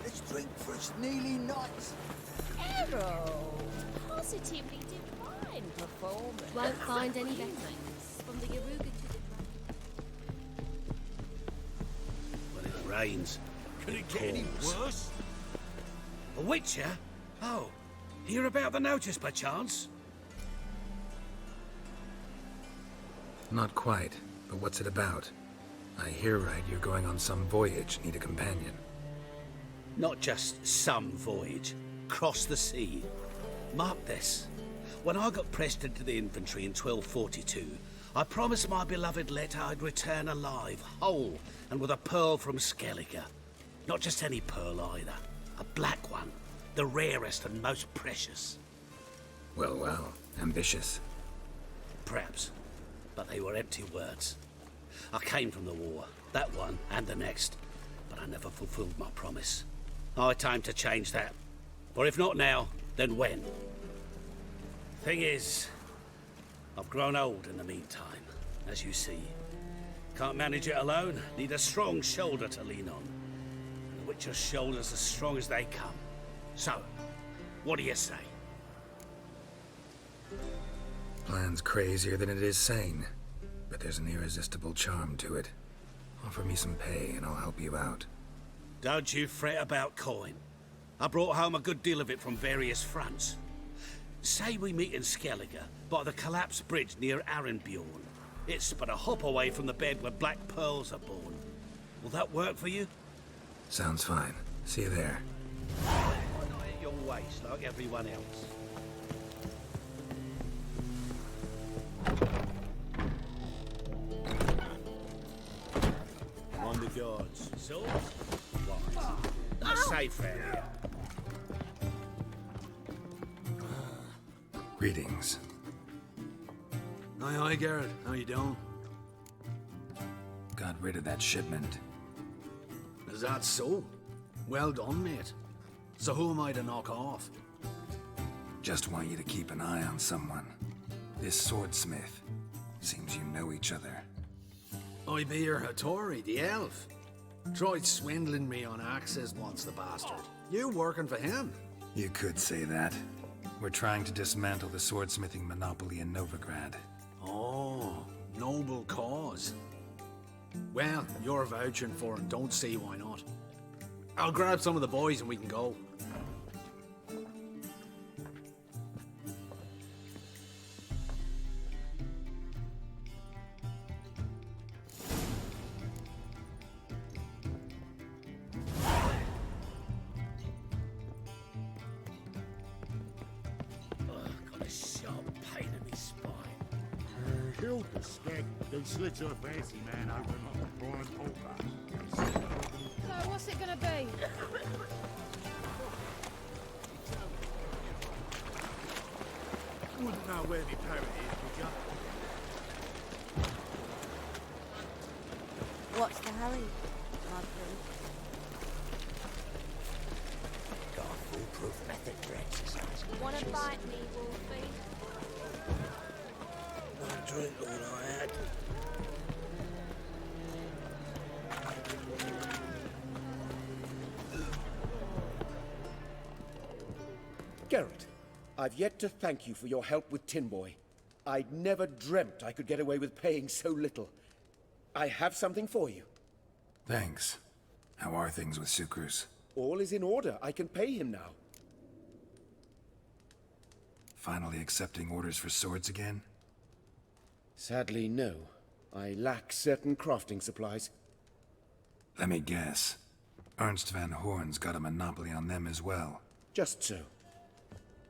Let's drink for it's nearly night. Arrow! Positively divine performance. Won't find any better. From the Yaruga to the When it rains. Could it get any worse? A witcher? Oh, hear about the notice by chance? Not quite, but what's it about? I hear right you're going on some voyage, need a companion. Not just some voyage. Cross the sea. Mark this. When I got pressed into the infantry in 1242, I promised my beloved Letta I'd return alive, whole, and with a pearl from Skellige. Not just any pearl either. A black one. The rarest and most precious. Well, well, ambitious. Perhaps. But they were empty words. I came from the war, that one and the next, but I never fulfilled my promise. High time to change that. For if not now, then when? Thing is, I've grown old in the meantime, as you see. Can't manage it alone, need a strong shoulder to lean on. The Witcher's shoulder's as strong as they come. So, what do you say? Plan's crazier than it is sane, but there's an irresistible charm to it. Offer me some pay and I'll help you out. Don't you fret about coin. I brought home a good deal of it from various fronts. Say we meet in Skellige, by the collapsed bridge near Arenbjorn. It's but a hop away from the bed where black pearls are born. Will that work for you? Sounds fine. See you there. Why not at your waist like everyone else? On the guards. Swords? Wise. That's safe area. Greetings. Aye, Geralt. How you doing? Got rid of that shipment. Is that so? Well done, mate. So who am I to knock off? Just want you to keep an eye on someone. This swordsmith. Seems you know each other. I be your Hattori, the elf. Tried swindling me on axes once, the bastard. You working for him? You could say that. We're trying to dismantle the swordsmithing monopoly in Novigrad. Oh, noble cause. Well, you're vouching for it, don't see why not. I'll grab some of the boys and we can go. Got a sharp pain in my spine. Killed the skeg, then slit her fancy man open like a prime porker. So, what's it gonna be? Wouldn't know where my parrot is, would ya? What's the hurry, my friend? Got a foolproof method for exercise. Wanna bite me, Wolfie? One drink all I had. Geralt, I've yet to thank you for your help with Tin Boy. I'd never dreamt I could get away with paying so little. I have something for you. Thanks. How are things with Sukrus? All is in order. I can pay him now. Finally accepting orders for swords again? Sadly, no. I lack certain crafting supplies. Let me guess. Ernst van Horn's got a monopoly on them as well. Just so.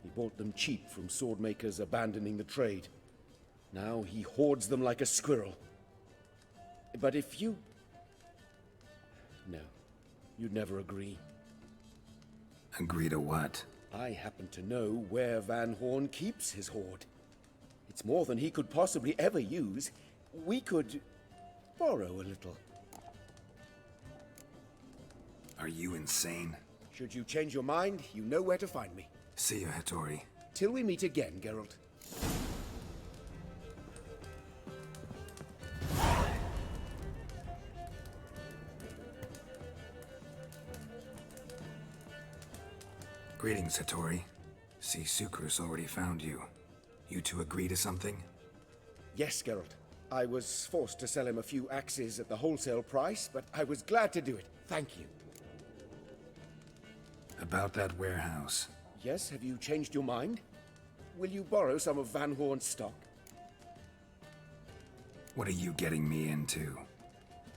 He bought them cheap from sword makers abandoning the trade. Now he hoards them like a squirrel. But if you... No, you'd never agree. Agree to what? I happen to know where Van Horn keeps his hoard. It's more than he could possibly ever use. We could borrow a little. Are you insane? Should you change your mind, you know where to find me. See you, Hattori. Till we meet again, Geralt. Greetings, Hattori. See, Sukrus already found you. You two agree to something? Yes, Geralt. I was forced to sell him a few axes at the wholesale price, but I was glad to do it. Thank you. About that warehouse. Yes, have you changed your mind? Will you borrow some of Van Horn's stock? What are you getting me into?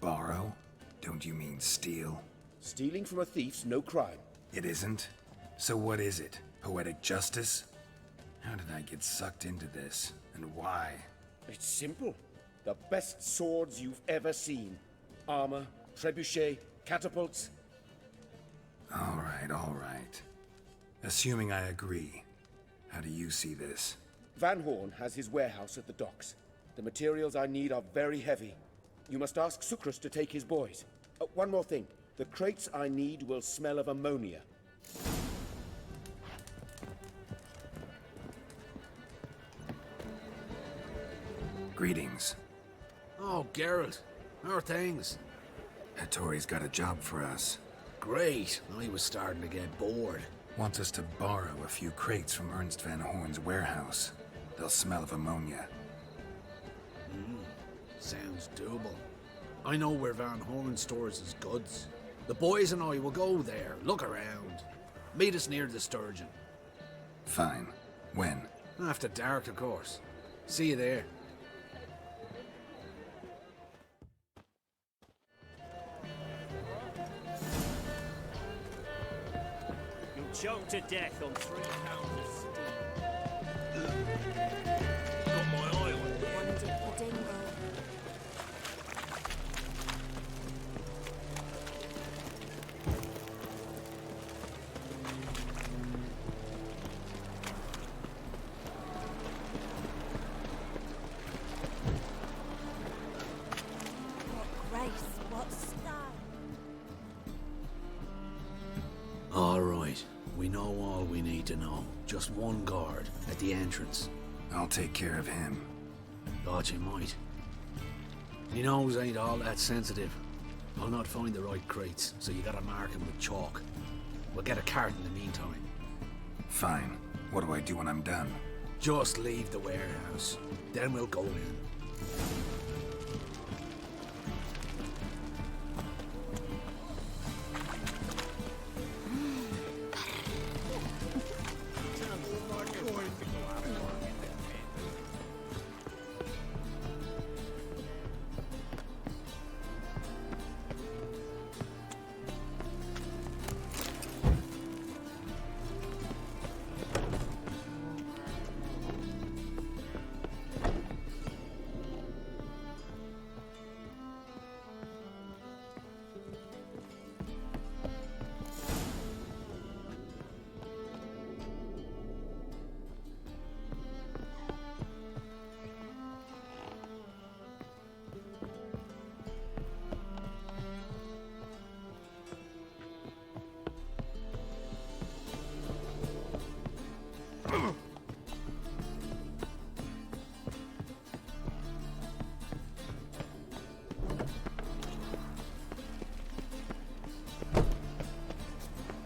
Borrow? Don't you mean steal? Stealing from a thief's no crime. It isn't? So what is it? Poetic justice? How did I get sucked into this? And why? It's simple. The best swords you've ever seen. Armor, trebuchet, catapults. All right, all right. Assuming I agree, how do you see this? Van Horn has his warehouse at the docks. The materials I need are very heavy. You must ask Sucrus to take his boys. One more thing. The crates I need will smell of ammonia. Greetings. Oh, Geralt. How are things? Hattori's got a job for us. Great. I was starting to get bored. Wants us to borrow a few crates from Ernst Van Horn's warehouse. They'll smell of ammonia. Sounds doable. I know where Van Horn stores his goods. The boys and I will go there, look around. Meet us near the Sturgeon. Fine. When? After dark, of course. See you there. You'll choke to death on 3 pounds of steam. Got my eye on it. One dip the dingle. What grace, what style. All right. We know all we need to know. Just one guard at the entrance. I'll take care of him. Thought you might. He knows ain't all that sensitive. I'll not find the right crates, so you gotta mark him with chalk. We'll get a cart in the meantime. Fine. What do I do when I'm done? Just leave the warehouse. Then we'll go in.